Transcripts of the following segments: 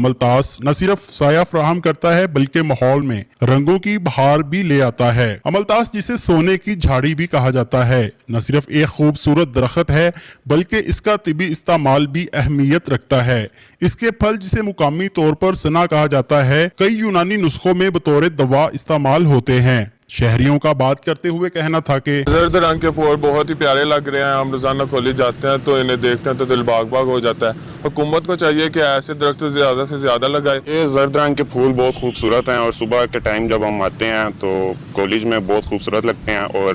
अमलतास न सिर्फ साया फराहम करता है बल्कि माहौल में रंगों की बहार भी ले आता है। अमलतास जिसे सोने की झाड़ी भी कहा जाता है न सिर्फ एक खूबसूरत दरख्त है बल्कि इसका तिबी इस्तेमाल भी अहमियत रखता है। इसके फल जिसे मुकामी तौर पर सना कहा जाता है कई यूनानी नुस्खों में बतौर दवा इस्तेमाल होते हैं। शहरियों का बात करते हुए कहना था कि जर्द रंग के फूल बहुत ही प्यारे लग रहे हैं। हम रोजाना कॉलेज जाते हैं तो इन्हें देखते हैं तो दिल बाग बाग हो जाता है। हुकूमत को चाहिए कि ऐसे दरख्त ज़्यादा से ज़्यादा लगाए। ये जर्द रंग के फूल बहुत खूबसूरत हैं और सुबह के टाइम जब हम आते हैं तो कॉलेज में बहुत खूबसूरत लगते हैं और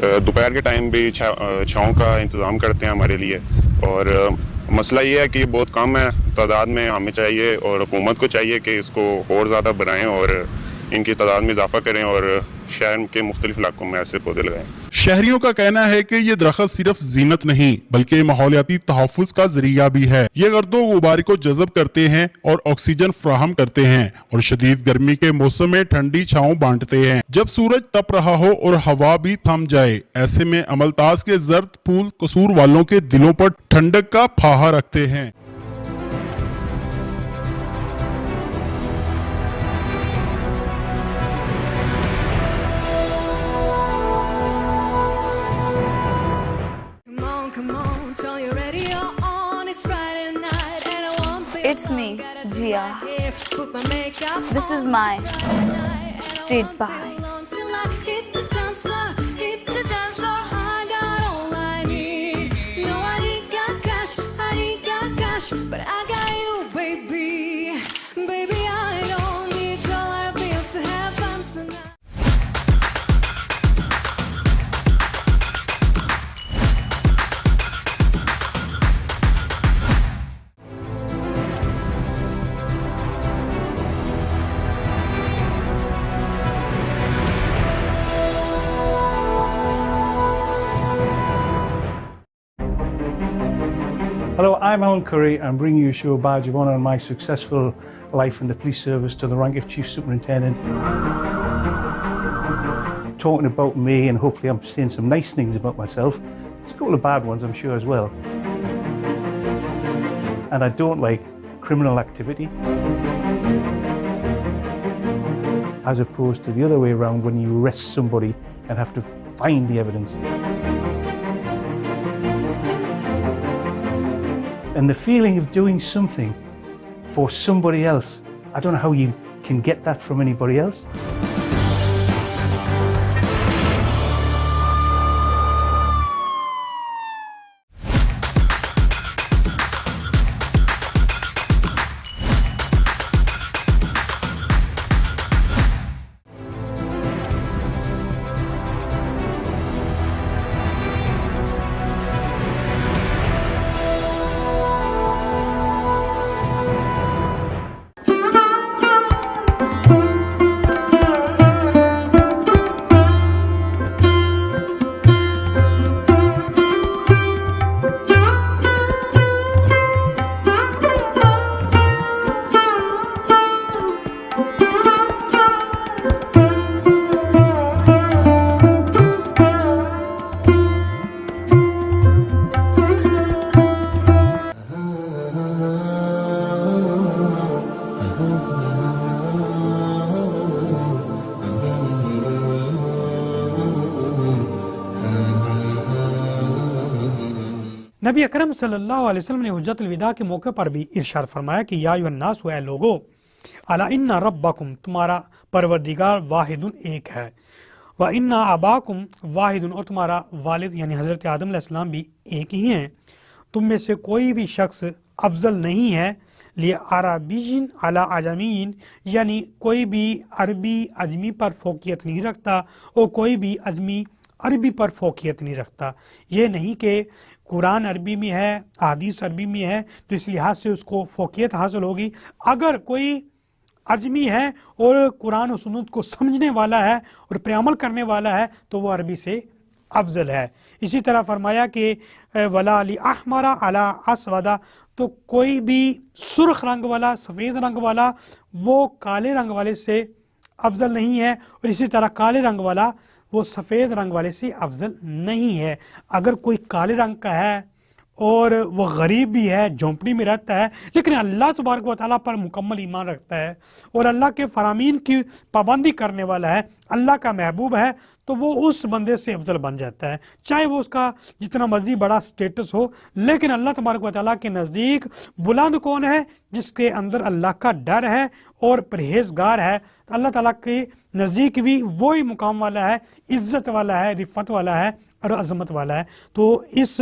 दोपहर के टाइम भी छाँव का इंतज़ाम करते हैं हमारे लिए। और मसला ये है कि ये बहुत कम है तादाद में, हमें चाहिए और हुकूमत को चाहिए कि इसको और ज़्यादा बढ़ाएं और इनकी तादाद में इजाफा करें और शहर के मुख्तलिफ इलाकों में ऐसे पौधे लगाएं। शहरियों का कहना है कि ये दरख्त सिर्फ जीनत नहीं बल्कि माहौलियाती तहफ़्फ़ुज़ का जरिया भी है। ये गर्दो गुबार को जज़ब करते हैं और ऑक्सीजन फराहम करते हैं और शदीद गर्मी के मौसम में ठंडी छाँव बांटते हैं। जब सूरज तप रहा हो और हवा भी थम जाए ऐसे में अमलतास के जर्द फूल कसूर वालों के दिलों पर ठंडक का फाहा रखते हैं। It's me, Jia. This is my street vibes. But I got you, baby. Baby, I don't need dollar bills to have fun tonight. Hello, I'm Alan Curry. I'm bringing you a show badge of honour on my successful life in the police service to the rank of Chief Superintendent. Talking about me, and hopefully I'm saying some nice things about myself. There's a couple of bad ones, I'm sure, as well. And I don't like criminal activity. As opposed to the other way around when you arrest somebody and have to find the evidence. And the feeling of doing something for somebody else, I don't know how you can get that from anybody else. नबी अकरम सल्लल्लाहु अलैहि वसल्लम ने हुज्जतुल विदा के मौके पर भी इरशाद फरमाया कि या अय्युहन्नास, ऐ लोगो, अला इन्ना रब्बकुम, तुम्हारा परवरदिगार वाहिदुन एक है, व इन्ना अबाकुम वाहिदुन, और तुम्हारा वालिद यानी हज़रत आदम अलैहिस्सलाम भी एक ही हैं। तुम में से कोई भी शख्स अफजल नहीं है लिए अरबीन अला अजमीन, यानी कोई भी अरबी अजमी पर फोकियत नहीं रखता और कोई भी अजमी अरबी पर फोकियत नहीं रखता। ये नहीं कि कुरान अरबी में है, हदीस अरबी में है तो इस लिहाज से उसको फोकियत हासिल होगी। अगर कोई अजमी है और कुरान और सुन्नत को समझने वाला है और पे अमल करने वाला है तो वो अरबी से अफजल है। इसी तरह फरमाया कि वला अली अहमरा अला असवदा, तो कोई भी सुर्ख रंग वाला, सफ़ेद रंग वाला वो काले रंग वाले से अफजल नहीं है, और इसी तरह काले रंग वाला वो सफ़ेद रंग वाले से अफजल नहीं है। अगर कोई काले रंग का है اور وہ غریب بھی ہے، جھونپڑی میں رہتا ہے، لیکن اللہ تبارک و تعالیٰ پر مکمل ایمان رکھتا ہے اور اللہ کے فرامین کی پابندی کرنے والا ہے، اللہ کا محبوب ہے، تو وہ اس بندے سے افضل بن جاتا ہے، چاہے وہ اس کا جتنا مرضی بڑا سٹیٹس ہو۔ لیکن اللہ تبارک و تعالیٰ کے نزدیک بلند کون ہے؟ جس کے اندر اللہ کا ڈر ہے اور پرہیزگار ہے۔ اللہ تعالیٰ کے نزدیک بھی وہی مقام والا ہے، عزت والا ہے، رفت والا ہے اور عظمت والا ہے۔ تو اس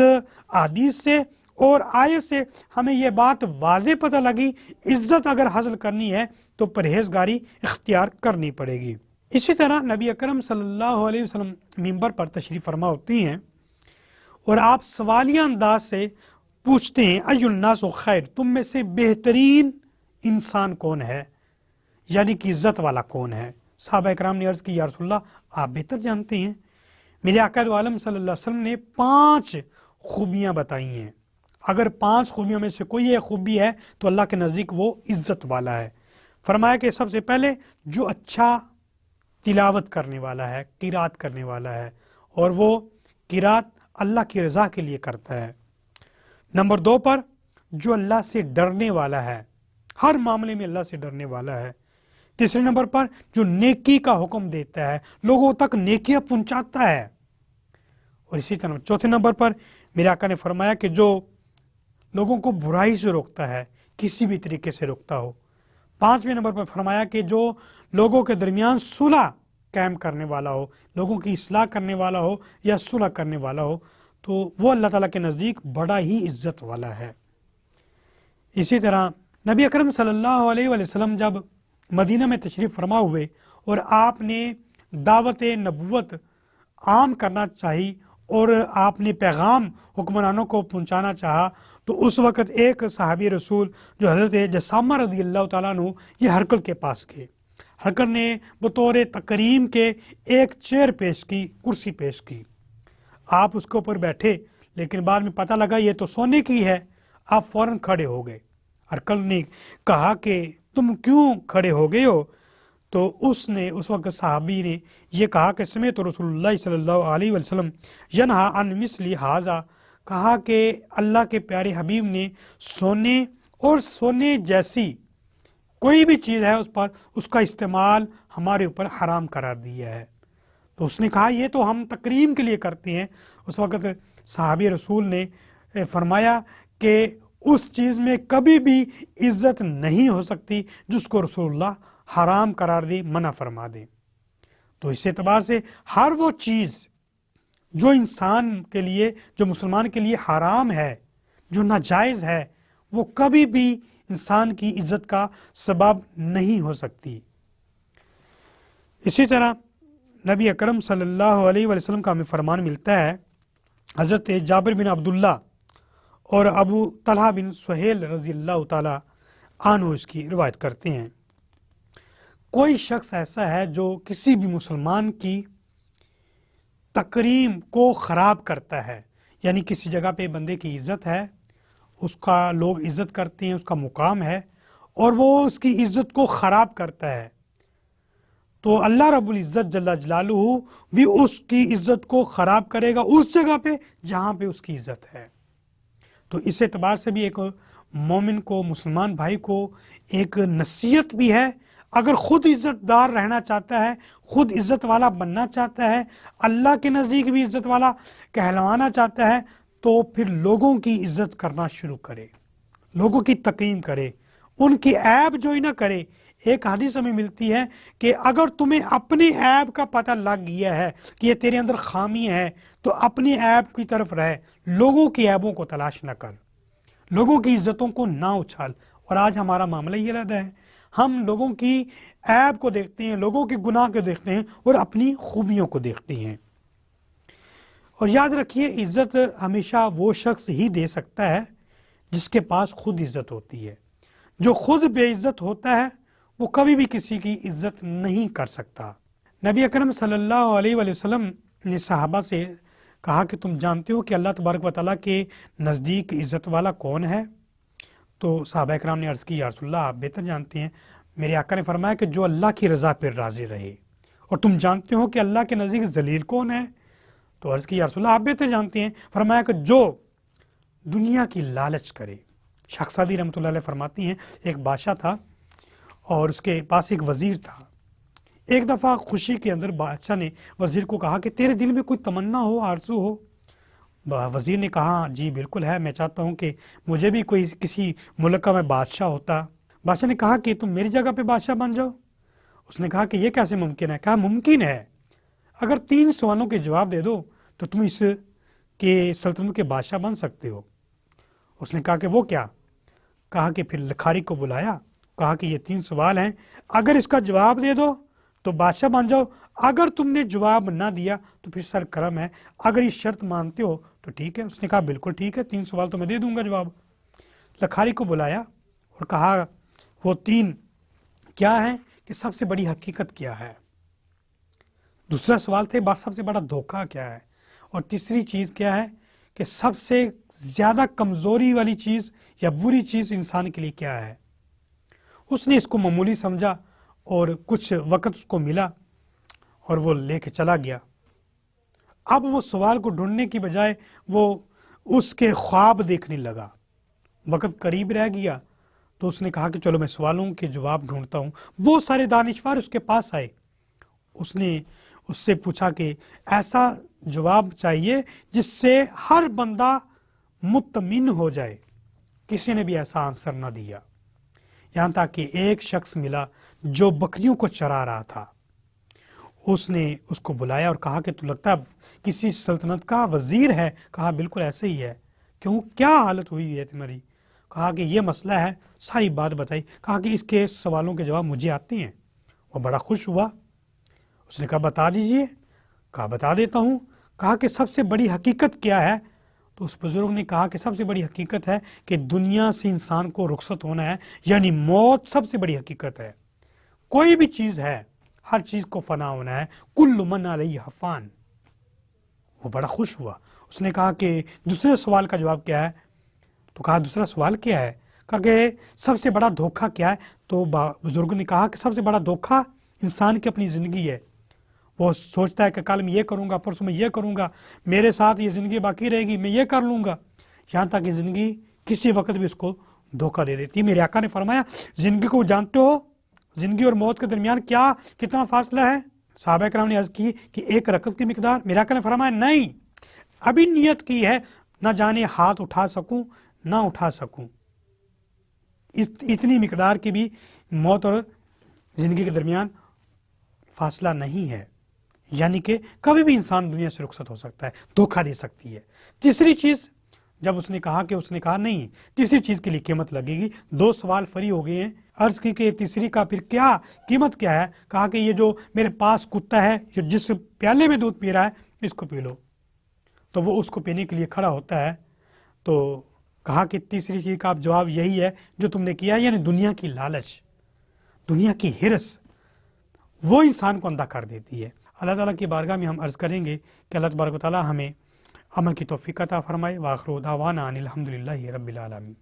حدیث سے اور آیت سے ہمیں یہ بات واضح پتہ لگی، عزت اگر حاصل کرنی ہے تو پرہیزگاری اختیار کرنی پڑے گی۔ اسی طرح نبی اکرم صلی اللہ علیہ وسلم منبر پر تشریف فرما ہوتی ہیں اور آپ سوالیہ انداز سے پوچھتے ہیں، ای الناس خیر، تم میں سے بہترین انسان کون ہے، یعنی کہ عزت والا کون ہے؟ صحابہ اکرام نے عرض کی، یا رسول اللہ آپ بہتر جانتے ہیں۔ میرے آقا دو عالم صلی اللہ علیہ وسلم نے 5 خوبیاں بتائی ہیں، اگر 5 خوبیوں میں سے کوئی ایک خوبی ہے تو اللہ کے نزدیک وہ عزت والا ہے۔ فرمایا کہ سب سے پہلے جو اچھا تلاوت کرنے والا ہے، قرات کرنے والا ہے، اور وہ قرات اللہ کی رضا کے لیے کرتا ہے۔ نمبر 2 پر جو اللہ سے ڈرنے والا ہے، ہر معاملے میں اللہ سے ڈرنے والا ہے۔ تیسرے نمبر پر جو نیکی کا حکم دیتا ہے، لوگوں تک نیکیاں پہنچاتا ہے۔ اور اسی طرح چوتھے نمبر پر میرے آقا نے فرمایا کہ جو لوگوں کو برائی سے روکتا ہے، کسی بھی طریقے سے روکتا ہو۔ 5ویں نمبر پر فرمایا کہ جو لوگوں کے درمیان صلح قائم کرنے والا ہو، لوگوں کی اصلاح کرنے والا ہو یا صلح کرنے والا ہو، تو وہ اللہ تعالیٰ کے نزدیک بڑا ہی عزت والا ہے۔ اسی طرح نبی اکرم صلی اللہ علیہ وآلہ وسلم جب مدینہ میں تشریف فرما ہوئے اور آپ نے دعوت نبوت عام کرنا چاہی اور آپ نے پیغام حکمرانوں کو پہنچانا چاہا، تو اس وقت ایک صحابی رسول جو حضرت جسامہ رضی اللہ تعالیٰ عنہ یہ ہرقل کے پاس گئے۔ ہرقل نے بطور تکریم کے ایک چیئر پیش کی، کرسی پیش کی، آپ اس کے اوپر بیٹھے، لیکن بعد میں پتہ لگا یہ تو سونے کی ہے، آپ فوراً کھڑے ہو گئے۔ ہرقل نے کہا کہ تم کیوں کھڑے ہو گئے ہو؟ تو اس وقت صحابی نے یہ کہا کہ سمعت رسول اللہ صلی اللہ علیہ وسلم ینہا عن مثل ھذا، کہا کہ اللہ کے پیارے حبیب نے سونے اور سونے جیسی کوئی بھی چیز ہے اس پر اس کا استعمال ہمارے اوپر حرام قرار دیا ہے۔ تو اس نے کہا یہ تو ہم تکریم کے لیے کرتے ہیں۔ اس وقت صحابی رسول نے فرمایا کہ اس چیز میں کبھی بھی عزت نہیں ہو سکتی جس کو رسول اللہ حرام قرار دے، منع فرما دے۔ تو اس اعتبار سے ہر وہ چیز جو انسان کے لیے، جو مسلمان کے لیے حرام ہے، جو ناجائز ہے، وہ کبھی بھی انسان کی عزت کا سبب نہیں ہو سکتی۔ اسی طرح نبی اکرم صلی اللہ علیہ وسلم کا ہمیں فرمان ملتا ہے، حضرت جابر بن عبداللہ اور ابو طلحہ بن سہیل رضی اللہ تعالی عنہ اس کی روایت کرتے ہیں، کوئی شخص ایسا ہے جو کسی بھی مسلمان کی تکریم کو خراب کرتا ہے، یعنی کسی جگہ پہ بندے کی عزت ہے، اس کا لوگ عزت کرتے ہیں، اس کا مقام ہے، اور وہ اس کی عزت کو خراب کرتا ہے، تو اللہ رب العزت جل جلالہ بھی اس کی عزت کو خراب کرے گا اس جگہ پہ جہاں پہ اس کی عزت ہے۔ تو اس اعتبار سے بھی ایک مومن کو، مسلمان بھائی کو ایک نصیحت بھی ہے، اگر خود عزت دار رہنا چاہتا ہے، خود عزت والا بننا چاہتا ہے، اللہ کے نزدیک بھی عزت والا کہلوانا چاہتا ہے، تو پھر لوگوں کی عزت کرنا شروع کرے، لوگوں کی تکریم کرے، ان کی عیب جوئی نہ کرے۔ ایک حدیث ہمیں ملتی ہے کہ اگر تمہیں اپنے عیب کا پتہ لگ گیا ہے کہ یہ تیرے اندر خامی ہے تو اپنی عیب کی طرف رہ، لوگوں کی عیبوں کو تلاش نہ کر، لوگوں کی عزتوں کو نہ اچھال۔ اور آج ہمارا معاملہ یہ رہتا ہے، ہم لوگوں کی عیب کو دیکھتے ہیں، لوگوں کے گناہ کو دیکھتے ہیں اور اپنی خوبیوں کو دیکھتے ہیں۔ اور یاد رکھیے، عزت ہمیشہ وہ شخص ہی دے سکتا ہے جس کے پاس خود عزت ہوتی ہے۔ جو خود بے عزت ہوتا ہے وہ کبھی بھی کسی کی عزت نہیں کر سکتا۔ نبی اکرم صلی اللہ علیہ وآلہ وسلم نے صحابہ سے کہا کہ تم جانتے ہو کہ اللہ تبارک و تعالیٰ کے نزدیک عزت والا کون ہے؟ تو صحابہ اکرام نے عرض کی، یا رسول اللہ آپ بہتر جانتے ہیں۔ میرے آقا نے فرمایا کہ جو اللہ کی رضا پر راضی رہے۔ اور تم جانتے ہو کہ اللہ کے نزدیک ذلیل کون ہے؟ تو عرض کی، یا رسول اللہ آپ بہتر جانتے ہیں۔ فرمایا کہ جو دنیا کی لالچ کرے. شیخ سعدی رحمۃ اللہ علیہ فرماتی ہیں ایک بادشاہ تھا اور اس کے پاس ایک وزیر تھا. ایک دفعہ خوشی کے اندر بادشاہ نے وزیر کو کہا کہ تیرے دل میں کوئی تمنا ہو, آرزو ہو. وزیر نے کہا جی بالکل ہے, میں چاہتا ہوں کہ مجھے بھی کوئی کسی ملک کا میں بادشاہ ہوتا. بادشاہ نے کہا کہ تم میری جگہ پہ بادشاہ بن جاؤ. اس نے کہا کہ یہ کیسے ممکن ہے؟ کہا ممکن ہے, اگر 3 سوالوں کے جواب دے دو تو تم اس کے سلطنت کے بادشاہ بن سکتے ہو. اس نے کہا کہ وہ کیا؟ کہا کہ پھر لکھاری کو بلایا, کہا کہ یہ 3 سوال ہیں, اگر اس کا جواب دے دو تو بادشاہ بن جاؤ, اگر تم نے جواب نہ دیا تو پھر سر کرم ہے, اگر یہ شرط مانتے ہو تو ٹھیک ہے. اس نے کہا بالکل ٹھیک ہے, 3 سوال تو میں دے دوں گا جواب. لکھاری کو بلایا اور کہا وہ 3 کیا ہیں کہ سب سے بڑی حقیقت کیا ہے, دوسرا سوال تھے سب سے بڑا دھوکہ کیا ہے, اور تیسری چیز کیا ہے کہ سب سے زیادہ کمزوری والی چیز یا بری چیز انسان کے لیے کیا ہے. اس نے اس کو معمولی سمجھا اور کچھ وقت اس کو ملا اور وہ لے کے چلا گیا. اب وہ سوال کو ڈھونڈنے کی بجائے وہ اس کے خواب دیکھنے لگا. وقت قریب رہ گیا تو اس نے کہا کہ چلو میں سوالوں کے جواب ڈھونڈتا ہوں. بہت سارے دانشور اس کے پاس آئے. اس نے اس سے پوچھا کہ ایسا جواب چاہیے جس سے ہر بندہ مطمئن ہو جائے. کسی نے بھی ایسا آنسر نہ دیا, یہاں تک کہ ایک شخص ملا جو بکریوں کو چرا رہا تھا. اس نے اس کو بلایا اور کہا کہ تو لگتا ہے کسی سلطنت کا وزیر ہے. کہا بالکل ایسے ہی ہے. کیوں, کیا حالت ہوئی ہے تمہاری؟ کہا کہ یہ مسئلہ ہے. ساری بات بتائی. کہا کہ اس کے سوالوں کے جواب مجھے آتے ہیں. وہ بڑا خوش ہوا. اس نے کہا بتا دیجئے. کہا بتا دیتا ہوں. کہا کہ سب سے بڑی حقیقت کیا ہے؟ تو اس بزرگ نے کہا کہ سب سے بڑی حقیقت ہے کہ دنیا سے انسان کو رخصت ہونا ہے, یعنی موت سب سے بڑی حقیقت ہے. کوئی بھی چیز ہے, ہر چیز کو فنا ہونا ہے. کل من علیہ فان. وہ بڑا خوش ہوا. اس نے کہا کہ دوسرے سوال کا جواب کیا ہے؟ تو کہا دوسرا سوال کیا ہے؟ کہا کہ سب سے بڑا دھوکہ کیا ہے؟ تو بزرگ نے کہا کہ سب سے بڑا دھوکہ انسان کی اپنی زندگی ہے. وہ سوچتا ہے کہ کل میں یہ کروں گا, پرسوں میں یہ کروں گا, میرے ساتھ یہ زندگی باقی رہے گی, میں یہ کر لوں گا. یہاں تک کہ زندگی کسی وقت بھی اس کو دھوکہ دے دیتی. میرے آقا نے فرمایا زندگی کو جانتے ہو, زندگی اور موت کے درمیان کتنا فاصلہ ہے؟ صحابہ کرام نے عرض کی کہ 1 رکعت کی مقدار. میرے آقا نے فرمایا نہیں, ابھی نیت کی ہے, نہ جانے ہاتھ اٹھا سکوں نہ اٹھا سکوں. اتنی مقدار کی بھی موت اور زندگی کے درمیان فاصلہ نہیں ہے. یعنی کہ کبھی بھی انسان دنیا سے رخصت ہو سکتا ہے, دھوکہ دے سکتی ہے. تیسری چیز جب اس نے کہا نہیں, تیسری چیز کے لیے قیمت لگے گی. 2 سوال فری ہو گئے ہیں. عرض کی کہ تیسری کا پھر کیا قیمت کیا ہے؟ کہا کہ یہ جو میرے پاس کتا ہے جو جس پیالے میں دودھ پی رہا ہے اس کو پی لو. تو وہ اس کو پینے کے لیے کھڑا ہوتا ہے. تو کہا کہ تیسری چیز کا جواب یہی ہے جو تم نے کیا, یعنی دنیا کی لالچ, دنیا کی ہرس, وہ انسان کو اندھا کر دیتی ہے. اللہ تعالیٰ کی بارگاہ میں ہم عرض کریں گے کہ اللہ تبارک و تعالیٰ ہمیں عمل کی توفیق عطا فرمائے. وآخر دعوانا ان الحمدللہ رب العالمین.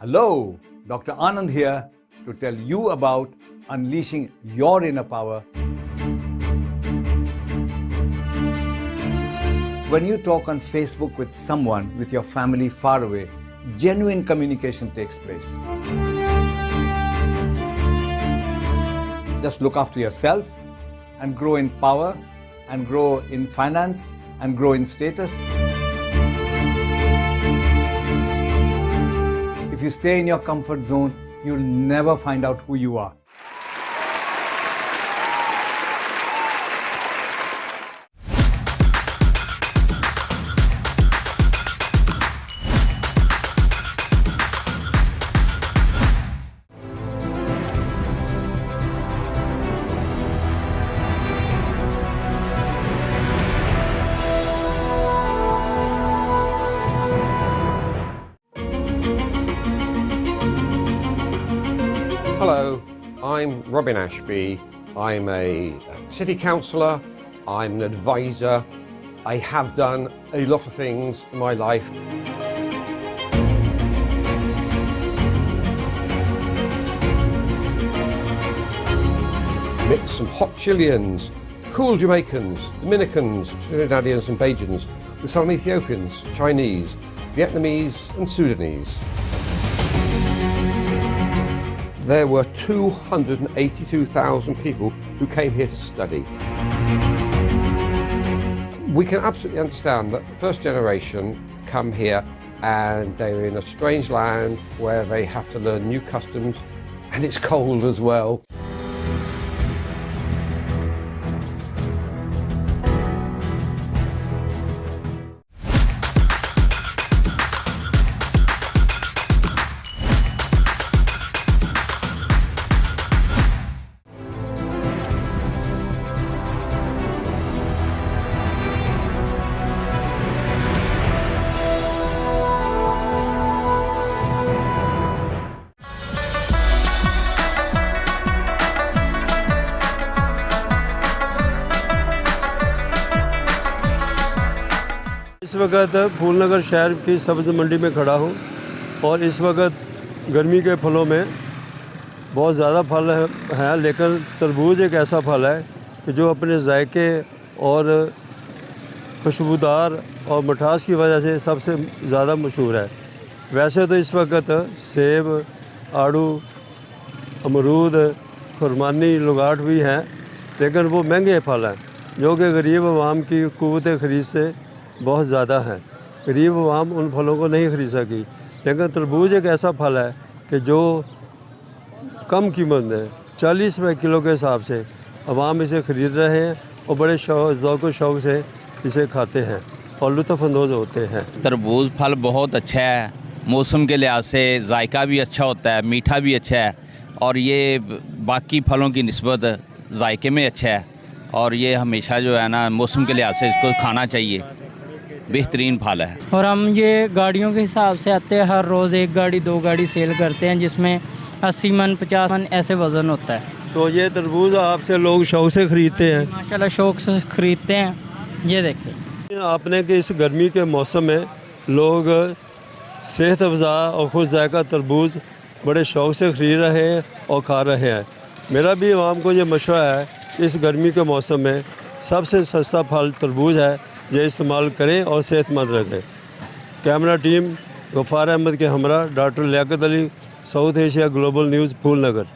Hello, Dr. Anand here to tell you about unleashing your inner power. When you talk on Facebook with someone with your family far away, genuine communication takes place. Just look after yourself and grow in power and grow in finance and grow in status. If you stay in your comfort zone, you'll never find out who you are. I'm Robin Ashby. I'm a city councillor. I'm an advisor. I have done a lot of things in my life. Mix some hot Chileans, cool Jamaicans, Dominicans, Trinidadians and Bajans, with some Ethiopians, Chinese, Vietnamese and Sudanese. There were 282,000 people who came here to study. We can absolutely understand that first generation come here and they're in a strange land where they have to learn new customs, and it's cold as well. इस वक्त फूलनगर शहर की सब्ज़ मंडी में खड़ा हूँ और इस वक्त गर्मी के फलों में बहुत ज़्यादा फल हैं, लेकिन तरबूज एक ऐसा फल है कि जो अपने जायके और खुशबूदार और मिठास की वजह से सबसे ज़्यादा मशहूर है। वैसे तो इस वक्त सेब, आड़ू, अमरूद, खुरमानी, लुगाट भी हैं, लेकिन वो महंगे फल हैं जो कि गरीब आवाम की क़ुव्वत ख़रीद से बहुत ज़्यादा है। गरीब आवाम उन फलों को नहीं खरीद सकी, लेकिन तरबूज एक ऐसा फल है कि जो कम कीमत में 40 रुपये किलो के हिसाब से आवाम इसे ख़रीद रहे हैं और बड़े ज़ौक़ व शौक़ से इसे खाते हैं और लुत्फ़अंदोज़ होते हैं। तरबूज फल बहुत अच्छा है, मौसम के लिहाज से जायका भी अच्छा होता है, मीठा भी अच्छा है और ये बाकी फलों की निस्बत जायके में अच्छा है और ये हमेशा जो है ना मौसम के लिहाज से इसको खाना चाहिए, बेहतरीन फल है। और हम ये गाड़ियों के हिसाब से आते हैं, हर रोज़ एक गाड़ी 2 गाड़ी सेल करते हैं जिसमें 80 मन 50 मन ऐसे वज़न होता है। तो ये तरबूज आपसे लोग शौक़ से ख़रीदते हैं? माशाल्लाह शौक़ से ख़रीदते हैं। ये देखिए आपने कि इस गर्मी के मौसम में लोग सेहत अफ़ज़ा और खुश जायका तरबूज बड़े शौक़ से ख़रीद रहे हैं और खा रहे हैं। मेरा भी आवाम को ये मशवरा है कि इस गर्मी के मौसम में सबसे सस्ता फल तरबूज है, ये इस्तेमाल करें और सेहतमंद रखें। कैमरा टीम गफ़ार अहमद के हमरा doctor Liyaqat Ali, South Asia Global News, Phoolnagar.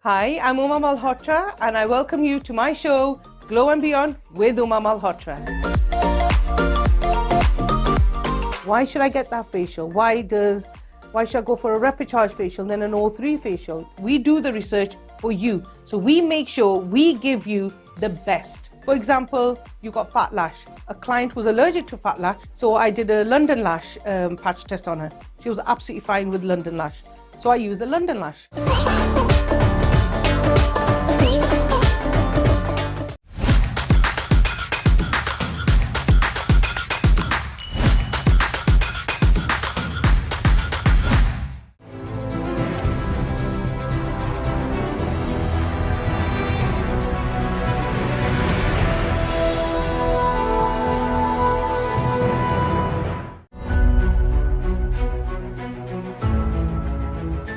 Hi, I'm Uma Malhotra and I welcome you to my show, Glow and Beyond with Uma Malhotra. Why should I get that facial? Why should I go for a rapid charge facial then an O3 facial? We do the research for you. So we make sure we give you the best. For example, you got fat lash. A client was allergic to fat lash, so I did a London Lash patch test on her. She was absolutely fine with London Lash. So I used the London Lash.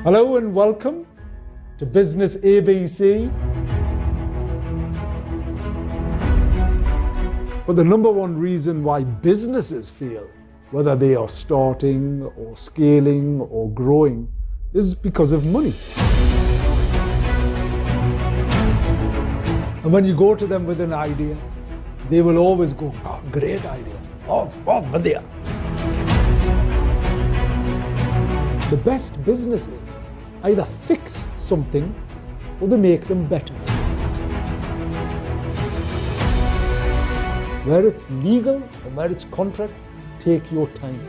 Hello and welcome to Business ABC. But the number one reason why businesses fail, whether they are starting or scaling or growing, is because of money. And when you go to them with an idea, they will always go, "Oh, great idea. Oh, vadya." The best businesses either fix something or they make them better. Where it's legal or where it's contract, take your time.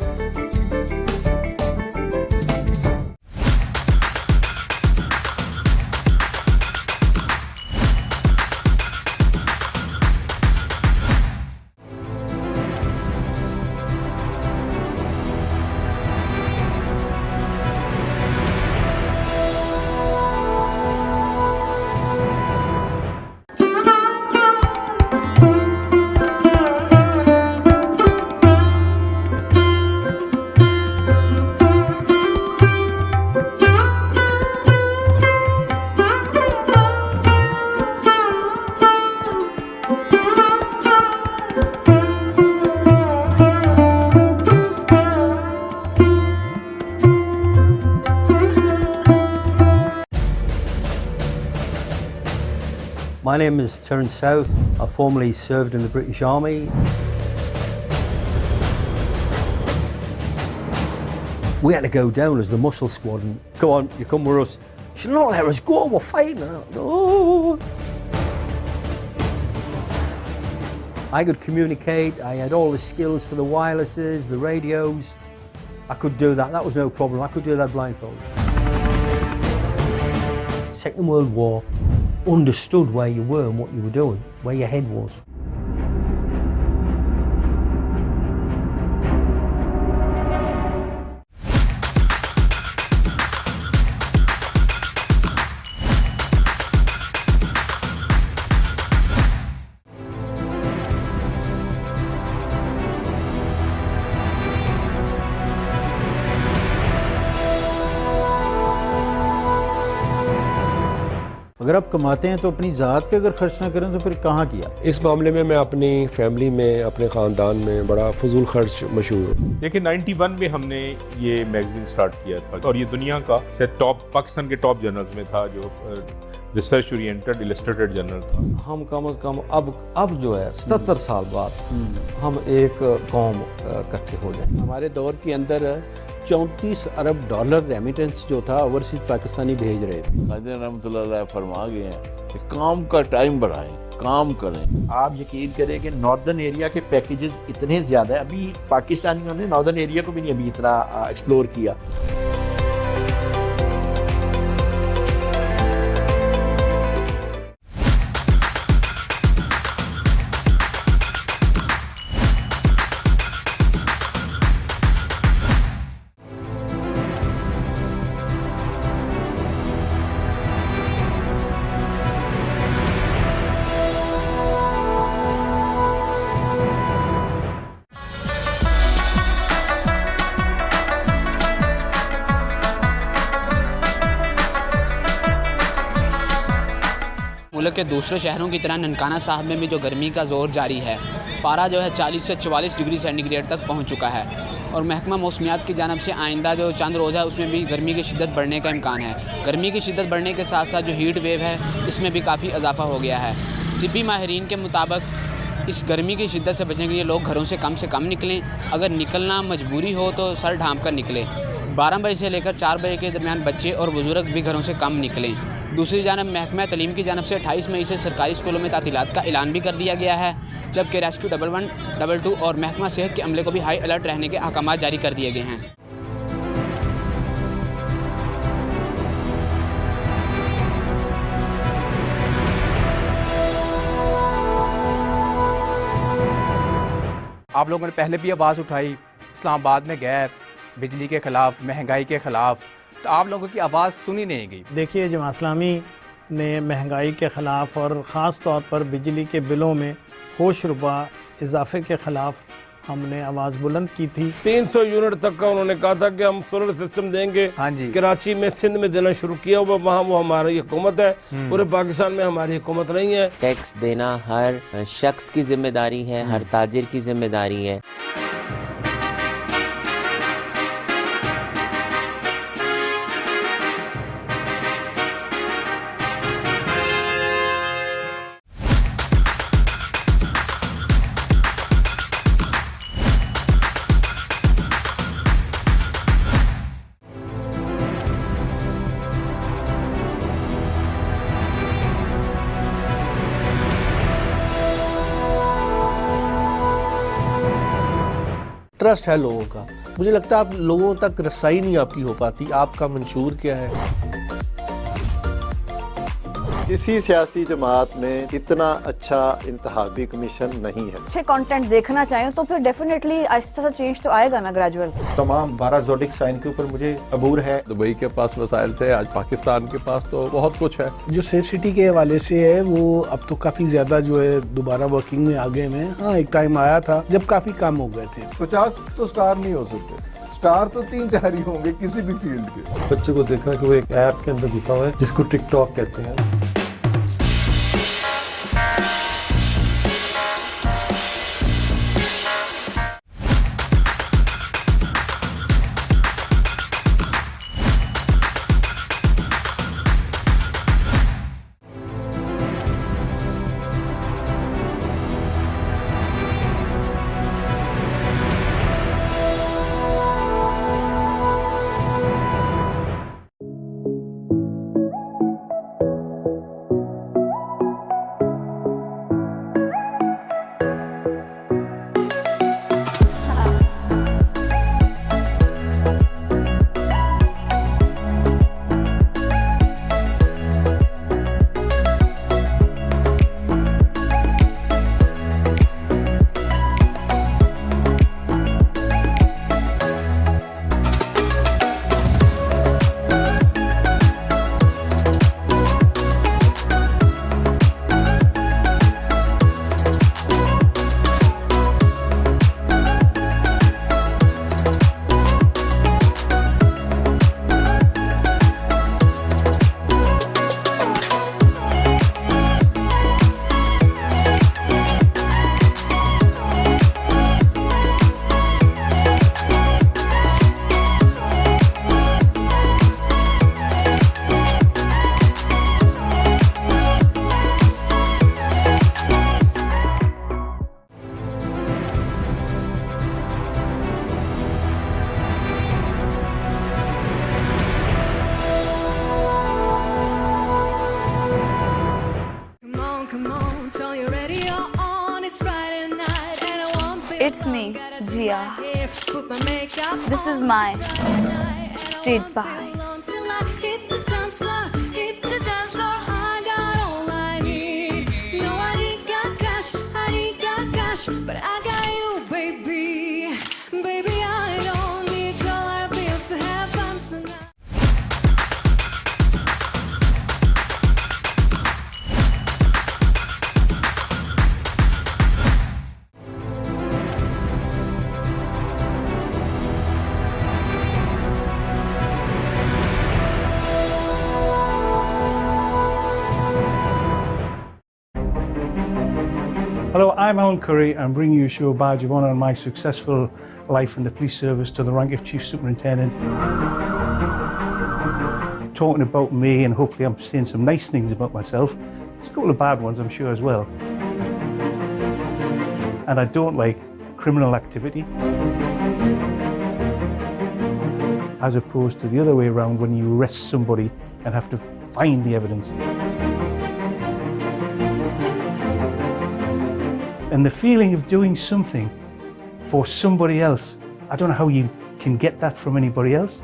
My name is Terence South. I formerly served in the British Army. We had to go down as the muscle squad and go on, you come with us. She said, "No, let us go, we're fighting." No. I could communicate, I had all the skills for the wirelesses, the radios. I could do that, that was no problem. I could do that blindfold. Second World War, understood where you were and what you were doing, where your head was. अगर आप कमाते हैं तो अपनी ज़ात पे अगर खर्च ना करें तो फिर कहाँ किया? इस मामले में मैं अपनी फैमिली में, अपने ख़ानदान में बड़ा फजूल खर्च मशहूर हूँ। देखिए 91 में हमने ये मैगजीन स्टार्ट किया था और ये दुनिया का टॉप, पाकिस्तान के टॉप जर्नल्स में था, जो रिसर्च ओरिएंटेड इलस्ट्रेटेड जर्नल था। हम कम से कम अब जो है 77 साल बाद हम एक कौम इकट्ठे हो जाए। हमारे दौर के अंदर 34 अरब डॉलर रेमिटेंस जो था ओवरसीज पाकिस्तानी भेज रहे थे। कादिर रहमतुल्लाह अलैह फरमा गए हैं कि काम का टाइम बढ़ाएं, काम करें। आप यकीन करें कि नॉर्दर्न एरिया के पैकेजेस इतने ज़्यादा है, अभी पाकिस्तानियों ने नॉर्दर्न एरिया को भी नहीं अभी इतना एक्सप्लोर किया। मुल्क के दूसरे शहरों की तरह ननकाना साहब में भी जो गर्मी का ज़ोर जारी है, पारा जो है 40 से 44 डिग्री सेंटीग्रेड तक पहुंच चुका है اور محکمہ موسمیات کی جانب سے آئندہ جو چند روز ہے اس میں بھی گرمی کی شدت بڑھنے کا امکان ہے. گرمی کی شدت بڑھنے کے ساتھ ساتھ جو ہیٹ ویو ہے اس میں بھی کافی اضافہ ہو گیا ہے. طبی ماہرین کے مطابق اس گرمی کی شدت سے بچنے کے لیے لوگ گھروں سے کم نکلیں. اگر نکلنا مجبوری ہو تو سر ڈھانپ کر نکلیں. 12 بجے سے لے کر 4 بجے کے درمیان بچے اور بزرگ بھی گھروں سے کم نکلیں. دوسری جانب محکمہ تعلیم کی جانب سے 28 مئی سے سرکاری اسکولوں میں تعطیلات کا اعلان بھی کر دیا گیا ہے، جبکہ ریسکیو 1122 اور محکمہ صحت کے عملے کو بھی ہائی الرٹ رہنے کے احکامات جاری کر دیے گئے ہیں. آپ لوگوں نے پہلے بھی آواز اٹھائی اسلام آباد میں غیر بجلی کے خلاف، مہنگائی کے خلاف، تو آپ لوگوں کی آواز سنی نہیں گئی. دیکھیے جماعت اسلامی نے مہنگائی کے خلاف اور خاص طور پر بجلی کے بلوں میں ہوش ربا اضافے کے خلاف ہم نے آواز بلند کی تھی. 300 یونٹ تک کا انہوں نے کہا تھا کہ ہم سولر سسٹم دیں گے. ہاں جی. کراچی میں سندھ میں دینا شروع کیا ہوا، وہاں وہ ہماری حکومت ہے. پورے پاکستان میں ہماری حکومت نہیں ہے. ٹیکس دینا ہر شخص کی ذمہ داری ہے، ہر تاجر کی ذمہ داری ہے. ٹرسٹ ہے لوگوں کا. مجھے لگتا ہے آپ لوگوں تک رسائی نہیں آپ کی ہو پاتی. آپ کا منشور کیا ہے؟ کسی سیاسی جماعت میں اتنا اچھا انتخابی کمیشن نہیں ہے. اچھے کانٹینٹ دیکھنا چاہیں تو پھر ڈیفینیٹلی آہستہ سا چینج تو آئے گا نا گریجول. تمام 12 زوڈک سائن کے اوپر مجھے عبور ہے. دبئی کے پاس وسائل تھے، آج پاکستان کے پاس تو بہت کچھ ہے. جو سیف سٹی کے حوالے سے ہے وہ اب تو کافی زیادہ جو ہے دوبارہ ورکنگ میں آگے میں. ہاں ایک ٹائم آیا تھا جب کافی کم ہو گئے تھے. 50 تو سٹار نہیں ہو سکتے. سٹار تو 3-4 ہی ہوں گے کسی بھی فیلڈ کے. بچے کو دیکھا کہ وہ ایک ایپ کے اندر گھسا ہوا ہے جس کو ٹک ٹاک کہتے ہیں. It's me, Jia. This is my Street Vibes. But I got you, baby. Baby, I don't need dollar bills to have fun tonight. Hello, I'm Alan Curry. I'm bringing you a show badge of honour on my successful life in the police service to the rank of Chief Superintendent. Talking about me, and hopefully I'm saying some nice things about myself. There's a couple of bad ones, I'm sure, as well. And I don't like criminal activity. As opposed to the other way around, when you arrest somebody and have to find the evidence. And the feeling of doing something for somebody else, I don't know how you can get that from anybody else.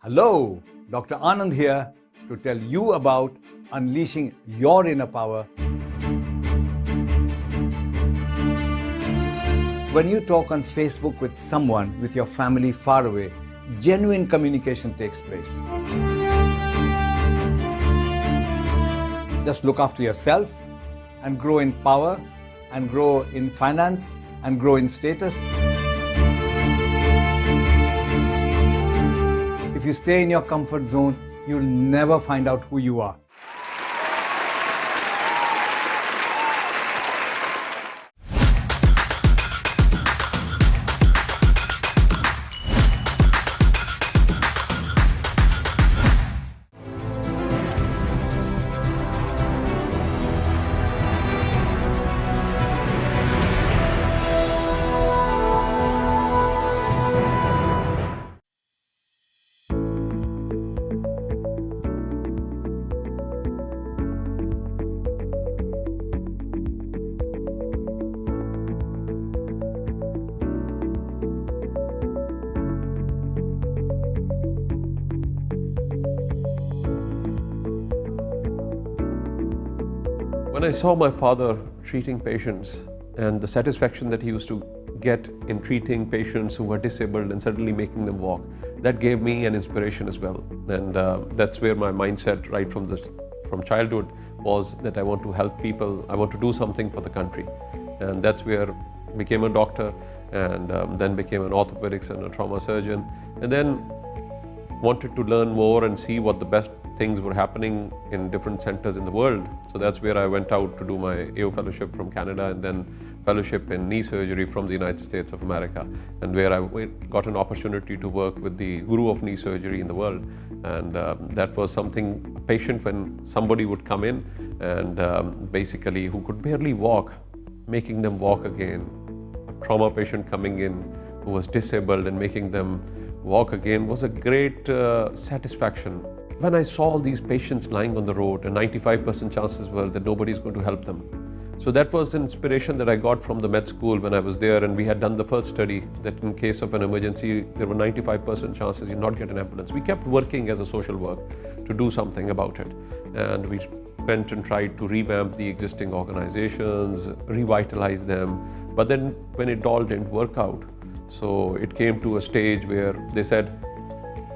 Hello, Dr. Anand here to tell you about unleashing your inner power. When you talk on Facebook with someone with your family far away, genuine communication takes place. Just look after yourself and grow in power and grow in finance and grow in status. If you stay in your comfort zone, you'll never find out who you are. When I saw my father treating patients and the satisfaction that he used to get in treating patients who were disabled and suddenly making them walk, that gave me an inspiration as well. And that's where my mindset right from childhood was that I want to help people, I want to do something for the country. And that's where I became a doctor and then became an orthopedics and a trauma surgeon. And then wanted to learn more and see what the best things were happening in different centers in the world. So that's where I went out to do my AO fellowship from Canada and then fellowship in knee surgery from the United States of America, and where I got an opportunity to work with the guru of knee surgery in the world. And that was something, a patient, when somebody would come in and basically who could barely walk, making them walk again. A trauma patient coming in who was disabled and making them walk again was a great satisfaction. When I saw these patients lying on the road, and 95% chances were that nobody is going to help them. So that was an inspiration that I got from the med school when I was there, and we had done the first study that in case of an emergency, there were 95% chances you'll not get an ambulance. We kept working as a social work to do something about it. And we went and tried to revamp the existing organizations, revitalize them. But then when it all didn't work out, so it came to a stage where they said,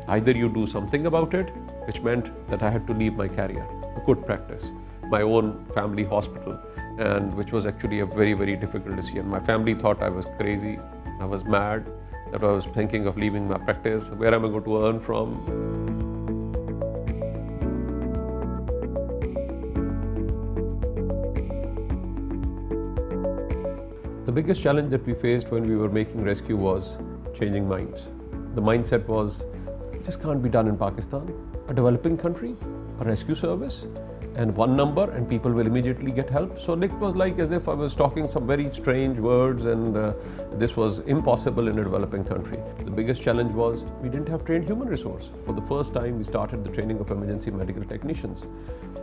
either you do something about it, which meant that I had to leave my career, a good practice, my own family hospital, and which was actually a very, very difficult decision. My family thought I was crazy, I was mad, that I was thinking of leaving my practice. Where am I going to earn from? The biggest challenge that we faced when we were making rescue was changing minds. The mindset was, this can't be done in Pakistan, a developing country, a rescue service. and one number and people will immediately get help. So it was like as if I was talking some very strange words, and this was impossible in a developing country. The biggest challenge was we didn't have trained human resource. For the first time we started the training of emergency medical technicians.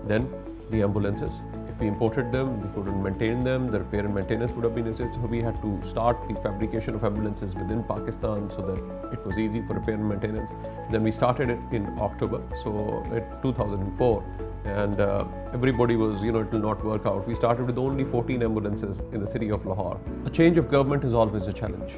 Then the ambulances, if we imported them, we couldn't maintain them, the repair and maintenance would have been necessary, so we had to start the fabrication of ambulances within Pakistan so that it was easy for repair and maintenance. Then we started it in October, so in 2004, and everybody was, it will not work out. We started with only 14 ambulances in the city of Lahore. A change of government is always a challenge.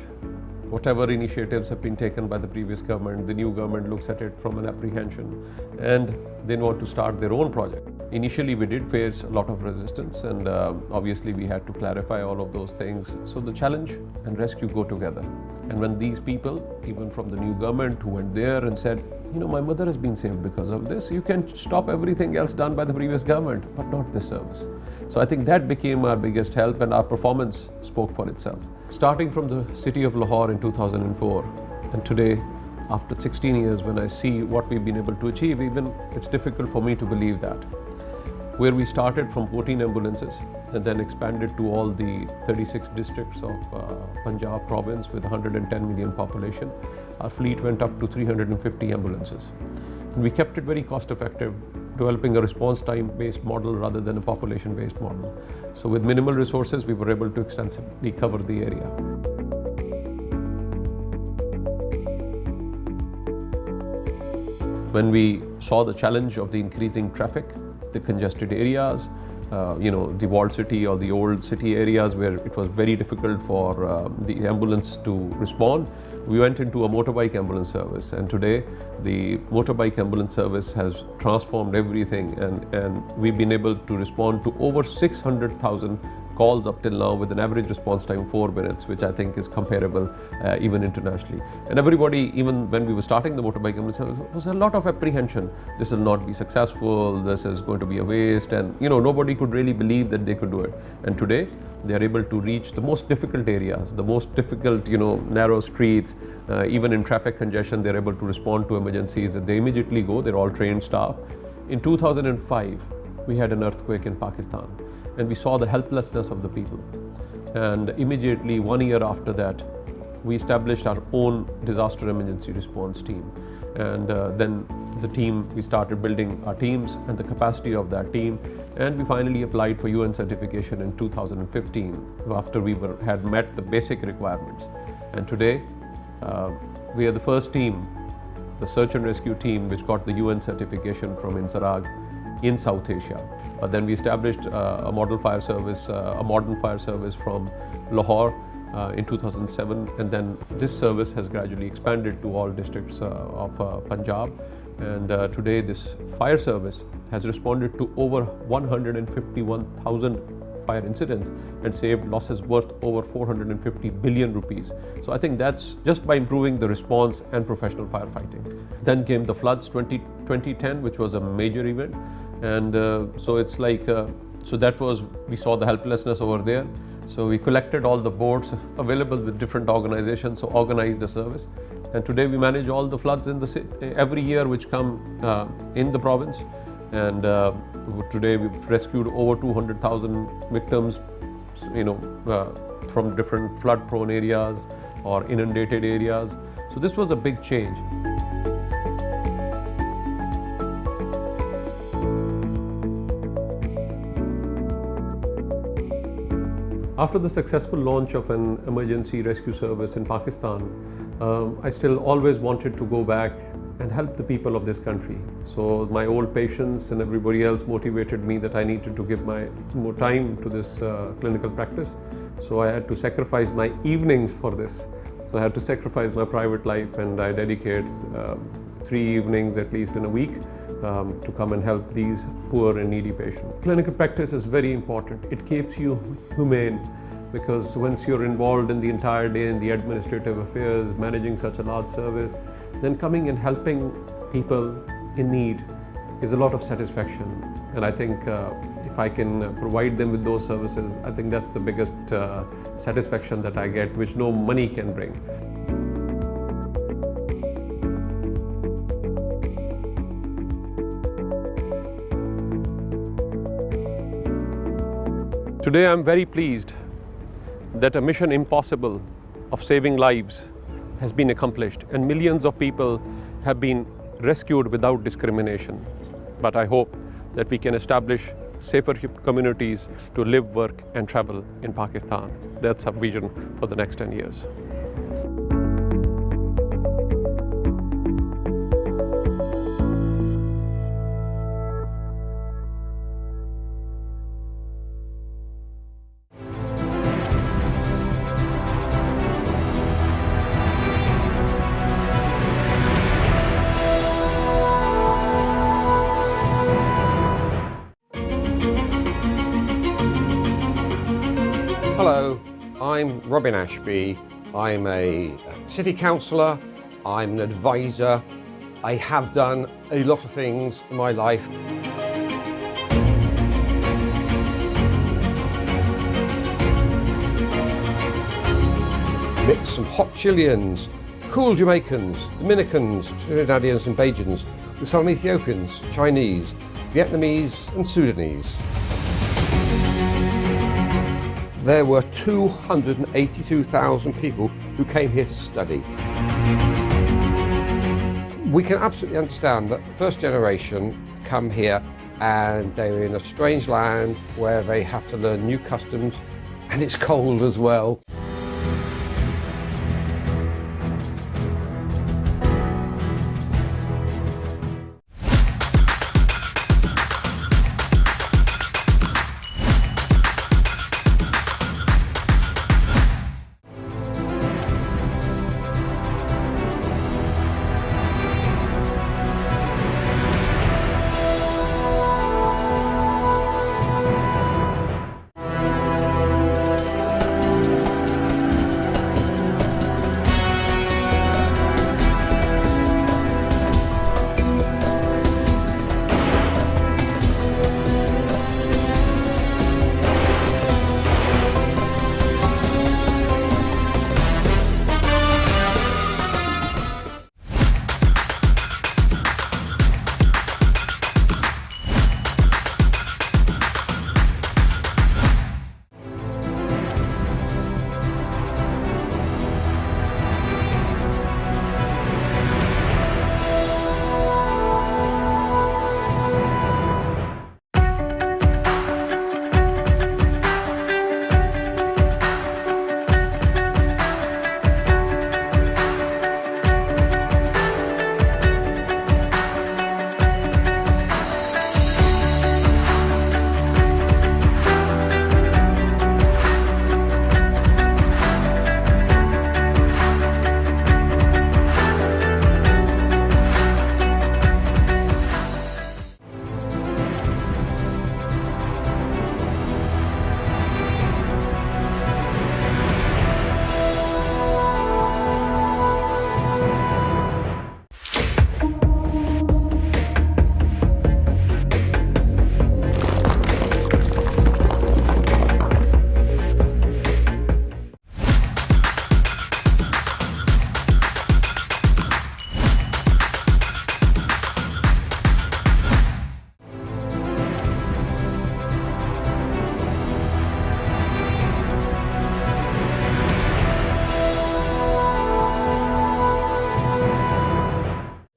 Whatever initiatives have been taken by the previous government, the new government looks at it from an apprehension and they want to start their own project. Initially we did face a lot of resistance, and obviously we had to clarify all of those things. So the challenge and rescue go together. And when these people, even from the new government, who went there and said, my mother has been saved because of this, you can stop everything else done by the previous government, but not this service. So I think that became our biggest help, and our performance spoke for itself. Starting from the city of Lahore in 2004, and today, after 16 years, when I see what we've been able to achieve, even it's difficult for me to believe that. Where we started from 14 ambulances and then expanded to all the 36 districts of Punjab province with 110 million population, our fleet went up to 350 ambulances. And we kept it very cost effective, developing a response time based model rather than a population based model. So with minimal resources, we were able to extensively cover the area. When we saw the challenge of the increasing traffic, the congested areas, the walled city or the old city areas where it was very difficult for the ambulance to respond, we went into a motorbike ambulance service. And today, the motorbike ambulance service has transformed everything, and we've been able to respond to over 600,000 calls up till now with an average response time 4 minutes, which I think is comparable even internationally. And everybody, even when we were starting the motorbike ambulance service, was a lot of apprehension. This will not be successful, this is going to be a waste, and nobody could really believe that they could do it. And today, they are able to reach the most difficult areas, the most difficult, narrow streets, even in traffic congestion, they're able to respond to emergencies, and they immediately go, they're all trained staff. In 2005, we had an earthquake in Pakistan, and we saw the helplessness of the people. And immediately, 1 year after that, we established our own disaster emergency response team. And then the team, we started building our teams and the capacity of that team. And we finally applied for UN certification in 2015 after we had met the basic requirements. And today, we are the first team, the search and rescue team, which got the UN certification from INSARAG in South Asia. But then we established a model fire service, a modern fire service from Lahore in 2007, and then this service has gradually expanded to all districts of Punjab. And today this fire service has responded to over 151,000 fire incidents and saved losses worth over 450 billion rupees. So I think that's just by improving the response and professional firefighting. Then came the floods 2010, which was a major event. And so it's like, so that was, we saw the helplessness over there. So we collected all the boats available with different organizations, so organized the service. And today we manage all the floods in the city, every year which come in the province. And today we've rescued over 200,000 victims, from different flood-prone areas or inundated areas. So this was a big change. After the successful launch of an emergency rescue service in Pakistan, I still always wanted to go back and help the people of this country. So my old patients and everybody else motivated me that I needed to give more time to this clinical practice. So I had to sacrifice my evenings for this. So I had to sacrifice my private life, and I dedicate 3 evenings at least in a week to come and help these poor and needy patients. Clinical practice is very important. It keeps you humane, because once you're involved in the entire day in the administrative affairs, managing such a large service, then coming and helping people in need is a lot of satisfaction. And I think if I can provide them with those services, I think that's the biggest satisfaction that I get, which no money can bring. Today I'm very pleased that a mission impossible of saving lives has been accomplished and millions of people have been rescued without discrimination. But I hope that we can establish safer communities to live, work and travel in Pakistan. That's our vision for the next 10 years. Hello, I'm Robin Ashby. I'm a city councillor, I'm an advisor. I have done a lot of things in my life. Mix some hot Chileans, cool Jamaicans, Dominicans, Trinidadians and Bajans with some Ethiopians, Chinese, Vietnamese and Sudanese. There were 282,000 people who came here to study. We can absolutely understand that first generation come here and they're in a strange land where they have to learn new customs and it's cold as well.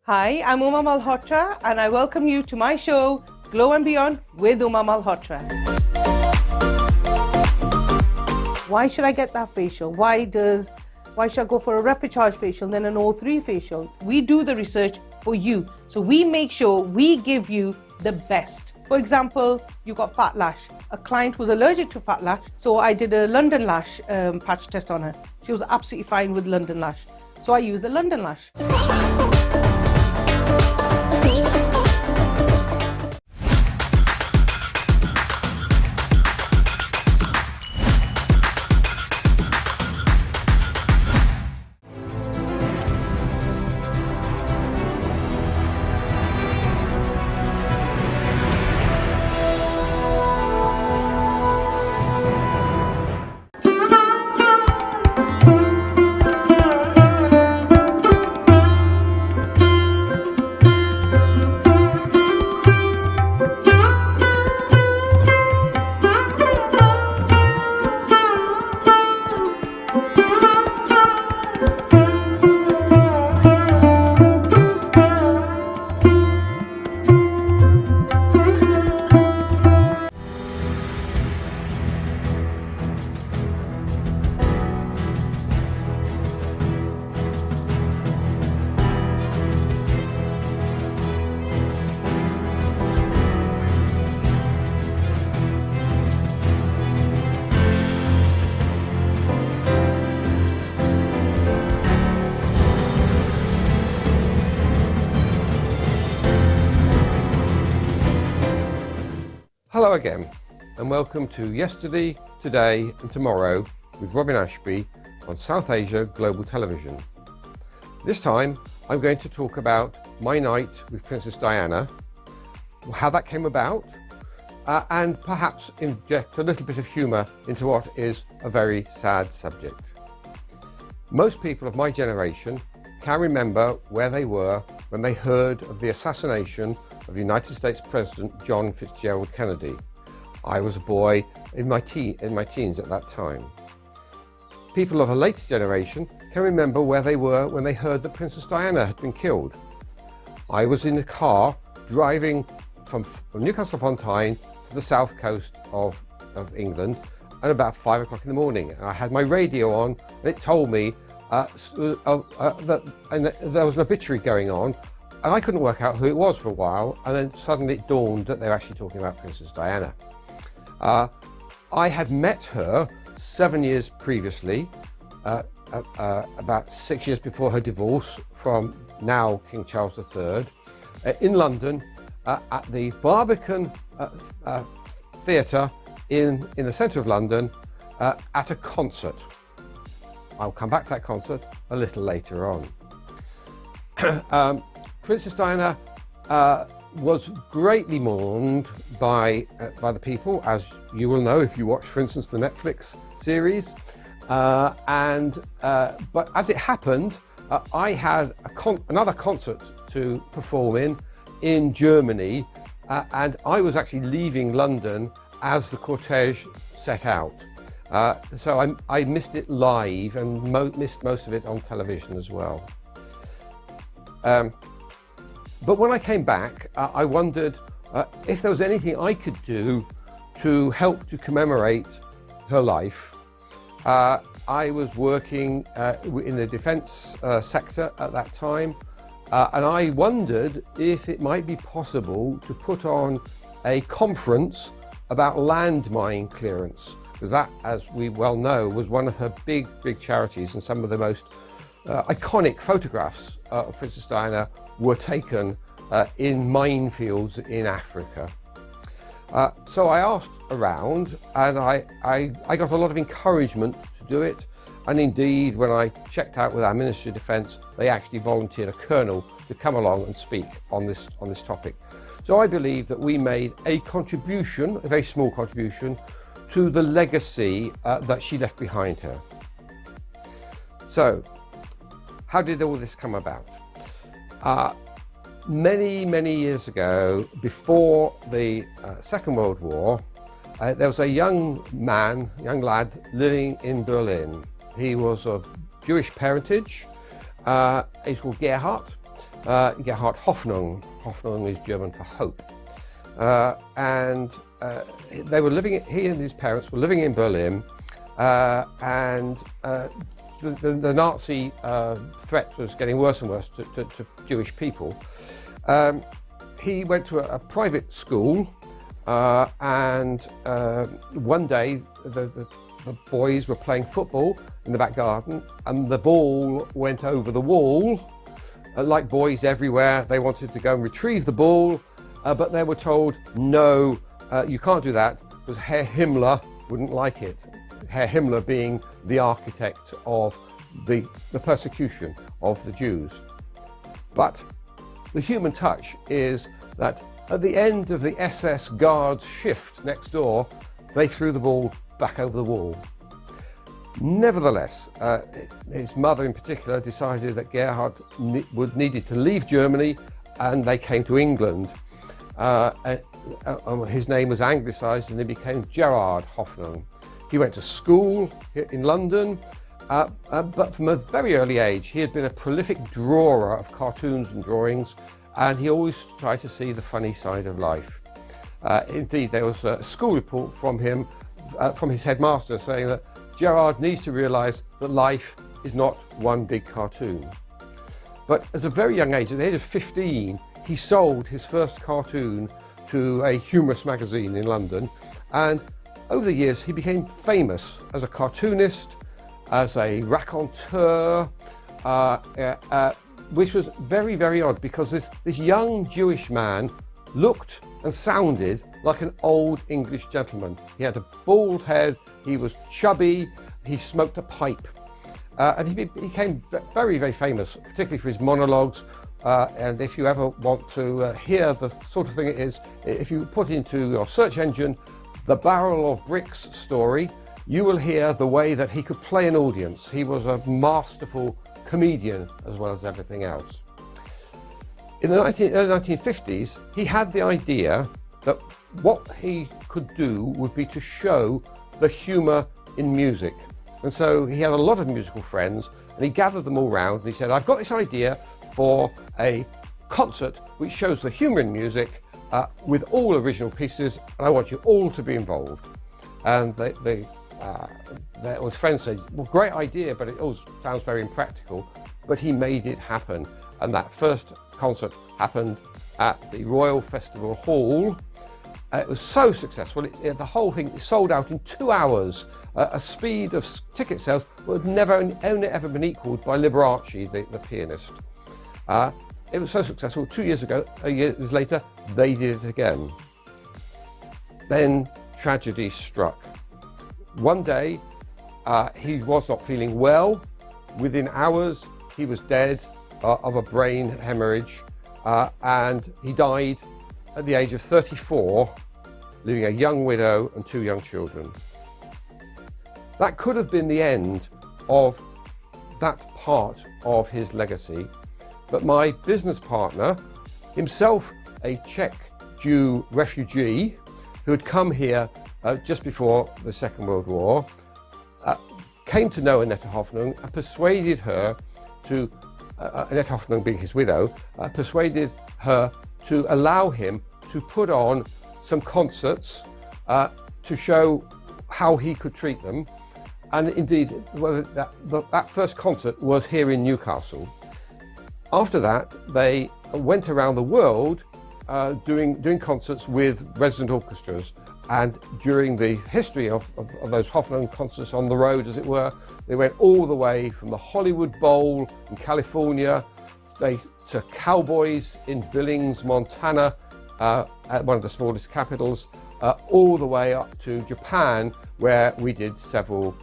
Hi, I'm Uma Malhotra and I welcome you to my show, Glow and Beyond with Uma Malhotra. Why should I get that facial? Why should I go for a rapid charge facial then an O3 facial? We do the research for you. So we make sure we give you the best. For example, you got fat lash. A client was allergic to fat lash, so I did a London Lash patch test on her. She was absolutely fine with London Lash. So I used the London Lash. Hello again, and welcome to Yesterday, Today and Tomorrow with Robin Ashby on South Asia Global Television. This time I'm going to talk about my night with Princess Diana, how that came about, and perhaps inject a little bit of humour into what is a very sad subject. Most people of my generation can remember where they were when they heard of the assassination of United States President John Fitzgerald Kennedy. I was a boy in my teens at that time. People of a later generation can remember where they were when they heard that Princess Diana had been killed. I was in a car driving from Newcastle upon Tyne to the south coast of England at about 5 o'clock in the morning. And I had my radio on and it told me that there was an obituary going on, and I couldn't work out who it was for a while, and then suddenly it dawned that they were actually talking about Princess Diana. I had met her 7 years previously, about 6 years before her divorce from now King Charles III, in London at the Barbican Theatre in the centre of London at a concert. I'll come back to that concert a little later on. Princess Diana was greatly mourned by the people, as you will know if you watch, for instance, the Netflix series. But as it happened, I had another concert to perform in Germany, and I was actually leaving London as the cortege set out. So I missed it live and missed most of it on television as well. But when I came back, I wondered if there was anything I could do to help to commemorate her life. I was working in the defence sector at that time, and I wondered if it might be possible to put on a conference about landmine clearance, because that, as we well know, was one of her big charities, and some of the most iconic photographs of Princess Diana were taken in minefields in Africa. So I asked around, and I got a lot of encouragement to do it, and indeed when I checked out with our Ministry of Defence, they actually volunteered a colonel to come along and speak on this topic. So I believe that we made a contribution, a very small contribution, to the legacy that she left behind her. So, how did all this come about? Many years ago, before the Second World War, there was a young lad living in Berlin. He was of Jewish parentage. He's called Gerhard Hoffnung. Hoffnung is German for hope. They were living. He and his parents were living in Berlin, and the Nazi threat was getting worse and worse to Jewish people. He went to a private school, and one day the boys were playing football in the back garden, and the ball went over the wall. Like boys everywhere, they wanted to go and retrieve the ball, but they were told, no, you can't do that, because Herr Himmler wouldn't like it. Herr Himmler being the architect of the persecution of the Jews. But the human touch is that at the end of the SS guards' shift next door, they threw the ball back over the wall. Nevertheless, his mother in particular decided that Gerhard needed to leave Germany, and they came to England. His name was anglicised and he became Gerhard Hoffnung. He went to school in London, but from a very early age he had been a prolific drawer of cartoons and drawings, and he always tried to see the funny side of life. Indeed, there was a school report from him, from his headmaster, saying that Gerhard needs to realise that life is not one big cartoon. But at a very young age, at the age of 15, he sold his first cartoon to a humorous magazine in London, and over the years he became famous as a cartoonist, as a raconteur, which was very odd, because this young Jewish man looked and sounded like an old English gentleman. He had a bald head, he was chubby, he smoked a pipe. And he became very, very famous, particularly for his monologues. And if you ever want to hear the sort of thing it is, if you put into your search engine, the Barrel of Bricks story, you will hear the way that he could play an audience. He was a masterful comedian as well as everything else. In the early 1950s, he had the idea that what he could do would be to show the humour in music. And so he had a lot of musical friends, and he gathered them all round and he said, I've got this idea for a concert which shows the humour in music with all original pieces, and I want you all to be involved. And his friends said, well, great idea, but it all sounds very impractical. But he made it happen. And that first concert happened at the Royal Festival Hall. It was so successful, the whole thing sold out in 2 hours, a speed of ticket sales that had never only ever been equalled by Liberace, the pianist. It was so successful, 2 years later, they did it again. Then tragedy struck. One day, he was not feeling well. Within hours, he was dead of a brain hemorrhage, and he died at the age of 34, leaving a young widow and 2 young children. That could have been the end of that part of his legacy, but my business partner, himself a Czech Jew refugee who had come here just before the Second World War, came to know Annette Hoffnung and persuaded her to, Annette Hoffnung being his widow, persuaded her to allow him to put on some concerts to show how he could treat them. And indeed, that first concert was here in Newcastle. After that, they went around the world doing concerts with resident orchestras. And during the history of those Hoffnung concerts on the road, as it were, they went all the way from the Hollywood Bowl in California to Cowboys in Billings, Montana, at one of the smallest capitals, all the way up to Japan, where we did several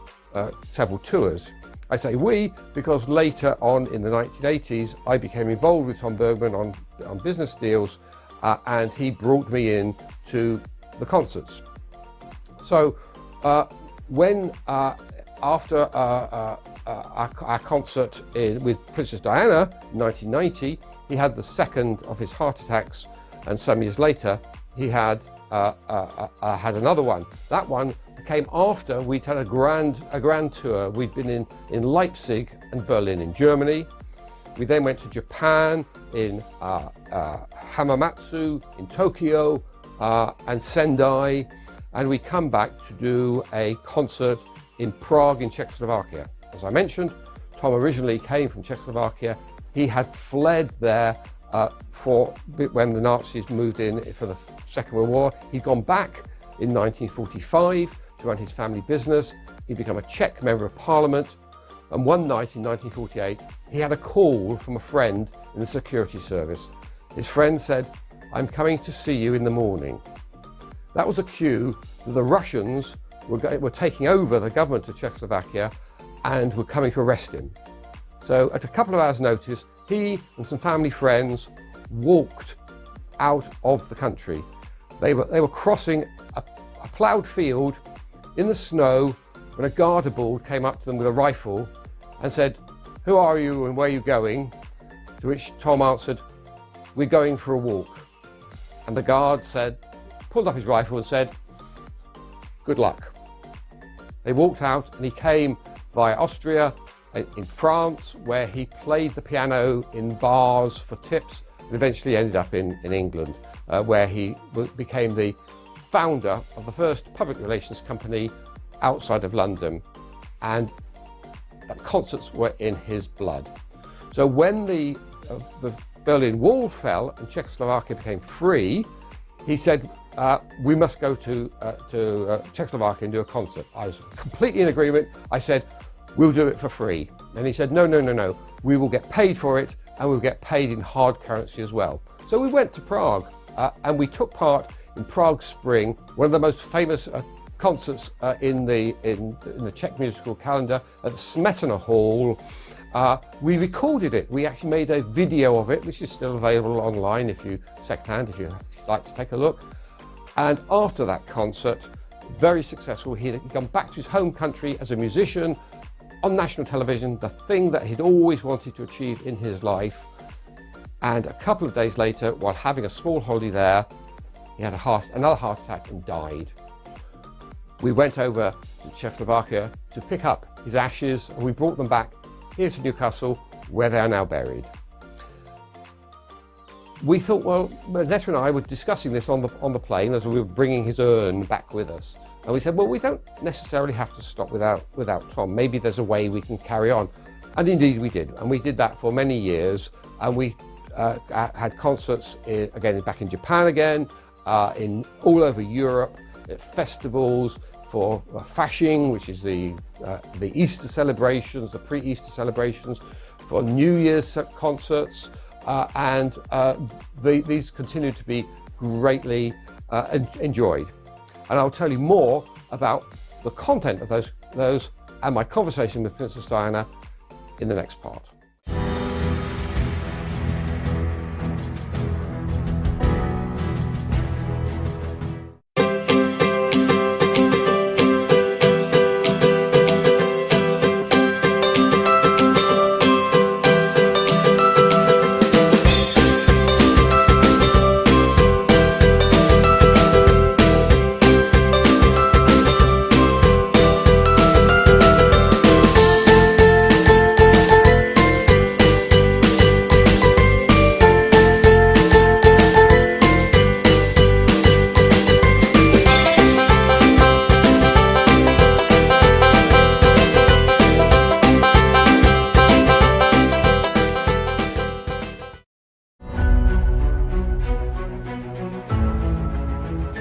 tours. I say we because later on in the 1980s, I became involved with Tom Bergman on business deals, and he brought me in to the concerts. So when after our concert with Princess Diana in 1990, he had the second of his heart attacks, and some years later he had another one. That one came after we'd had a grand tour. We'd been in Leipzig and Berlin in Germany. We then went to Japan, in Hamamatsu, in Tokyo, and Sendai, and we come back to do a concert in Prague in Czechoslovakia. As I mentioned, Tom originally came from Czechoslovakia. He had fled there when the Nazis moved in for the Second World War. He'd gone back in 1945 to run his family business. He'd become a Czech member of parliament, and one night in 1948 he had a call from a friend in the security service. His friend said, "I'm coming to see you in the morning." That was a cue that the Russians were taking over the government of Czechoslovakia and were coming to arrest him. So at a couple of hours' notice, he and some family friends walked out of the country. They were crossing a ploughed field in the snow when a guard aboard came up to them with a rifle and said, "Who are you and where are you going?" To which Tom answered, "We're going for a walk." And the guard pulled up his rifle and said, "Good luck." They walked out, and he came via Austria, in France, where he played the piano in bars for tips, and eventually ended up in England, where he became the founder of the first public relations company outside of London, and the concerts were in his blood. So when the Berlin Wall fell and Czechoslovakia became free, he said, "We must go to Czechoslovakia and do a concert." I was completely in agreement. I said, "We'll do it for free." And he said, "No, we will get paid for it, and we'll get paid in hard currency as well." So we went to Prague, and we took part in Prague Spring, one of the most famous concerts in the Czech musical calendar at the Smetana Hall. We recorded it. We actually made a video of it, which is still available online if you secondhand, if you'd like to take a look. And after that concert, very successful, he'd gone back to his home country as a musician on national television, the thing that he'd always wanted to achieve in his life. And a couple of days later, while having a small holiday there, he had another heart attack and died. We went over to Czechoslovakia to pick up his ashes, and we brought them back here to Newcastle, where they are now buried. We thought, well, Netta and I were discussing this on the plane as we were bringing his urn back with us. And we said, well, we don't necessarily have to stop without Tom. Maybe there's a way we can carry on. And indeed we did. And we did that for many years. And we had concerts, again, back in Japan again, in all over Europe, at festivals for Fasching, which is the Easter celebrations, the pre-Easter celebrations, for New Year's concerts. And these continue to be greatly enjoyed. And I'll tell you more about the content of those and my conversation with Princess Diana in the next part.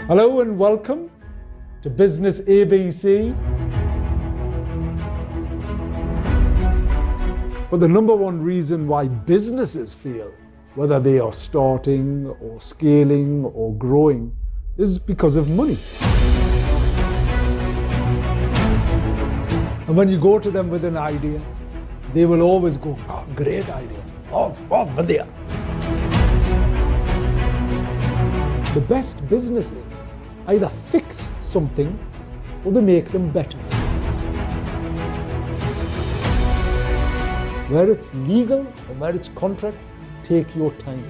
Hello and welcome to Business ABC. But the number one reason why businesses fail, whether they are starting or scaling or growing, is because of money. And when you go to them with an idea, they will always go, oh, great idea, oh, vadya. The best businesses either fix something or they make them better. Where it's legal or where it's contract, take your time.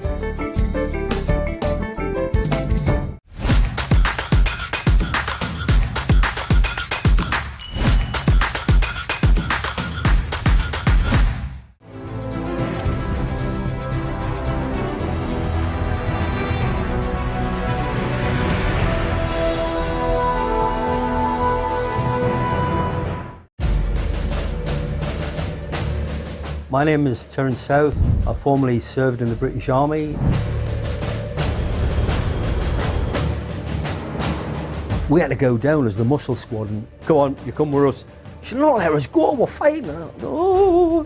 My name is Terence South. I formerly served in the British Army. We had to go down as the muscle squad and go on, you come with us. She not let us go, we're fighting. Oh.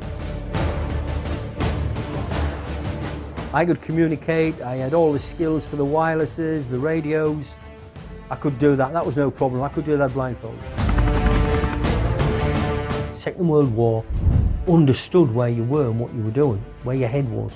I could communicate, I had all the skills for the wirelesses, the radios. I could do that was no problem. I could do that blindfold. Second World War, understood where you were and what you were doing, where your head was.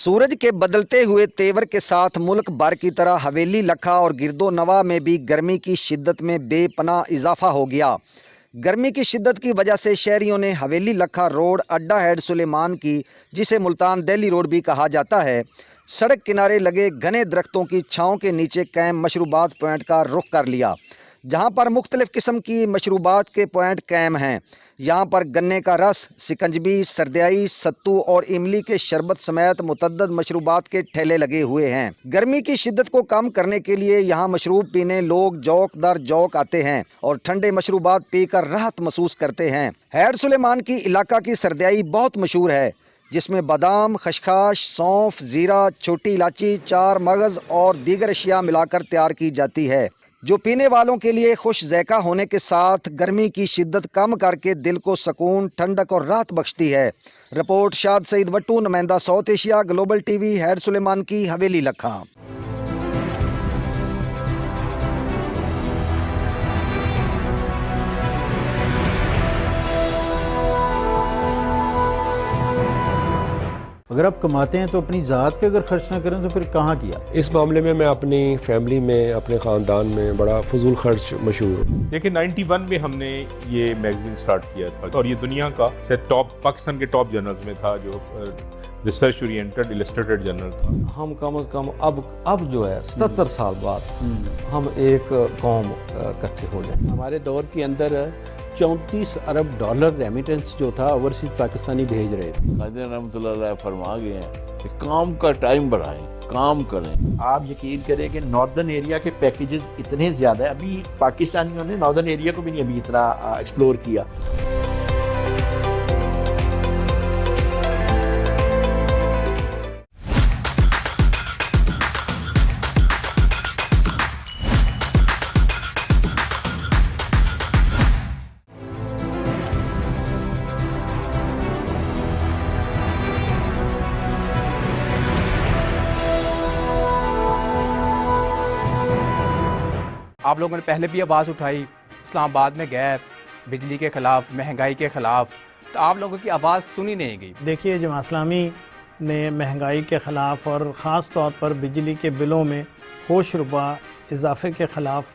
सूरज के बदलते हुए तेवर के साथ मुल्क भर की तरह हवेली लखा और गिरदो नवा में भी गर्मी की शिद्दत में बेपनाह इजाफा हो गया। गर्मी की शिद्दत की वजह से शहरियों ने हवेली लखा रोड अड्डा हेड सुलेमान की, जिसे मुल्तान दिल्ली रोड भी कहा जाता है, सड़क किनारे लगे घने दरख्तों की छांव के नीचे कायम मशरूबात पॉइंट का रुख कर लिया। जहाँ पर मुख्तलिफ किस्म की मशरूबात के पॉइंट कायम हैं। यहाँ पर गन्ने का रस, सिकंजबी, सरदियाई, सत्तू और इमली के शरबत समेत मुतद्दद मशरूबात के ठेले लगे हुए हैं। गर्मी की शिद्दत को कम करने के लिए यहाँ मशरूब पीने लोग जौक दर जौक आते हैं और ठंडे मशरूबात पीकर राहत महसूस करते हैं। हैड सुलेमान की इलाका की सरदियाई बहुत मशहूर है, जिसमें बादाम, खशखाश, सौंफ, ज़ीरा, छोटी इलायची, चार मगज़ और दीगर अशिया मिलाकर तैयार की जाती है, जो पीने वालों के लिए खुश ज़ैक़ा होने के साथ गर्मी की शिद्दत कम करके दिल को सुकून, ठंडक और राहत बख्शती है। रिपोर्ट शाद सईद वट्टू, नुमाइंदा South Asia, Global TV, Head Sulemanki Haveli लखा। अगर आप कमाते हैं तो अपनी ज़ात पे अगर खर्च ना करें तो फिर कहाँ किया? इस मामले में मैं अपनी फैमिली में, अपने ख़ानदान में बड़ा फजूल खर्च मशहूर हूँ। देखिए 91 में हमने ये मैगजीन स्टार्ट किया था और ये दुनिया का टॉप, पाकिस्तान के टॉप जर्नल्स में था, जो रिसर्च ओरिएंटेड इलस्ट्रेटेड जर्नल था। हम कम से कम अब जो है 77 साल बाद हम एक कौम इकट्ठे हो जाए। हमारे दौर के अंदर 34 अरब डॉलर रेमिटेंस जो था ओवरसीज पाकिस्तानी भेज रहे थे। कादिर रहमतुल्लाह अलैह फरमा गए हैं कि काम का टाइम बढ़ाएं, काम करें। आप यकीन करें कि नॉर्दर्न एरिया के पैकेजेस इतने ज़्यादा है, अभी पाकिस्तानियों ने नॉर्दर्न एरिया को भी नहीं अभी इतना एक्सप्लोर किया। आप लोगों ने पहले भी आवाज़ उठाई इस्लामाबाद में गैर, बिजली के ख़िलाफ़, महंगाई के ख़िलाफ़, तो आप लोगों की आवाज़ सुनी नहीं गई। देखिए, जमात इस्लामी ने महंगाई के ख़िलाफ़ और ख़ास तौर पर बिजली के बिलों में होश रुबा इजाफे के ख़िलाफ़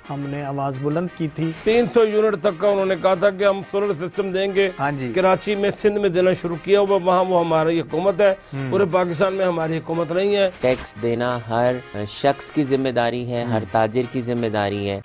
हमने आवाज़ बुलंद की थी। 300 यूनिट तक का उन्होंने कहा था कि हम सोलर सिस्टम देंगे। हाँ जी। कराची में, सिंध में देना शुरू किया, वहाँ वो हमारी हुकूमत है, पूरे पाकिस्तान में हमारी हुकूमत नहीं है। टैक्स देना हर शख्स की जिम्मेदारी है, हर ताजिर की जिम्मेदारी है।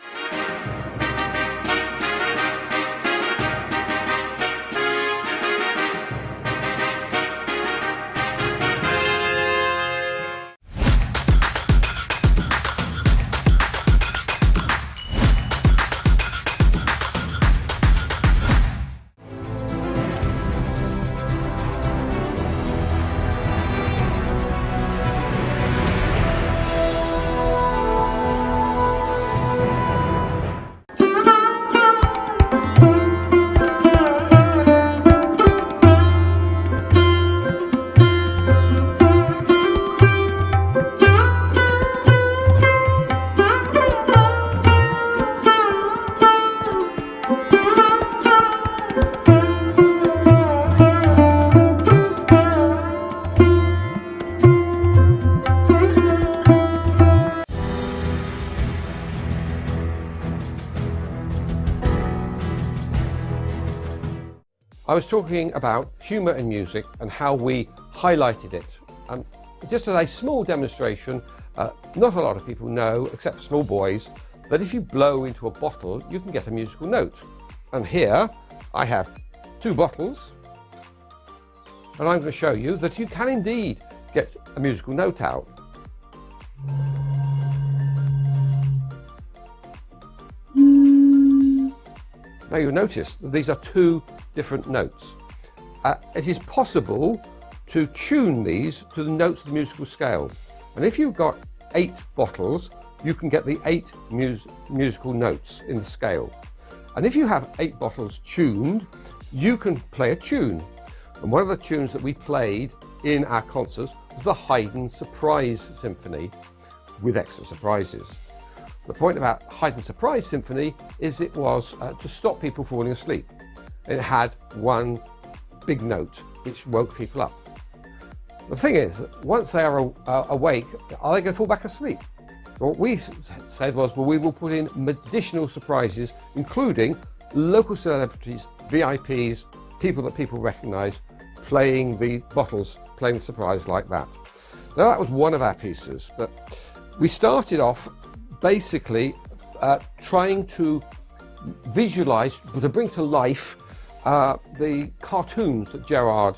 I was talking about humour in music and how we highlighted it. Just as a small demonstration, not a lot of people know, except for small boys, that if you blow into a bottle, you can get a musical note. And here I have 2 bottles, and I'm going to show you that you can indeed get a musical note out. Now you'll notice that these are 2 different notes. It is possible to tune these to the notes of the musical scale. And if you've got 8 bottles, you can get the 8 musical notes in the scale. And if you have 8 bottles tuned, you can play a tune. And one of the tunes that we played in our concerts was the Haydn Surprise Symphony with extra surprises. The point about Haydn Surprise Symphony is it was to stop people falling asleep. It had one big note which woke people up. The thing is, once they are awake, are they going to fall back asleep? What we said was, well, we will put in additional surprises, including local celebrities, VIPs, people that people recognise, playing the bottles, playing the surprise like that. Now that was one of our pieces, but we started off basically trying to visualize, to bring to life the cartoons that Gerard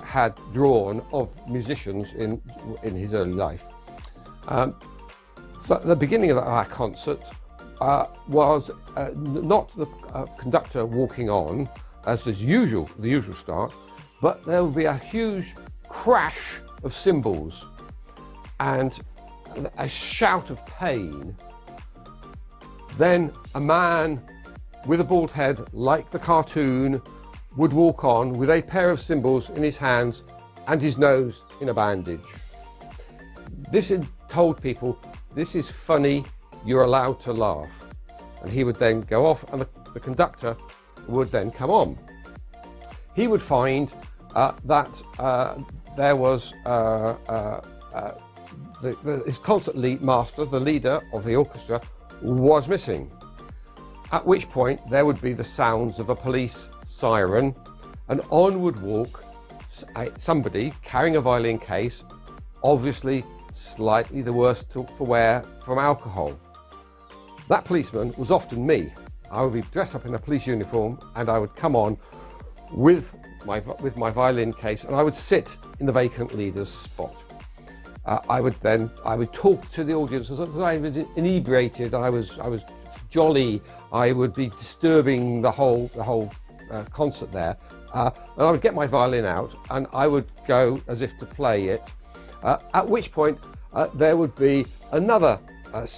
had drawn of musicians in his early life. So the beginning of our concert was not the conductor walking on, as is the usual start, but there would be a huge crash of cymbals and a shout of pain. Then a man with a bald head, like the cartoon, would walk on with a pair of cymbals in his hands and his nose in a bandage. This had told people, this is funny, you're allowed to laugh. And he would then go off and the conductor would then come on. He would find that there was his concert master, the leader of the orchestra, was missing. At which point there would be the sounds of a police siren, and on would walk somebody carrying a violin case, obviously slightly the worse for wear from alcohol. That policeman was often me. I would be dressed up in a police uniform and I would come on with my violin case and I would sit in the vacant leader's spot. I would talk to the audience as I was inebriated. I was jolly. I would be disturbing the whole concert there, and I would get my violin out and I would go as if to play it. At which point there would be another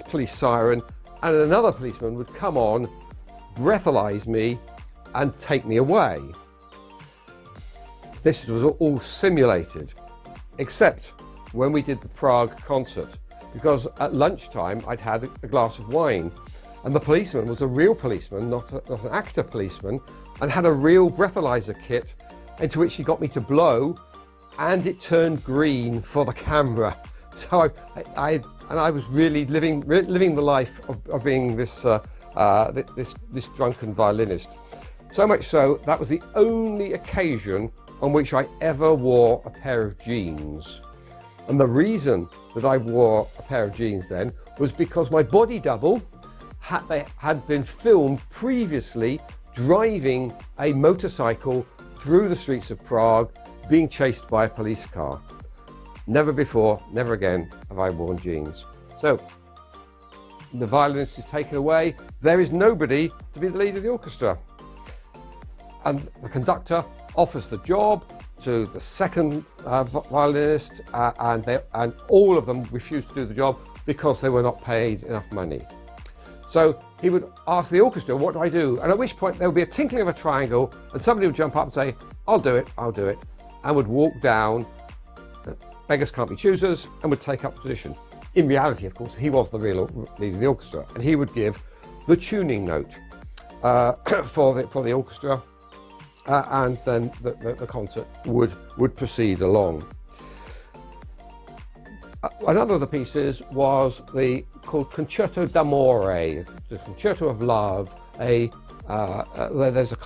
police siren, and another policeman would come on, breathalyze me, and take me away. This was all simulated, except when we did the Prague concert, because at lunchtime I'd had a glass of wine, and the policeman was a real policeman, not an actor policeman, and had a real breathalyzer kit into which he got me to blow, and it turned green for the camera. So I was really living the life of being this drunken violinist. So much so that was the only occasion on which I ever wore a pair of jeans. And the reason that I wore a pair of jeans then was because my body double had been filmed previously driving a motorcycle through the streets of Prague, being chased by a police car. Never before, never again have I worn jeans. So the violinist is taken away. There is nobody to be the leader of the orchestra. And the conductor offers the job to the second violinist, and all of them refused to do the job because they were not paid enough money. So he would ask the orchestra, what do I do? And at which point there would be a tinkling of a triangle and somebody would jump up and say, I'll do it, and would walk down, beggars can't be choosers, and would take up position. In reality, of course, he was the real leader of the orchestra, and he would give the tuning note for the orchestra, and then the concert would proceed along. Another of the pieces was called Concerto d'Amore, the Concerto of Love. There's a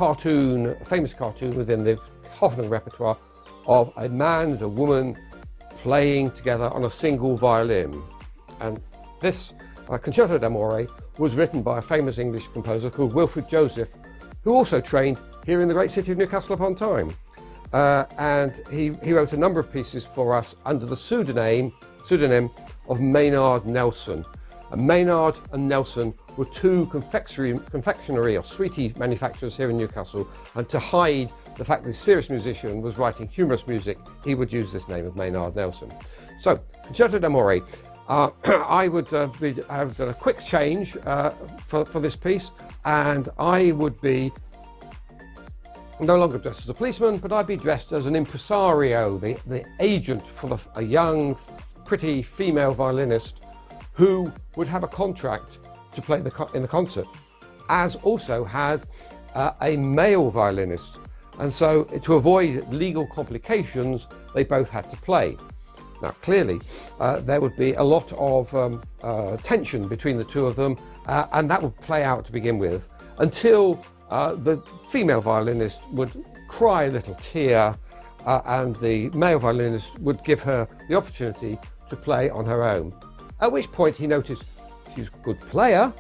famous cartoon within the Hoffmann repertoire of a man and a woman playing together on a single violin. And this Concerto d'Amore was written by a famous English composer called Wilfred Joseph, who also trained here in the great city of Newcastle upon Tyne. And he wrote a number of pieces for us under the pseudonym of Maynard Nelson. And Maynard and Nelson were two confectionery or sweetie manufacturers here in Newcastle, and to hide the fact that this serious musician was writing humorous music, he would use this name of Maynard Nelson. So, Concerto d'Amore. I would have done a quick change for this piece, and I would be no longer dressed as a policeman, but I'd be dressed as an impresario, the agent for a young, pretty female violinist who would have a contract to play in the concert, as also had a male violinist. And so, to avoid legal complications, they both had to play. Now, clearly, there would be a lot of tension between the two of them, and that would play out to begin with, until the female violinist would cry a little tear, and the male violinist would give her the opportunity to play on her own. At which point he noticed she's a good player,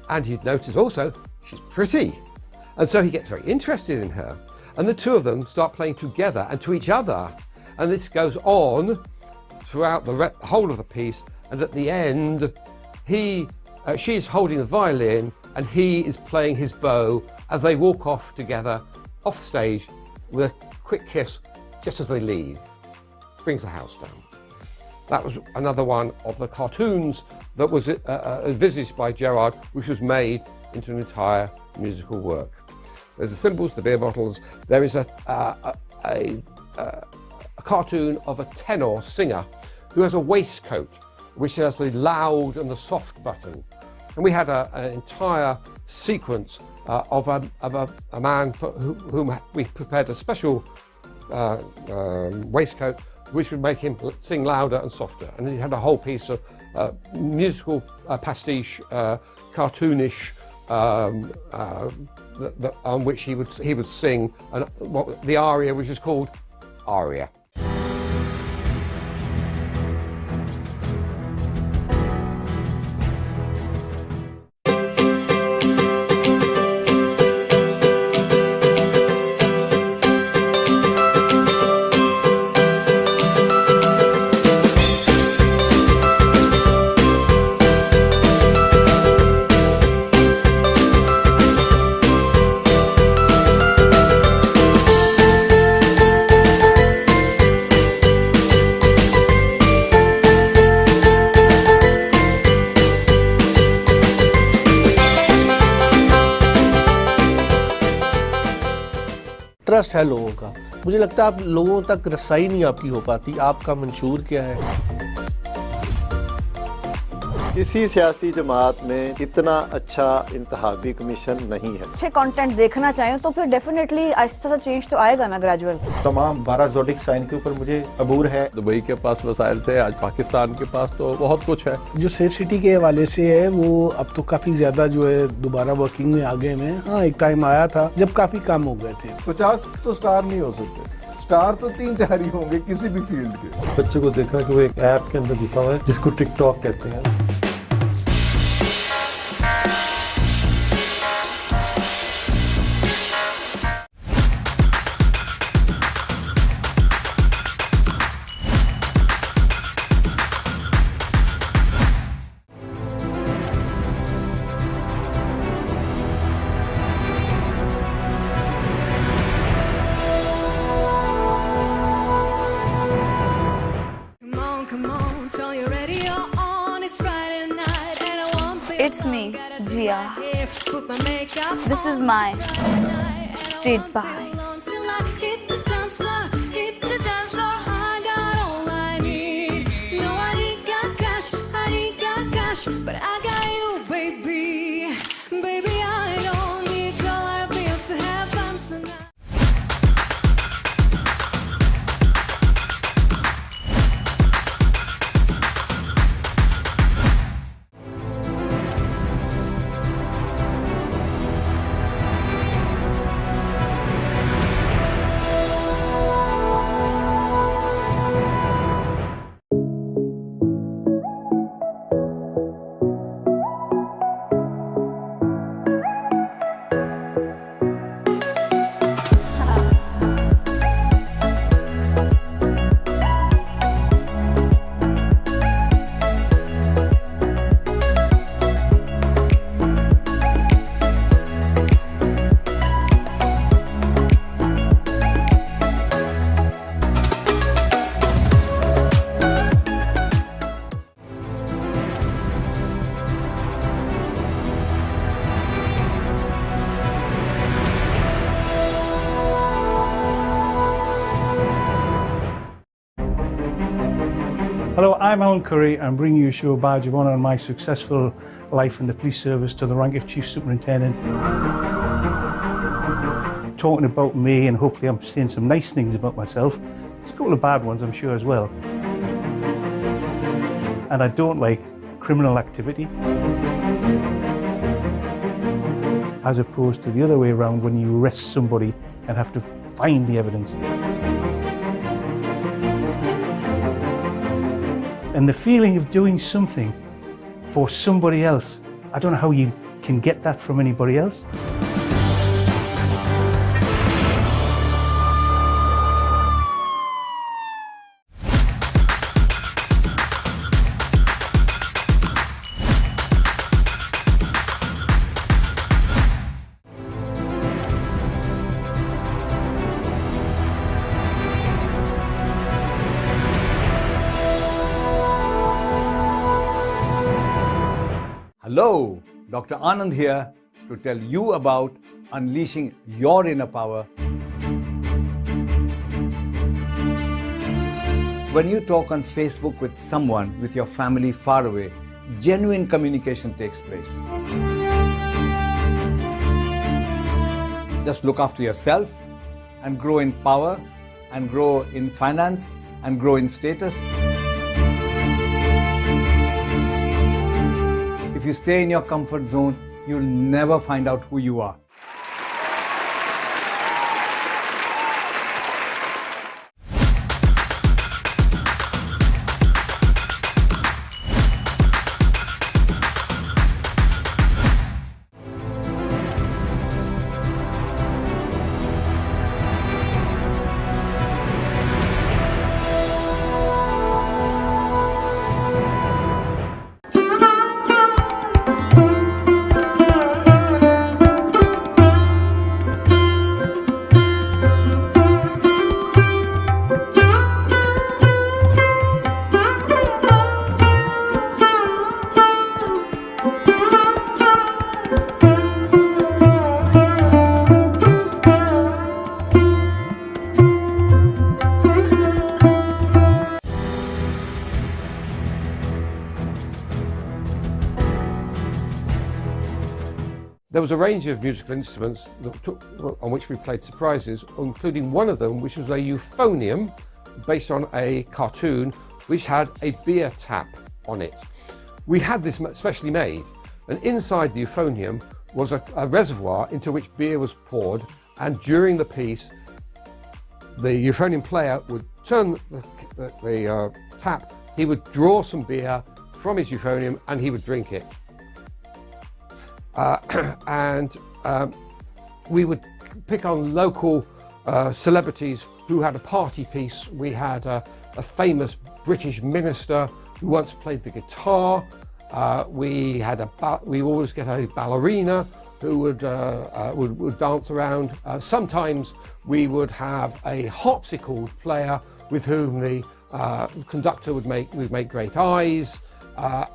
And he'd notice also she's pretty. And so he gets very interested in her. And the two of them start playing together and to each other. And this goes on throughout the whole of the piece. And at the end, she's holding the violin and he is playing his bow as they walk off together off stage with a quick kiss just as they leave. Brings the house down. That was another one of the cartoons that was envisaged by Gerard, which was made into an entire musical work. There's the cymbals, the beer bottles. There is a cartoon of a tenor singer who has a waistcoat which has the loud and the soft button. And we had an entire sequence of a man for whom we prepared a special waistcoat which would make him sing louder and softer. And he had a whole piece of musical pastiche, cartoonish, on which he would sing the aria, which is called Aria. Trust है लोगों का। मुझे लगता है आप लोगों तक रसाई नहीं आपकी हो पाती। आपका मंशूर क्या है? किसी सियासी जमात में इतना अच्छा इंतखाबी कमीशन नहीं है। अच्छे कंटेंट देखना चाहें तो फिर डेफिनेटली आहिस्ता सा चेंज तो आएगा ना, ग्रेजुअल। तमाम 12 ज़ोडिक साइन के ऊपर मुझे अबूर है। दुबई के पास वसाइल थे, आज पाकिस्तान के पास तो बहुत कुछ है। जो सेफ सिटी के हवाले से है वो अब तो काफी ज्यादा जो है दोबारा वर्किंग में आ गए हैं। हाँ, एक टाइम आया था जब काफी कम हो गए थे। 50 तो स्टार नहीं हो सकते, स्टार तो 3-4 ही होंगे किसी भी फील्ड के। बच्चे को देखा कि वो एक ऐप के अंदर घुसा हुआ है जिसको टिकटॉक कहते हैं। It's me, Jia. This is my Street Vibes. But I got you, baby. Baby, I don't need dollar bills to have fun tonight. Hello, I'm Alan Curry. I'm bringing you a show badge of honour on my successful life in the police service to the rank of Chief Superintendent. Talking about me, and hopefully I'm saying some nice things about myself. There's a couple of bad ones, I'm sure, as well. And I don't like criminal activity, as opposed to the other way around when you arrest somebody and have to find the evidence. And the feeling of doing something for somebody else, I don't know how you can get that from anybody else. Hello, Dr. Anand here to tell you about unleashing your inner power. When you talk on Facebook with someone with your family far away, genuine communication takes place. Just look after yourself and grow in power and grow in finance and grow in status. If you stay in your comfort zone, you'll never find out who you are. There was a range of musical instruments on which we played surprises, including one of them which was a euphonium based on a cartoon which had a beer tap on it. We had this specially made, and inside the euphonium was a reservoir into which beer was poured, and during the piece the euphonium player would turn the tap, he would draw some beer from his euphonium and he would drink it. We would pick on local celebrities who had a party piece. We had a famous British minister who once played the guitar. We always get a ballerina who would dance around. Sometimes we would have a harpsichord player with whom the conductor would make great eyes,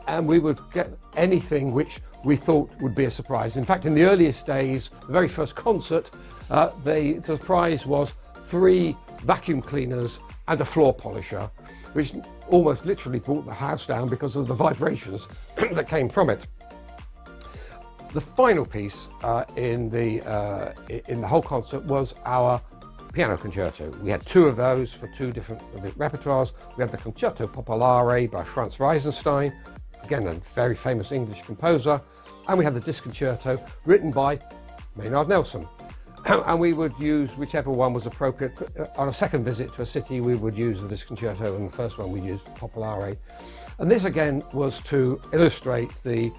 and we would get anything which we thought would be a surprise. In fact, in the earliest days, the very first concert, the surprise was 3 vacuum cleaners and a floor polisher, which almost literally brought the house down because of the vibrations that came from it. The final piece in the whole concert was our piano concerto. We had 2 of those for 2 different repertoires. We had the Concerto Popolare by Franz Reisenstein, again a very famous English composer, and we had the Disconcerto written by Maynard Nelson. And we would use whichever one was appropriate. On a second visit to a city, we would use the Disconcerto, and the first one we used Popolare. And this again was to illustrate the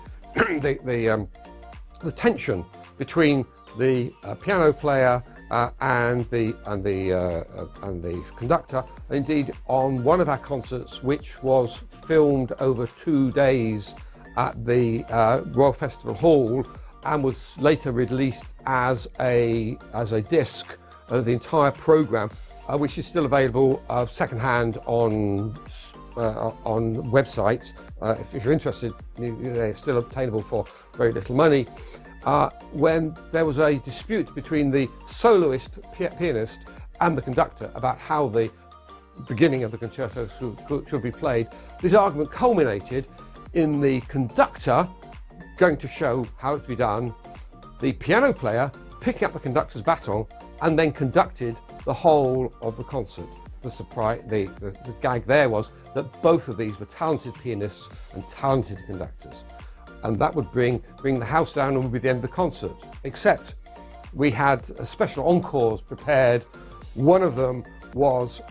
tension between the piano player and the conductor. Indeed, on one of our concerts, which was filmed over 2 days at the Royal Festival Hall and was later released as a disc of the entire programme, which is still available second-hand on websites. If you're interested, they're still obtainable for very little money. When there was a dispute between the soloist pianist and the conductor about how the beginning of the concerto should be played, this argument culminated in the conductor going to show how it to be done, the piano player picking up the conductor's baton and then conducted the whole of the concert. The surprise, the gag there was that both of these were talented pianists and talented conductors, and that would bring the house down and would be the end of the concert. Except we had special encores prepared. One of them was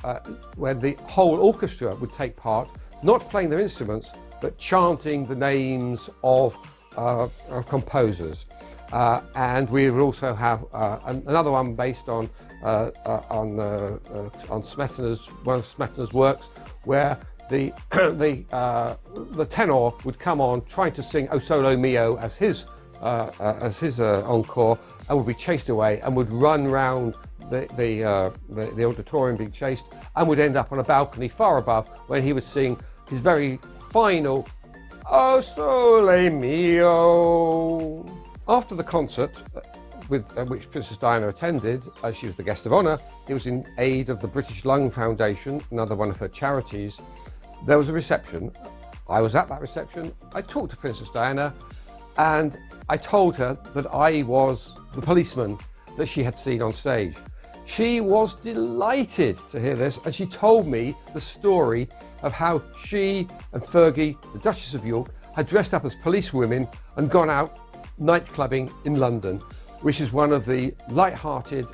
where the whole orchestra would take part, not playing their instruments, but chanting the names of composers. And we would also have another one based on Smetana's, one of Smetana's works, where the tenor would come on trying to sing O Solo Mio as his encore, and would be chased away and would run round the auditorium being chased, and would end up on a balcony far above when he would sing his very final O Sole Mio. After the concert, with which Princess Diana attended, as she was the guest of honour, it was in aid of the British Lung Foundation, another one of her charities. There was a reception. I was at that reception. I talked to Princess Diana, and I told her that I was the policeman that she had seen on stage. She was delighted to hear this, and she told me the story of how she and Fergie, the Duchess of York, had dressed up as policewomen and gone out night clubbing in London, which is one of the light-hearted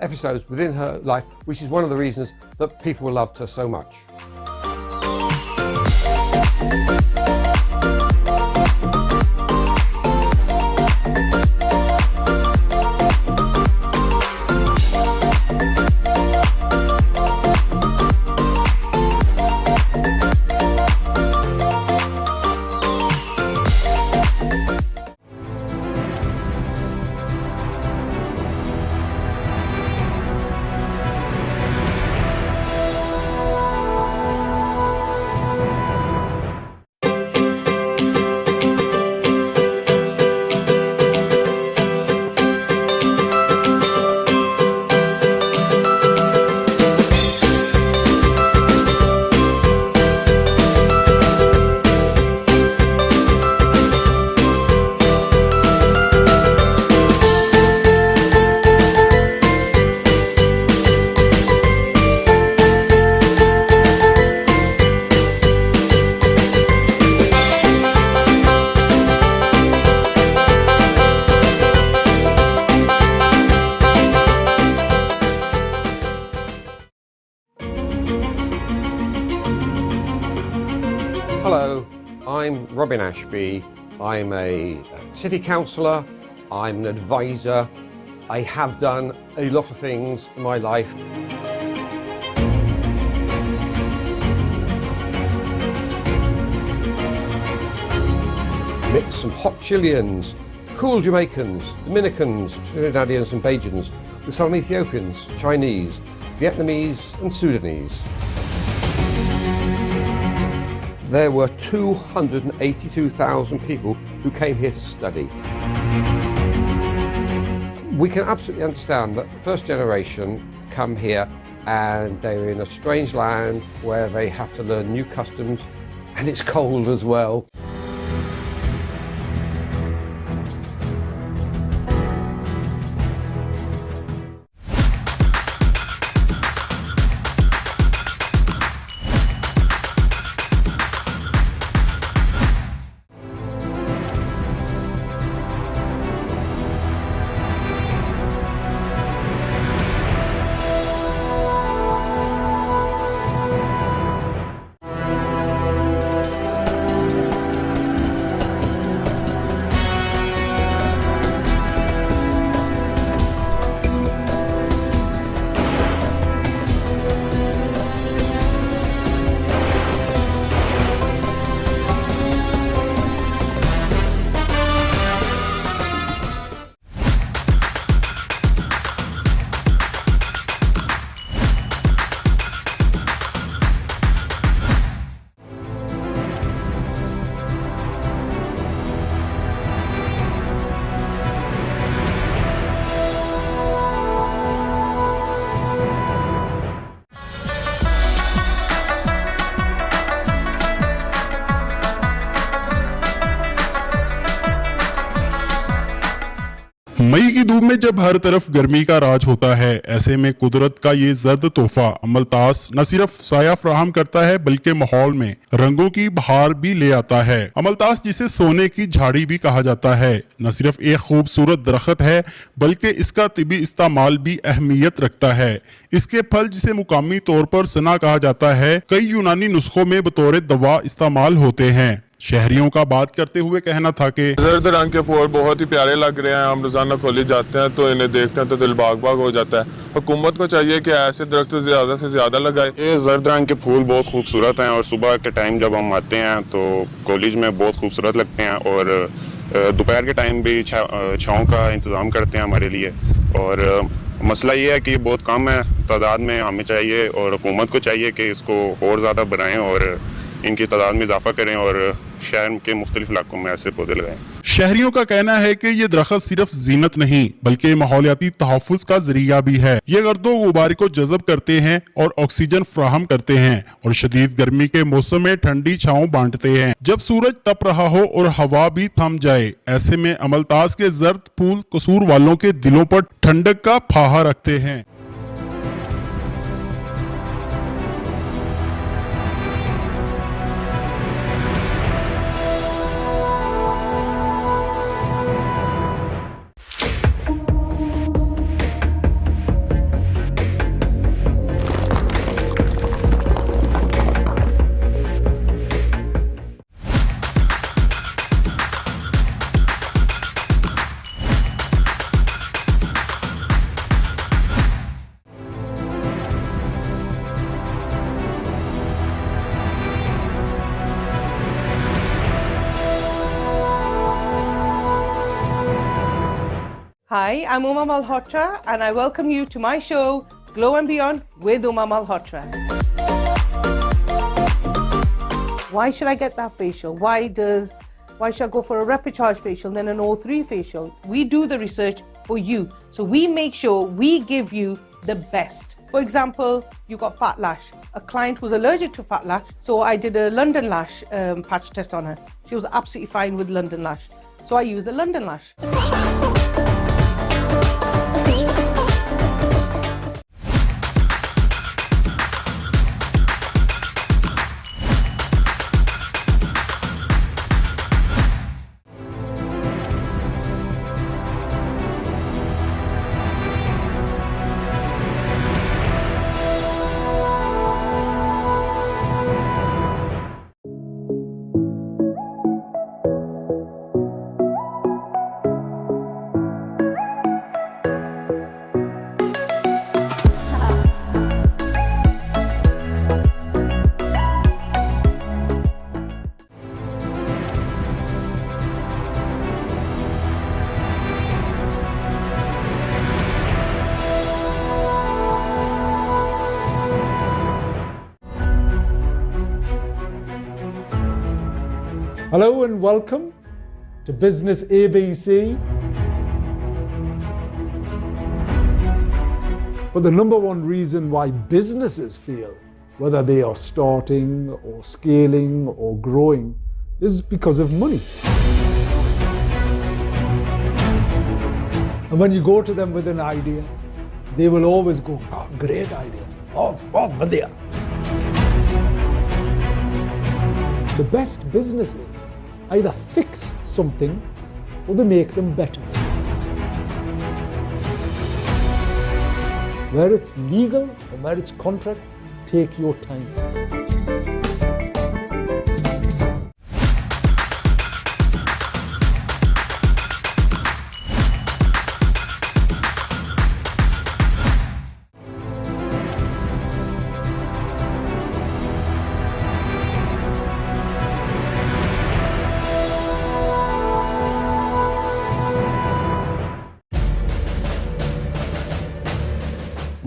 episodes within her life, which is one of the reasons that people loved her so much. Hello, I'm Robin Ashby. I'm a city councillor, I'm an advisor. I have done a lot of things in my life. Mix some hot Chileans, cool Jamaicans, Dominicans, Trinidadians and Bajans, with some Ethiopians, Chinese, Vietnamese and Sudanese. There were 282,000 people who came here to study. We can absolutely understand that first generation come here and they're in a strange land where they have to learn new customs, and it's cold as well. मई की धूप में जब हर तरफ गर्मी का राज होता है, ऐसे में कुदरत का ये जर्द तोहफा अमलतास न सिर्फ साया फराहम करता है बल्कि माहौल में रंगों की बहार भी ले आता है। अमलतास जिसे सोने की झाड़ी भी कहा जाता है, न सिर्फ एक खूबसूरत दरख्त है बल्कि इसका तिबी इस्तेमाल भी अहमियत रखता है। इसके फल जिसे मुकामी तौर पर सना कहा जाता है, कई यूनानी नुस्खों में बतौर दवा इस्तेमाल होते हैं। शहरियों का बात करते हुए कहना था कि जर्द रंग के फूल बहुत ही प्यारे लग रहे हैं। हम रोजाना कॉलेज जाते हैं तो इन्हें देखते हैं तो दिल बाग बाग हो जाता है। हुकूमत को चाहिए कि ऐसे दरख्त ज़्यादा से ज़्यादा लगाए। ये जर्द रंग के फूल बहुत खूबसूरत हैं और सुबह के टाइम जब हम आते हैं तो कॉलेज में बहुत खूबसूरत लगते हैं और दोपहर के टाइम भी छाँव का इंतज़ाम करते हैं हमारे लिए। और मसला ये है कि ये बहुत कम है तादाद में, हमें चाहिए और हुकूमत को चाहिए कि इसको और ज़्यादा बढ़ाएं और इनकी तादाद में इजाफा करें और शहर के मुख्तलिफ इलाकों में ऐसे पौधे लगाएं। शहरियों का कहना है कि ये दरख्त सिर्फ जीनत नहीं बल्कि माहौलियाती तहफ़्फ़ुज़ का जरिया भी है। ये गर्दो गुबार को जज़ब करते हैं और ऑक्सीजन फराहम करते हैं और शदीद गर्मी के मौसम में ठंडी छाँव बांटते हैं। जब सूरज तप रहा हो और हवा भी थम जाए, ऐसे में अमलतास के जर्द फूल कसूर वालों के दिलों पर ठंडक का फाहा रखते हैं। Hi, I'm Uma Malhotra and I welcome you to my show, Glow and Beyond with Uma Malhotra. Why should I get that facial? Why should I go for a rapid charge facial then an O3 facial? We do the research for you. So we make sure we give you the best. For example, you got fat lash. A client was allergic to fat lash, so I did a London lash patch test on her. She was absolutely fine with London lash. So I used the London lash. Hello and welcome to Business ABC. But the number one reason why businesses fail, whether they are starting or scaling or growing, is because of money. And when you go to them with an idea, they will always go, "Oh, great idea. Oh, vadya." The best businesses either fix something or they make them better. Where it's legal or where it's contract, take your time.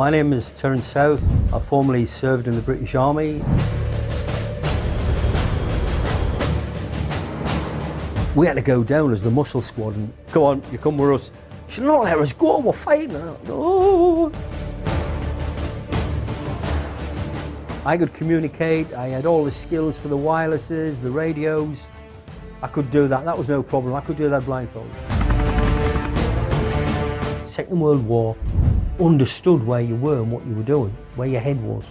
My name is Terence South. I formerly served in the British Army. We had to go down as the muscle squad and come on, you come with us. Should not let us go, we're fighting. No. I could communicate, I had all the skills for the wirelesses, the radios. I could do that, that was no problem. I could do that blindfolded. Second World War, understood where you were and what you were doing, where your head was.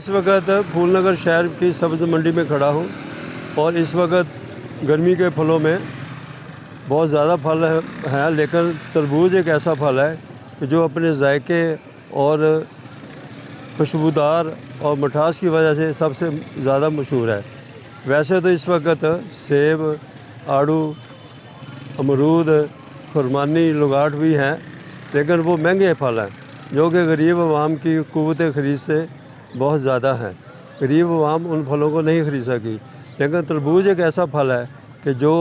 इस वक्त फूलनगर शहर की सब्ज़ मंडी में खड़ा हूँ और इस वक्त गर्मी के फलों में बहुत ज़्यादा फल हैं, लेकिन तरबूज एक ऐसा फल है कि जो अपने जायके और खुशबूदार और मिठास की वजह से सबसे ज़्यादा मशहूर है। वैसे तो इस वक्त सेब, आड़ू, अमरूद, खुरमानी, लुगाट भी हैं, लेकिन वो महंगे फल हैं जो कि गरीब आवाम की क़ुव्वत ख़रीद से बहुत ज़्यादा हैं। गरीब आवाम उन फलों को नहीं ख़रीद सकी, लेकिन तरबूज एक ऐसा फल है कि जो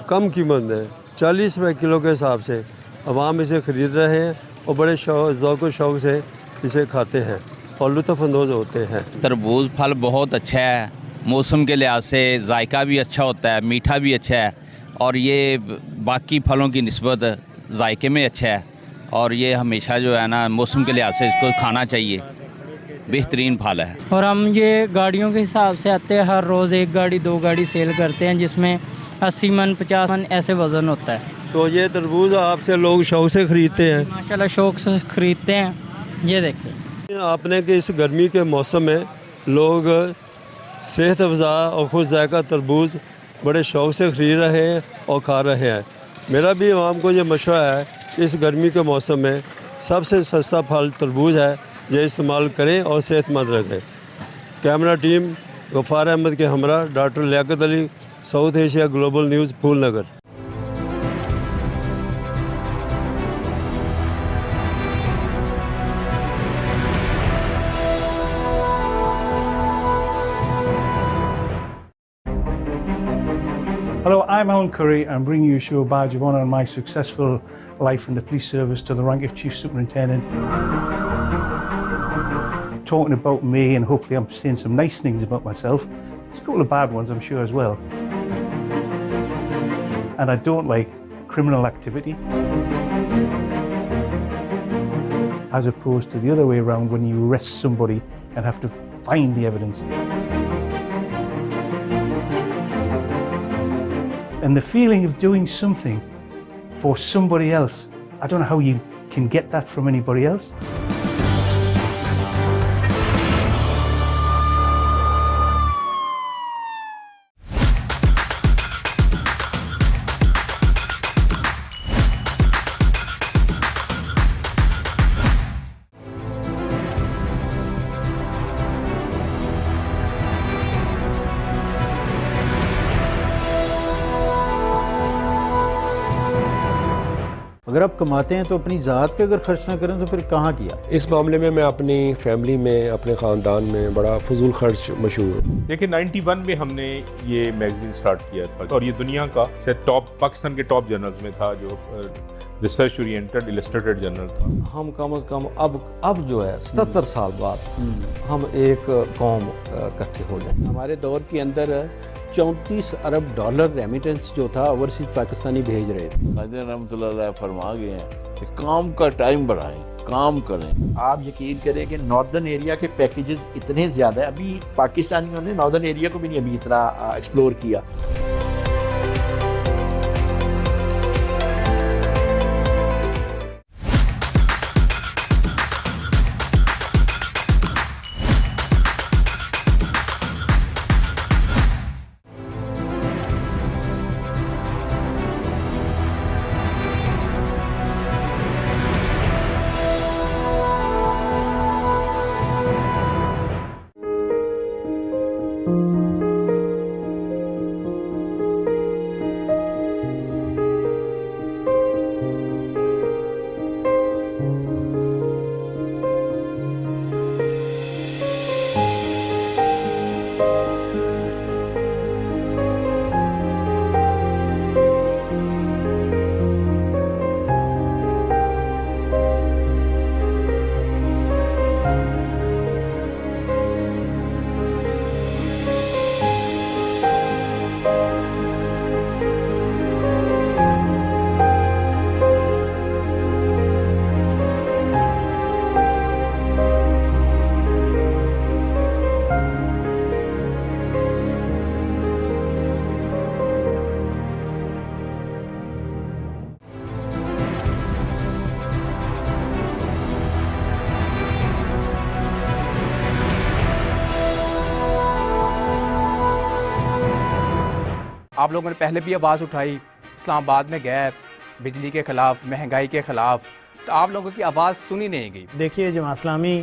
कम कीमत में 40 रुपये किलो के हिसाब से आवाम इसे ख़रीद रहे हैं और बड़े ज़ौक़ व शौक़ से इसे खाते हैं और लुत्फ़अंदोज़ होते हैं। तरबूज फल बहुत अच्छा है, मौसम के लिहाज से जायका भी अच्छा होता है, मीठा भी अच्छा है और ये बाकी फलों की निस्बत जायके में अच्छा है और ये हमेशा जो है ना मौसम के लिहाज से इसको खाना चाहिए, बेहतरीन फल है। और हम ये गाड़ियों के हिसाब से आते हैं, हर रोज़ 1 गाड़ी 2 गाड़ी सेल करते हैं जिसमें 80 मन 50 मन ऐसे वज़न होता है। तो ये तरबूज आपसे लोग शौक़ से ख़रीदते हैं? माशाल्लाह शौक़ से ख़रीदते हैं। ये देखिए आपने कि इस गर्मी के मौसम में लोग सेहत अफ़ज़ा और खुश जायका तरबूज बड़े शौक़ से ख़रीद रहे हैं और खा रहे हैं। मेरा भी आवाम को ये मशवरा है कि इस गर्मी के मौसम में सबसे सस्ता फल तरबूज है, ये इस्तेमाल करें और सेहतमंद रखें। कैमरा टीम गफ़ार अहमद के हमरा doctor Liyaqat Ali, South Asia Global News, Phoolnagar. Hello, I'm Alan Curry. I'm bringing you a show badge of honour on my successful life in the police service to the rank of Chief Superintendent. Talking about me, and hopefully I'm saying some nice things about myself. There's a couple of bad ones, I'm sure, as well. And I don't like criminal activity. As opposed to the other way around, when you arrest somebody and have to find the evidence. And the feeling of doing something for somebody else, I don't know how you can get that from anybody else. अगर आप कमाते हैं तो अपनी ज़ात पे अगर खर्च ना करें तो फिर कहाँ किया? इस मामले में मैं अपनी फैमिली में, अपने ख़ानदान में बड़ा फजूल खर्च मशहूर हूँ। देखिए 91 में हमने ये मैगज़ीन स्टार्ट किया था और ये दुनिया का टॉप, पाकिस्तान के टॉप जर्नल्स में था, जो रिसर्च ओरिएंटेड इलस्ट्रेटेड जर्नल था। हम कम से कम अब जो है 77 साल बाद हम एक कौम इकट्ठे हो जाए। हमारे दौर के अंदर 34 अरब डॉलर रेमिटेंस जो था ओवरसीज पाकिस्तानी भेज रहे थे। कायदे रहमतुल्लाह अलैह फरमा गए हैं कि काम का टाइम बढ़ाएं, काम करें। आप यकीन करें कि नॉर्दर्न एरिया के पैकेजेस इतने ज़्यादा है, अभी पाकिस्तानियों ने नॉर्दर्न एरिया को भी नहीं अभी इतना एक्सप्लोर किया। آپ لوگوں نے پہلے بھی آواز اٹھائی اسلام آباد میں گئے بجلی کے خلاف مہنگائی کے خلاف تو آپ لوگوں کی آواز سنی نہیں گئی. دیکھیے جماعت اسلامی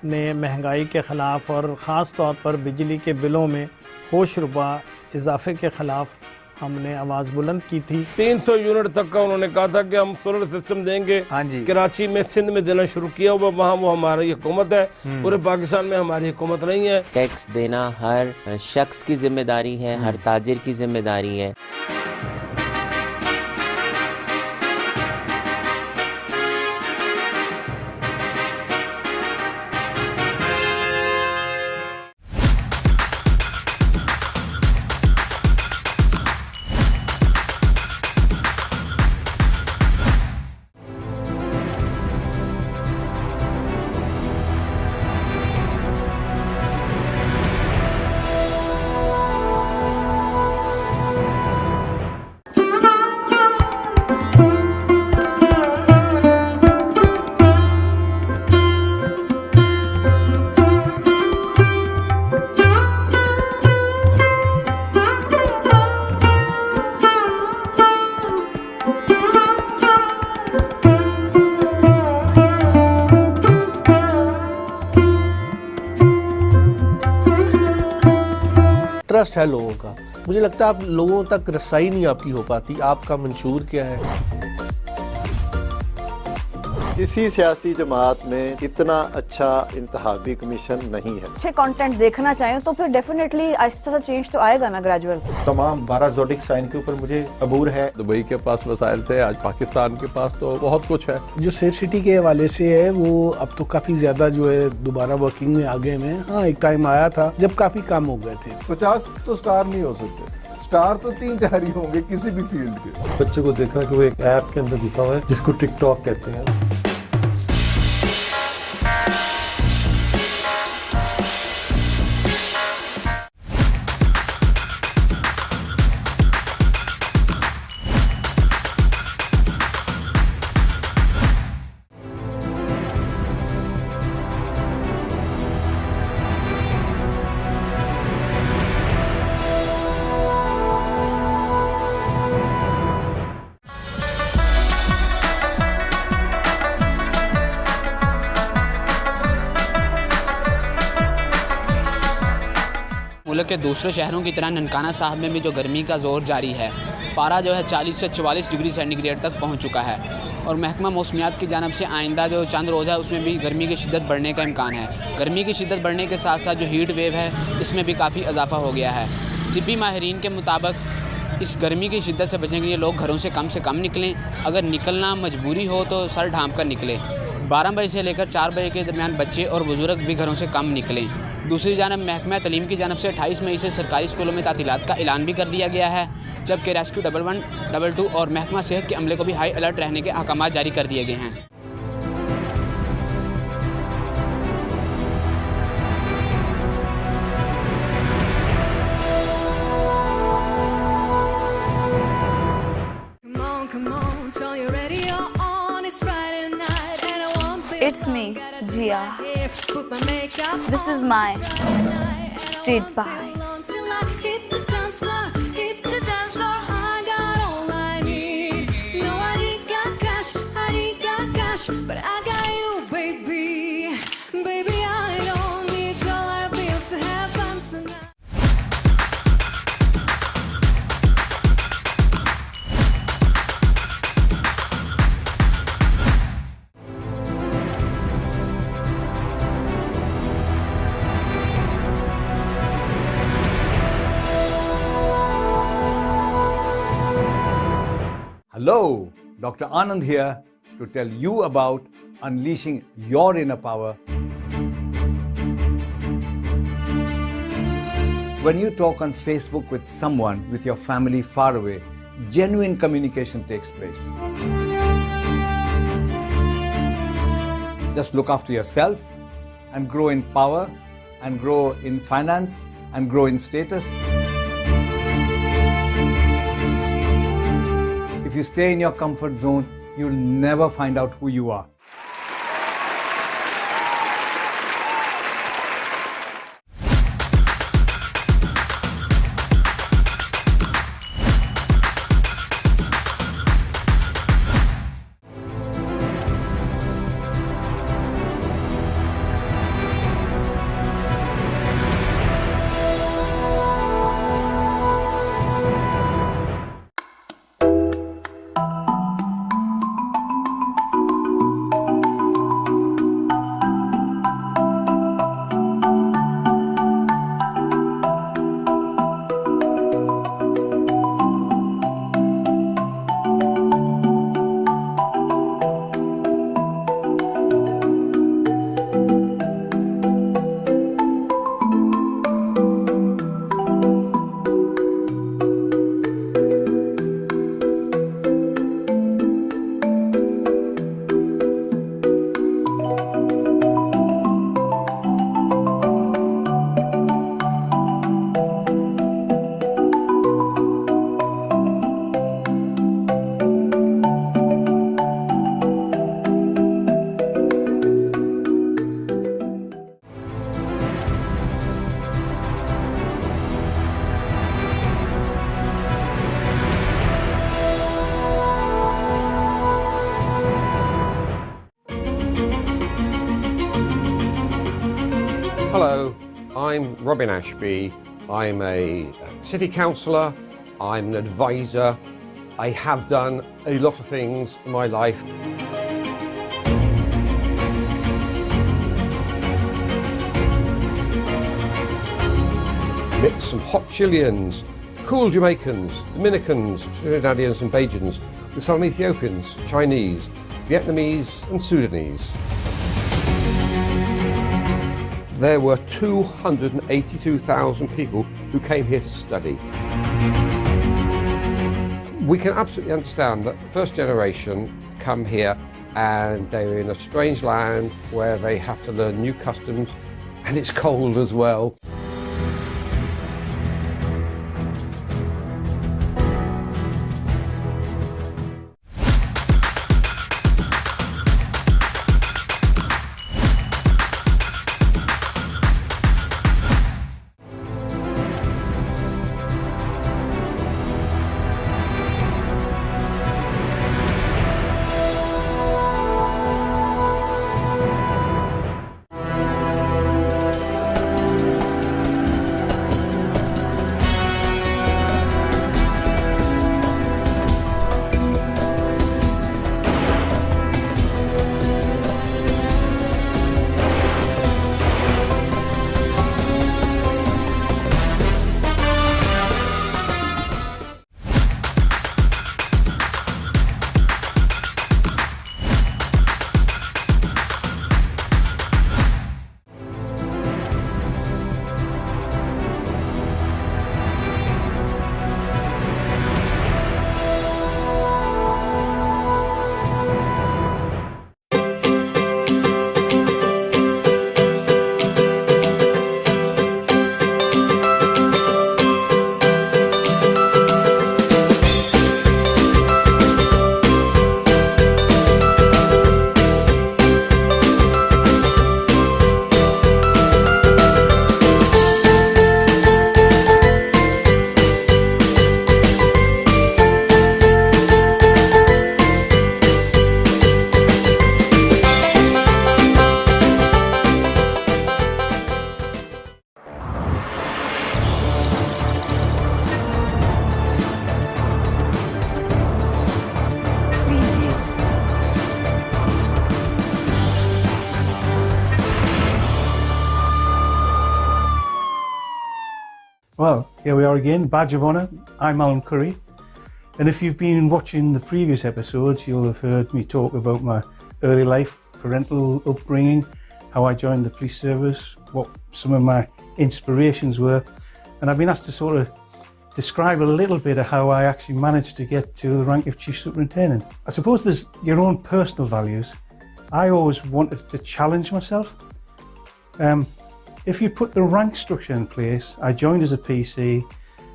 نے مہنگائی کے خلاف اور خاص طور پر بجلی کے بلوں میں ہوش ربا اضافے کے خلاف ہم نے آواز بلند کی تھی. 300 یونٹ تک کا انہوں نے کہا تھا کہ ہم سولر سسٹم دیں گے. ہاں جی. کراچی میں سندھ میں دینا شروع کیا ہوا وہاں وہ ہماری حکومت ہے. پورے پاکستان میں ہماری حکومت نہیں ہے. ٹیکس دینا ہر شخص کی ذمہ داری ہے, ہر تاجر کی ذمہ داری ہے. ٹرسٹ ہے لوگوں کا. مجھے لگتا ہے آپ لوگوں تک رسائی نہیں آپ کی ہو پاتی. آپ کا منشور کیا ہے؟ کسی سیاسی جماعت میں اتنا اچھا انتخابی کمیشن نہیں ہے. اچھے کانٹینٹ دیکھنا چاہیں تو پھر ڈیفینیٹلی آہستہ سا چینج تو آئے گا نا گریجول. تمام 12 زوڈک سائن کے اوپر مجھے عبور ہے. دبئی کے پاس وسائل تھے, آج پاکستان کے پاس تو بہت کچھ ہے. جو سیف سٹی کے حوالے سے ہے وہ اب تو کافی زیادہ جو ہے دوبارہ ورکنگ میں آگے میں. ہاں ایک ٹائم آیا تھا جب کافی کام ہو گئے تھے. 50 تو سٹار نہیں ہو سکتے, سٹار تو 3-4 ہی ہوں گے کسی بھی فیلڈ کے. بچے کو دیکھا کہ وہ ایک ایپ کے اندر گھسا ہوا ہے جس کو ٹک ٹاک کہتے ہیں. ملک کے دوسرے شہروں کی طرح ننکانہ صاحب میں بھی جو گرمی کا زور جاری ہے, پارا جو ہے 40 سے 44 ڈگری سینٹی گریڈ تک پہنچ چکا ہے. اور محکمہ موسمیات کی جانب سے آئندہ جو چند روز ہے اس میں بھی گرمی کی شدت بڑھنے کا امکان ہے. گرمی کی شدت بڑھنے کے ساتھ ساتھ جو ہیٹ ویو ہے اس میں بھی کافی اضافہ ہو گیا ہے. طبی ماہرین کے مطابق اس گرمی کی شدت سے بچنے کے لیے لوگ گھروں سے کم نکلیں. اگر نکلنا مجبوری ہو تو سر ڈھانپ کر نکلیں. 12 بجے سے لے کر 4 بجے کے درمیان بچے اور بزرگ بھی گھروں سے کم نکلیں. دوسری جانب محکمہ تعلیم کی جانب سے 28 مئی سے سرکاری اسکولوں میں تعطیلات کا اعلان بھی کر دیا گیا ہے, جبکہ ریسکیو 1122 اور محکمہ صحت کے عملے کو بھی ہائی الرٹ رہنے کے احکامات جاری کر دیے گئے ہیں. It's me, Jia. This is my Street Pies. But I got you, baby. Baby, I don't need dollar bills to have fun tonight. Hello, Dr. Anand here to tell you about unleashing your inner power. When you talk on Facebook with someone with your family far away, genuine communication takes place. Just look after yourself and grow in power and grow in finance and grow in status. If you stay in your comfort zone, you'll never find out who you are. I'm Robin Ashby. I'm a city councillor. I'm an advisor. I have done a lot of things in my life. Mix some hot Chileans, cool Jamaicans, Dominicans, Trinidadians and Bajans with some Ethiopians, Chinese, Vietnamese and Sudanese. There were 282,000 people who came here to study. We can absolutely understand that first generation come here and they're in a strange land where they have to learn new customs and it's cold as well. Well, here we are again, Badge of Honour. I'm Alan Curry. And if you've been watching the previous episodes, you'll have heard me talk about my early life, parental upbringing, how I joined the police service, what some of my inspirations were. And I've been asked to sort of describe a little bit of how I actually managed to get to the rank of Chief Superintendent. I suppose there's your own personal values. I always wanted to challenge myself. If you put the rank structure in place, I joined as a PC,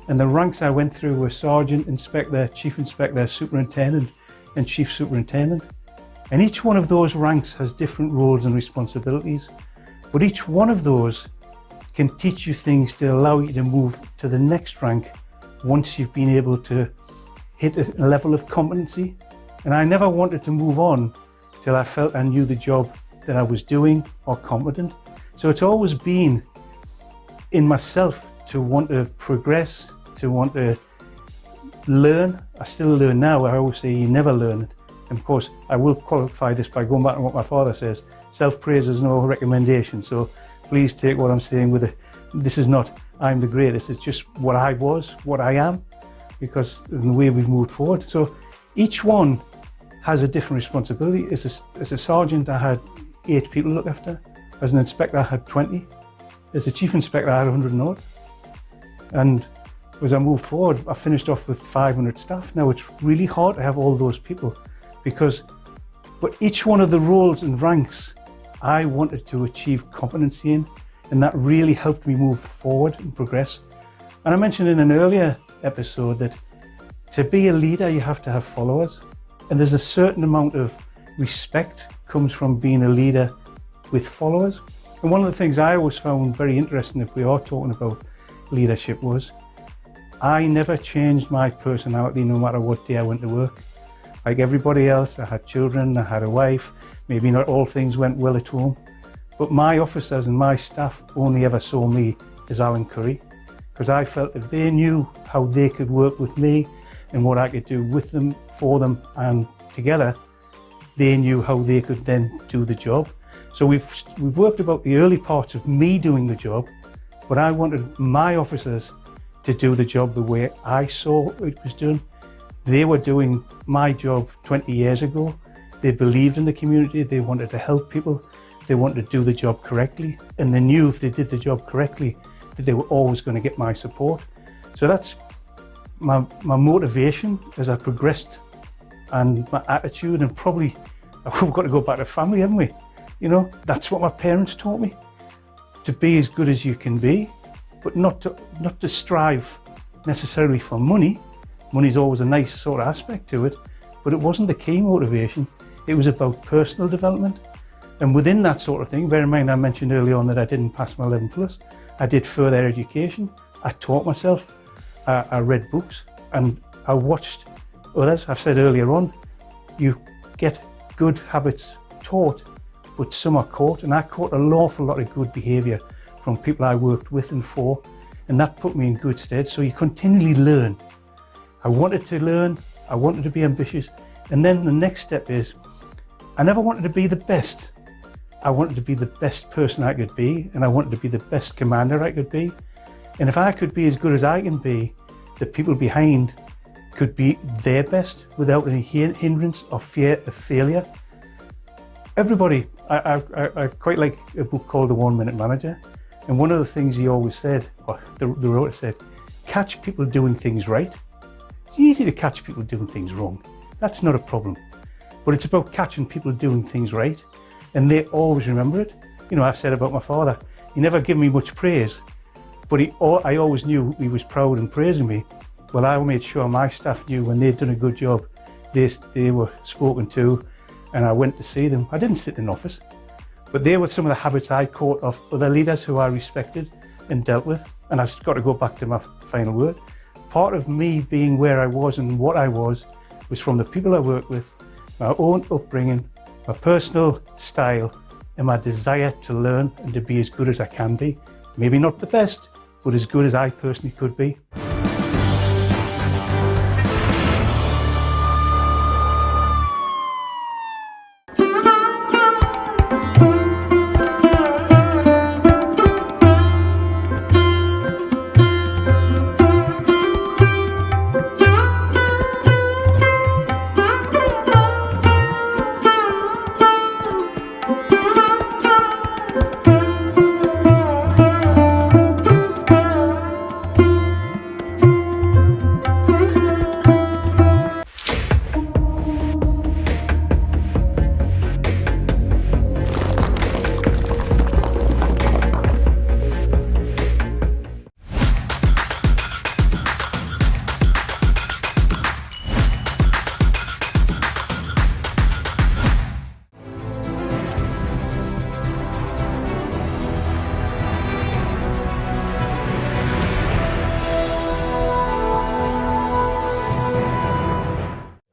and the ranks I went through were Sergeant, Inspector, Chief Inspector, Superintendent, and Chief Superintendent. And each one of those ranks has different roles and responsibilities, but each one of those can teach you things to allow you to move to the next rank once you've been able to hit a level of competency. And I never wanted to move on till I felt I knew the job that I was doing or competent. So it's always been in myself to want to progress, to want to learn. I still learn now. I always say you never learn it. And of course, I will qualify this by going back to what my father says. Self-praise is no recommendation. So please take what I'm saying with it. This is not, I'm the greatest. It's just what I was, what I am, because of the way we've moved forward. So each one has a different responsibility. As a sergeant, I had 8 people to look after. As an inspector, I had 20. As a chief inspector, I had 100 odd. And as I moved forward, I finished off with 500 staff. Now, it's really hard to have all those people but each one of the roles and ranks, I wanted to achieve competency in, and that really helped me move forward and progress. And I mentioned in an earlier episode that to be a leader, you have to have followers. And there's a certain amount of respect comes from being a leader with followers. And one of the things I always found very interesting if we are talking about leadership was I never changed my personality no matter what day I went to work. Like everybody else, I had children, I had a wife, maybe not all things went well at home, But my officers and my staff only ever saw me as Alan Curry, because I felt if they knew how they could work with me and what I could do with them, for them and together, they knew how they could then do the job. So we've worked about the early parts of me doing the job, but I wanted my officers to do the job the way I saw it was done. They were doing my job 20 years ago. They believed in the community, they wanted to help people, they wanted to do the job correctly, and they knew if they did the job correctly that they were always going to get my support. So that's my motivation as I progressed, and my attitude, and probably we've got to go back to family, haven't we? You know, that's what my parents taught me, to be as good as you can be, but not to strive necessarily for money. Money's always a nice sort of aspect to it, but it wasn't the key motivation. It was about personal development. And within that sort of thing, bear in mind I mentioned early on that I didn't pass my 11 plus. I did further education. I taught myself. I read books and I watched others. I've said earlier on, you get good habits taught, but some are caught. And I caught an awful lot of good behaviour from people I worked with and for, and that put me in good stead. So you continually learn. I wanted to learn. I wanted to be ambitious. And then the next step is, I never wanted to be the best. I wanted to be the best person I could be, and I wanted to be the best commander I could be. And if I could be as good as I can be, the people behind could be their best without any hindrance or fear of failure. Everybody, I quite like a book called The 1 Minute Manager. And one of the things he always said, or the writer said, catch people doing things right. It's easy to catch people doing things wrong. That's not a problem. But it's about catching people doing things right. And they always remember it. You know, I said about my father, he never gave me much praise, but I always knew he was proud and praising me. Well, I made sure my staff knew when they'd done a good job, they were spoken to, and I went to see them. I didn't sit in an office, but they were some of the habits I caught of other leaders who I respected and dealt with. And I've got to go back to my final word. Part of me being where I was and what I was from the people I worked with, my own upbringing, my personal style, and my desire to learn and to be as good as I can be. Maybe not the best, but as good as I personally could be.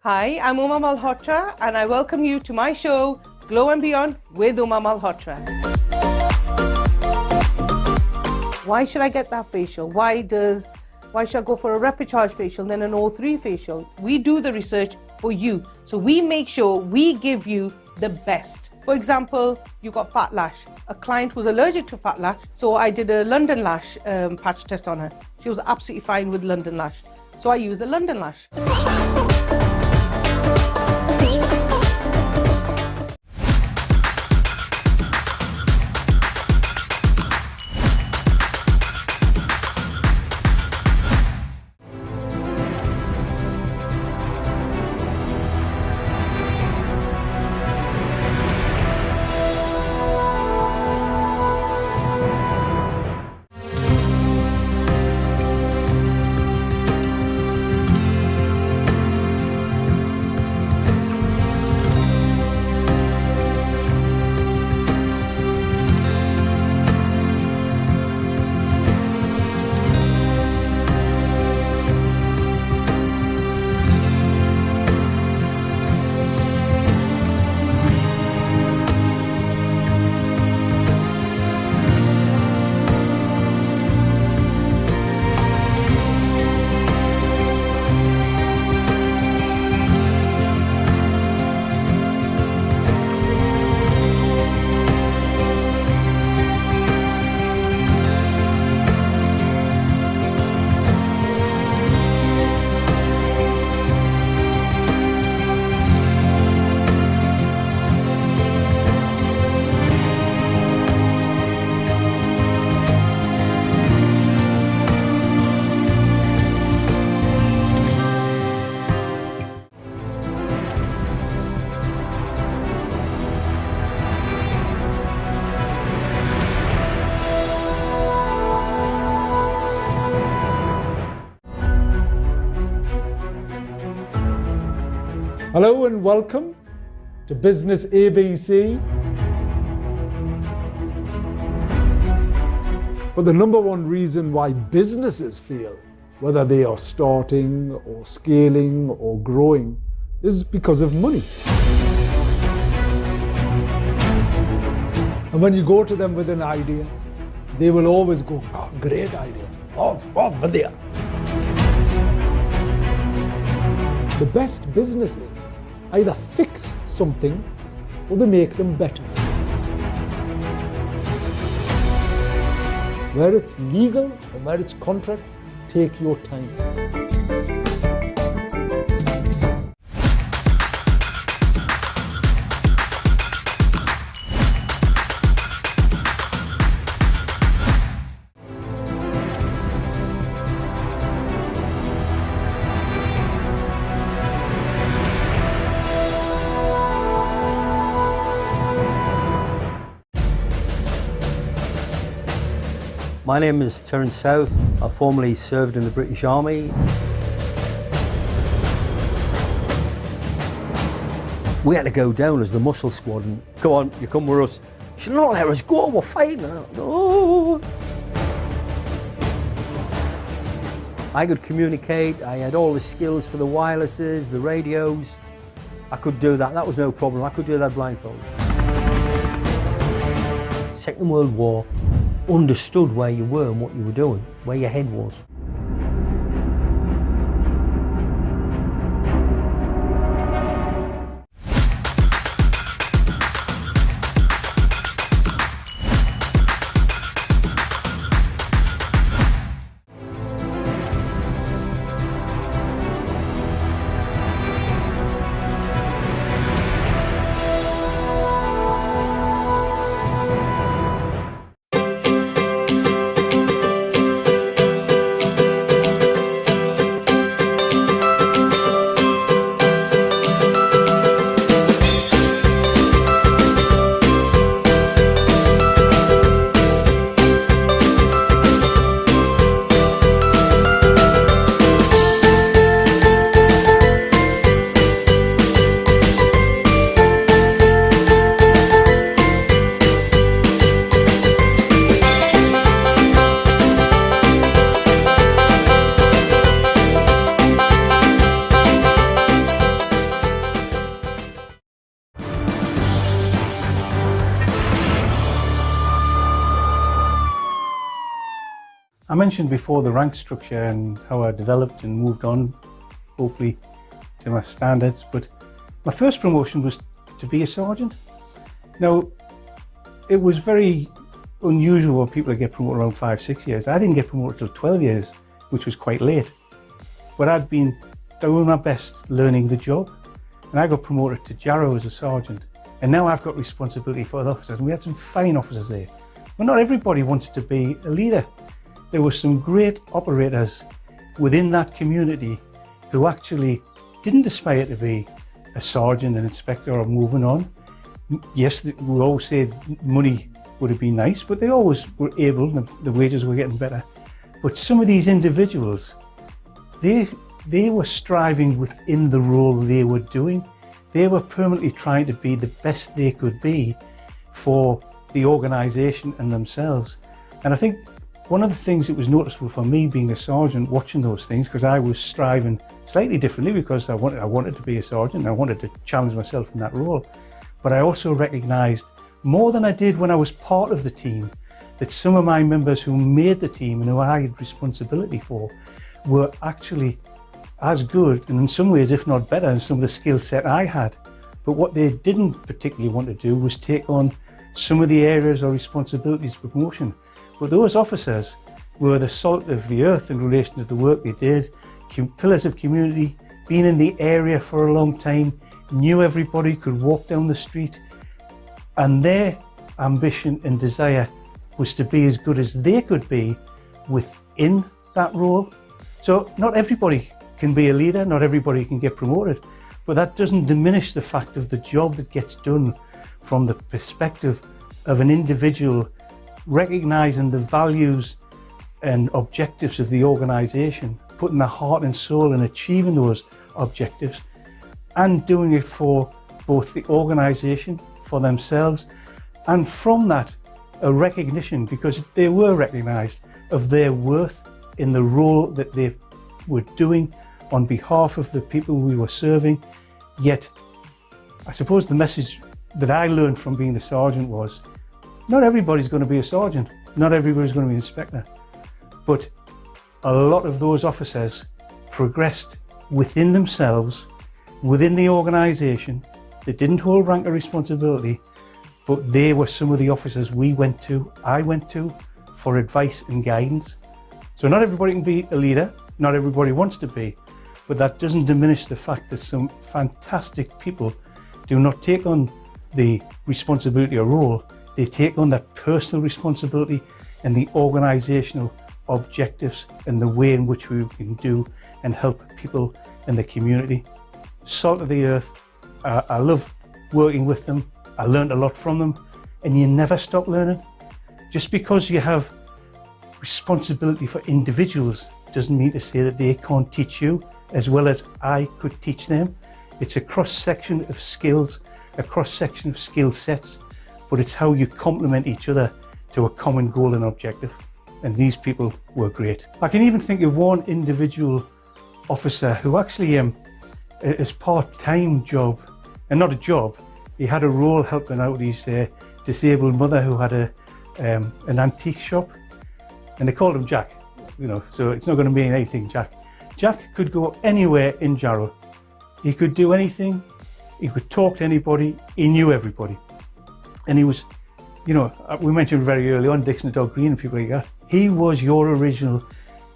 Hi, I'm Uma Malhotra and I welcome you to my show, Glow and Beyond with Uma Malhotra. Why should I get that facial? Why should I go for a Repicharge facial then an O3 facial? We do the research for you. So we make sure we give you the best. For example, you got fat lash. A client was allergic to fat lash, so I did a London Lash patch test on her. She was absolutely fine with London Lash. So I used the London Lash. Hello and welcome to Business ABC. But the number one reason why businesses fail, whether they are starting or scaling or growing, is because of money. And when you go to them with an idea, they will always go, oh, great idea, oh, vadya. The best businesses either fix something or they make them better. Where it's legal or where it's contract, take your time. My name is Terence South. I formerly served in the British Army. We had to go down as the muscle squad and come on, you come with us. Should not let us go, we're fighting. No. I could communicate, I had all the skills for the wirelesses, the radios. I could do that, that was no problem. I could do that blindfolded. Second World War, understood where you were and what you were doing, where your head was. I mentioned before the rank structure and how I developed and moved on, hopefully to my standards, but my first promotion was to be a sergeant. Now, it was very unusual when people get promoted around 5-6 years. I didn't get promoted till 12 years, which was quite late. But I'd been doing my best learning the job, and I got promoted to Jarrow as a sergeant. And now I've got responsibility for the officers, and we had some fine officers there. But not everybody wanted to be a leader. There were some great operators within that community who actually didn't aspire to be a sergeant, an inspector, or moving on. Yes, we always say money would have been nice, but they always were able, the wages were getting better. But some of these individuals, they were striving within the role they were doing. They were permanently trying to be the best they could be for the organisation and themselves. And I think one of the things that was noticeable for me being a sergeant, watching those things, because I was striving slightly differently because I wanted to be a sergeant, and I wanted to challenge myself in that role. But I also recognised, more than I did when I was part of the team, that some of my members who made the team and who I had responsibility for were actually as good, and in some ways, if not better, than some of the skill set I had. But what they didn't particularly want to do was take on some of the areas or responsibilities for promotion. But those officers were the salt of the earth in relation to the work they did, pillars of community, been in the area for a long time, knew everybody, could walk down the street, and their ambition and desire was to be as good as they could be within that role. So not everybody can be a leader, not everybody can get promoted, but that doesn't diminish the fact of the job that gets done from the perspective of an individual recognising the values and objectives of the organisation, putting their heart and soul in achieving those objectives, and doing it for both the organisation, for themselves, and from that a recognition, because they were recognised, of their worth in the role that they were doing on behalf of the people we were serving. Yet I suppose the message that I learned from being the sergeant was, not everybody's going to be a sergeant, not everybody's going to be an inspector, but a lot of those officers progressed within themselves, within the organisation. They didn't hold rank or responsibility, but they were some of the officers I went to for advice and guidance. So not everybody can be a leader, not everybody wants to be, but that doesn't diminish the fact that some fantastic people do not take on the responsibility or role, they take on that personal responsibility and the organisational objectives and the way in which we can do and help people in the community. Salt of the earth, I love working with them, I learned a lot from them, and you never stop learning. Just because you have responsibility for individuals doesn't mean to say that they can't teach you as well as I could teach them. It's a cross-section of skills, a cross-section of skill sets, but it's how you complement each other to a common goal and objective. And these people were great. I can even think of one individual officer who actually, his part-time job, and not a job, he had a role helping out his disabled mother who had an antique shop, and they called him Jack, so it's not going to mean anything, Jack. Jack could go anywhere in Jarrow. He could do anything, he could talk to anybody, he knew everybody. And he was, we mentioned very early on Dixon the Dog Green and people like that. He was your original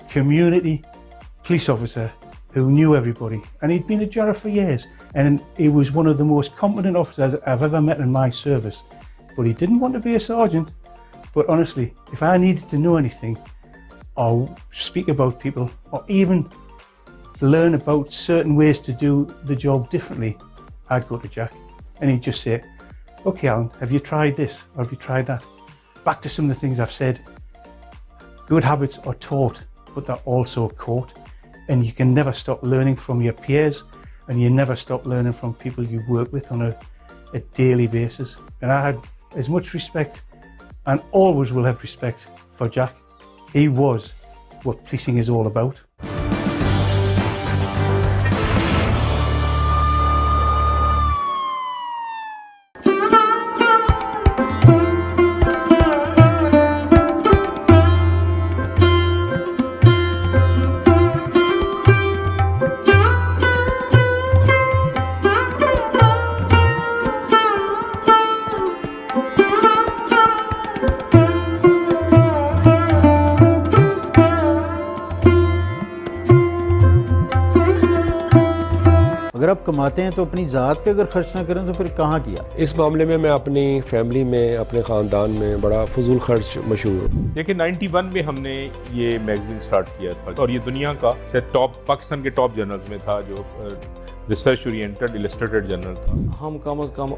community police officer who knew everybody. And he'd been at Jarrow for years. And he was one of the most competent officers I've ever met in my service. But he didn't want to be a sergeant. But honestly, if I needed to know anything, or speak about people, or even learn about certain ways to do the job differently, I'd go to Jack. And he'd just say, okay, Alan, have you tried this? Or have you tried that? Back to some of the things I've said. Good habits are taught, but they're also caught. And you can never stop learning from your peers, and you never stop learning from people you work with on a daily basis. And I had as much respect, and always will have respect, for Jack. He was what policing is all about. अगर आप कमाते हैं तो अपनी ज़ात पे अगर खर्च ना करें तो फिर कहाँ किया? इस मामले में मैं अपनी फैमिली में, अपने ख़ानदान में बड़ा फजूल खर्च मशहूर हूँ। देखिए 91 में हमने ये मैगजीन स्टार्ट किया था और ये दुनिया का टॉप, पाकिस्तान के टॉप जर्नल्स में था, जो रिसर्च ओरिएंटेड इलस्ट्रेटेड जर्नल था। हम कम से कम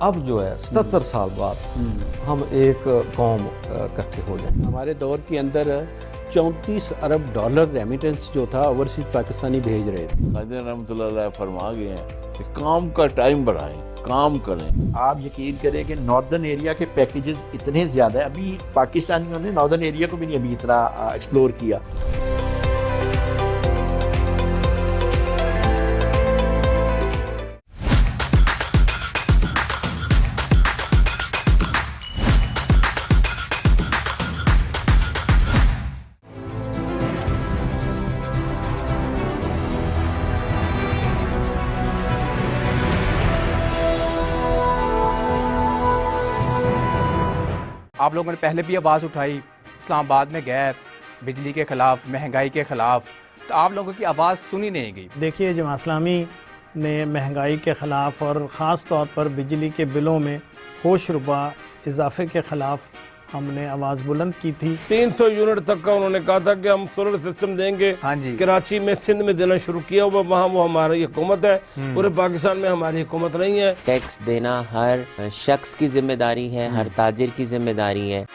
अब जो है 77 साल बाद हम एक कौम इकट्ठे हो जाए। हमारे दौर के अंदर 34 अरब डॉलर रेमिटेंस जो था ओवरसीज पाकिस्तानी भेज रहे थे। कादिर रहमतुल्लाह अलैह फरमा गए हैं कि काम का टाइम बढ़ाएं, काम करें। आप यकीन करें कि नॉर्दर्न एरिया के पैकेजेस इतने ज़्यादा है, अभी पाकिस्तानियों ने नॉर्दर्न एरिया को भी नहीं अभी इतना एक्सप्लोर किया। आप लोगों ने पहले भी आवाज़ उठाई, इस्लामाबाद में गए बिजली के ख़िलाफ़, महंगाई के ख़िलाफ़, तो आप लोगों की आवाज़ सुनी नहीं गई। देखिए, जमात इस्लामी ने महंगाई के ख़िलाफ़ और ख़ास तौर पर बिजली के बिलों में होश रुबा इजाफे के ख़िलाफ़ हमने आवाज़ बुलंद की थी। 300 यूनिट तक का उन्होंने कहा था कि हम सोलर सिस्टम देंगे। हाँ जी। कराची में, सिंध में देना शुरू किया, वहाँ वो हमारी हुकूमत है, पूरे पाकिस्तान में हमारी हुकूमत नहीं है। टैक्स देना हर शख्स की जिम्मेदारी है, हर ताजिर की जिम्मेदारी है।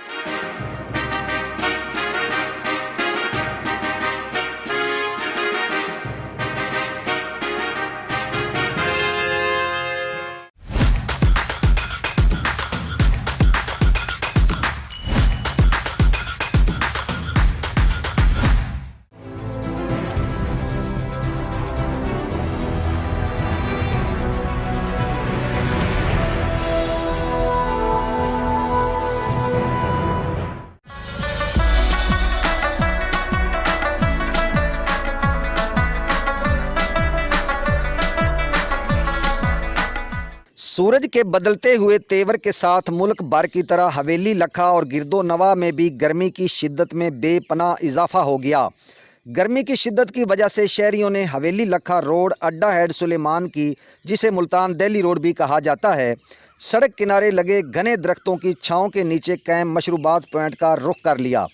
सूरज के बदलते हुए तेवर के साथ मुल्क भर की तरह हवेली लखा और गिरदो नवा में भी गर्मी की शिद्दत में बेपनाह इजाफा हो गया। गर्मी की शिद्दत की वजह से शहरियों ने हवेली लखा रोड अड्डा हेड सुलेमान की, जिसे मुल्तान दिल्ली रोड भी कहा जाता है, सड़क किनारे लगे घने दरख्तों की छाँव के नीचे कैम मशरूबात पॉइंट का रुख कर लिया,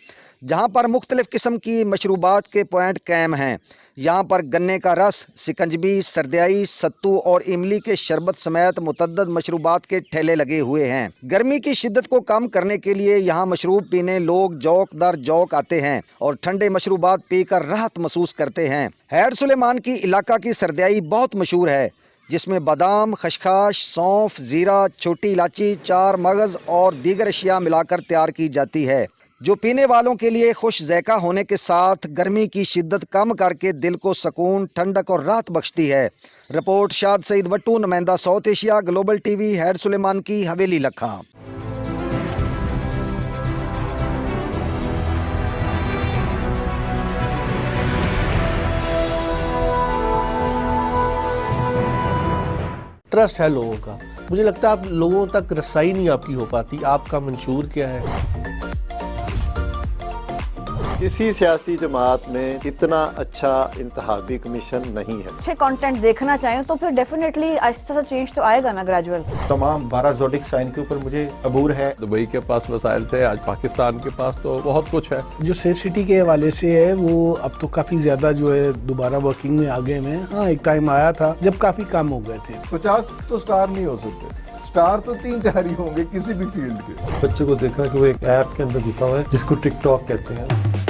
जहाँ पर मुख्तलिफ़ किस्म की मशरूबात के पॉइंट कैम हैं। यहाँ पर गन्ने का रस, सिकंजबी, सरदियाई, सत्तू और इमली के शरबत समेत मुतद्दद मशरूबात के ठेले लगे हुए हैं। गर्मी की शिद्दत को कम करने के लिए यहाँ मशरूब पीने लोग जौक दर जौक आते हैं और ठंडे मशरूबात पीकर राहत महसूस करते हैं। हैड सुलेमान की इलाका की सरदियाई बहुत मशहूर है, जिसमें बादाम, खशखाश, सौंफ, ज़ीरा, छोटी इलाची, चार मगज़ और दीगर अशिया मिलाकर तैयार की जाती है, जो पीने वालों के लिए खुश ज़ैक़ा होने के साथ गर्मी की शिद्दत कम करके दिल को सुकून, ठंडक और राहत बख्शती है। रिपोर्ट शाद सईद वट्टू, नुमाइंदा South Asia, Global TV, Head Sulemanki Haveli लखा। ट्रस्ट है लोगों का। मुझे लगता है आप लोगों तक रसाई नहीं आपकी हो पाती। आपका मंशूर क्या है? किसी सियासी जमात में इतना अच्छा इंतखाबी कमीशन नहीं है। अच्छे कंटेंट देखना चाहें तो फिर डेफिनेटली आहिस्ता सा चेंज तो आएगा ना, ग्रेजुअल। तमाम 12 ज़ोडिक साइन के ऊपर मुझे अबूर है। दुबई के पास वसाइल थे, आज पाकिस्तान के पास तो बहुत कुछ है। जो सेफ सिटी के हवाले से है वो अब तो काफी ज्यादा जो है दोबारा वर्किंग में आ गए हैं। हाँ, एक टाइम आया था जब काफी कम हो गए थे। 50 तो स्टार नहीं हो सकते, स्टार तो 3-4 ही होंगे किसी भी फील्ड के। बच्चे को देखा कि वो एक ऐप के अंदर घुसा हुआ है जिसको टिकटॉक कहते हैं।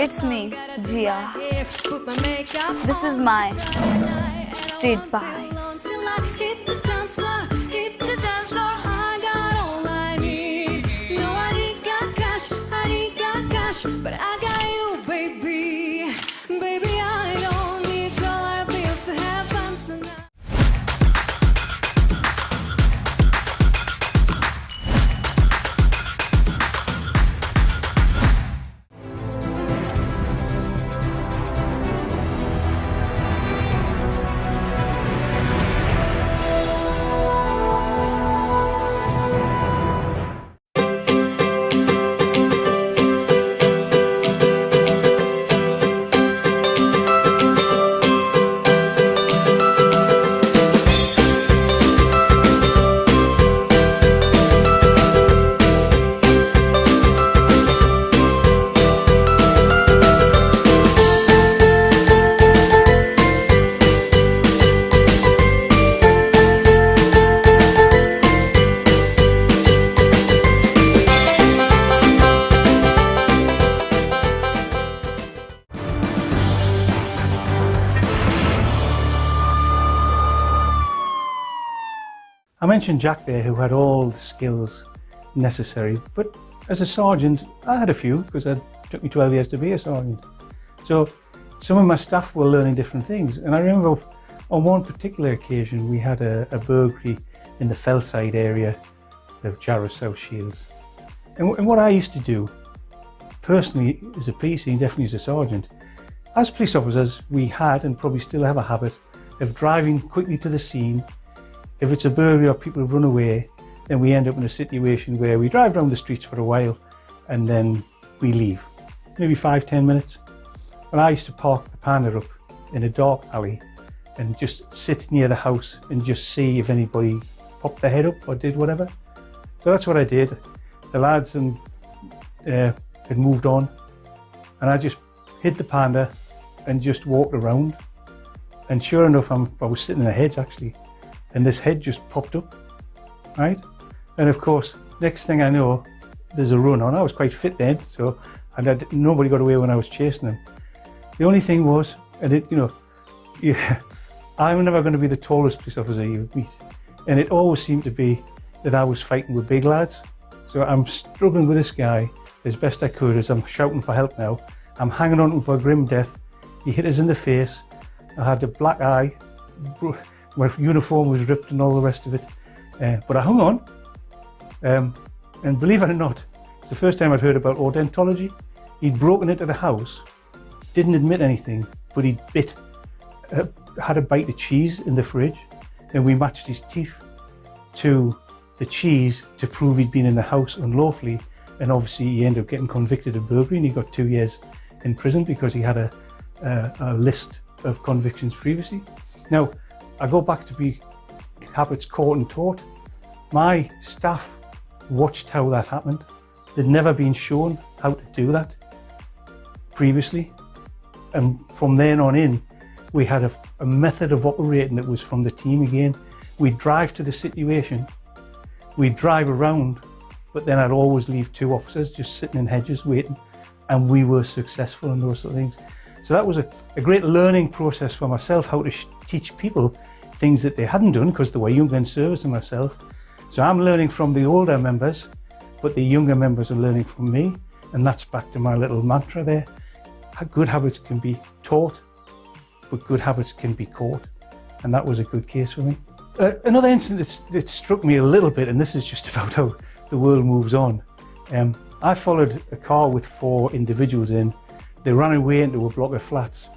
It's me, Jia. This is my Street Vibes. But I got you, baby. Baby, I don't need dollar bills to have fun tonight. I mentioned Jack there, who had all the skills necessary, but as a sergeant, I had a few because it took me 12 years to be a sergeant. So some of my staff were learning different things. And I remember on one particular occasion, we had a burglary in the Fellside area of Jarrow South Shields. And what I used to do, personally as a PC and definitely as a sergeant, as police officers, we had and probably still have a habit of driving quickly to the scene. If it's a burglary or people have run away, then we end up in a situation where we drive around the streets for a while and then we leave. Maybe 5-10 minutes. But I used to park the Panda up in a dark alley and just sit near the house and just see if anybody popped their head up or did whatever. So that's what I did. The lads had moved on and I just hid the Panda and just walked around. And sure enough, I was sitting in a hedge actually. And this head just popped up, right? And of course, next thing I know, there's a run on. I was quite fit then, so nobody got away when I was chasing them. The only thing was, and I'm never going to be the tallest police officer you meet, And it always seemed to be that I was fighting with big lads. So I'm struggling with this guy as best I could as I'm shouting for help now. I'm hanging on to him for grim death. He hit us in the face. I had a black eye. My uniform was ripped and all the rest of it. But I hung on. And believe it or not, it's the first time I'd heard about odontology. He'd broken into the house, didn't admit anything, but he'd had a bite of cheese in the fridge, and we matched his teeth to the cheese to prove he'd been in the house unlawfully, and obviously he ended up getting convicted of burglary, and he got 2 years in prison because he had a list of convictions previously. Now, I go back to be habits caught and taught. My staff watched how that happened. They'd never been shown how to do that previously, and from then on in, we had a method of operating that was from the team again. We'd drive to the situation, we'd drive around, but then I'd always leave 2 officers just sitting in hedges waiting, and we were successful in those sort of things. So that was a great learning process for myself, how to teach people things that they hadn't done because they were younger in service than myself. So I'm learning from the older members, but the younger members are learning from me, and that's back to my little mantra there. Good habits can be taught, but good habits can be caught, and that was a good case for me. Another incident that struck me a little bit, and this is just about how the world moves on. I followed a car with 4 individuals in. They ran away into a block of flats,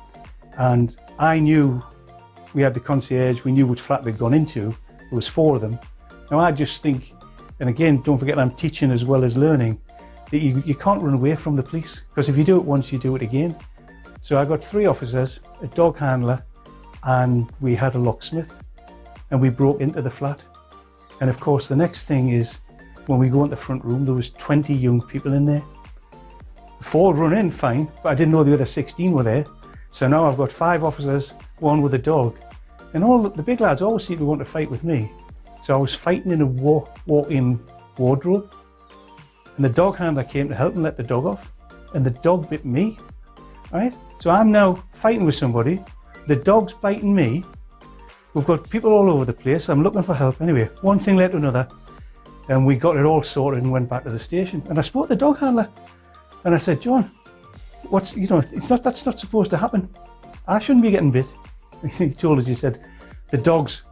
and I knew we had the concierge, we knew which flat they'd gone into. There was 4 of them. Now I just think, and again, don't forget I'm teaching as well as learning, that you can't run away from the police, because if you do it once, you do it again. So I got 3 officers, a dog handler, and we had a locksmith, and we broke into the flat. And of course, the next thing is, when we go in the front room, there was 20 young people in there. 4 run in fine, but I didn't know the other 16 were there. So now I've got 5 officers, 1 with a dog, and all the big lads always seem to want to fight with me. So I was fighting in a walk-in wardrobe, and the dog handler came to help and let the dog off, and the dog bit me, right? So I'm now fighting with somebody, the dog's biting me, we've got people all over the place, I'm looking for help. Anyway, one thing led to another, and we got it all sorted and went back to the station. And I spoke to the dog handler, and I said, John, that's not supposed to happen. I shouldn't be getting bit. He told us, he said, the dog's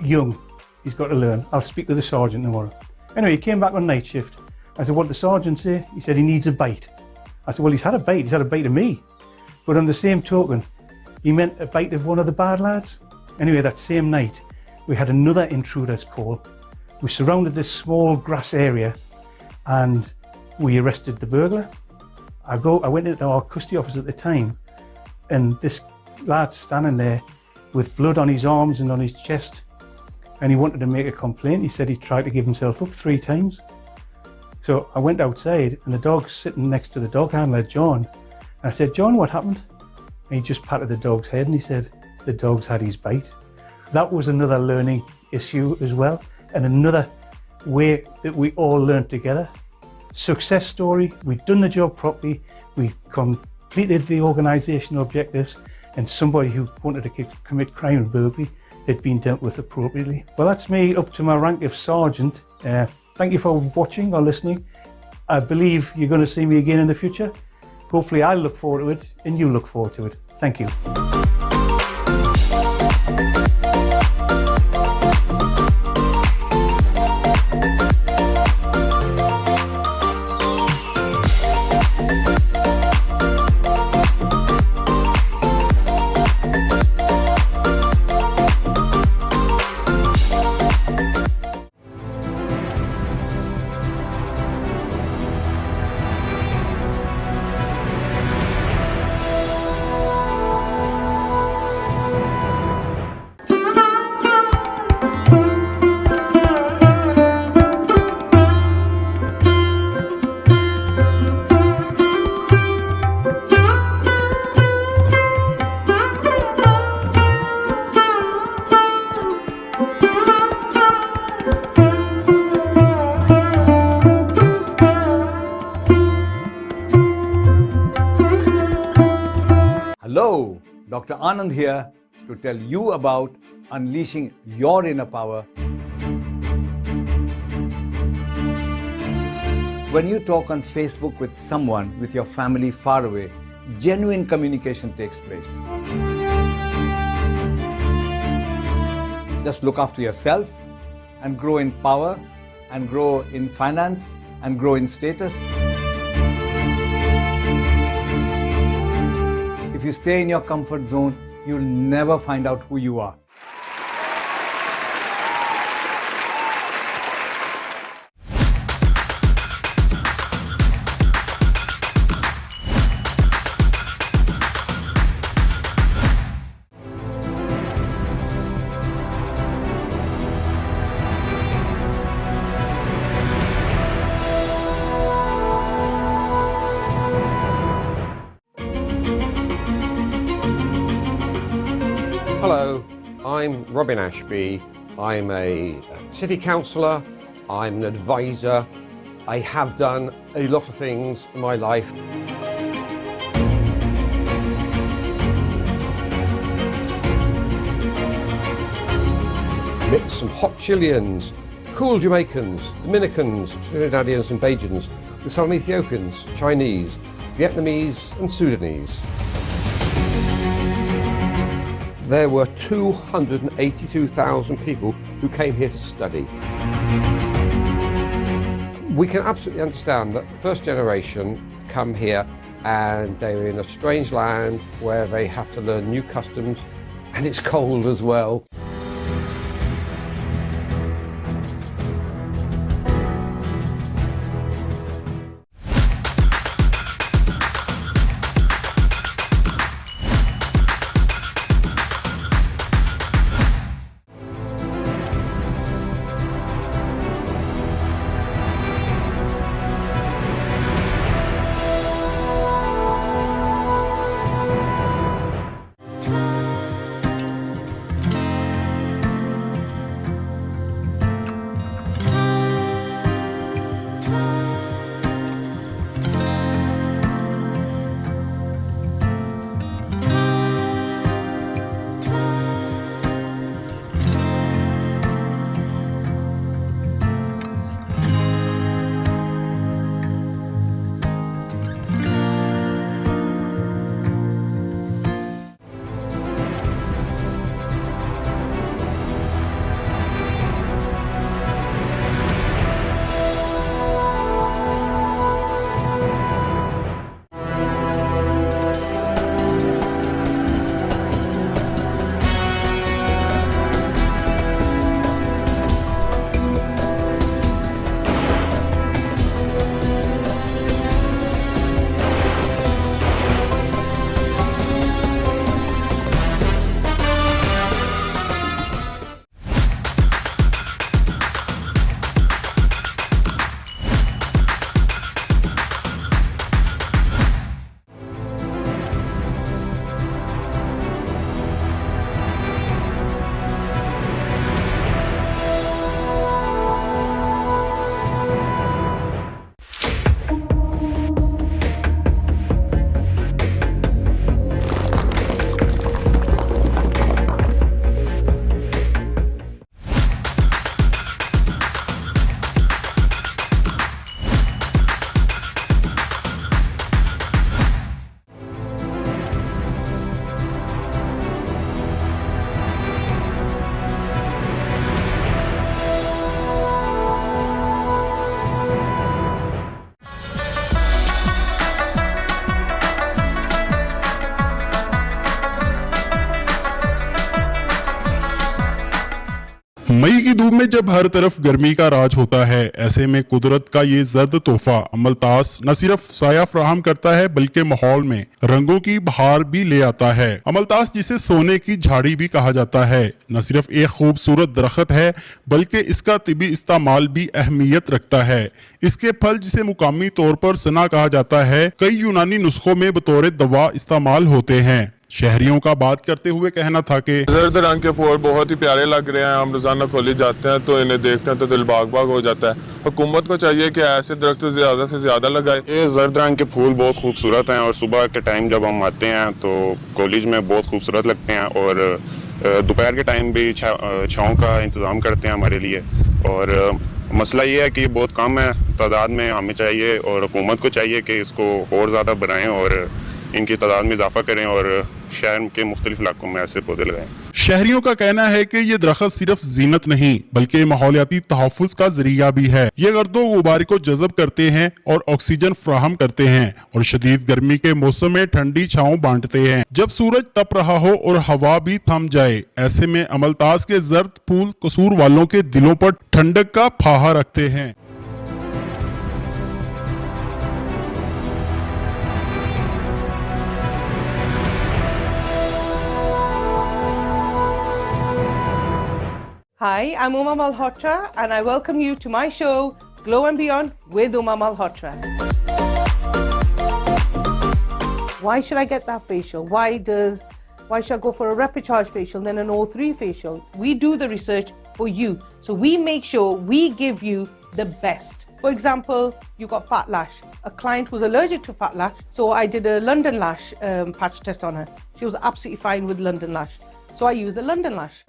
young, he's got to learn. I'll speak to the sergeant tomorrow. Anyway, he came back on night shift. I said, what did the sergeant say? He said he needs a bite. I said, well, he's had a bite of me. But on the same token, he meant a bite of one of the bad lads. Anyway, that same night, we had another intruder's call. We surrounded this small grass area and we arrested the burglar. I went into our custody office at the time, and this lad's standing there with blood on his arms and on his chest, and he wanted to make a complaint. He said he tried to give himself up 3 times. So I went outside, and the dog's sitting next to the dog handler, John. And I said, John, what happened? And he just patted the dog's head and he said, the dog's had his bite. That was another learning issue as well, and another way that we all learned together. Success story, we'd done the job properly, we completed the organisational objectives, and somebody who wanted to commit crime and burglary had been dealt with appropriately. Well, that's me up to my rank of sergeant. Thank you for watching or listening. I believe you're going to see me again in the future. Hopefully I look forward to it and you look forward to it. Thank you. Hello, Dr. Anand here to tell you about unleashing your inner power. When you talk on Facebook with someone with your family far away, genuine communication takes place. Just look after yourself and grow in power and grow in finance and grow in status. If you stay in your comfort zone, you'll never find out who you are. Hello, I'm Robin Ashby. I'm a city councillor, I'm an advisor. I have done a lot of things in my life. Mix some hot Chileans, cool Jamaicans, Dominicans, Trinidadians and Bajans, with some Ethiopians, Chinese, Vietnamese and Sudanese. There were 282,000 people who came here to study. We can absolutely understand that first generation come here and they're in a strange land where they have to learn new customs and it's cold as well. मई की धूप में जब हर तरफ गर्मी का राज होता है, ऐसे में कुदरत का ये जर्द तोहफा अमलतास न सिर्फ साया फराहम करता है बल्कि माहौल में रंगों की बहार भी ले आता है। अमलतास जिसे सोने की झाड़ी भी कहा जाता है, न सिर्फ एक खूबसूरत दरख्त है बल्कि इसका तिबी इस्तेमाल भी अहमियत रखता है। इसके फल जिसे मुकामी तौर पर सना कहा जाता है, कई यूनानी नुस्खों में बतौर दवा इस्तेमाल होते हैं। शहरियों का बात करते हुए कहना था कि जर्द रंग के फूल बहुत ही प्यारे लग रहे हैं। हम रोजाना कॉलेज जाते हैं तो इन्हें देखते हैं तो दिल बाग बाग हो जाता है। हुकूमत को चाहिए कि ऐसे दरख्त ज्यादा से ज्यादा लगाए। ये जर्द रंग के फूल बहुत खूबसूरत हैं और सुबह के टाइम जब हम आते हैं तो कॉलेज में बहुत खूबसूरत लगते हैं और दोपहर के टाइम भी छाँव का इंतज़ाम करते हैं हमारे लिए। और मसला ये है कि ये बहुत कम है तादाद में, हमें चाहिए और हुकूमत को चाहिए कि इसको और ज़्यादा बढ़ाएं और इनकी तादाद में इजाफा करें और शहर के मुख्तलिफ इलाकों में ऐसे पौधे लगाएं। शहरियों का कहना है कि ये दरख्त सिर्फ जीनत नहीं बल्कि माहौलियाती तहफ़्फ़ुज़ का जरिया भी है। ये गर्दो गुबार को जज़ब करते हैं और ऑक्सीजन फराहम करते हैं और शदीद गर्मी के मौसम में ठंडी छाँव बांटते हैं। जब सूरज तप रहा हो और हवा भी थम जाए, ऐसे में अमलताज के जर्द फूल कसूर वालों के दिलों पर ठंडक का फाहा रखते हैं। Hi, I'm Uma Malhotra and I welcome you to my show, Glow and Beyond with Uma Malhotra. Why should I get that facial? Why should I go for a Repicharge facial then an O3 facial? We do the research for you. So we make sure we give you the best. For example, you got fat lash. A client was allergic to fat lash, so I did a London lash patch test on her. She was absolutely fine with London lash. So I used the London lash.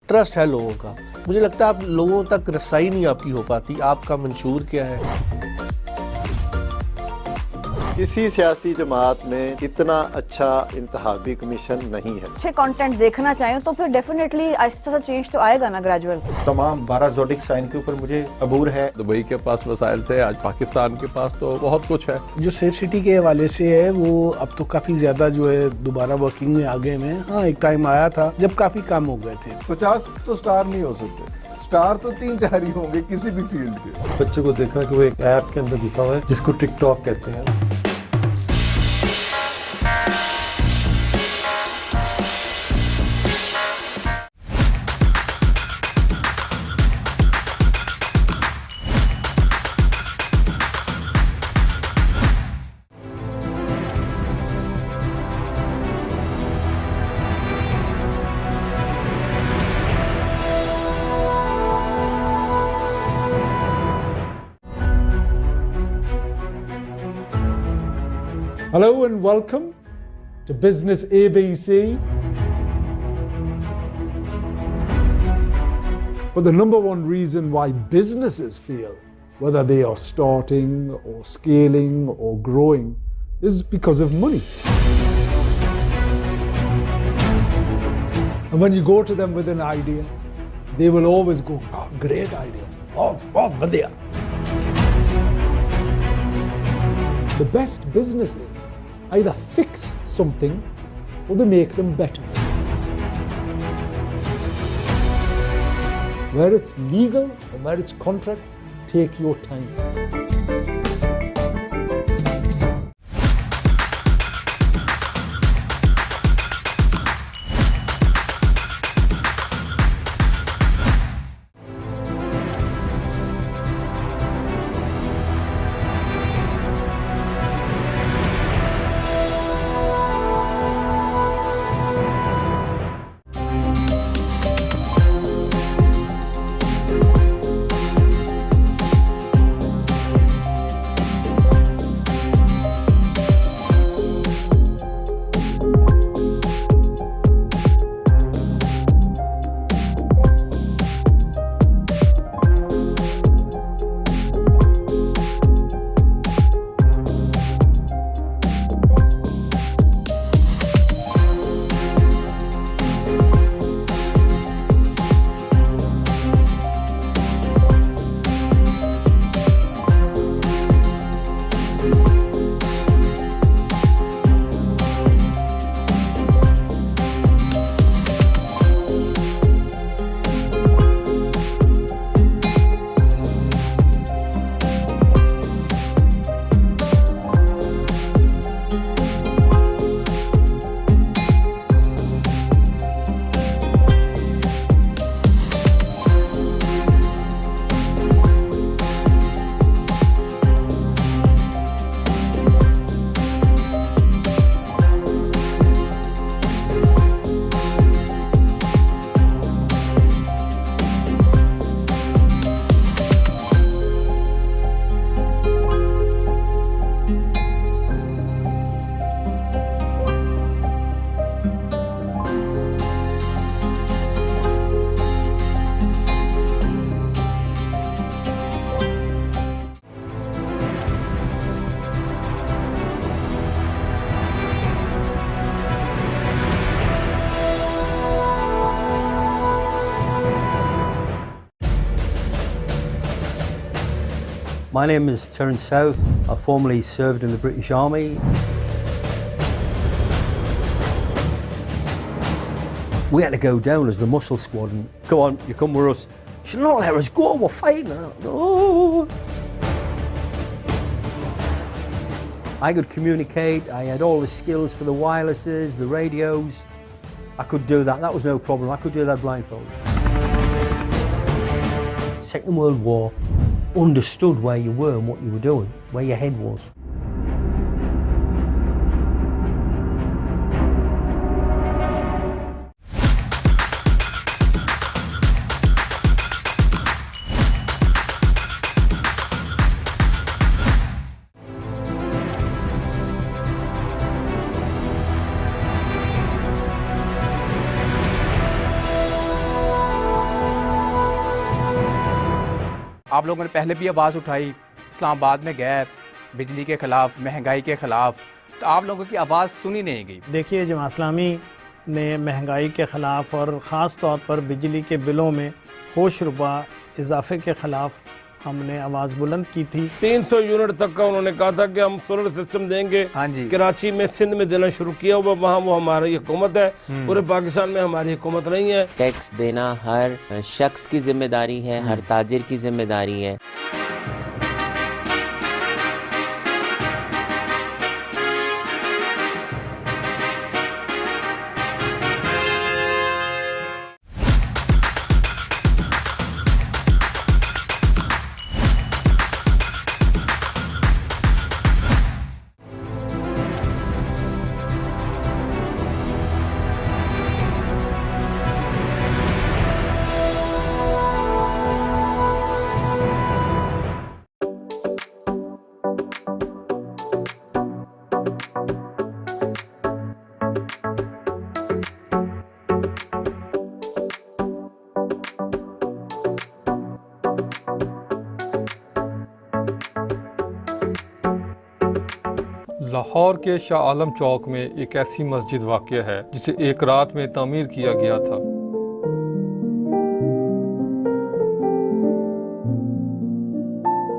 Trust है लोगों का। मुझे लगता है आप लोगों तक रसाई नहीं आपकी हो पाती। आपका मंशूर क्या है? किसी सियासी जमात में इतना अच्छा इंतखाबी कमीशन नहीं है। अच्छे कंटेंट देखना चाहें तो फिर डेफिनेटली आहिस्ता सा चेंज तो आएगा ना, ग्रेजुअल। तमाम 12 ज़ोडिक साइन के ऊपर मुझे अबूर है। दुबई के पास वसाइल थे, आज पाकिस्तान के पास तो बहुत कुछ है। जो सेफ सिटी के हवाले से है वो अब तो काफ़ी ज़्यादा जो है दोबारा वर्किंग में आगे में। हाँ, एक टाइम आया था जब काफ़ी कम हो गए थे। 50 तो स्टार नहीं हो सकते, स्टार तो 3-4 ही होंगे किसी भी फील्ड के। बच्चे को देखा कि वो एक ऐप के अंदर घुसा हुआ है जिसको टिकटॉक कहते हैं। Hello and welcome to Business ABC. But the number one reason why businesses fail, whether they are starting or scaling or growing, is because of money. And when you go to them with an idea, they will always go, "Oh, great idea. Oh, bahut vadiya." The best businesses either fix something or they make them better. Where it's legal or where it's contract, take your time. My name is Terence South. I formerly served in the British Army. We had to go down as the muscle squad and go on, you come with us. She said, no, let us go, we're fighting. No. I could communicate, I had all the skills for the wirelesses, the radios. I could do that, that was no problem. I could do that blindfolded. Second World War, understood where you were and what you were doing, where your head was. آپ لوگوں نے پہلے بھی آواز اٹھائی اسلام آباد میں گئے بجلی کے خلاف مہنگائی کے خلاف تو آپ لوگوں کی آواز سنی نہیں گئی. دیکھیے جماعت اسلامی نے مہنگائی کے خلاف اور خاص طور پر بجلی کے بلوں میں ہوش ربا اضافے کے خلاف ہم نے آواز بلند کی تھی. 300 یونٹ تک کا انہوں نے کہا تھا کہ ہم سولر سسٹم دیں گے. کراچی میں سندھ میں دینا شروع کیا ہوا وہاں وہ ہماری حکومت ہے. پورے پاکستان میں ہماری حکومت نہیں ہے. ٹیکس دینا ہر شخص کی ذمہ داری ہے, ہر تاجر کی ذمہ داری ہے. لاہور کے شاہ عالم چوک میں ایک ایسی مسجد واقع ہے جسے ایک رات میں تعمیر کیا گیا تھا.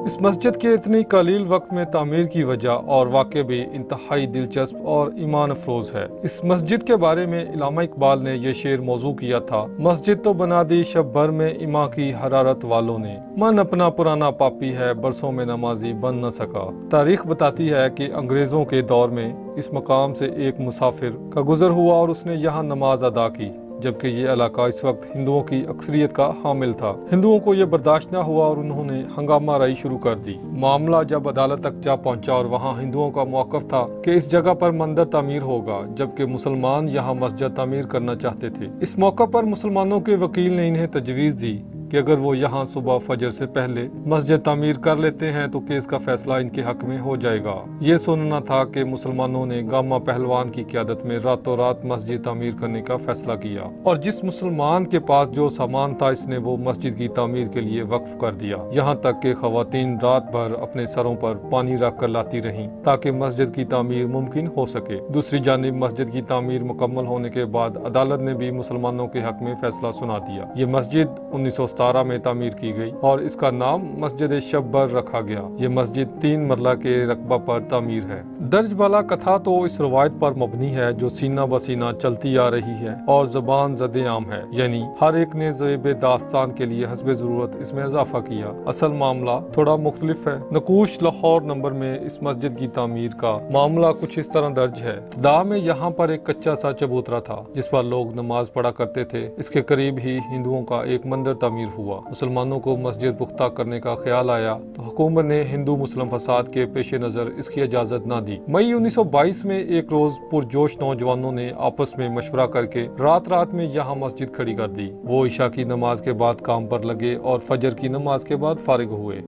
اس مسجد کے اتنی قلیل وقت میں تعمیر کی وجہ اور واقع بھی انتہائی دلچسپ اور ایمان افروز ہے. اس مسجد کے بارے میں علامہ اقبال نے یہ شعر موضوع کیا تھا: مسجد تو بنا دی شب بھر میں ایمان کی حرارت والوں نے, من اپنا پرانا پاپی ہے برسوں میں نمازی بن نہ سکا. تاریخ بتاتی ہے کہ انگریزوں کے دور میں اس مقام سے ایک مسافر کا گزر ہوا اور اس نے یہاں نماز ادا کی, جبکہ یہ علاقہ اس وقت ہندوؤں کی اکثریت کا حامل تھا. ہندوؤں کو یہ برداشت نہ ہوا اور انہوں نے ہنگامہ آرائی شروع کر دی. معاملہ جب عدالت تک جا پہنچا اور وہاں ہندوؤں کا موقف تھا کہ اس جگہ پر مندر تعمیر ہوگا, جبکہ مسلمان یہاں مسجد تعمیر کرنا چاہتے تھے. اس موقع پر مسلمانوں کے وکیل نے انہیں تجویز دی کہ اگر وہ یہاں صبح فجر سے پہلے مسجد تعمیر کر لیتے ہیں تو کیس کا فیصلہ ان کے حق میں ہو جائے گا. یہ سننا تھا کہ مسلمانوں نے گاما پہلوان کی قیادت میں راتوں رات مسجد تعمیر کرنے کا فیصلہ کیا, اور جس مسلمان کے پاس جو سامان تھا اس نے وہ مسجد کی تعمیر کے لیے وقف کر دیا. یہاں تک کہ خواتین رات بھر اپنے سروں پر پانی رکھ کر لاتی رہیں تاکہ مسجد کی تعمیر ممکن ہو سکے. دوسری جانب مسجد کی تعمیر مکمل ہونے کے بعد عدالت نے بھی مسلمانوں کے حق میں فیصلہ سنا دیا. یہ مسجد 1917 میں تعمیر کی گئی اور اس کا نام مسجد شب بر رکھا گیا. یہ مسجد 3 مرلہ کے رقبہ پر تعمیر ہے. درج بالا کتھا تو اس روایت پر مبنی ہے جو سینہ بسینہ چلتی آ رہی ہے اور زبان زد عام ہے, یعنی ہر ایک نے ذیب داستان کے لیے حسب ضرورت اس میں اضافہ کیا. اصل معاملہ تھوڑا مختلف ہے. نقوش لاہور نمبر میں اس مسجد کی تعمیر کا معاملہ کچھ اس طرح درج ہے. ابتدا میں یہاں پر ایک کچا سا چبوترا تھا جس پر لوگ نماز پڑھا کرتے تھے. اس کے قریب ہی ہندوؤں کا ایک مندر تعمیر ہوا. مسلمانوں کو مسجد پختہ کرنے کا خیال آیا تو حکومت نے ہندو مسلم فساد کے پیش نظر اس کی اجازت نہ دی. مئی 1922 میں ایک روز پرجوش نوجوانوں نے آپس میں مشورہ کر کے رات میں یہاں مسجد کھڑی کر دی. وہ عشاء کی نماز کے بعد کام پر لگے اور فجر کی نماز کے بعد فارغ ہوئے.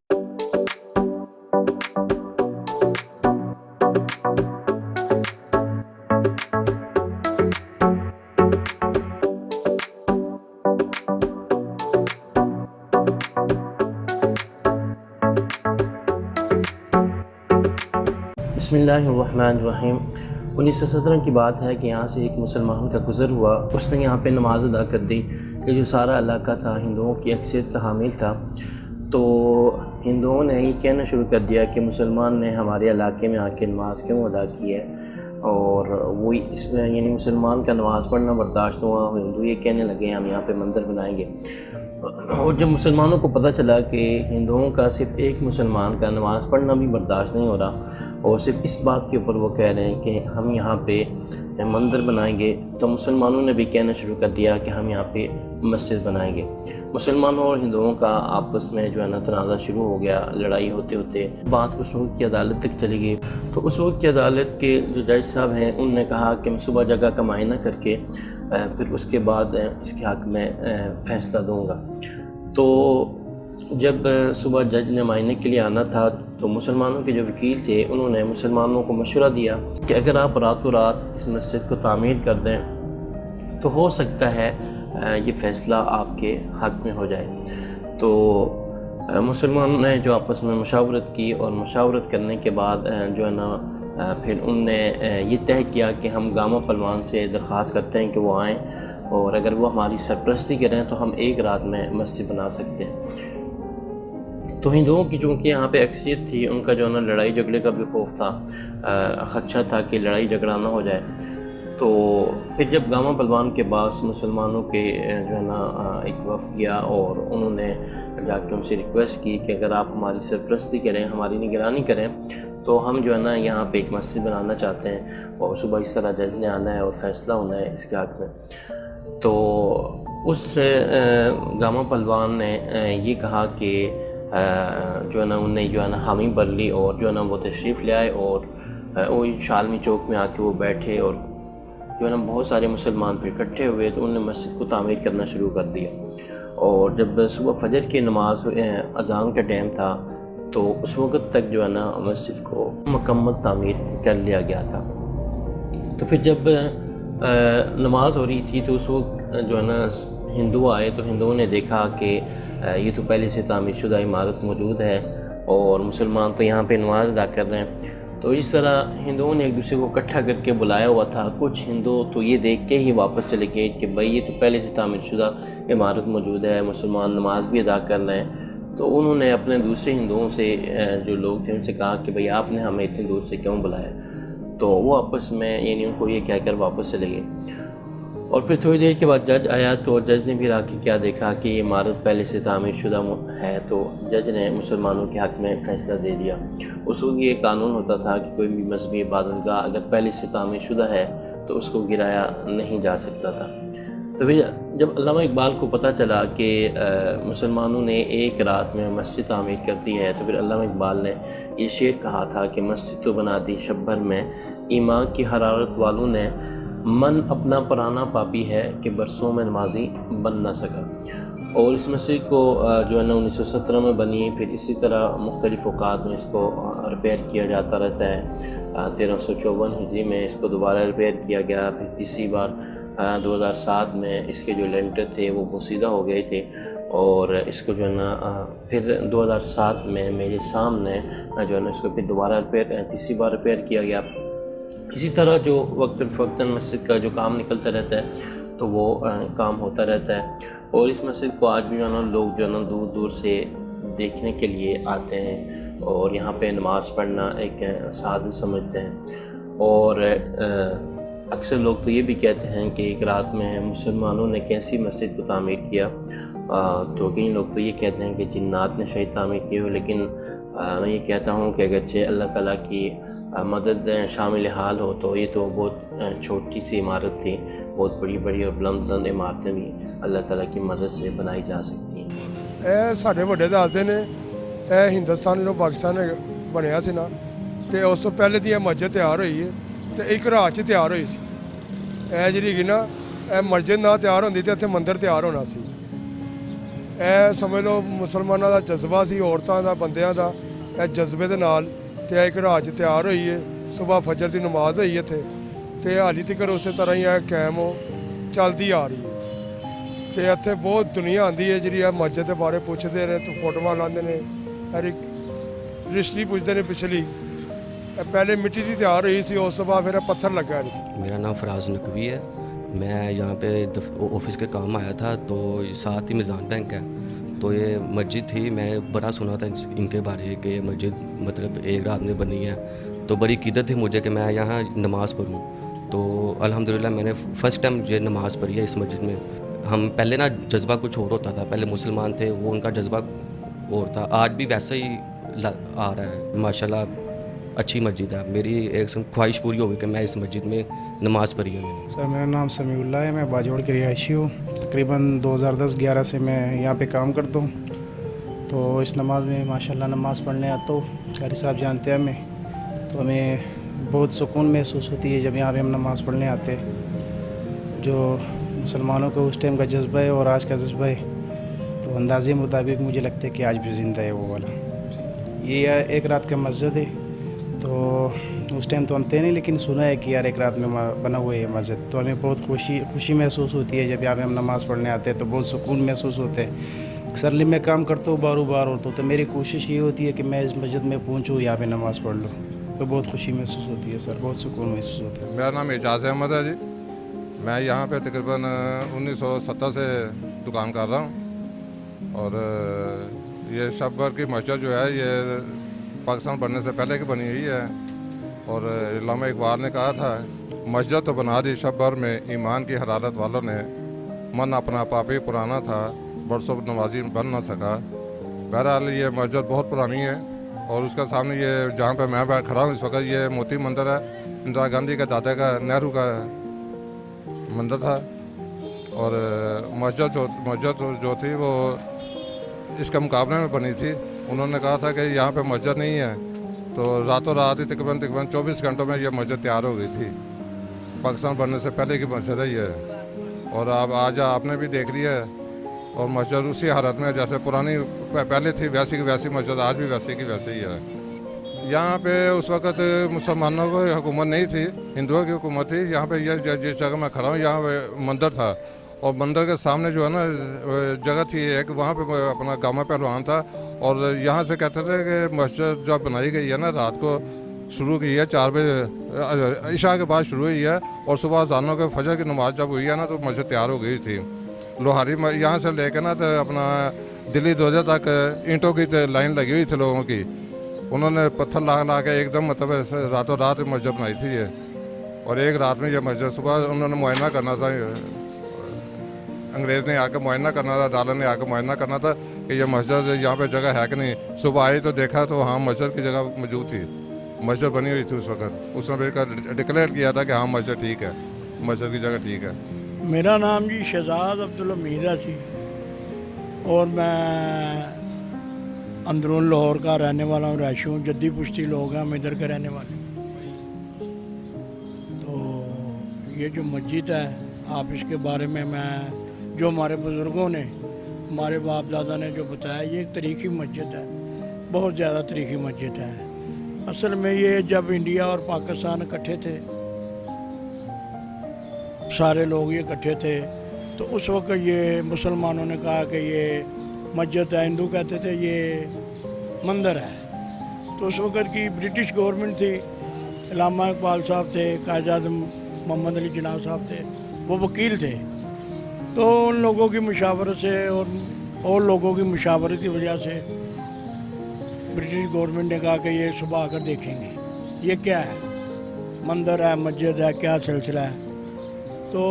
بسم اللہ الرحمن الرحیم. 1917 کی بات ہے کہ یہاں سے ایک مسلمان کا گزر ہوا. اس نے یہاں پہ نماز ادا کر دی کہ جو سارا علاقہ تھا ہندوؤں کی اکثریت کا حامل تھا. تو ہندوؤں نے یہ کہنا شروع کر دیا کہ مسلمان نے ہمارے علاقے میں آ کے نماز کیوں ادا کی ہے، اور وہ اس میں یعنی مسلمان کا نماز پڑھنا برداشت ہوا، ہندو یہ کہنے لگے ہم یہاں پہ مندر بنائیں گے۔ اور جب مسلمانوں کو پتہ چلا کہ ہندوؤں کا صرف ایک مسلمان کا نماز پڑھنا بھی برداشت نہیں ہو رہا، اور صرف اس بات کے اوپر وہ کہہ رہے ہیں کہ ہم یہاں پہ مندر بنائیں گے، تو مسلمانوں نے بھی کہنا شروع کر دیا کہ ہم یہاں پہ مسجد بنائیں گے۔ مسلمانوں اور ہندوؤں کا آپس میں جو ہے نا تنازع شروع ہو گیا، لڑائی ہوتے ہوتے بات اس وقت کی عدالت تک چلی گئی۔ تو اس وقت کی عدالت کے جو جج صاحب ہیں انہوں نے کہا کہ میں صبح جگہ کا معائنہ کر کے پھر اس کے بعد اس کے حق میں فیصلہ دوں گا۔ تو جب صبح جج نے معائنے کے لیے آنا تھا تو مسلمانوں کے جو وکیل تھے انہوں نے مسلمانوں کو مشورہ دیا کہ اگر آپ راتوں رات اس مسجد کو تعمیر کر دیں تو ہو سکتا ہے یہ فیصلہ آپ کے حق میں ہو جائے۔ تو مسلمانوں نے جو آپس میں مشاورت کی، اور مشاورت کرنے کے بعد جو ہے نا پھر ان نے یہ طے کیا کہ ہم گاما پلوان سے درخواست کرتے ہیں کہ وہ آئیں، اور اگر وہ ہماری سرپرستی کریں تو ہم ایک رات میں مسجد بنا سکتے ہیں۔ تو ہندوؤں کی چونکہ یہاں پہ اکثریت تھی، ان کا جو ہے نا لڑائی جھگڑے کا بھی خوف تھا، خدشہ تھا کہ لڑائی جھگڑا نہ ہو جائے۔ تو پھر جب گاما پلوان کے بعد مسلمانوں کے جو ہے نا ایک وفد گیا، اور انہوں نے جا کے ان سے ریکویسٹ کی کہ اگر آپ ہماری سرپرستی کریں، ہماری نگرانی کریں، تو ہم جو ہے نا یہاں پہ ایک مسجد بنانا چاہتے ہیں، اور صبح اس طرح جج نے آنا ہے اور فیصلہ ہونا ہے اس کے حق میں۔ تو اس گاما پلوان نے یہ کہا کہ جو ہے نا انہوں نے جو ہے نا حامی بھر لی، اور جو ہے نا وہ تشریف لے آئے، اور وہ شالمی چوک میں آ کے وہ بیٹھے، اور جو ہے نا بہت سارے مسلمان پھر اکٹھے ہوئے تو انہوں نے مسجد کو تعمیر کرنا شروع کر دیا۔ اور جب صبح فجر کی نماز اذان کا ٹائم تھا تو اس وقت تک جو ہے نا مسجد کو مکمل تعمیر کر لیا گیا تھا۔ تو پھر جب نماز ہو رہی تھی تو اس وقت جو ہے نا ہندو آئے، تو ہندوؤں نے دیکھا کہ یہ تو پہلے سے تعمیر شدہ عمارت موجود ہے، اور مسلمان تو یہاں پہ نماز ادا کر رہے ہیں۔ تو اس طرح ہندوؤں نے ایک دوسرے کو اکٹھا کر کے بلایا ہوا تھا۔ کچھ ہندو تو یہ دیکھ کے ہی واپس چلے گئے کہ بھائی یہ تو پہلے سے تعمیر شدہ عمارت موجود ہے، مسلمان نماز بھی ادا کر رہے ہیں۔ تو انہوں نے اپنے دوسرے ہندوؤں سے جو لوگ تھے ان سے کہا کہ بھائی آپ نے ہمیں اتنی دور سے کیوں بلایا؟ تو وہ آپس میں یعنی ان کو یہ کہہ کر واپس چلے گئے۔ اور پھر تھوڑی دیر کے بعد جج آیا، تو جج نے بھی آ کے کیا دیکھا کہ یہ عمارت پہلے سے تعمیر شدہ ہے، تو جج نے مسلمانوں کے حق میں فیصلہ دے دیا۔ اس وقت یہ قانون ہوتا تھا کہ کوئی بھی مذہبی عبادت گاہ اگر پہلے سے تعمیر شدہ ہے تو اس کو گرایا نہیں جا سکتا تھا۔ تو پھر جب علامہ اقبال کو پتہ چلا کہ مسلمانوں نے ایک رات میں مسجد تعمیر کر دی ہے، تو پھر علامہ اقبال نے یہ شعر کہا تھا کہ مسجد تو بنا دی شب بھر میں، ایمان کی حرارت والوں نے، من اپنا پرانا پاپی ہے کہ برسوں میں نمازی بن نہ سکا۔ اور اس مسجد کو جو ہے نا 1917 میں بنی، پھر اسی طرح مختلف اوقات میں اس کو ریپیئر کیا جاتا رہتا ہے۔ 1354 ہجری میں اس کو دوبارہ ریپیئر کیا گیا، پھر تیسری بار 2007 میں اس کے جو لینٹر تھے وہ بوسیدہ ہو گئے تھے، اور اس کو جو ہے نا پھر 2007 میں میرے سامنے جو ہے نا اس کو پھر دوبارہ تیسری بار ریپیئر کیا گیا۔ اسی طرح جو وقتاً فوقتاً مسجد کا جو کام نکلتا رہتا ہے تو وہ کام ہوتا رہتا ہے، اور اس مسجد کو آج بھی جو ہے نا لوگ جو ہے نا دور دور سے دیکھنے کے لیے آتے ہیں، اور یہاں پہ نماز پڑھنا ایک سعادت سمجھتے ہیں۔ اور اکثر لوگ تو یہ بھی کہتے ہیں کہ ایک رات میں مسلمانوں نے کیسی مسجد کو تعمیر کیا، تو کئی لوگ تو یہ کہتے ہیں کہ جنات نے شاید تعمیر کی ہو، لیکن میں یہ کہتا ہوں کہ اگرچہ اللہ تعالیٰ کی مدد شامل حال ہو تو یہ تو بہت چھوٹی سی عمارت تھی، بہت بڑی بڑی اور بلند عمارتیں بھی اللہ تعالیٰ کی مدد سے بنائی جا سکتی ہیں۔ ਇਹ ਸਾਡੇ ਵੱਡੇ ਦੱਸਦੇ ਨੇ ਇਹ ਹਿੰਦੁਸਤਾਨ ਜਦੋਂ ਪਾਕਿਸਤਾਨ ਬਣਿਆ ਸੀ ਨਾ ਤੇ ਉਸ ਤੋਂ ਪਹਿਲੇ ਦੀ ਇਹ ਮਸਜਿਦ ਤਿਆਰ ਹੋਈ ਹੈ ਤੇ ਇੱਕ ਰਾਤ 'ਚ ਤਿਆਰ ਹੋਈ ਸੀ। ਇਹ ਜਿਹੜੀ ਹੈਗੀ ਨਾ ਇਹ ਮਸਜਿਦ ਨਾ ਤਿਆਰ ਹੁੰਦੀ ਤੇ ਇੱਥੇ ਮੰਦਿਰ ਤਿਆਰ ਹੋਣਾ ਸੀ। ਇਹ ਸਮਝ ਲਓ ਮੁਸਲਮਾਨਾਂ ਦਾ ਜਜ਼ਬਾ ਸੀ, ਔਰਤਾਂ ਦਾ, ਬੰਦਿਆਂ ਦਾ, ਇਹ ਜਜ਼ਬੇ ਦੇ ਨਾਲ ਤੇ ਇੱਕ ਰਾਤ 'ਚ ਤਿਆਰ ਹੋਈ ਹੈ। ਸਵੇਰ ਫਜਰ ਦੀ ਨਮਾਜ਼ ਹੋਈ ਇੱਥੇ ਤੇ ਹਾਲੀ ਤੱਕ ਉਸੇ ਤਰ੍ਹਾਂ ਹੀ ਇਹ ਕਾਇਮ ਚੱਲਦੀ ਆ ਰਹੀ ਹੈ। ਤੇ ਇੱਥੇ ਬਹੁਤ ਦੁਨੀਆ ਆਉਂਦੀ ਹੈ ਜਿਹੜੀ ਇਹ ਮਸਜਿਦ ਦੇ ਬਾਰੇ ਪੁੱਛਦੇ ਨੇ, ਤੇ ਫੋਟੋਆਂ ਲਾਉਂਦੇ ਨੇ, ਹਰ ਇੱਕ ਹਿਸਟਰੀ ਪੁੱਛਦੇ ਨੇ ਪਿਛਲੀ। ਇਹ ਪਹਿਲੇ ਮਿੱਟੀ ਦੀ ਤਿਆਰ ਹੋਈ ਸੀ, ਉਸ ਤੋਂ ਬਾਅਦ ਫਿਰ ਪੱਥਰ ਲੱਗਾ ਇਹਦੇ 'ਚ। मेरा नाम फराज नकवी है। मैं यहाँ पे ऑफिस के काम आया था, तो साथ ही मिज़ान बैंक है, تو یہ مسجد تھی, میں نے بڑا سنا تھا ان کے بارے کہ یہ مسجد مطلب ایک رات میں بنی ہے, تو بڑی عقیدت تھی مجھے کہ میں یہاں نماز پڑھوں. تو الحمدللہ میں نے فرسٹ ٹائم یہ نماز پڑھی ہے اس مسجد میں. ہم پہلے نا جذبہ کچھ اور ہوتا تھا, پہلے مسلمان تھے وہ ان کا جذبہ اور تھا, آج بھی ویسا ہی آ رہا ہے. ماشاءاللہ اچھی مسجد ہے. میری ایک خواہش پوری ہو گئی کہ میں اس مسجد میں نماز پڑھی ہوں. سر میرا نام سمیع اللہ ہے, میں باجوڑ کے رہائشی ہوں. تقریباً 2010-11 سے میں یہاں پہ کام کرتا ہوں. تو اس نماز میں ماشاءاللہ نماز پڑھنے آتا ہوں. قاری صاحب جانتے ہیں ہمیں, تو ہمیں بہت سکون محسوس ہوتی ہے جب یہاں پہ ہم نماز پڑھنے آتے. جو مسلمانوں کو اس ٹائم کا جذبہ ہے اور آج کا جذبہ ہے, تو اندازے مطابق مجھے لگتا ہے کہ آج بھی زندہ ہے وہ والا. یہ ایک رات کا مسجد ہے, تو اس ٹائم تو ہم تھے نہیں, لیکن سنا ہے کہ یار ایک رات میں بنا ہوا ہے یہ مسجد. تو ہمیں بہت خوشی محسوس ہوتی ہے جب یہاں پہ ہم نماز پڑھنے آتے ہیں, تو بہت سکون محسوس ہوتے ہیں. اکثرلی میں کام کرتا ہوں باروں بار ہوتا ہوں, تو میری کوشش یہ ہوتی ہے کہ میں اس مسجد میں پہنچوں, یہاں پہ نماز پڑھ لوں. تو بہت خوشی محسوس ہوتی ہے سر, بہت سکون محسوس ہوتا ہے. میرا نام اعجاز احمد ہے جی. میں یہاں پہ تقریباً 1970 سے دکان کر رہا ہوں. اور یہ شب بھر کی مسجد جو ہے یہ پاکستان بننے سے پہلے کی بنی ہوئی ہے. اور علامہ اقبال نے کہا تھا, مسجد تو بنا دی شب بھر میں ایمان کی حرارت والوں نے, من اپنا پاپی پرانا تھا برسوں نوازی بن نہ سکا. بہرحال یہ مسجد بہت پرانی ہے, اور اس کا سامنے یہ جہاں پہ میں کھڑا ہوں اس وقت یہ موتی مندر ہے. اندرا گاندھی کے دادا کا, نہرو کا مندر تھا. اور مسجد جو تھی وہ اس کے مقابلے میں بنی تھی. انہوں نے کہا تھا کہ یہاں پہ مسجد نہیں ہے, تو راتوں رات ہی تقریباً 24 گھنٹوں میں یہ مسجد تیار ہو گئی تھی. پاکستان بننے سے پہلے کی مسجد ہے یہ. اور اب آج آپ نے بھی دیکھ لیا ہے, اور مسجد اسی حالت میں جیسے پرانی پہلے تھی ویسی کی ویسی مسجد آج بھی ویسی کی ویسی ہی ہے. یہاں پہ اس وقت مسلمانوں کو حکومت نہیں تھی, ہندوؤں کی حکومت تھی. یہاں پہ یہ جس جگہ میں کھڑا ہوں یہاں پہ مندر تھا, اور مندر کے سامنے جو ہے نا جگہ تھی ایک, وہاں پہ اپنا گاما پہلوان تھا. اور یہاں سے کہتے تھے کہ مسجد جو بنائی گئی ہے نا رات کو شروع کی ہے 4 بجے عشاء کے بعد شروع ہوئی ہے, اور صبح اذانوں کے فجر کی نماز جب ہوئی ہے نا تو مسجد تیار ہو گئی تھی. لوہاری یہاں سے لے کے نا تو اپنا دلی دوجہ تک اینٹوں کی لائن لگی ہوئی تھی لوگوں کی. انہوں نے پتھر لا کے ایک دم مطلب راتوں رات مسجد بنائی تھی یہ. اور ایک رات میں یہ مسجد صبح انہوں نے معائنہ کرنا تھا, انگریز نے آ کے معائنہ کرنا تھا, ڈالر نے آ کے معائنہ کرنا تھا کہ یہ مسجد یہاں پہ جگہ ہے کہ نہیں. صبح آئی تو دیکھا تو ہاں مسجد کی جگہ موجود تھی, مسجد بنی ہوئی تھی اس وقت. اس نے ڈکلیئر کیا تھا کہ ہاں مسجد ٹھیک ہے, مسجد کی جگہ ٹھیک ہے. میرا نام جی شہزاد عبدالحمید ہے جی, اور میں اندرون لاہور کا رہنے والا ہوں, رہائشی ہوں. جدی پشتی لوگ ہیں, ہم ادھر کے رہنے والے. تو یہ جو مسجد ہے آپ اس کے بارے میں جو ہمارے بزرگوں نے, ہمارے باپ دادا نے جو بتایا, یہ ایک تاریخی مسجد ہے, بہت زیادہ تاریخی مسجد ہے. اصل میں یہ جب انڈیا اور پاکستان اکٹھے تھے, سارے لوگ یہ اکٹھے تھے, تو اس وقت یہ مسلمانوں نے کہا کہ یہ مسجد ہے, ہندو کہتے تھے یہ مندر ہے. تو اس وقت کی برٹش گورنمنٹ تھی, علامہ اقبال صاحب تھے, قائد اعظم محمد علی جناح صاحب تھے, وہ وکیل تھے. تو ان لوگوں کی مشاورت سے اور لوگوں کی مشاورت کی وجہ سے برٹش گورنمنٹ نے کہا کہ یہ صبح آ کر دیکھیں گے یہ کیا ہے, مندر ہے, مسجد ہے, کیا سلسلہ ہے. تو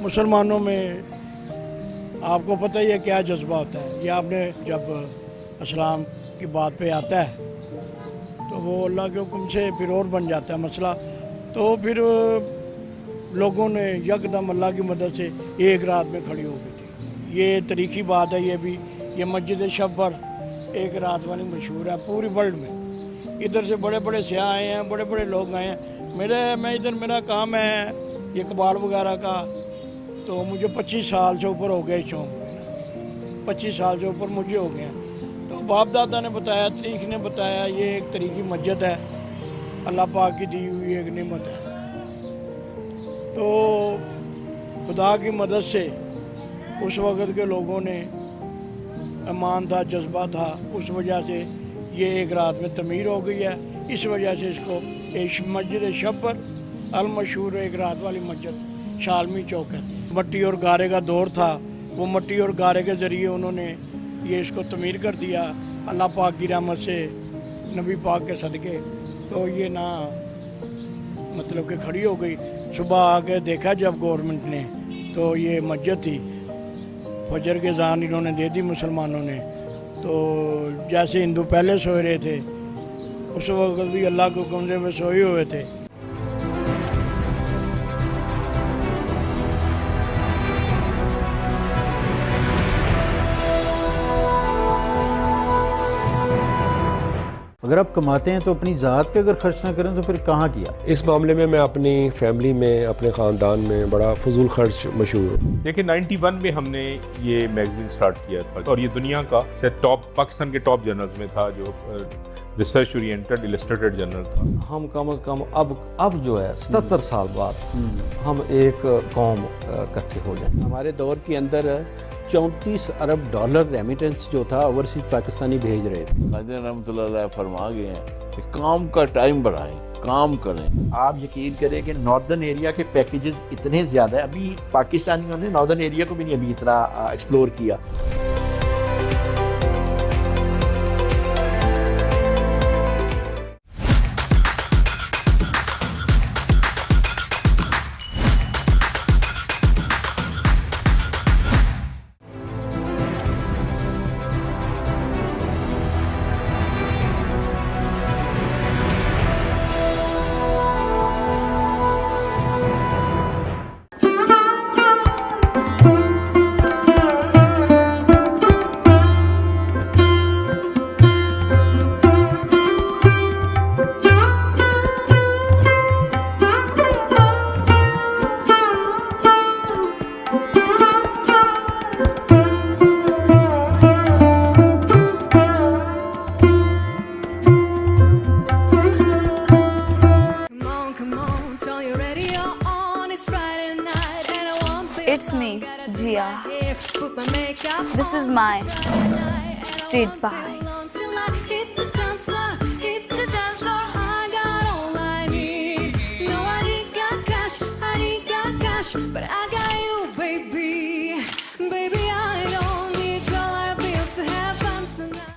مسلمانوں میں آپ کو پتہ ہی ہے کیا جذبہ ہوتا ہے. یہ آپ نے جب اسلام کی بات پہ آتا ہے تو وہ اللہ کے حکم سے پھر اور بن جاتا ہے مسئلہ. تو پھر لوگوں نے یکدم اللہ کی مدد سے ایک رات میں کھڑی ہو گئی تھی. یہ تاریخی بات ہے. یہ بھی یہ مسجد شب پر ایک رات والی مشہور ہے پوری ورلڈ میں. ادھر سے بڑے بڑے سیاح آئے ہیں, بڑے بڑے لوگ آئے ہیں. میرا کام ہے یہ کباڑ وغیرہ کا, تو مجھے 25 سال سے اوپر ہو گئے شوق میں, 25 سال سے اوپر مجھے ہو گیا. تو باپ دادا نے بتایا, تاریخ نے بتایا, یہ ایک تاریخی مسجد ہے, اللہ پاک کی دی ہوئی ایک نعمت ہے. تو خدا کی مدد سے اس وقت کے لوگوں نے ایمان تھا, جذبہ تھا, اس وجہ سے یہ ایک رات میں تعمیر ہو گئی ہے. اس وجہ سے اس کو مسجد شبر المشہور ایک رات والی مسجد شالمی چوک کہتے ہیں. مٹی اور گارے کا دور تھا, وہ مٹی اور گارے کے ذریعے انہوں نے ये इसको तमीर कर दिया अल्लाह पाक की रहमत से, नबी पाक के सदके। तो ये ना मतलब कि खड़ी हो गई। सुबह आके देखा जब गवर्नमेंट ने, तो ये मस्जिद थी, फजर के अज़ान इन्होंने दे दी मुसलमानों ने। तो जैसे हिंदू पहले सोए रहे थे, उस वक्त भी अल्लाह के हुक्म से वे सोए हुए थे। अगर आप कमाते हैं तो अपनी ज़ात पे अगर खर्च ना करें तो फिर कहाँ किया? इस मामले में मैं अपनी फैमिली में, अपने ख़ानदान में बड़ा फजूल खर्च मशहूर हूँ। देखिए 91 में हमने ये मैगजीन स्टार्ट किया था और ये दुनिया का टॉप, पाकिस्तान के टॉप जर्नल्स में था, जो रिसर्च ओरिएंटेड इलस्ट्रेटेड जर्नल था। हम कम से कम अब जो है 77 साल बाद हम एक कौम इकट्ठे हो जाए। हमारे दौर के अंदर 34 अरब डॉलर रेमिटेंस जो था ओवरसीज पाकिस्तानी भेज रहे थे। रहमतुल्लाह फरमा गए हैं कि काम का टाइम बढ़ाएं, काम करें। आप यकीन करें कि नॉर्दर्न एरिया के पैकेजेस इतने ज़्यादा है, अभी पाकिस्तानियों ने नॉर्दर्न एरिया को भी नहीं अभी इतना एक्सप्लोर किया। It's me, Jia. This is my street vibes. But I got you, baby. Baby, I don't need dollar bills to have fun tonight.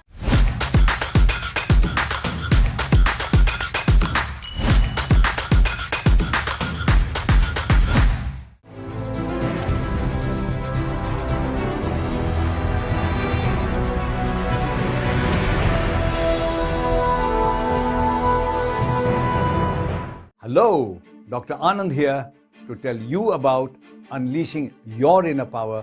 Hello, Dr. Anand here to tell you about unleashing your inner power.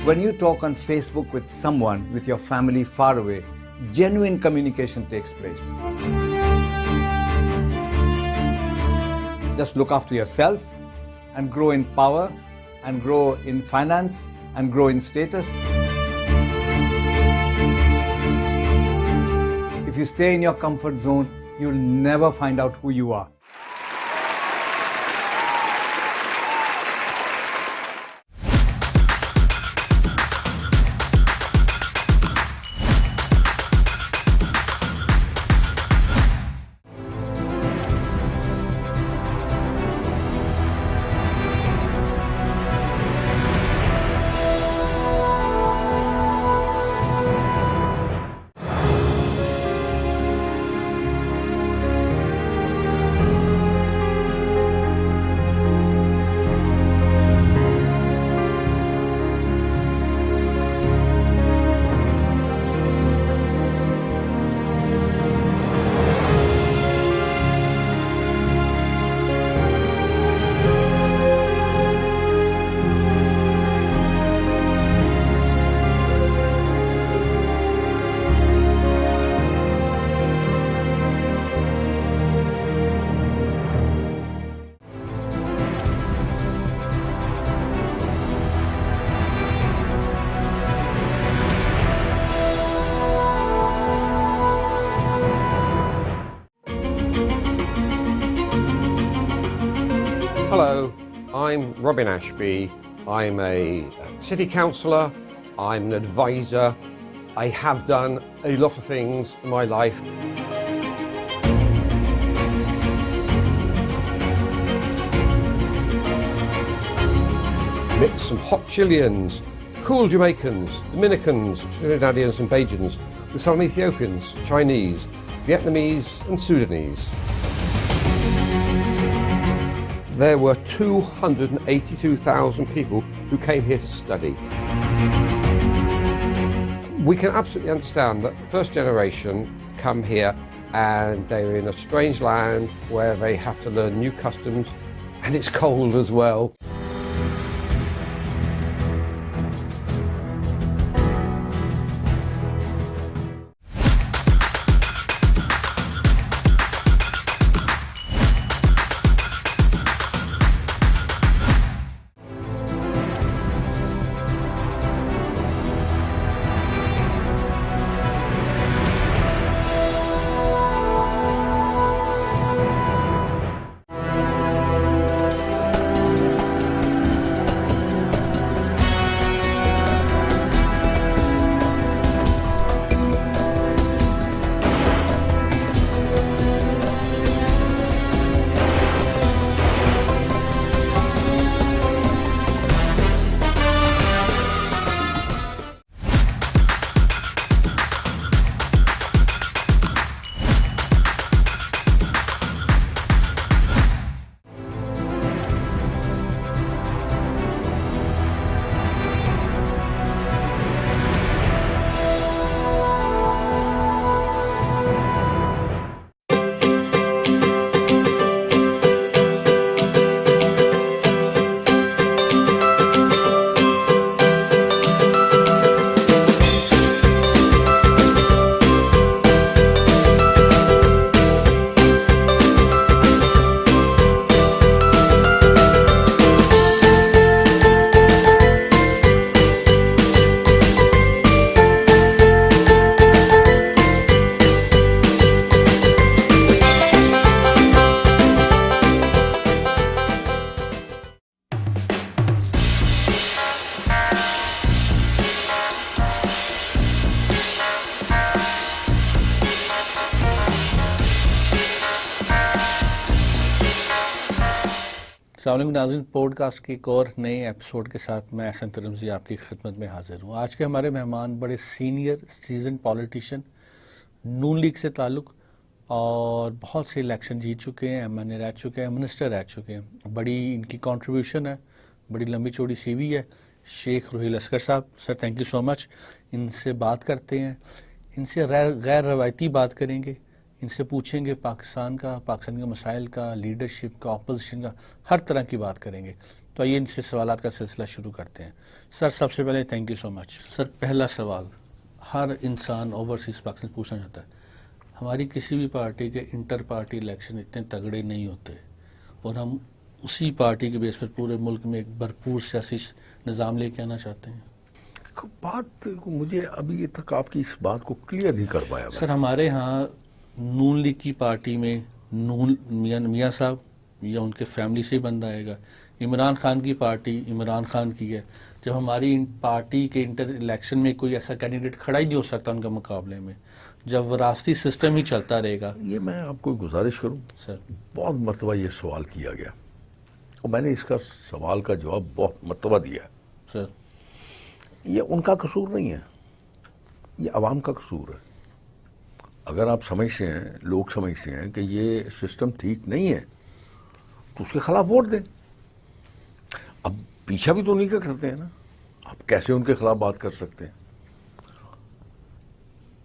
When you talk on Facebook with someone, with your family far away, genuine communication takes place. Just look after yourself and grow in power and grow in finance and grow in status. If you stay in your comfort zone, you'll never find out who you are. Hello, I'm Robin Ashby. I'm a city councillor, I'm an advisor. I have done a lot of things in my life. Mix some hot Chileans, cool Jamaicans, Dominicans, Trinidadians and Bajans, with some Ethiopians, Chinese, Vietnamese and Sudanese. There were 282,000 people who came here to study. We can absolutely understand that first generation come here and they're in a strange land where they have to learn new customs, and it's cold as well. अस्सलाम वालेकुम नाज़रीन, podcast के एक और नए episode के साथ मैं एहसन तिरमिज़ी आपकी खिदमत में हाजिर हूँ। आज के हमारे मेहमान बड़े सीनियर सीजन पॉलिटिशियन, नून लीग से ताल्लुक़ और बहुत से इलेक्शन जीत चुके हैं, MNA रह चुके हैं, मिनिस्टर रह चुके हैं। बड़ी इनकी कंट्रीब्यूशन है, बड़ी लंबी चौड़ी CV है। शेख रुहील असगर साहब, sir thank you so much. इनसे बात करते हैं, इनसे गैर रवायती बात करेंगे, इनसे पूछेंगे पाकिस्तान के मसाइल का, लीडरशिप का, अपोजिशन का, हर तरह की बात करेंगे। तो आइए इनसे सवालात का सिलसिला शुरू करते हैं। सर सबसे पहले thank you so much. Sir पहला सवाल हर इंसान ओवरसीज़ पाकिस्तान पूछना चाहता है, हमारी किसी भी पार्टी के इंटर पार्टी इलेक्शन इतने तगड़े नहीं होते और हम उसी पार्टी के बेस पर पूरे मुल्क में एक भरपूर सियासी निज़ाम लेके आना चाहते हैं। बात मुझे अभी तक आपकी इस बात को क्लियर नहीं कर पाया। सर हमारे यहाँ नून लीग की पार्टी में मियाँ साहब या उनके फैमिली से ही बंदा आएगा। इमरान खान की पार्टी इमरान खान की है। जब हमारी पार्टी के इंटर इलेक्शन में कोई ऐसा कैंडिडेट खड़ा ही नहीं हो सकता उनका मुकाबले में, जब वरासती सिस्टम ही चलता रहेगा। ये मैं आपको गुजारिश करूं सर, बहुत मरतबा ये सवाल किया गया और मैंने इसका सवाल का जवाब बहुत मरतबा दिया। सर ये उनका कसूर नहीं है, ये अवाम का कसूर है। अगर आप समझते हैं, लोग समझते हैं कि ये सिस्टम ठीक नहीं है तो उसके खिलाफ वोट दें। अब पीछा भी तो नहीं कर सकते हैं ना, आप कैसे उनके खिलाफ बात कर सकते हैं?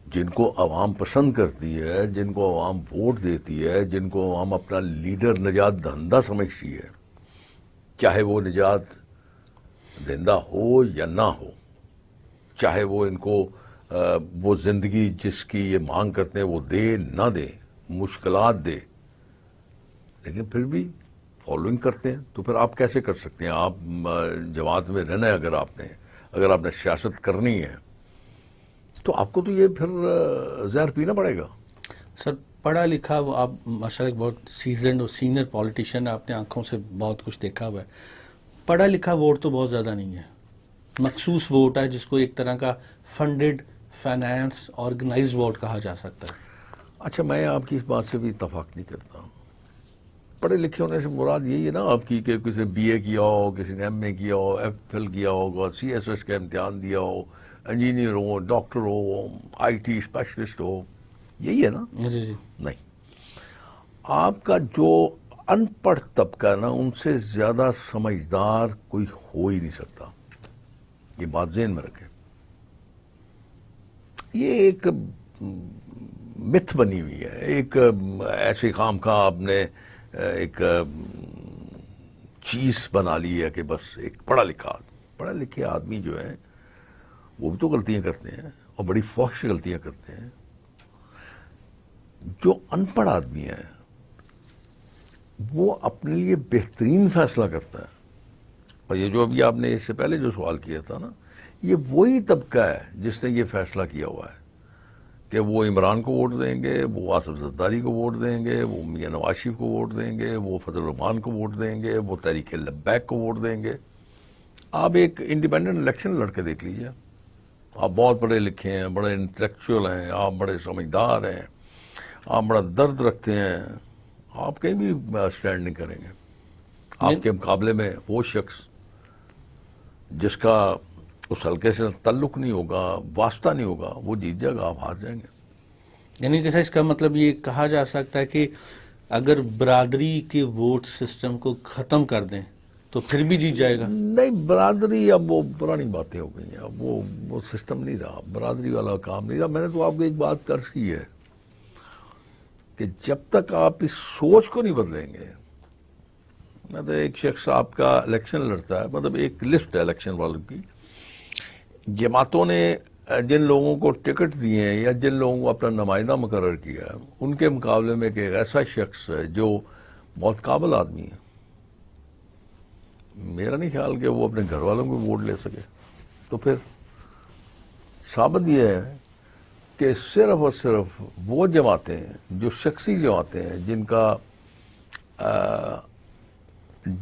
जिनको आवाम पसंद करती है, जिनको आवाम वोट देती है, जिनको आवाम अपना लीडर निजात दहिंदा समझती है, चाहे वो निजात दहिंदा हो या ना हो, चाहे वो इनको वो ज़िंदगी जिसकी ये मांग करते हैं वो दे ना दे, मुश्किलात दे, लेकिन फिर भी फॉलोइंग करते हैं, तो फिर आप कैसे कर सकते हैं? आप जमात में रहना है, अगर आपने सियासत करनी है तो आपको तो ये फिर जहर पीना पड़ेगा। सर पढ़ा लिखा वो आप माशाल्लाह बहुत सीजन्ड और सीनियर पॉलिटिशियन, आपने आंखों से बहुत कुछ देखा हुआ है। पढ़ा लिखा वोट तो बहुत ज़्यादा नहीं है, मखसूस वोट है जिसको एक तरह का फंडेड फाइनेंस ऑर्गेनाइज्ड वोट कहा जा सकता है। अच्छा, मैं आपकी इस बात से भी इत्तफाक नहीं करता। پڑھے لکھے ہونے سے مراد یہی ہے نا آپ کی کہ کسی بی اے کیا ہو, کسی نے ایم اے کیا ہو, ایف ایل کیا ہوگا, سی ایس ایس کا امتحان دیا ہو, انجینئر ہو, ڈاکٹر ہو, آئی ٹی اسپیشلسٹ ہو, یہی ہے نا. جی جی نہیں, آپ کا جو ان پڑھ طبقہ ہے نا ان سے زیادہ سمجھدار کوئی ہو ہی نہیں سکتا, یہ بات ذہن میں رکھیں. یہ ایک متھ بنی ہوئی ہے, ایک ایسے کام کا آپ نے ایک چیز بنا لی ہے کہ بس ایک پڑھا لکھے آدمی جو ہے وہ بھی تو غلطیاں کرتے ہیں اور بڑی فحش غلطیاں کرتے ہیں. جو ان پڑھ آدمی ہے وہ اپنے لیے بہترین فیصلہ کرتا ہے. اور یہ جو ابھی آپ نے اس سے پہلے جو سوال کیا تھا نا, یہ وہی طبقہ ہے جس نے یہ فیصلہ کیا ہوا ہے کہ وہ عمران کو ووٹ دیں گے, وہ آصف زرداری کو ووٹ دیں گے, وہ میاں نواز شریف کو ووٹ دیں گے, وہ فضل الرحمان کو ووٹ دیں گے, وہ تحریک لبیک کو ووٹ دیں گے. آپ ایک انڈیپینڈنٹ الیکشن لڑ کے دیکھ لیجیے. آپ بہت پڑھے لکھے ہیں, بڑے انٹلیکچوئل ہیں, آپ بڑے سمجھدار ہیں, آپ بڑا درد رکھتے ہیں, آپ کہیں بھی اسٹینڈ نہیں کریں گے. آپ کے مقابلے میں وہ شخص جس کا اس حلقے سے تعلق نہیں ہوگا, واسطہ نہیں ہوگا, وہ جیت جائے گا, آپ ہار جائیں گے. یعنی کہ اس کا مطلب یہ کہا جا سکتا ہے کہ اگر برادری کے ووٹ سسٹم کو ختم کر دیں تو پھر بھی جیت جائے گا؟ نہیں, برادری اب وہ پرانی باتیں ہو گئی ہیں, اب وہ سسٹم نہیں رہا, برادری والا کام نہیں رہا. میں نے تو آپ کو ایک بات عرض کی ہے کہ جب تک آپ اس سوچ کو نہیں بدلیں گے, مطلب ایک شخص آپ کا الیکشن لڑتا ہے, مطلب ایک لسٹ ہے الیکشن والوں کی, جماعتوں نے جن لوگوں کو ٹکٹ دیے ہیں یا جن لوگوں کو اپنا نمائندہ مقرر کیا ہے ان کے مقابلے میں ایک ایسا شخص ہے جو بہت قابل آدمی ہے, میرا نہیں خیال کہ وہ اپنے گھر والوں کو ووٹ لے سکے. تو پھر ثابت یہ ہے کہ صرف اور صرف وہ جماعتیں ہیں جو شخصی جماعتیں ہیں,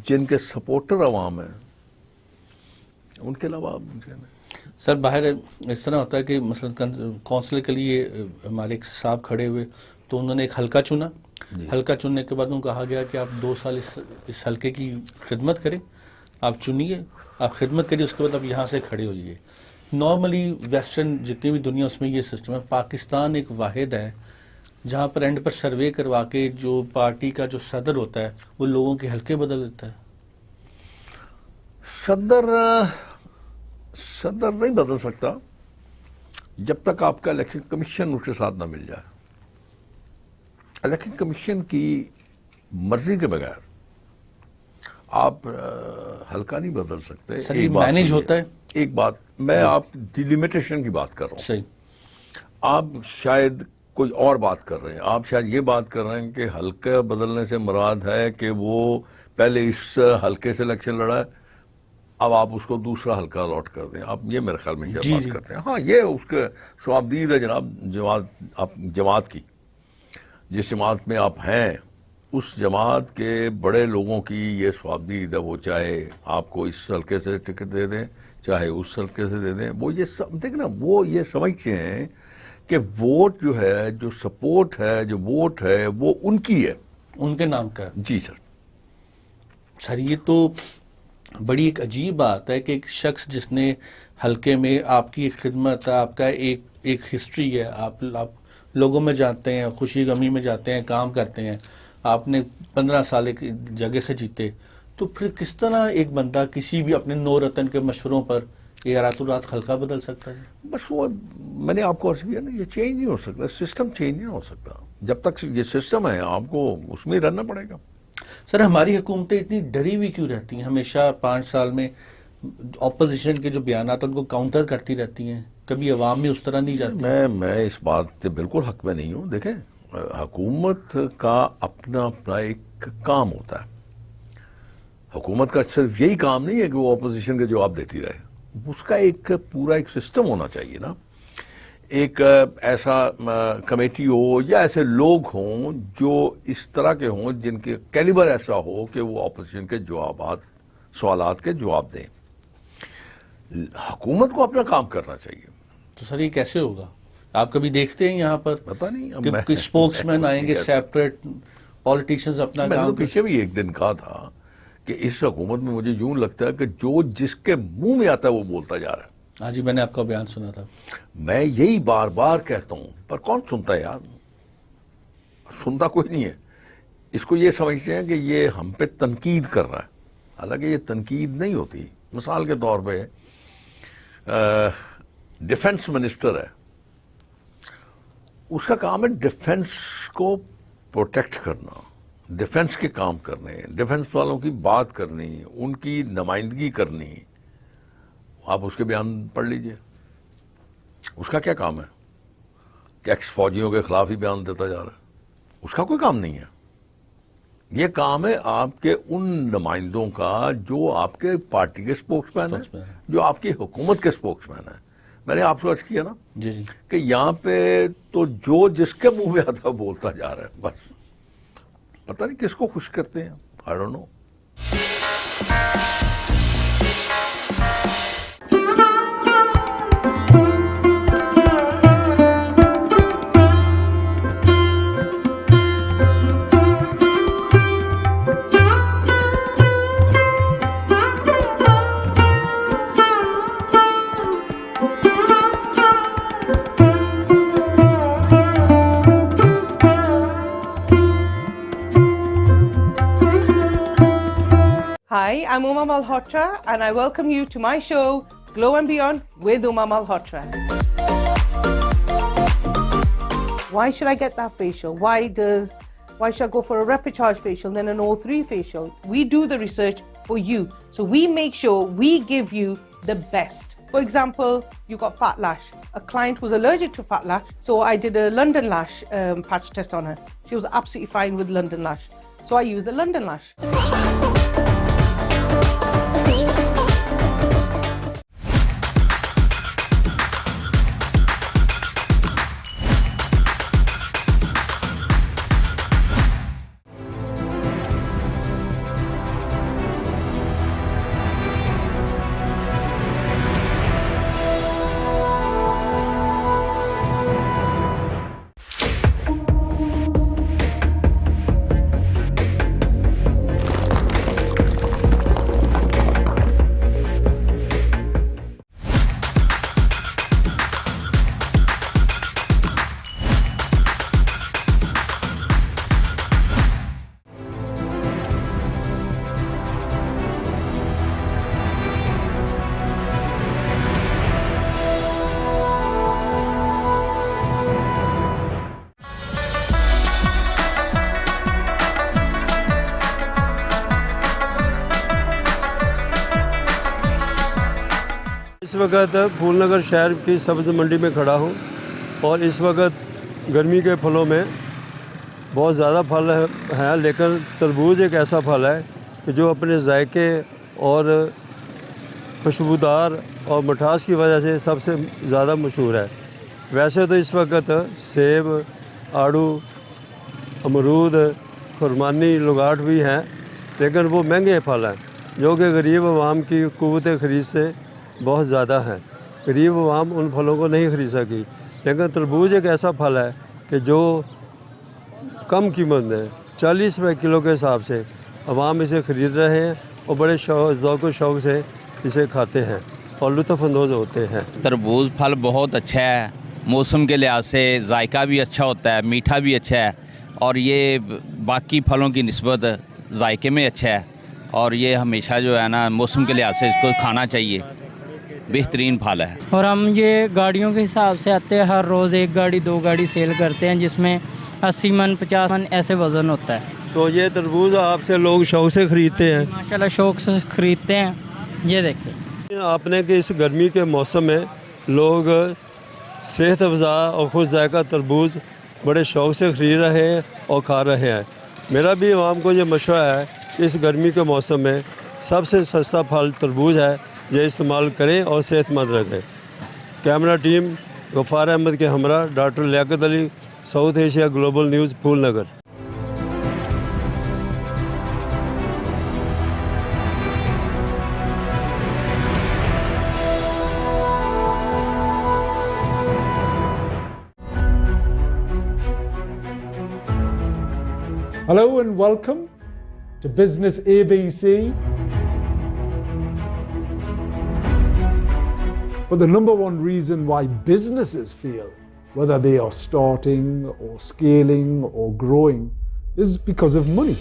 جن کے سپورٹر عوام ہیں, ان کے علاوہ مجھے نہیں. سر باہر اس طرح ہوتا ہے کہ مثلا کونسلر کے لیے ہمارے ایک صاحب کھڑے ہوئے تو انہوں نے ایک حلقہ چنا, حلقہ چننے کے بعد انہوں کہا گیا کہ آپ 2 سال اس حلقے کی خدمت کریں, آپ چنیے, آپ خدمت کریے, اس کے بعد آپ یہاں سے کھڑے ہوئیے. نارملی ویسٹرن جتنی بھی دنیا اس میں یہ سسٹم ہے. پاکستان ایک واحد ہے جہاں پر اینڈ پر سروے کروا کے جو پارٹی کا جو صدر ہوتا ہے وہ لوگوں کے حلقے بدل دیتا ہے. صدر نہیں بدل سکتا جب تک آپ کا الیکشن کمیشن اس کے ساتھ نہ مل جائے. الیکشن کمیشن کی مرضی کے بغیر آپ حلقہ نہیں بدل سکتے. سر یہ مینیج ہوتا ہے. ایک بات میں آپ ڈیلیمیٹیشن کی بات کر رہا ہوں, صحیح. آپ شاید کوئی اور بات کر رہے ہیں, آپ شاید یہ بات کر رہے ہیں کہ حلقہ بدلنے سے مراد ہے کہ وہ پہلے اس حلقے سے الیکشن لڑا ہے, اب آپ اس کو دوسرا حلقہ الاٹ کر دیں. آپ یہ میرے خیال میں یہ بات کرتے ہیں. ہاں, یہ اس کے ثوابدید ہے جناب. جماعت کی جس جماعت میں آپ ہیں اس جماعت کے بڑے لوگوں کی یہ ثوابدید ہے, وہ چاہے آپ کو اس حلقے سے ٹکٹ دے دیں چاہے اس حلقے سے دے دیں. وہ یہ دیکھنا, وہ یہ سمجھتے ہیں کہ ووٹ جو ہے, جو سپورٹ ہے, جو ووٹ ہے وہ ان کی ہے, ان کے نام کا ہے. جی سر. سر یہ تو بڑی ایک عجیب بات ہے کہ ایک شخص جس نے حلقے میں آپ کی خدمت, آپ کا ایک ہسٹری ہے, آپ لوگوں میں جاتے ہیں, خوشی غمی میں جاتے ہیں, کام کرتے ہیں, آپ نے 15 سال ایک جگہ سے جیتے, تو پھر کس طرح ایک بندہ کسی بھی اپنے نو رتن کے مشوروں پر یہ راتوں رات حلقہ بدل سکتا ہے؟ بس وہ میں نے آپ کو عرض کیا نا, یہ چینج نہیں ہو سکتا, سسٹم چینج نہیں ہو سکتا. جب تک یہ سسٹم ہے آپ کو اس میں رہنا پڑے گا. سر ہماری حکومتیں اتنی ڈری ہوئی کیوں رہتی ہیں؟ ہمیشہ 5 سال میں اپوزیشن کے جو بیانات ان کو کاؤنٹر کرتی رہتی ہیں, کبھی عوام میں اس طرح نہیں جاتی. میں اس بات سے بالکل حق میں نہیں ہوں. دیکھیں, حکومت کا اپنا ایک کام ہوتا ہے. حکومت کا صرف یہی کام نہیں ہے کہ وہ اپوزیشن کے جواب دیتی رہے, اس کا ایک پورا ایک سسٹم ہونا چاہیے نا. ایک ایسا کمیٹی ہو یا ایسے لوگ ہوں جو اس طرح کے ہوں جن کے کیلیبر ایسا ہو کہ وہ اپوزیشن کے سوالات کے جواب دیں. حکومت کو اپنا کام کرنا چاہیے. تو سر یہ کیسے ہوگا؟ آپ کبھی دیکھتے ہیں یہاں پر پتہ نہیں کہ اسپوکس مین آئیں گے سیپریٹ पॉलिटिशियंस अपना मैंने काम तो पीछे भी एक दिन कहा था कि इस हुकूमत में मुझे यूं लगता है कि जो जिसके मुंह में आता है वो बोलता जा रहा है। हाँ जी, मैंने आपका बयान सुना था। मैं यही बार बार कहता हूं, पर कौन सुनता है यार, सुनता कोई नहीं है। इसको ये समझते हैं कि ये हम पे तनकीद कर रहा है, हालांकि ये तनकीद नहीं होती। मिसाल के तौर पे डिफेंस मिनिस्टर है, उसका काम है डिफेंस को प्रोटेक्ट करना, डिफेंस के काम करने, डिफेंस वालों की बात करनी, उनकी नुमाइंदगी करनी। आप उसके बयान पढ़ लीजिए, उसका क्या काम है कि एक्स फौजियों के खिलाफ ही बयान देता जा रहा है? उसका कोई काम नहीं है। ये काम है आपके उन नुमाइंदों का जो आपके पार्टी के स्पोक्समैन है, जो आपकी हुकूमत के स्पोक्समैन है। मैंने आपसे अर्ज किया ना जी जी कि यहाँ पे तो जो जिसके मुंह में आता बोलता जा रहा है, बस पता नहीं किसको खुश करते हैं, I don't know. Hi, I'm Uma Malhotra and I welcome you to my show, Glow and Beyond with Uma Malhotra. Why should I get that facial? Why should I go for a Repicharge facial then an O3 facial? We do the research for you. So we make sure we give you the best. For example, you got fat lash. A client was allergic to fat lash, so I did a London lash patch test on her. She was absolutely fine with London lash. So I used the London lash. इस वक्त फूलनगर शहर की सब्ज़ मंडी में खड़ा हूँ और इस वक्त गर्मी के फलों में बहुत ज़्यादा फल हैं, लेकिन तरबूज एक ऐसा फल है कि जो अपने जायके और खुशबूदार और मिठास की वजह से सबसे ज़्यादा मशहूर है। वैसे तो इस वक्त सेब, आड़ू, अमरूद, खुरमानी, लुगाट भी हैं, लेकिन वो महंगे फल हैं जो कि गरीब आवाम की क़ुव्वत ख़रीद से बहुत ज़्यादा हैं। गरीब आवाम उन फलों को नहीं खरीद सकी, लेकिन तरबूज एक ऐसा फल है कि जो कम कीमत में 40 रुपये किलो के हिसाब से आवाम इसे ख़रीद रहे हैं और बड़े ज़ौक़ व शौक़ से इसे खाते हैं और लुत्फ़अंदोज़ होते हैं। तरबूज फल बहुत अच्छा है, मौसम के लिहाज से जायका भी अच्छा होता है, मीठा भी अच्छा है और ये बाकी फलों की निस्बत जायके में अच्छा है और ये हमेशा जो है ना मौसम के लिहाज से इसको खाना चाहिए, बेहतरीन फल है। और हम ये गाड़ियों के हिसाब से आते हैं, हर रोज़ 1 गाड़ी 2 गाड़ी सेल करते हैं जिसमें 80 मन 50 मन ऐसे वज़न होता है। तो ये तरबूज आपसे लोग शौक़ से ख़रीदते हैं? माशाल्लाह शौक़ से ख़रीदते हैं। ये देखिए आपने कि इस गर्मी के मौसम में लोग सेहत अफ़ज़ा और खुश जायका तरबूज बड़े शौक़ से ख़रीद रहे हैं और खा रहे हैं। मेरा भी आवाम को ये मशवरा है कि इस गर्मी के मौसम में सबसे सस्ता फल तरबूज है, ये इस्तेमाल करें और सेहतमंद रखें। कैमरा टीम गफ़ार अहमद के हमरा doctor Liyaqat Ali, South Asia Global News, Phoolnagar. Hello and welcome to Business ABC. But the number one reason why businesses fail, whether they are starting or scaling or growing, is because of money.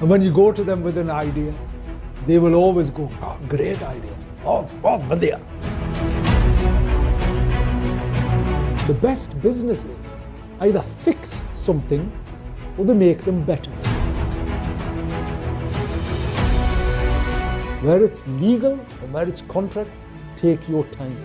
And when you go to them with an idea, they will always go, oh, great idea, oh, vadya. The best businesses either fix something or they make them better. Where it's legal or where it's contract, take your time.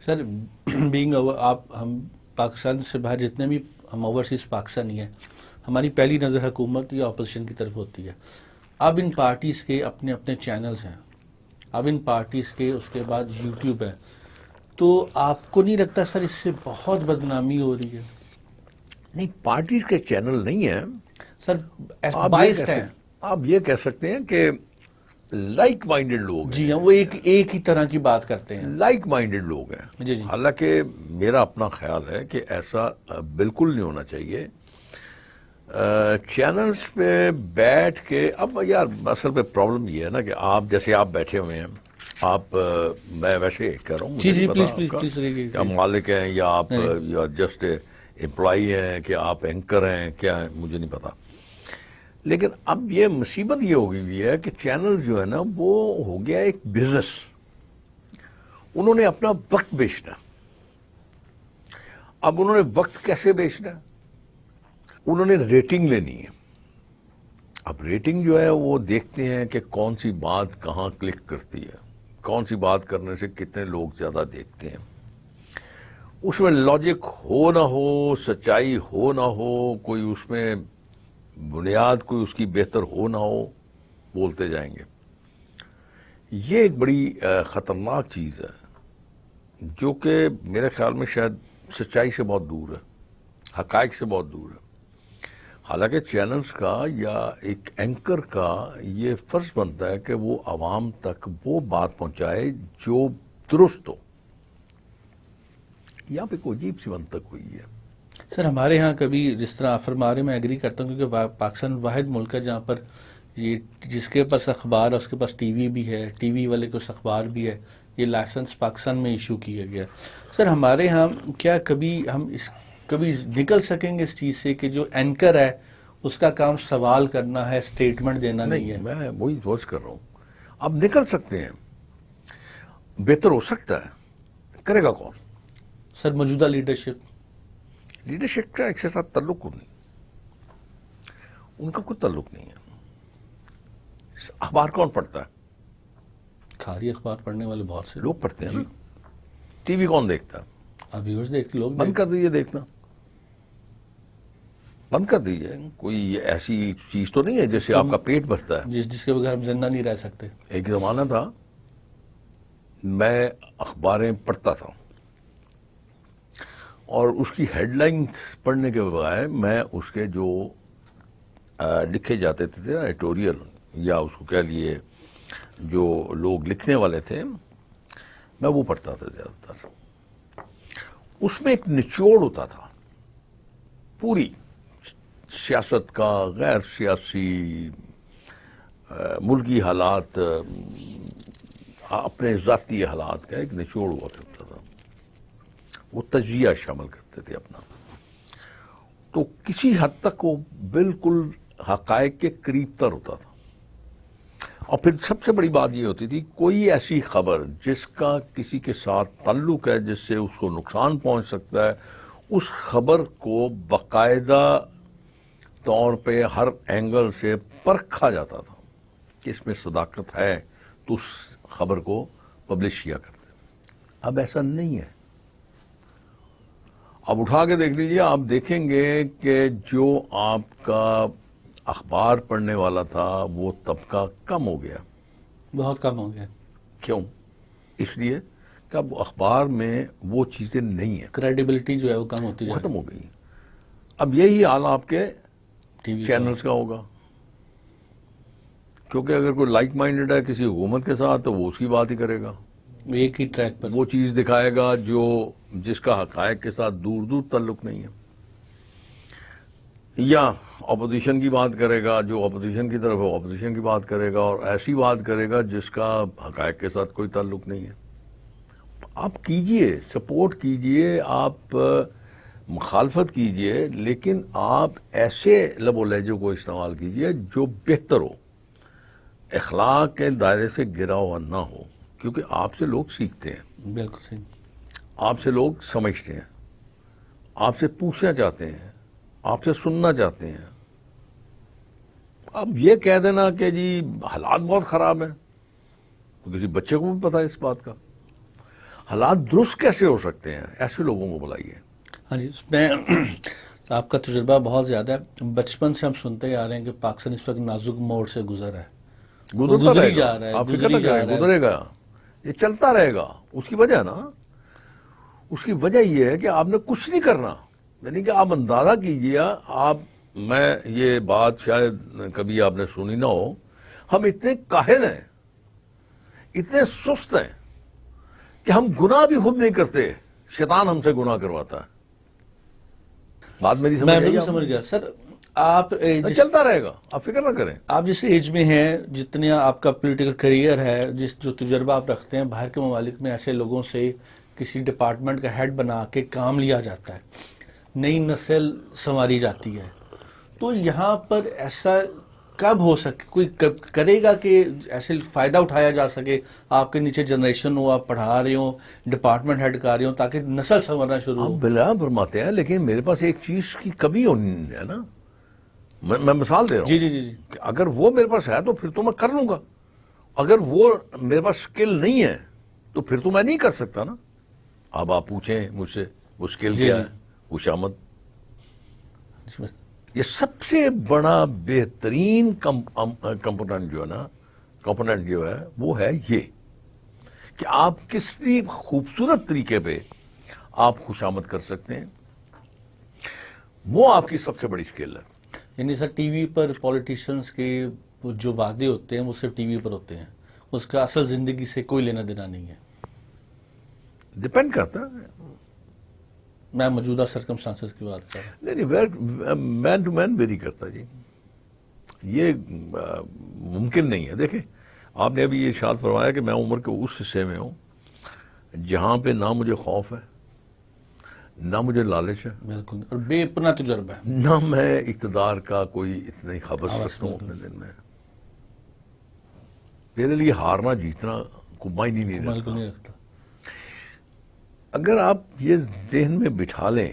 Sir being आप हम पाकिस्तान से बाहर जितने भी हम overseas Pakistani हैं, हमारी पहली नज़र हुकूमत या अपोजिशन की तरफ होती है. अब इन पार्टीज़ के अपने अपने चैनल्स हैं, अब इन पार्टीज़ के उसके बाद यूट्यूब है, तो आपको नहीं लगता सर इससे बहुत बदनामी हो रही है? नहीं, पार्टीज के चैनल नहीं है सर, बाइस्ड हैं. आप ये कह सकते हैं कि लाइक माइंडेड लोग जी हाँ, वो एक ही तरह की बात करते हैं, लाइक माइंडेड लोग हैं. जी जी. हालांकि मेरा अपना ख्याल है कि ऐसा बिल्कुल नहीं होना चाहिए. चैनल्स पे बैठ के, अब यार असल पे प्रॉब्लम ये है ना कि आप जैसे आप बैठे हुए हैं, आप मैं वैसे कह रहा हूँ, जी जी, प्लीज क्या मालिक हैं या आप या जस्ट एम्प्लॉई हैं कि आप एंकर हैं, क्या है मुझे नहीं पता. लेकिन अब ये मुसीबत ये हो गई है कि चैनल जो है ना वो हो गया एक बिजनेस. उन्होंने अपना वक्त बेचना. अब उन्होंने वक्त कैसे बेचना? उन्होंने रेटिंग लेनी है. अब रेटिंग जो है वो देखते हैं कि कौन सी बात कहाँ क्लिक करती है, कौन सी बात करने से कितने लोग ज़्यादा देखते हैं. उसमें लॉजिक हो ना हो, सच्चाई हो ना हो, कोई उसमें बुनियाद कोई उसकी बेहतर हो ना हो, बोलते जाएंगे. ये एक बड़ी ख़तरनाक चीज़ है जो कि मेरे ख्याल में शायद सच्चाई से बहुत दूर है, हक़ाइक़ से बहुत दूर है. हालांकि चैनल्स का या एक एंकर का ये फ़र्ज़ बनता है कि वो आवाम तक वो बात पहुंचाए जो दुरुस्त हो. यहाँ पे कोई अजीब सी मंतक हुई है. सर हमारे यहाँ कभी जिस तरह आप फरमा रहे, मैं एग्री करता हूँ, क्योंकि पाकिस्तान वाहिद मुल्क है जहाँ पर ये जिसके पास अखबार है उसके पास टीवी भी है, टीवी वाले के पास अखबार भी है. ये लाइसेंस पाकिस्तान में इशू किया गया. सर हमारे यहाँ क्या कभी हम कभी निकल सकेंगे इस चीज़ से कि जो एंकर है उसका काम सवाल करना है, स्टेटमेंट देना नहीं है? मैं वही सोच कर रहा हूँ. अब निकल सकते हैं, बेहतर हो सकता है, करेगा कौन? सर मौजूदा लीडरशिप का एक साथ ताल्लुक नहीं, उनका कोई ताल्लुक नहीं है. अखबार कौन पढ़ता है? खारी अखबार पढ़ने वाले बहुत से लोग पढ़ते हैं. टीवी कौन देखता है? अब व्यूअर्स देखते, लोग बंद कर दीजिए देखना, बंद कर दीजिए. कोई ऐसी चीज तो नहीं है जिससे आपका पेट भरता है, जिसके बगैर हम जिंदा नहीं रह सकते. एक जमाना था मैं अखबारें पढ़ता था और उसकी हेडलाइंस पढ़ने के बजाय मैं उसके जो लिखे जाते थे एडिटोरियल या उसको कह लिए जो लोग लिखने वाले थे, मैं वो पढ़ता था ज़्यादातर. उसमें एक निचोड़ होता था पूरी सियासत का, गैर सियासी, ملکی حالات اپنے ذاتی حالات کا ایک نچوڑ ہوا کرتا تھا. وہ تجزیہ شامل کرتے تھے اپنا. تو کسی حد تک وہ بالکل حقائق کے قریب تر ہوتا تھا. اور پھر سب سے بڑی بات یہ ہوتی تھی کوئی ایسی خبر جس کا کسی کے ساتھ تعلق ہے جس سے اس کو نقصان پہنچ سکتا ہے اس خبر کو باقاعدہ طور پہ ہر اینگل سے پرکھا جاتا تھا کہ اس میں صداقت ہے تو اس خبر کو پبلش کیا کرتے. اب ایسا نہیں ہے. اب اٹھا کے دیکھ لیجئے, آپ دیکھیں گے کہ جو آپ کا اخبار پڑھنے والا تھا وہ طبقہ کم ہو گیا, بہت کم ہو گیا. کیوں؟ اس لیے کہ اب اخبار میں وہ چیزیں نہیں ہیں, کریڈیبلٹی جو ہے وہ کم ہوتی ختم ہو گئی. اب یہی حال آپ کے چینلز کا ہوگا, کیونکہ اگر کوئی لائک مائنڈڈ ہے کسی حکومت کے ساتھ تو وہ اس کی بات ہی کرے گا, ایک ہی ٹریک پر وہ چیز دکھائے گا جس کا حقائق کے ساتھ دور دور تعلق نہیں ہے, یا اپوزیشن کی بات کرے گا, جو اپوزیشن کی طرف ہے اپوزیشن کی بات کرے گا, اور ایسی بات کرے گا جس کا حقائق کے ساتھ کوئی تعلق نہیں ہے. آپ کیجئے, سپورٹ کیجئے, آپ مخالفت کیجئے, لیکن آپ ایسے لب و لہجے کو استعمال کیجئے جو بہتر ہو, اخلاق کے دائرے سے گرا ہوا نہ ہو, کیونکہ آپ سے لوگ سیکھتے ہیں. بالکل صحیح. آپ سے لوگ سمجھتے ہیں, آپ سے پوچھنا چاہتے ہیں, آپ سے سننا چاہتے ہیں. اب یہ کہہ دینا کہ جی حالات بہت خراب ہیں, تو کسی بچے کو بھی پتا ہے اس بات کا. حالات درست کیسے ہو سکتے ہیں, ایسے لوگوں کو بلائیے. ہاں جی, اس میں آپ کا تجربہ بہت زیادہ ہے. بچپن سے ہم سنتے آ رہے ہیں کہ پاکستان اس وقت نازک موڑ سے گزر ہے, گزرتا جا رہا ہے, آپ فکر نہ کریں, گزرے گا, یہ چلتا رہے گا. اس کی وجہ نا, اس کی وجہ یہ ہے کہ آپ نے کچھ نہیں کرنا. یعنی کہ آپ اندازہ کیجئے, آپ, میں یہ بات شاید کبھی آپ نے سنی نہ ہو, ہم اتنے کاہل ہیں, اتنے سست ہیں کہ ہم گناہ بھی خود نہیں کرتے, شیطان ہم سے گناہ کرواتا ہے. بات میری سمجھ گیا سر. آپ چلتا رہے گا, آپ فکر نہ کریں. آپ جس ایج میں ہیں, جتنے آپ کا پولیٹیکل کریئر ہے, جو تجربہ آپ رکھتے ہیں, باہر کے ممالک میں ایسے لوگوں سے کسی ڈپارٹمنٹ کا ہیڈ بنا کے کام لیا جاتا ہے, نئی نسل سنواری جاتی ہے, تو یہاں پر ایسا کب ہو سکے, کوئی کرے گا کہ ایسے فائدہ اٹھایا جا سکے, آپ کے نیچے جنریشن ہو, آپ پڑھا رہے ہوں, ڈپارٹمنٹ ہیڈ کر رہے ہوں, تاکہ نسل سنورنا شروع ہو؟ آپ بلا فرماتے ہیں, لیکن میرے پاس ایک چیز کی کمی ہونی ہے نا. میں مثال دے رہا ہوں. جی جی جی. کہ اگر وہ میرے پاس ہے تو پھر تو میں کر لوں گا, اگر وہ میرے پاس سکل نہیں ہے تو پھر تو میں نہیں کر سکتا نا. اب آپ پوچھیں مجھ سے وہ سکل کیا ہے, خوشامد. یہ سب سے بڑا بہترین کمپوننٹ جو ہے نا, کمپوننٹ جو ہے وہ ہے یہ کہ آپ کسی خوبصورت طریقے پہ آپ خوشامد کر سکتے ہیں. وہ آپ کی سب سے بڑی سکل ہے. یعنی سر ٹی وی پر پولیٹیشنز کے جو وعدے ہوتے ہیں وہ صرف ٹی وی پر ہوتے ہیں, اس کا اصل زندگی سے کوئی لینا دینا نہیں ہے. ڈپینڈ کرتا ہے. میں موجودہ سرکمسٹانسز کی بات کر رہا ہوں. نہیں, مین ٹو مین ویری کرتا جی, یہ ممکن نہیں ہے. دیکھیں, آپ نے ابھی یہ ارشاد فرمایا کہ میں عمر کے اس حصے میں ہوں جہاں پہ نہ مجھے خوف ہے, نہ مجھے لالچ ہے, بالکل, اور بے پناہ تجربہ ہے, نہ میں اقتدار کا کوئی اتنی خبر رکھتا ہوں اپنے دل میں. میرے لیے ہارنا جیتنا کوئی معنی نہیں رکھتا. اگر آپ یہ ذہن میں بٹھا لیں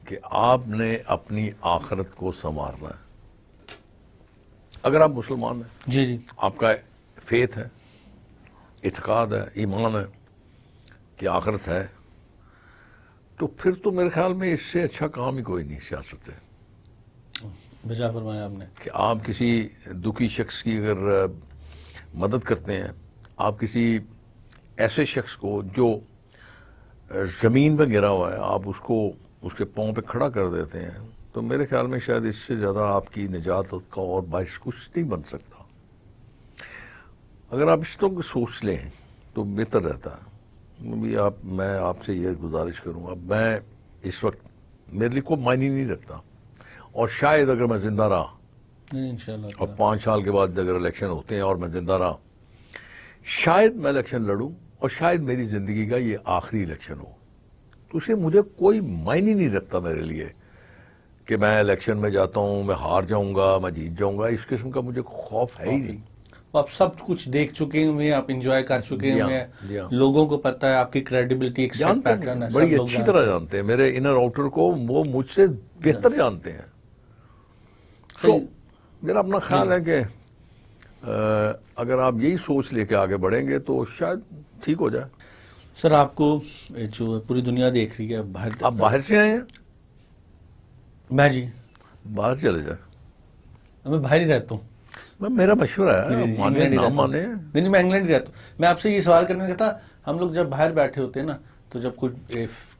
کہ آپ نے اپنی آخرت کو سنوارنا ہے, اگر آپ مسلمان ہیں, جی جی, آپ کا فیتھ ہے, اعتقاد ہے, ایمان ہے کہ آخرت ہے, تو پھر تو میرے خیال میں اس سے اچھا کام ہی کوئی نہیں سیاست ہے. بجا فرمایا آپ نے کہ آپ کسی دکھی شخص کی اگر مدد کرتے ہیں, آپ کسی ایسے شخص کو جو زمین پہ گرا ہوا ہے, آپ اس کو اس کے پاؤں پہ کھڑا کر دیتے ہیں, تو میرے خیال میں شاید اس سے زیادہ آپ کی نجات کا اور باعث کچھ نہیں بن سکتا. اگر آپ اس طرح سوچ لیں تو بہتر رہتا ہے. میں آپ سے یہ گزارش کروں گا, میں اس وقت میرے لیے کوئی معنی نہیں رکھتا, اور شاید اگر میں زندہ رہا इंशाल्लाह। और 5 साल के बाद अगर इलेक्शन होते हैं और मैं जिंदा रहा, शायद मैं इलेक्शन लड़ूं और शायद मेरी ज़िंदगी का ये आखिरी इलेक्शन हो, तो उससे मुझे कोई मायने नहीं रखता मेरे लिए कि मैं इलेक्शन में जाता हूँ, मैं हार जाऊंगा, मैं जीत जाऊंगा। इस किस्म का मुझे खौफ है ही नहीं। आप सब कुछ देख चुके हुए हैं, आप एंजॉय कर चुके हुए हैं, लोगों को पता है आपकी क्रेडिबिलिटी, एक सेट पैटर्न है, बड़ी अच्छी तरह जानते हैं मेरे इनर आउटर को, वो मुझसे बेहतर जानते हैं। सो मेरा अपना ख्याल है कि अगर आप यही सोच लेके आगे बढ़ेंगे तो शायद ठीक हो जाए। सर आपको जो पूरी दुनिया देख रही है, बाहर आप बाहर से आए हैं? मैं जी बाहर चले जाए, मैं बाहर ही रहता हूँ। मेरा मशवरा है, माने ना माने। नहीं, मैं इंग्लैंड ही रहता हूँ। मैं आपसे ये सवाल करने का था, हम लोग जब बाहर बैठे होते हैं ना, तो जब कुछ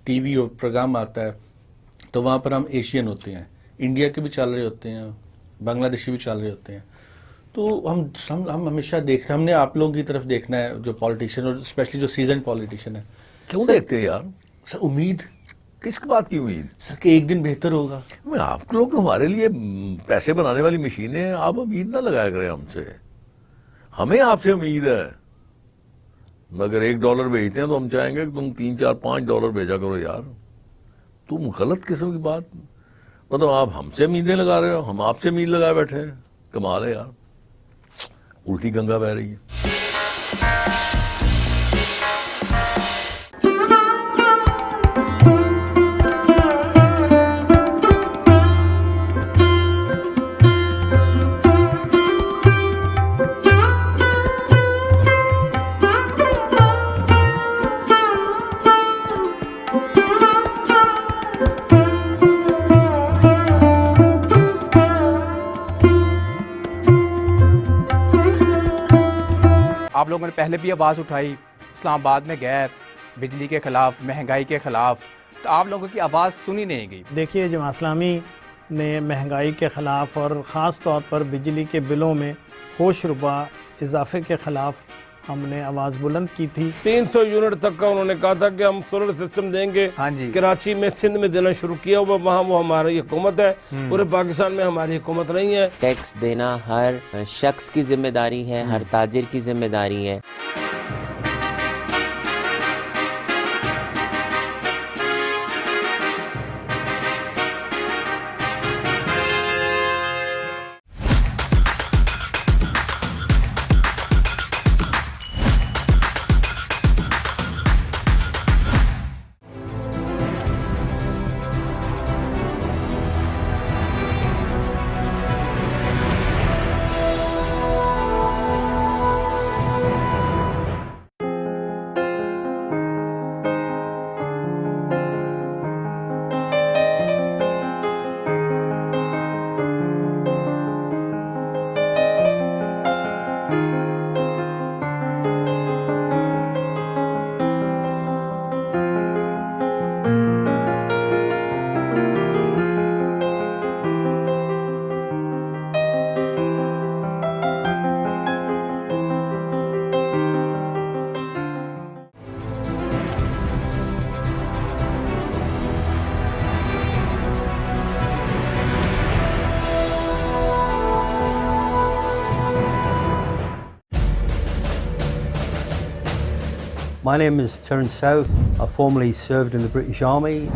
टीवी और प्रोग्राम आता है तो वहाँ पर हम एशियन होते हैं, इंडिया के भी चल रहे होते हैं, बांग्लादेशी भी चल रहे होते हैं, तो हम हमेशा देखते हैं, हमने आप लोगों की तरफ देखना है जो पॉलिटिशियन, और स्पेशली जो सीजन पॉलिटिशियन है। क्यों देखते हैं यार? सर उम्मीद, किस बात की उम्मीद? सर कि एक दिन बेहतर होगा। आप लोग हमारे लिए पैसे बनाने वाली मशीनें हैं, आप उम्मीद ना लगाया करें हमसे, हमें आपसे उम्मीद है। मगर $1 भेजते हैं तो हम चाहेंगे कि तुम 3, 4, $5 भेजा करो यार। तुम गलत किस्म की बात, मतलब आप हमसे उम्मीदें लगा रहे हो, हम आपसे उम्मीद लगाए बैठे हैं। कमाल है यार, उल्टी गंगा बह रही है। आप लोगों ने पहले भी आवाज़ उठाई, इस्लामाबाद में गए बिजली के ख़िलाफ़, महंगाई के ख़िलाफ़, तो आप लोगों की आवाज़ सुनी नहीं गई। देखिए, जमात इस्लामी ने महंगाई के ख़िलाफ़ और ख़ास तौर पर बिजली के बिलों में होश रुबा इजाफे के ख़िलाफ़ हमने आवाज़ बुलंद की थी। 300 यूनिट तक का उन्होंने कहा था कि हम सोलर सिस्टम देंगे। हाँ जी। कराची में, सिंध में देना शुरू किया हुआ, वहाँ वो हमारी हुकूमत है, पूरे पाकिस्तान में हमारी हुकूमत नहीं है। टैक्स देना हर शख्स की जिम्मेदारी है, हर ताजिर की जिम्मेदारी है। My name is Terence South. I formerly served in the British Army.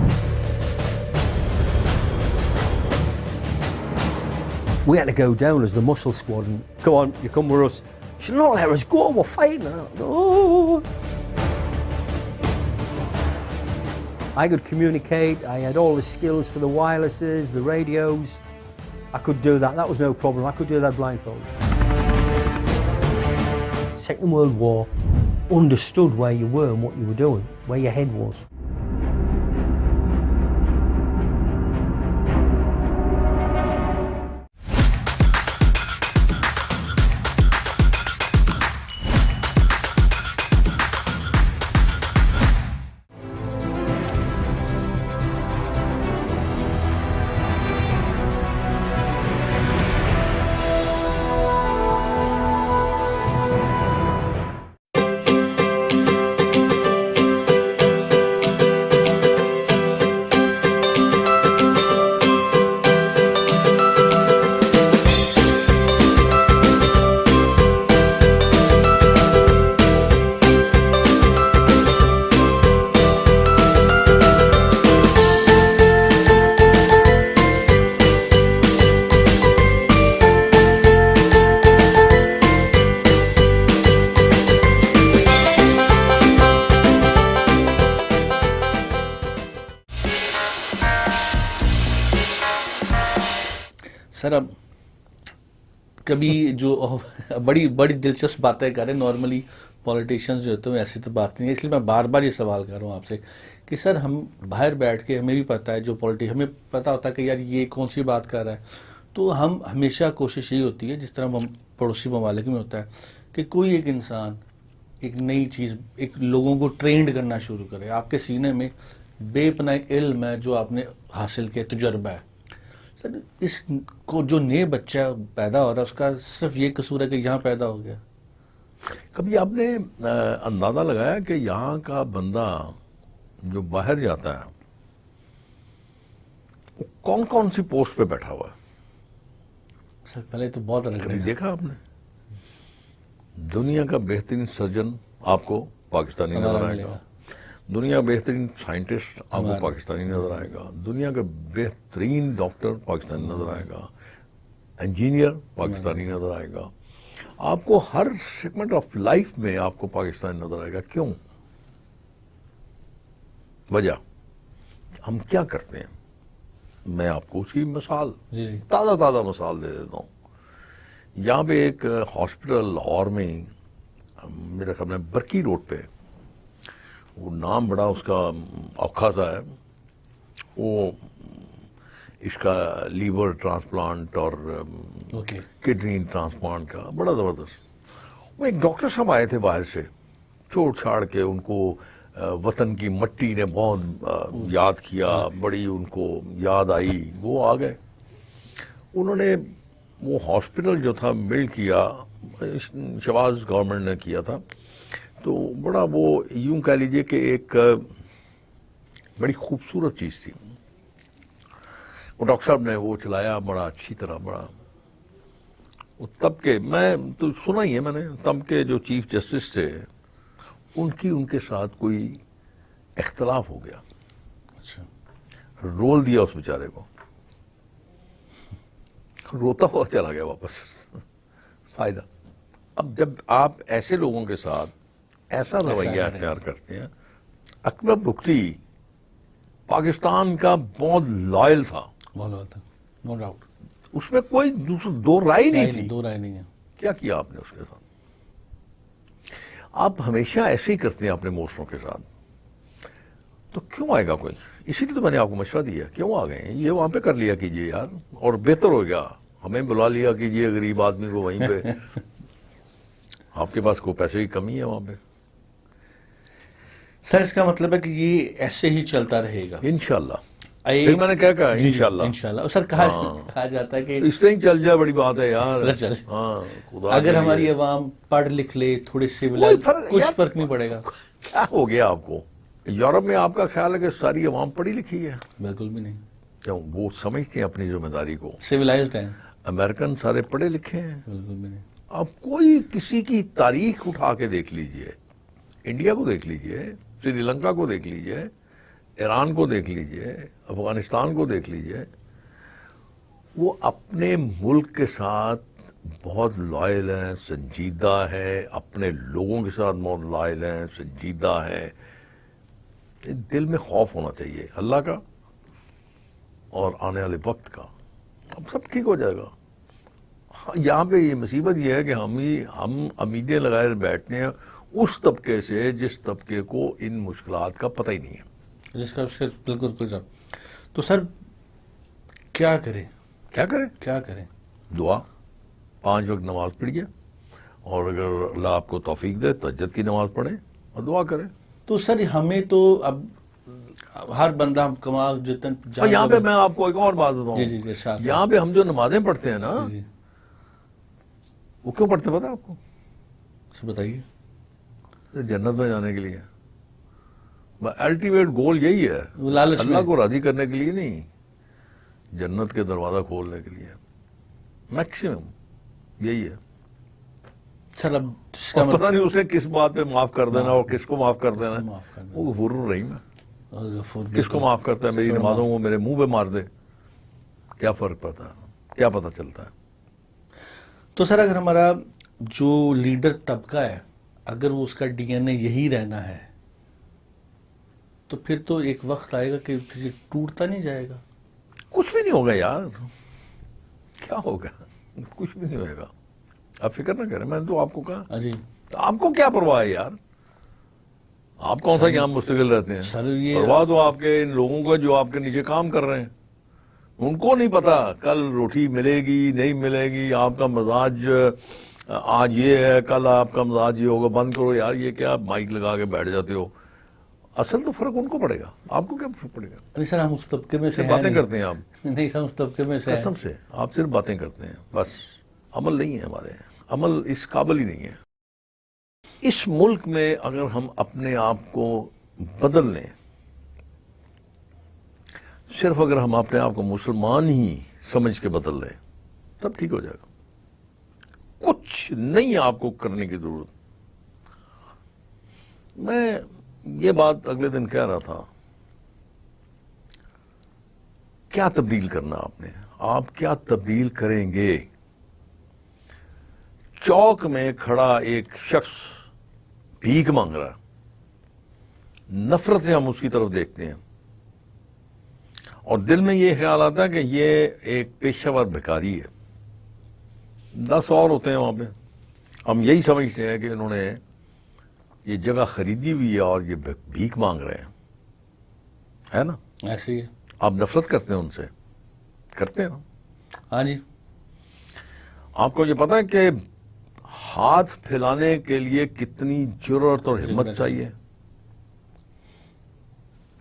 We had to go down as the muscle squad and come on, you come with us. She said, no, let us go, we're fighting. No. I could communicate, I had all the skills for the wirelesses, the radios. I could do that, that was no problem. I could do that blindfolded. Second World War, understood where you were and what you were doing, where your head was. سر اب کبھی جو بڑی بڑی دلچسپ باتیں کریں، normally politicians جو ہوتے ہیں ایسی تو بات نہیں ہے، اس لیے میں بار بار یہ سوال کر رہا ہوں آپ سے کہ سر ہم باہر بیٹھ کے ہمیں بھی پتہ ہے جو ہمیں پتہ ہوتا ہے کہ یار یہ کون سی بات کر رہا ہے، تو ہم ہمیشہ کوشش یہی ہوتی ہے جس طرح ہم پڑوسی ممالک میں ہوتا ہے کہ کوئی ایک انسان ایک نئی چیز ایک لوگوں کو ٹرینڈ کرنا شروع کرے. آپ کے سینے میں بے پناہ علم ہے جو آپ نے حاصل کیا، تجربہ ہے. سر اس کو جو نئے بچہ پیدا ہو رہا ہے اس کا صرف یہ قصور ہے کہ یہاں پیدا ہو گیا؟ کبھی آپ نے اندازہ لگایا کہ یہاں کا بندہ جو باہر جاتا ہے وہ کون کون سی پوسٹ پہ بیٹھا ہوا ہے؟ سر پہلے تو بہت کبھی دیکھا آپ نے؟ دنیا کا بہترین سرجن آپ کو پاکستانی نظر آئے گا، دنیا کا بہترین سائنٹسٹ آپ کو پاکستانی نظر آئے گا، دنیا کا بہترین ڈاکٹر پاکستانی نظر آئے گا، انجینئر پاکستانی نظر آئے گا. آپ کو ہر سیگمنٹ آف لائف میں آپ کو پاکستانی نظر آئے گا. کیوں؟ وجہ ہم کیا کرتے ہیں. میں آپ کو اسی مثال تازہ مثال دے دیتا ہوں. یہاں پہ ایک ہاسپٹل لاہور میں میرے خیال میں برکی روڈ پہ، وہ نام بڑا اس کا اوکھا سا ہے، وہ اس کا لیور ٹرانسپلانٹ اور کڈنی ٹرانسپلانٹ کا بڑا زبردست. وہ ایک ڈاکٹر صاحب آئے تھے باہر سے، چھوڑ چھاڑ کے ان کو وطن کی مٹی نے بہت یاد کیا، بڑی ان کو یاد آئی، وہ آ گئے. انہوں نے وہ ہاسپٹل جو تھا بلڈ کیا، شہباز گورنمنٹ نے کیا تھا، تو بڑا وہ یوں کہہ لیجئے کہ ایک بڑی خوبصورت چیز تھی. وہ ڈاکٹر صاحب نے وہ چلایا بڑا اچھی طرح. بڑا وہ تب کے، میں تو سنا ہی ہے میں نے، تب کے جو چیف جسٹس تھے ان کے ساتھ کوئی اختلاف ہو گیا. اچھا. رول دیا اس بیچارے کو، روتا ہوا چلا گیا واپس. فائدہ اب جب آپ ایسے لوگوں کے ساتھ ایسا رویہ اختیار کرتے ہیں. اکبر بگٹی پاکستان کا بہت لائل تھا، نو ڈاؤٹ، اس میں کوئی دو رائے نہیں تھی. دو رائے نہیں ہے. کیا کیا آپ نے اس کے ساتھ؟ آپ ہمیشہ ایسے ہی کرتے ہیں اپنے موسروں کے ساتھ، تو کیوں آئے گا کوئی؟ اسی لیے تو میں نے آپ کو مشورہ دیا، کیوں آ گئے ہیں؟ یہ وہاں پہ کر لیا کیجئے یار، اور بہتر ہو گیا. ہمیں بلا لیا کیجئے غریب آدمی کو وہیں پہ. آپ کے پاس کوئی پیسے کی کمی ہے وہاں پہ. سر اس کا مطلب ہے کہ یہ ایسے ہی چلتا رہے گا انشاءاللہ. میں نے کیا کہا؟ انشاءاللہ. سر کہا جاتا ہے کہ اس طرح ہی چل جائے، بڑی بات ہے یار. اگر ہماری عوام پڑھ لکھ لے، تھوڑے سول، کچھ فرق نہیں پڑے گا. کیا ہو گیا آپ کو؟ یورپ میں آپ کا خیال ہے کہ ساری عوام پڑھی لکھی ہے؟ بالکل بھی نہیں. کیوں؟ وہ سمجھتے ہیں اپنی ذمہ داری کو. سویلائزڈ ہیں. امریکن سارے پڑھے لکھے ہیں. بالکل بھی نہیں. آپ کوئی کسی کی تاریخ اٹھا کے دیکھ لیجئے، انڈیا کو دیکھ لیجئے، سری لنکا کو دیکھ لیجئے، ایران کو دیکھ لیجئے، افغانستان کو دیکھ لیجئے، وہ اپنے ملک کے ساتھ بہت لائل ہیں، سنجیدہ ہیں، اپنے لوگوں کے ساتھ بہت لائل ہیں، سنجیدہ ہیں. دل میں خوف ہونا چاہیے اللہ کا اور آنے والے وقت کا. اب سب ٹھیک ہو جائے گا. یہاں پہ یہ مصیبت یہ ہے کہ ہم امیدیں لگائے بیٹھتے ہیں اس طبقے سے جس طبقے کو ان مشکلات کا پتہ ہی نہیں ہے. جس کا بالکل کوئی جواب. تو سر کیا کریں؟ کیا کریں؟ دعا. 5 وقت نماز پڑھیے، اور اگر اللہ آپ کو توفیق دے تہجد کی نماز پڑھیں اور دعا کریں. تو سر ہمیں تو اب ہر بندہ کما جتنا. یہاں پہ میں آپ کو ایک اور بات بتاؤں. یہاں پہ ہم جو نمازیں پڑھتے ہیں نا، وہ کیوں پڑھتے پتہ آپ کو؟ بتائیے. جنت میں جانے کے لیے. الٹیمیٹ گول یہی ہے، اللہ کو راضی کرنے کے لیے نہیں، جنت کے دروازہ کھولنے کے لیے. میکسیمم یہی ہے. سر اب پتہ نہیں اس نے کس بات پہ معاف کر دینا اور کس کو معاف کر دینا. وہ غفور الرحیم ہے. کس کو معاف کرتا ہے؟ میری نمازوں کو میرے منہ پہ مار دے، کیا فرق پڑتا ہے؟ کیا پتہ چلتا ہے؟ تو سر اگر ہمارا جو لیڈر طبقہ ہے، اگر وہ اس کا ڈی این اے یہی رہنا ہے، تو پھر تو ایک وقت آئے گا کہ کسی ٹوٹتا نہیں جائے گا. کچھ بھی نہیں ہوگا یار. کیا ہوگا؟ کچھ بھی نہیں ہوئے گا. آپ فکر نہ کریں, میں نے تو آپ کو کہا. جی آپ کو کیا پرواہ ہے یار؟ آپ کون سا یہاں مستقل رہتے ہیں؟ پرواہ تو آپ کے ان لوگوں کو جو آپ کے نیچے کام کر رہے ہیں. ان کو نہیں پتا کل روٹی ملے گی نہیں ملے گی, آپ کا مزاج آج یہ ہے, کل آپ کا مزاج یہ ہوگا. بند کرو یار, یہ کیا مائک لگا کے بیٹھ جاتے ہو. اصل تو فرق ان کو پڑے گا, آپ کو کیا فرق پڑے گا؟ نہیں سر, ہم اس طبقے میں سے باتیں کرتے ہیں آپ. نہیں سر, اس طبقے میں سے قسم سے آپ صرف باتیں کرتے ہیں بس, عمل نہیں ہے ہمارے, عمل اس قابل ہی نہیں ہے. اس ملک میں اگر ہم اپنے آپ کو بدل لیں, صرف اگر ہم اپنے آپ کو مسلمان ہی سمجھ کے بدل لیں, تب ٹھیک ہو جائے گا. کچھ نہیں آپ کو کرنے کی ضرورت. میں یہ بات اگلے دن کہہ رہا تھا, کیا تبدیل کرنا آپ کیا تبدیل کریں گے؟ چوک میں کھڑا ایک شخص بھیک مانگ رہا ہے, نفرت سے ہم اس کی طرف دیکھتے ہیں اور دل میں یہ خیال آتا ہے کہ یہ ایک پیشہ ور بھکاری ہے. 10 اور ہوتے ہیں وہاں پہ, ہم یہی سمجھتے ہیں کہ انہوں نے یہ جگہ خریدی ہوئی ہے اور یہ بھیک مانگ رہے ہیں, ہے نا؟ ایسے ہی ہے. آپ نفرت کرتے ہیں ان سے, کرتے ہیں نا؟ ہاں جی. آپ کو یہ پتا ہے کہ ہاتھ پھیلانے کے لیے کتنی جرأت اور ہمت چاہیے؟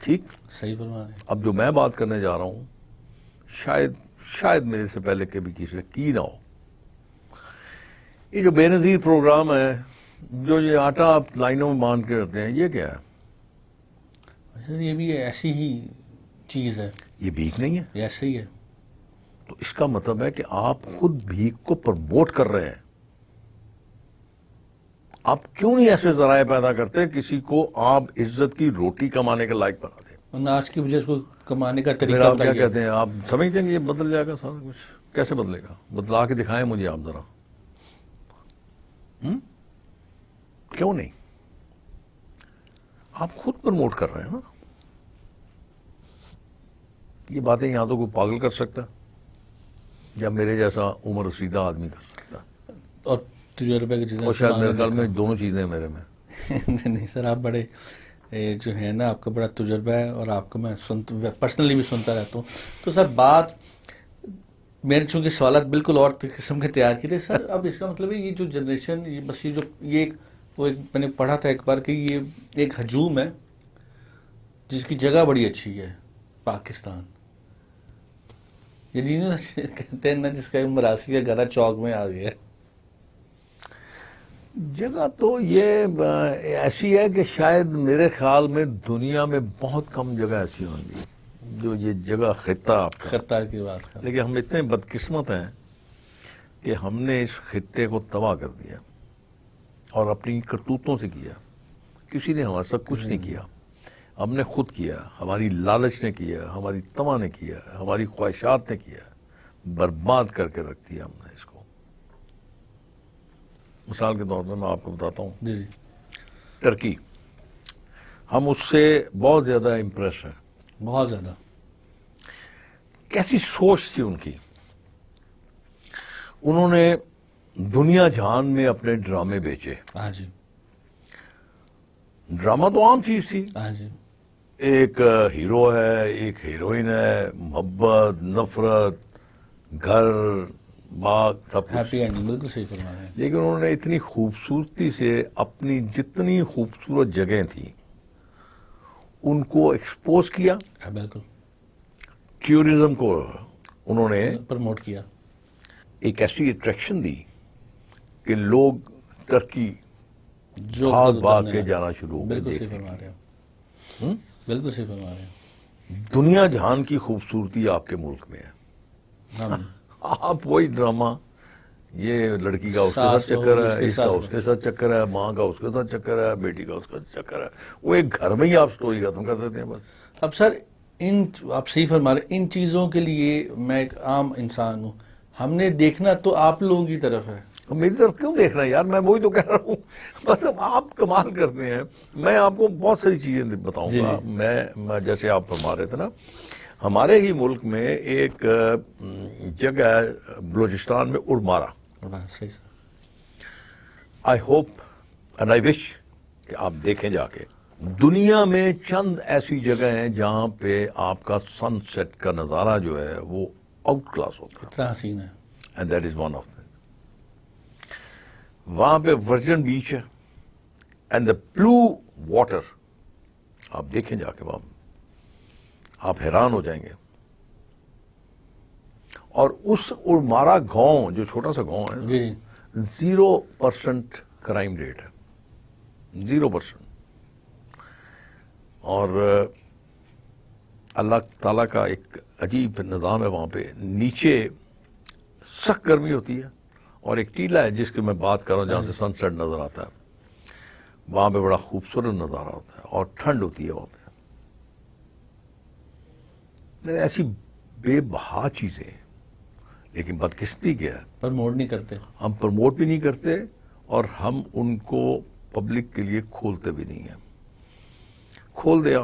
ٹھیک, صحیح فرما رہے ہیں. اب جو میں بات کرنے جا رہا ہوں شاید میرے سے پہلے کبھی کسی نے کی نہ ہو. یہ جو بے نظیر پروگرام ہے, جو یہ آٹا آپ لائنوں میں باندھ کے رہتے ہیں, یہ کیا ہے؟ یہ بھی ایسی ہی چیز ہے. یہ بھیک نہیں ہے, یہ ایسے ہی ہے. تو اس کا مطلب ہے کہ آپ خود بھیک کو پروموٹ کر رہے ہیں. آپ کیوں نہیں ایسے ذرائع پیدا کرتے کسی کو آپ عزت کی روٹی کمانے کے لائق بنا دیں؟ آج کی وجہ کو کمانے کا پھر طریقہ آپ کیا کہتے ہیں؟ آپ سمجھتے ہیں کہ یہ بدل جائے گا سارا کچھ؟ کیسے بدلے گا؟ بدلا کے دکھائیں مجھے آپ ذرا. کیوں نہیں؟ آپ خود پروموٹ کر رہے ہیں نا. یہ باتیں یہاں تو کوئی پاگل کر سکتا یا میرے جیسا عمر رسیدہ آدمی کر سکتا, اور تجربے کی چیزیں, اور شاید میرے خیال میں دونوں چیزیں ہیں میرے میں. نہیں سر, آپ بڑے جو ہے نا, آپ کا بڑا تجربہ ہے اور آپ کو میں پرسنلی بھی سنتا رہتا ہوں. تو سر بات, میں نے چونکہ سوالات بالکل اور قسم کے تیار کیے تھے سر. اب اس کا مطلب ہے یہ جو جنریشن, یہ بس یہ میں نے پڑھا تھا ایک بار کہ یہ ایک ہجوم ہے جس کی جگہ بڑی اچھی ہے, پاکستان. یہ کہتے ہیں نا جس کا مراسی کا گھر چوک میں آ گیا. جگہ تو یہ ایسی ہے کہ شاید میرے خیال میں دنیا میں بہت کم جگہ ایسی ہوں گی جو یہ جگہ خطہ کی بات کر. لیکن ہم اتنے بدقسمت ہیں کہ ہم نے اس خطے کو تباہ کر دیا اور اپنی کرتوتوں سے کیا. کسی نے ہمارے ساتھ کچھ نہیں کیا, ہم نے خود کیا. ہماری لالچ نے کیا, ہماری تما نے کیا, ہماری خواہشات نے کیا, برباد کر کے رکھ دیا ہم نے اس کو. مثال کے طور پر میں آپ کو بتاتا ہوں, جی جی, ٹرکی, ہم اس سے بہت زیادہ امپریس ہیں, بہت زیادہ. کیسی سوچ تھی ان کی. انہوں نے دنیا جہان میں اپنے ڈرامے بیچے. ہاں جی. ڈرامہ تو عام چیز تھی. ہاں جی. ایک ہیرو ہے, ایک ہیروئن ہے, محبت, نفرت, گھر, باغ, سب کچھ. ہیپی اینڈنگ, بالکل صحیح فرما رہے ہیں. لیکن انہوں نے اتنی خوبصورتی سے اپنی جتنی خوبصورت جگہیں تھیں ان کو ایکسپوز کیا. بالکل. ٹورزم کو انہوں نے پروموٹ کیا. ایک ایسی اٹریکشن دی کہ لوگ ٹرکی بھاگ بھاگ کے جانا شروع ہو گئے. بالکل صحیح فرما رہے ہیں, بالکل صحیح فرما رہے ہیں. دنیا جہان کی خوبصورتی آپ کے ملک میں ہے. آپ وہی ڈرامہ, یہ لڑکی کا اس کے ساتھ چکر ہے, اس کا اس کے ساتھ چکر ہے, ماں کا اس کے ساتھ چکر ہے, بیٹی کا اس کا چکر ہے. وہ ایک گھر میں ہی آپ سٹوری ختم کر دیتے ہیں بس. اب سر آپ صحیح فرما رہے ہیں, ان چیزوں کے لیے میں ایک عام انسان ہوں, ہم نے دیکھنا تو آپ لوگوں کی طرف ہے. میری طرف کیوں دیکھنا ہے یار, میں وہی تو کہہ رہا ہوں. بس آپ کمال کرتے ہیں. میں آپ کو بہت ساری چیزیں بتاؤں گا. میں جیسے آپ فرما رہے تھے نا, ہمارے ہی ملک میں ایک جگہ ہے بلوچستان میں اڑمارا. آئی ہوپ اینڈ آئی وش کہ آپ دیکھیں جا کے. دنیا میں چند ایسی جگہ ہیں جہاں پہ آپ کا سن سیٹ کا نظارہ جو ہے وہ آؤٹ کلاس ہوتا اتنا حسین ہے. And that is one of them. وہاں پہ ورجن بیچ ہے اینڈ دا بلو واٹر. آپ دیکھیں جا کے وہاں آپ حیران ہو جائیں گے. اور اس اڑمارا گاؤں جو چھوٹا سا گاؤں ہے 0% کرائم ریٹ ہے. 0%. اور اللہ تعالیٰ کا ایک عجیب نظام ہے وہاں پہ. نیچے سخت گرمی ہوتی ہے اور ایک ٹیلا ہے جس کی میں بات کر رہا ہوں جہاں سے سن سیٹ نظر آتا ہے. وہاں پہ بڑا خوبصورت نظارہ ہوتا ہے اور ٹھنڈ ہوتی ہے وہاں پہ. ایسی بے بہا چیزیں. لیکن بدقسمتی کیا ہے پروموٹ نہیں کرتے. ہم پروموٹ بھی نہیں کرتے اور ہم ان کو پبلک کے لیے کھولتے بھی نہیں ہیں. کھول دیا.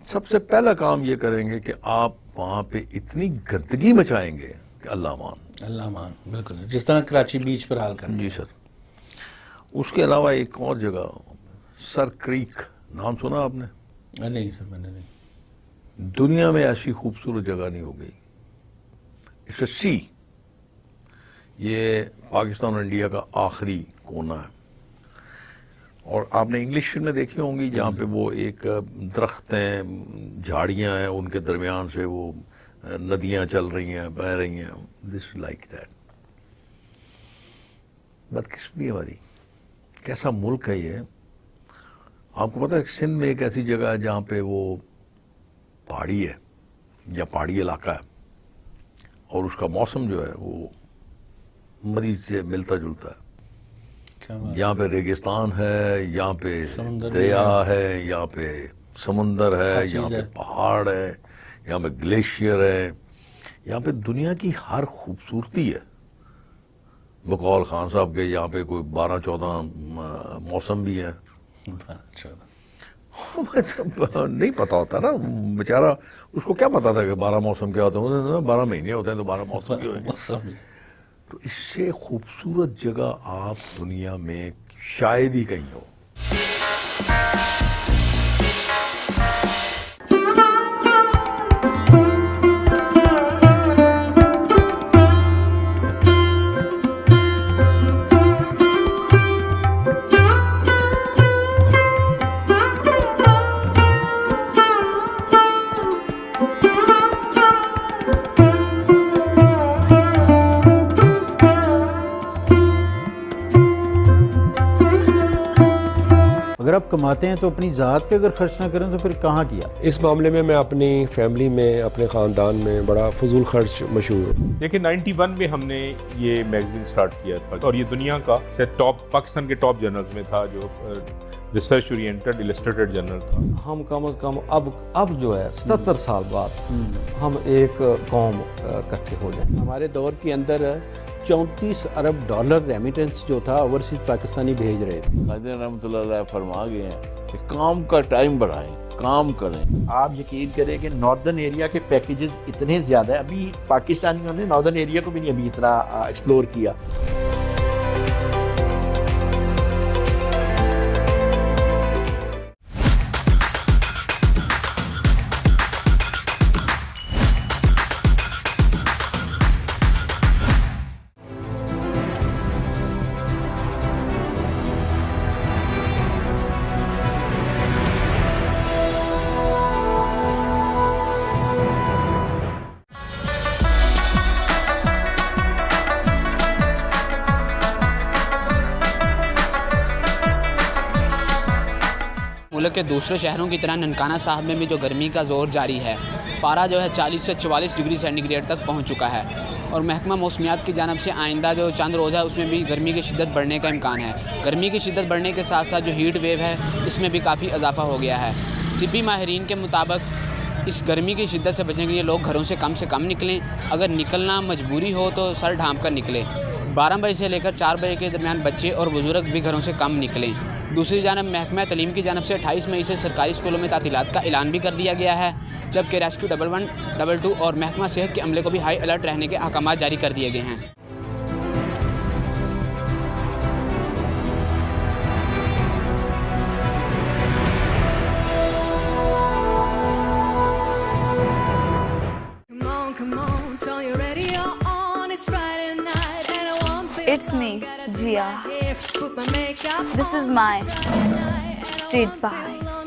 سب سے پہلا کام یہ کریں گے کہ آپ وہاں پہ اتنی گندگی مچائیں گے کہ اللہ مان. اللہ مان. بالکل جس طرح کراچی بیچ پر حال کریں. جی سر. اس کے علاوہ ایک اور جگہ سر کریک نام سنا آپ نے؟ نہیں سر میں نے نہیں. دنیا میں ایسی خوبصورت جگہ نہیں ہو گئی. اٹس اے سی. یہ پاکستان اور انڈیا کا آخری کونا ہے. اور آپ نے انگلش فلمیں دیکھی ہوں گی جہاں پہ وہ ایک درخت ہیں, جھاڑیاں ہیں, ان کے درمیان سے وہ ندیاں چل رہی ہیں, بہہ رہی ہیں. This like that. بدقسمتی ہماری. کیسا ملک ہے یہ. آپ کو پتہ ہے سندھ میں ایک ایسی جگہ ہے جہاں پہ وہ پہاڑی ہے یا پہاڑی علاقہ ہے اور اس کا موسم جو ہے وہ مریض سے ملتا جلتا ہے. یہاں پہ ریگستان ہے, یہاں پہ دریا ہے, یہاں پہ سمندر ہے, یہاں پہ پہاڑ ہے, یہاں پہ گلیشیئر ہے, یہاں پہ دنیا کی ہر خوبصورتی ہے. بقول خان صاحب کے یہاں پہ کوئی 12-14 موسم بھی ہیں. نہیں پتا ہوتا نا بیچارہ, اس کو کیا پتا تھا کہ 12 موسم کیا ہوتے ہیں. 12 مہینے ہوتے ہیں تو 12 موسم کیا ہوئیں گے. تو اس سے خوبصورت جگہ آپ دنیا میں شاید ہی کہیں ہو. اگر آپ کماتے ہیں تو اپنی ذات پہ اگر خرچ نہ کریں تو پھر کہاں کیا؟ اس معاملے میں اپنی فیملی میں, اپنے خاندان میں بڑا فضول خرچ مشہور ہوں. دیکھیں 91 میں ہم نے یہ میگزین سٹارٹ کیا تھا اور یہ دنیا کا ٹاپ, پاکستان کے ٹاپ جرنلز میں تھا جو ریسرچ اورینٹڈ السٹریٹڈ جرنل تھا. ہم کم از کم اب جو ہے 77 سال بعد ہم ایک قوم اکٹھے ہو جائیں. ہمارے دور کے اندر 34 ارب ڈالر ریمیٹنس جو تھا اوورسیز پاکستانی بھیج رہے تھے. قائدین رحمۃ اللہ علیہ فرما گئے ہیں کہ کام کا ٹائم بڑھائیں, کام کریں. آپ یقین کریں کہ ناردرن ایریا کے پیکیجز اتنے زیادہ ہیں, ابھی پاکستانیوں نے ناردرن ایریا کو بھی نہیں ابھی اتنا ایکسپلور کیا. ملک کے دوسرے شہروں کی طرح ننکانہ صاحب میں بھی جو گرمی کا زور جاری ہے, پارا جو ہے 40 سے 44 ڈگری سینٹی گریڈ تک پہنچ چکا ہے. اور محکمہ موسمیات کی جانب سے آئندہ جو چند روز ہے اس میں بھی گرمی کی شدت بڑھنے کا امکان ہے. گرمی کی شدت بڑھنے کے ساتھ ساتھ جو ہیٹ ویو ہے اس میں بھی کافی اضافہ ہو گیا ہے. طبی ماہرین کے مطابق اس گرمی کی شدت سے بچنے کے لیے لوگ گھروں سے کم نکلیں. اگر نکلنا مجبوری ہو تو سر ڈھانپ کر نکلیں. 12 بجے سے لے کر 4 بجے کے درمیان بچے اور بزرگ بھی گھروں سے کم نکلیں. دوسری جانب محکمہ تعلیم کی جانب سے 28 مئی سے سرکاری اسکولوں میں تعطیلات کا اعلان بھی کر دیا گیا ہے، جبکہ ریسکیو 1112 اور محکمہ صحت کے عملے کو بھی ہائی الرٹ رہنے کے احکامات جاری کر دیے گئے ہیں۔ It's me, Jia. This is my Street Vibes.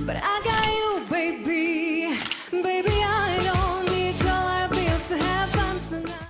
But I got you, baby. Baby, I don't need dollar bills to have fun tonight.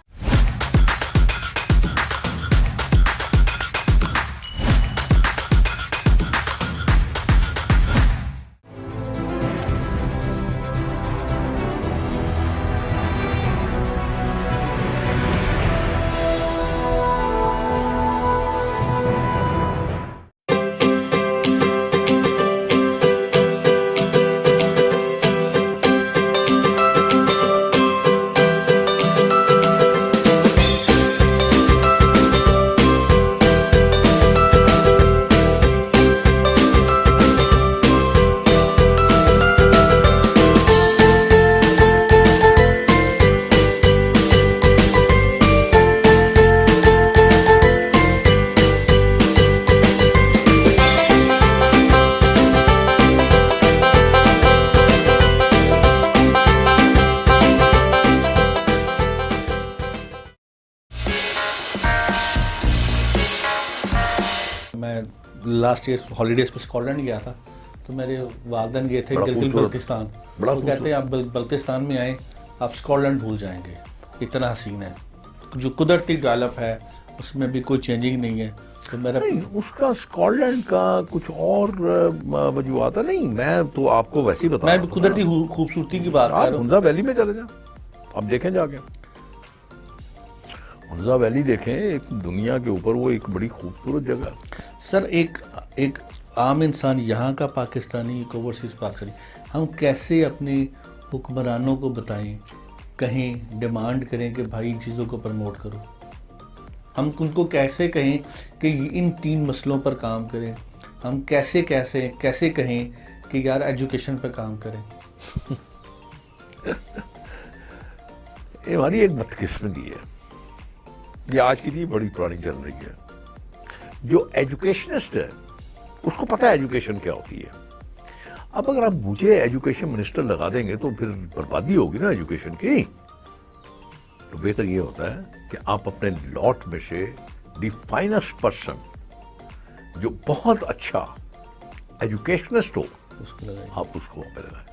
میں لاسٹ ایئر ہالیڈیز پہ اسکاٹ لینڈ گیا تھا، تو میرے والدین گئے تھے گلگت بلتستان، وہ کہتے ہیں آپ بلتستان میں آئیں آپ اسکاٹ لینڈ بھول جائیں گے، اتنا حسین ہے، جو قدرتی ڈیولپ ہے اس میں بھی کوئی چینجنگ نہیں ہے۔ تو میرا اس کا اسکاٹ لینڈ کا کچھ اور وجوہات نہیں، میں تو آپ کو ویسے ہی بتا رہا ہوں، میں قدرتی خوبصورتی کی بات کر رہا ہوں۔ ہنزا ویلی میں چلے جائیں، آپ دیکھیں جا کے ہنزا ویلی دیکھیں، ایک دنیا کے اوپر وہ ایک بڑی خوبصورت جگہ ہے۔ سر ایک عام انسان یہاں کا پاکستانی، ایک اوورسیز پاکستانی، ہم کیسے اپنے حکمرانوں کو بتائیں، کہیں ڈیمانڈ کریں کہ بھائی ان چیزوں کو پروموٹ کرو، ہم ان کو کیسے کہیں کہ ان 3 مسئلوں پر کام کریں، ہم کیسے کہیں کہ یار ایجوکیشن پر کام کریں؟ یہ ہماری ایک بدقسمتی ہے، یہ آج کی نہیں بڑی پرانی چل رہی ہے۔ جو ایجوکیشنسٹ ہے اس کو پتہ ہے ایجوکیشن کیا ہوتی ہے۔ اب اگر آپ مجھے ایجوکیشن منسٹر لگا دیں گے تو پھر بربادی ہوگی نا ایجوکیشن کی۔ تو بہتر یہ ہوتا ہے کہ آپ اپنے لاٹ میں سے دی فائنسٹ پرسن جو بہت اچھا ایجوکیشنسٹ ہو آپ اس کو وہاں پہ لگائیں۔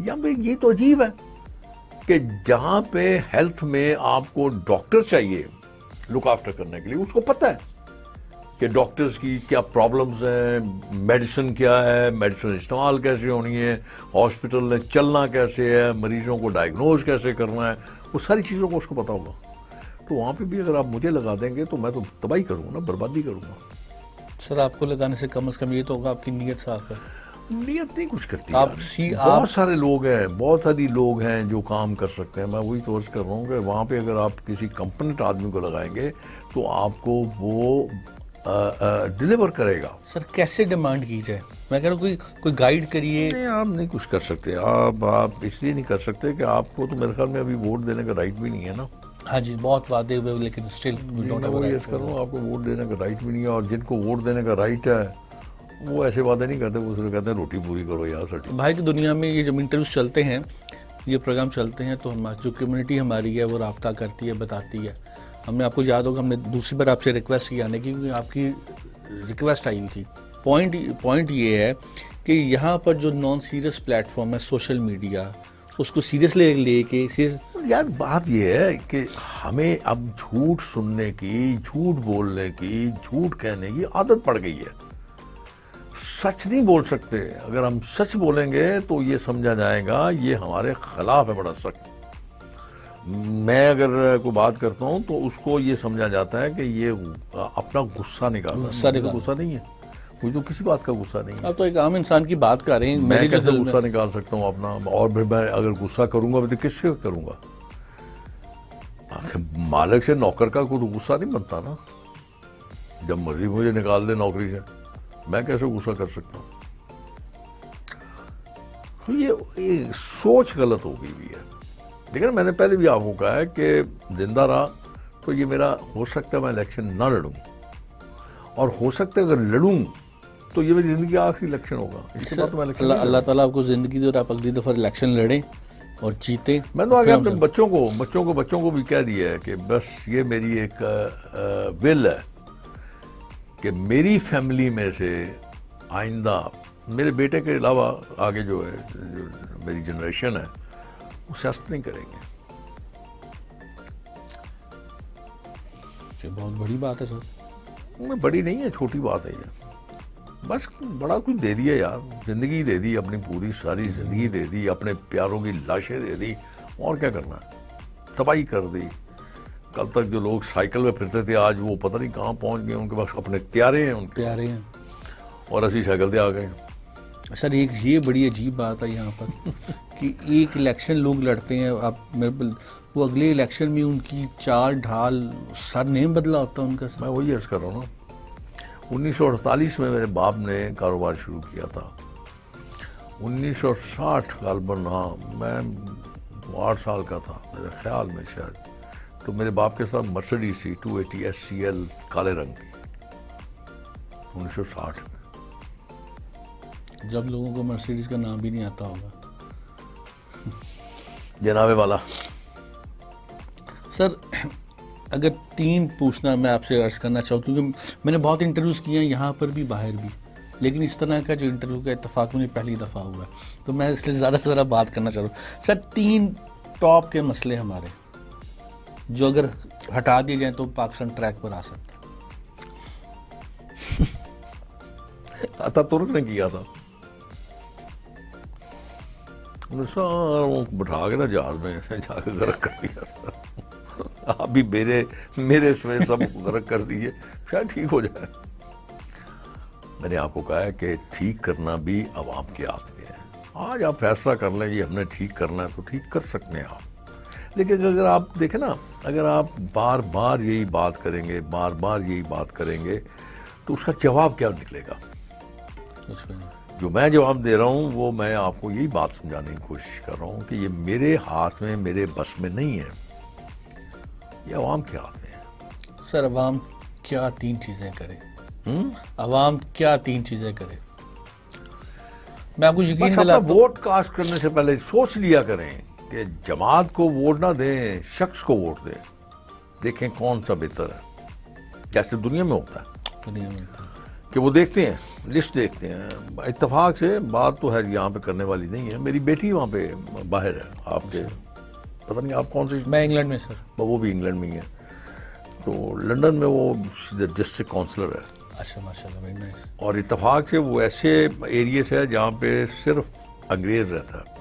یا پہ یہ تو عجیب ہے کہ جہاں پہ ہیلتھ میں آپ کو ڈاکٹر چاہیے لک آفٹر کرنے کے لیے، اس کو پتہ ہے کہ ڈاکٹرز کی کیا پرابلمز ہیں، میڈیسن کیا ہے، میڈیسن استعمال کیسے ہونی ہے، ہاسپٹل میں چلنا کیسے ہے، مریضوں کو ڈائگنوز کیسے کرنا ہے، وہ ساری چیزوں کو اس کو پتہ ہوگا۔ تو وہاں پہ بھی اگر آپ مجھے لگا دیں گے تو میں تو تباہی کروں گا، بربادی کروں گا۔ سر آپ کو لگانے سے کم از کم یہ تو ہوگا آپ کی نیت صاف ہے۔ نیت نہیں کچھ کرتی، بہت سارے لوگ ہیں، بہت ساری لوگ ہیں جو کام کر سکتے ہیں۔ میں وہی تو عرض کر رہا ہوں کہ وہاں پہ اگر آپ کسی کمپنٹ آدمی کو لگائیں گے تو آپ کو وہ ڈیلیور کرے گا۔ سر کیسے ڈیمانڈ کی جائے؟ میں کہہ رہا ہوں کوئی گائیڈ کریے۔ نہیں، آپ نہیں کچھ کر سکتے، آپ اس لیے نہیں کر سکتے کہ آپ کو تو میرے خیال میں ابھی ووٹ دینے کا رائٹ بھی نہیں ہے نا۔ ہاں جی، بہت وعدے ہوئے لیکن اسٹل آپ کو ووٹ دینے کا رائٹ بھی نہیں ہے، اور جن کو ووٹ دینے کا رائٹ ہے وہ ایسے وعدے نہیں کرتے، وہ صرف کہتے ہیں روٹی پوری کرو یار سٹی۔ بھائی کی دنیا میں یہ جب انٹرویوز چلتے ہیں، یہ پروگرام چلتے ہیں، تو ہماری جو کمیونٹی ہماری ہے وہ رابطہ کرتی ہے، بتاتی ہے۔ ہم نے آپ کو یاد ہوگا ہم نے دوسری بار آپ سے ریکویسٹ کی آنے کی، کیونکہ آپ کی ریکویسٹ آئی تھی۔ پوائنٹ یہ ہے کہ یہاں پر جو نان سیریس پلیٹ فارم ہے سوشل میڈیا، اس کو سیریس لے کے یار بات یہ ہے کہ ہمیں اب جھوٹ سننے کی، جھوٹ بولنے کی، جھوٹ کہنے کی عادت پڑ گئی ہے۔ سچ نہیں بول سکتے، اگر ہم سچ بولیں گے تو یہ سمجھا جائے گا یہ ہمارے خلاف ہے بڑا سخت۔ میں اگر کوئی بات کرتا ہوں تو اس کو یہ سمجھا جاتا ہے کہ یہ اپنا غصہ نکال رہا ہے، غصہ نہیں ہے، مجھے تو کسی بات کا غصہ نہیں ہے. آپ تو ایک عام انسان کی بات کر رہے ہیں. میں کیسے غصہ نکال سکتا ہوں اپنا؟ اور پھر میں اگر غصہ کروں گا تو کس سے کروں گا؟ مالک سے نوکر کا کوئی غصہ نہیں بنتا نا. جب مرضی مجھے نکال دے نوکری سے، میں کیسے غصہ کر سکتا ہوں؟ تو یہ سوچ غلط ہو گئی ہوئی ہے. لیکن میں نے پہلے بھی آپ کو کہا ہے کہ زندہ رہا تو یہ میرا ہو سکتا ہے میں الیکشن نہ لڑوں، اور ہو سکتا ہے اگر لڑوں تو یہ میری زندگی کا آخری الیکشن ہوگا. اس کے بعد تو میں الیکشن اللہ تعالیٰ آپ کو زندگی دے اور آپ اگلی دفعہ الیکشن لڑیں اور جیتے. میں تو آگے اپنے بچوں کو بھی کہہ دیا ہے کہ بس یہ میری ایک ول ہے کہ میری فیملی میں سے آئندہ میرے بیٹے کے علاوہ آگے جو ہے جو میری جنریشن ہے وہ سیاست نہیں کریں گے. بہت بڑی بات ہے سر. بڑی نہیں ہے، چھوٹی بات ہے یہ. بس بڑا کچھ دے دیا یار، زندگی دے دی، اپنی پوری ساری زندگی دے دی، اپنے پیاروں کی لاشیں دے دی، اور کیا کرنا ہے؟ تباہی کر دی. کل تک جو لوگ سائیکل میں پھرتے تھے آج وہ پتہ نہیں کہاں پہنچ گئے. ان کے پاس اپنے پیارے ہیں، ان کے پیارے ہیں، اور اسی سائیکل سے آ گئے. سر ایک یہ بڑی عجیب بات ہے یہاں پر کہ ایک الیکشن لوگ لڑتے ہیں، وہ اگلے الیکشن میں ان کی چال ڈھال سر نہیں بدلا ہوتا ان کا. میں وہی عرض کر رہا ہوں نا، 1948 میں میرے باپ نے کاروبار شروع کیا تھا. 1960 غالباً، ہاں میں 8 سال کا تھا میرے خیال میں شاید، تو میرے باپ کے ساتھ مرسڈیز تھی 280 SCL کالے رنگ کی 1960 میں. جب لوگوں کو مرسیڈیز کا نام بھی نہیں آتا ہوگا. جناب والا سر اگر 3 پوچھنا میں آپ سے عرض کرنا چاہوں، کیونکہ میں نے بہت انٹرویوز کیے ہیں یہاں پر بھی باہر بھی، لیکن اس طرح کا جو انٹرویو کا اتفاق مجھے پہلی دفعہ ہوا ہے، تو میں اس لیے زیادہ سے زیادہ بات کرنا چاہ رہا ہوں. سر 3 ٹاپ کے مسئلے ہمارے جو اگر ہٹا دیے جائیں تو پاکستان ٹریک پر آ سکتا ہے. آتا ترک نے کیا تھا، انہوں نے ساروں کو بٹھا کے نا جہاز میں جا کے غرق کر دیا تھا. آپ بھی میرے اس میں سب غرق کر دیجیے، شاید ٹھیک ہو جائے. میں نے آپ کو کہا ہے کہ ٹھیک کرنا بھی عوام کے ہاتھ میں ہے. آج آپ فیصلہ کر لیں جی ہم نے ٹھیک کرنا ہے تو ٹھیک کر سکتے ہیں آپ. لیکن اگر آپ دیکھیں نا، اگر آپ بار بار یہی بات کریں گے تو اس کا جواب کیا نکلے گا؟ جو میں جواب دے رہا ہوں وہ میں آپ کو یہی بات سمجھانے کی کوشش کر رہا ہوں کہ یہ میرے ہاتھ میں، میرے بس میں نہیں ہے، یہ عوام کے ہاتھ میں ہے. سر عوام کیا 3 چیزیں کرے؟ عوام کیا 3 چیزیں کرے؟ میں آپ کو یقین دلاتا ہوں، ووٹ کاسٹ کرنے سے پہلے سوچ لیا کریں کہ جماعت کو ووٹ نہ دیں، شخص کو ووٹ دیں. دیکھیں کون سا بہتر ہے، جیسے دنیا میں ہوتا ہے کہ وہ دیکھتے ہیں، لسٹ دیکھتے ہیں. اتفاق سے بات تو ہے یہاں پہ کرنے والی نہیں ہے، میری بیٹی وہاں پہ باہر ہے. آپ کے پتہ نہیں آپ کون سی؟ میں انگلینڈ میں. سر وہ بھی انگلینڈ میں ہی ہے، تو لنڈن میں وہ ڈسٹرکٹ کونسلر ہے. اچھا ماشاء اللہ. اور اتفاق سے وہ ایسے ایریے سے ہے جہاں پہ صرف انگریز رہتا ہے.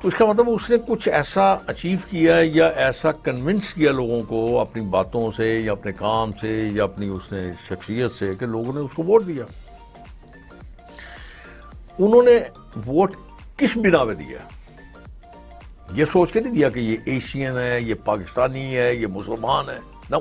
تو اس کا مطلب اس نے کچھ ایسا اچیو کیا ہے یا ایسا کنونس کیا لوگوں کو اپنی باتوں سے یا اپنے کام سے یا اپنی اس نے شخصیت سے کہ لوگوں نے اس کو ووٹ دیا. انہوں نے ووٹ کس بنا پہ دیا؟ یہ سوچ کے نہیں دیا کہ یہ ایشین ہے، یہ پاکستانی ہے، یہ مسلمان ہے. نو،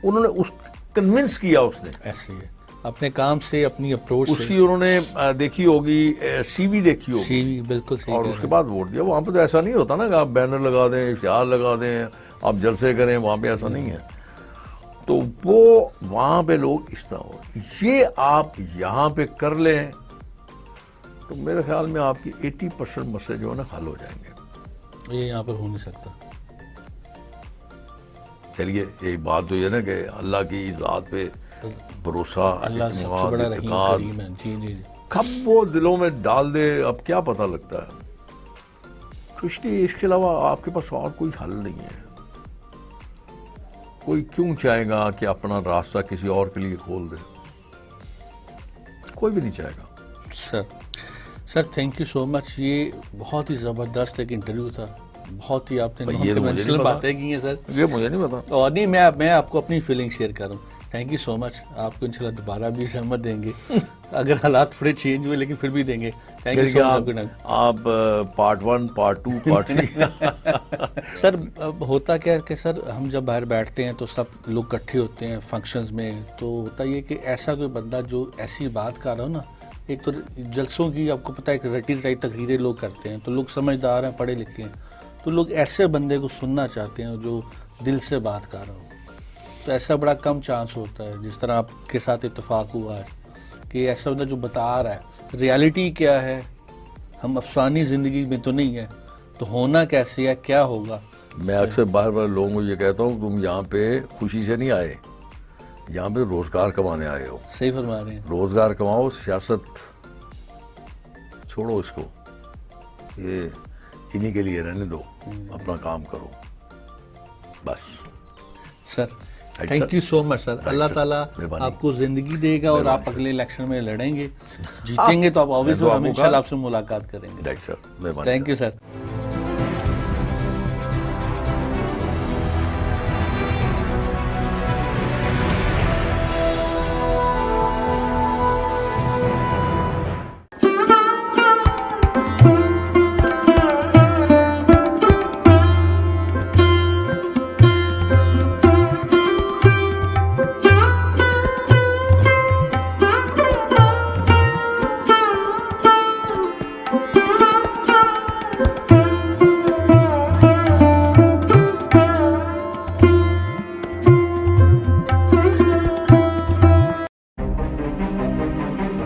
انہوں نے اس کنونس کیا، اس نے ایسے ہی اپنے کام سے، اپنی اپروچ اس کی انہوں نے دیکھی ہوگی، سی وی دیکھی ہوگی. سی وی بالکل صحیح. اور اس کے بعد ووٹ دیا. وہاں پہ تو ایسا نہیں ہوتا نا کہ آپ بینر لگا دیں، اشتہار لگا دیں، آپ جلسے کریں. وہاں پہ ایسا نہیں ہے. تو وہ وہاں پہ لوگ اس طرح ہو. یہ آپ یہاں پہ کر لیں تو میرے خیال میں آپ کی 80% مسئلے جو ہے نا حل ہو جائیں گے. یہ یہاں پر ہو نہیں سکتا. چلیے یہی بات تو یہ نا کہ اللہ کی ذات پہ بھروسہ، اعتماد، اعتقاد کب وہ دلوں میں ڈال دے، اب کیا پتہ لگتا ہے. کچھ نہیں، اس کے علاوہ آپ کے پاس اور کوئی حل نہیں ہے. کوئی کیوں چاہے گا کہ اپنا راستہ کسی اور کے لیے کھول دے؟ کوئی بھی نہیں چاہے گا. سر تھینک یو سو مچ. یہ بہت ہی زبردست ایک انٹرویو تھا. بہت ہی آپ نے باتیں کی ہیں سر. یہ مجھے نہیں پتا. اور نہیں، میں آپ کو اپنی فیلنگ شیئر کر رہا ہوں. Thank you so much. आपको इंशाल्लाह दोबारा भी सहमत देंगे अगर हालात थोड़े चेंज हुए, लेकिन फिर भी देंगे। Thank you so much. आप पार्ट 1, पार्ट 2, पार्ट 3 सर होता क्या है कि सर हम जब बाहर बैठते हैं तो सब लोग इकट्ठे होते हैं फंक्शंस में, तो होता ये कि ऐसा कोई बंदा जो ऐसी बात कर रहा हो ना, एक तो जलसों की आपको पता है कि रटी रटाई तकरीरें लोग करते हैं, तो लोग समझदार हैं, पढ़े लिखे हैं, तो लोग ऐसे बंदे को सुनना चाहते हैं जो दिल से बात कर रहा हो। तो ऐसा बड़ा कम चांस होता है, जिस तरह आपके साथ इत्तेफाक हुआ है कि ऐसा बंदा जो बता रहा है रियलिटी क्या है, हम अफसानी ज़िंदगी में तो नहीं है, तो होना कैसे है, क्या होगा। मैं अक्सर बार बार लोगों को ये कहता हूँ तुम यहाँ पे खुशी से नहीं आए, यहाँ पे रोजगार कमाने आए हो। सही फरमा रहे हैं। रोजगार कमाओ, सियासत छोड़ो, इसको ये इन्हीं के लिए रहने दो, अपना काम करो बस। Sir thank you so much sir. Allah Ta'ala आपको जिंदगी देगा और आप अगले इलेक्शन में लड़ेंगे, जीतेंगे तो आप ऑब्वियसली हम इंशाल्लाह आपसे मुलाकात करेंगे। Thank you sir.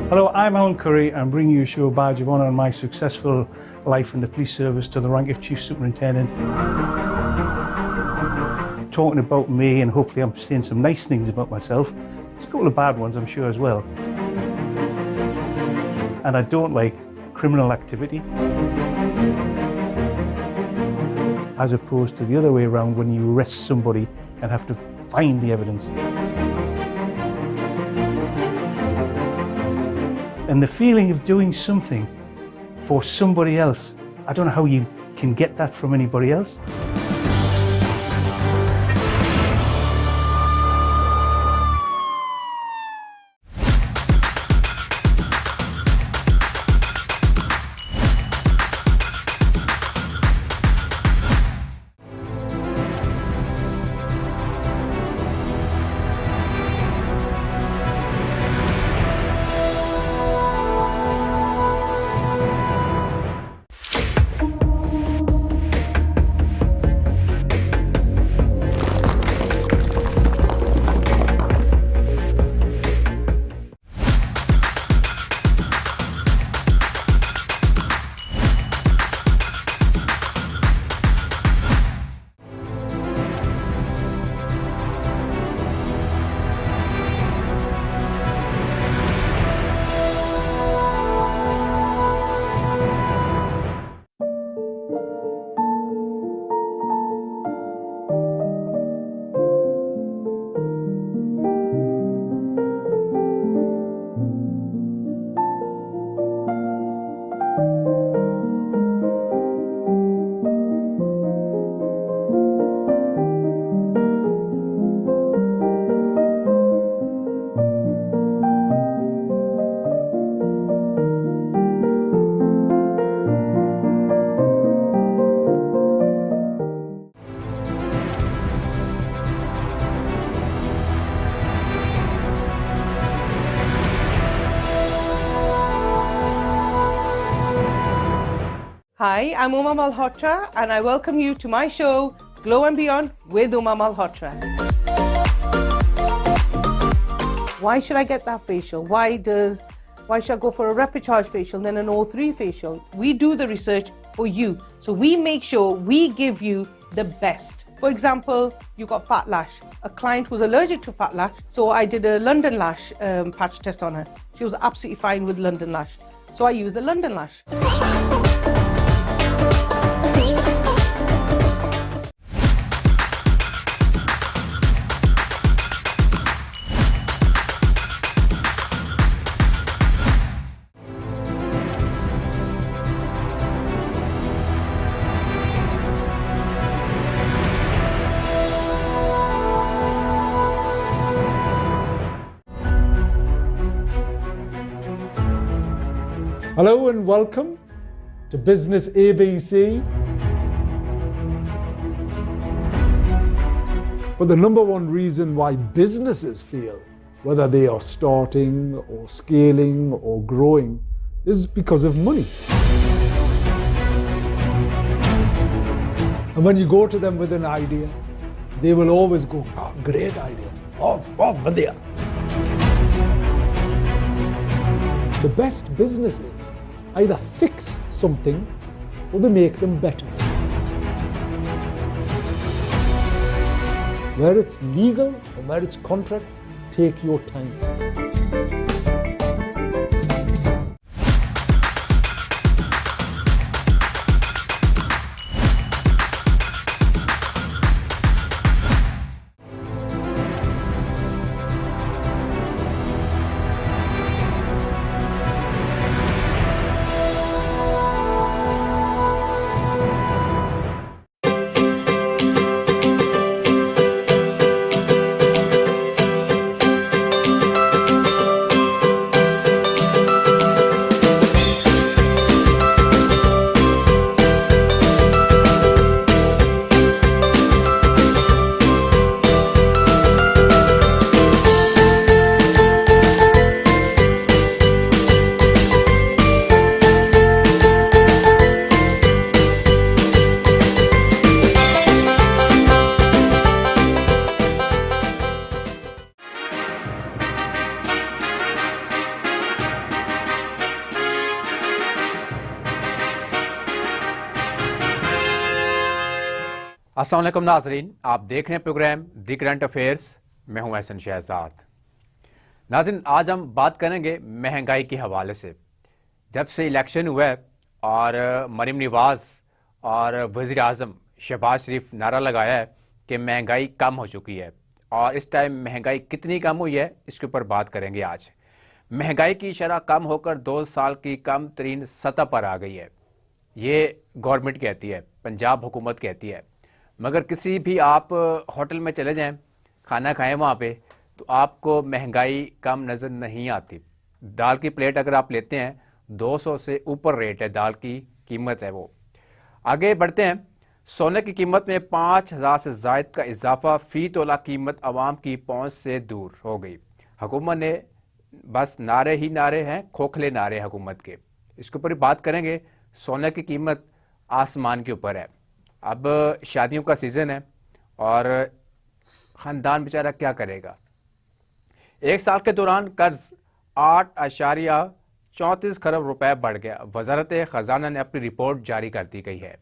Hello, I'm Alan Curry. I'm bringing you a show badge of honour on my successful life in the police service to the rank of Chief Superintendent. Talking about me, and hopefully I'm saying some nice things about myself. There's a couple of bad ones, I'm sure, as well. And I don't like criminal activity. As opposed to the other way around, when you arrest somebody and have to find the evidence. And the feeling of doing something for somebody else, I don't know how you can get that from anybody else. Hi, I'm Uma Malhotra and I welcome you to my show, Glow and Beyond with Uma Malhotra. Why should I get that facial? Why should I go for a rapid charge facial then an O3 facial? We do the research for you. So we make sure we give you the best. For example, you got fat lash. A client was allergic to fat lash, so I did a London lash patch test on her. She was absolutely fine with London lash. So I used the London lash. Hello and welcome to Business ABC. But the number one reason why businesses fail, whether they are starting or scaling or growing, is because of money. And when you go to them with an idea, they will always go, oh, great idea, oh, vadya. The best businesses either fix something or they make them better. Where it's legal or where it's contract, take your time. अस्सलाम वालेकुम नाजरीन, आप देख रहे हैं programme दी current affairs. मैं हूं एहसन शहजाद। नाजरीन, आज हम बात करेंगे महंगाई के हवाले से। जब से इलेक्शन हुआ है और मरीम नवाज और वज़ीर आज़म शहबाज शरीफ नारा लगाया है कि महंगाई कम हो चुकी है, और इस टाइम महंगाई कितनी कम हुई है इसके ऊपर बात करेंगे आज। महंगाई की शरह कम होकर 2 साल की कम तरीन सतह पर आ गई है, ये गवर्नमेंट कहती है, पंजाब हुकूमत कहती है। मगर किसी भी आप होटल में चले जाएं, खाना खाएं वहाँ पे, तो आपको महंगाई कम नज़र नहीं आती। दाल की प्लेट अगर आप लेते हैं 200 से ऊपर रेट है, दाल की कीमत है वो। आगे बढ़ते हैं। सोने की कीमत में 5000 से ज़ायद का इजाफा, फ़ी तोला कीमत आवाम की पहुँच से दूर हो गई। हुकूमत ने बस नारे ही नारे हैं, खोखले नारे हुकूमत के। इसके ऊपर बात करेंगे। सोने की कीमत आसमान के ऊपर है। अब शादियों का सीज़न है और ख़ानदान बेचारा क्या करेगा। 1 साल के दौरान कर्ज 8.34 खरब रुपए बढ़ गया। वजारत ख़जाना ने अपनी रिपोर्ट जारी कर दी गई है।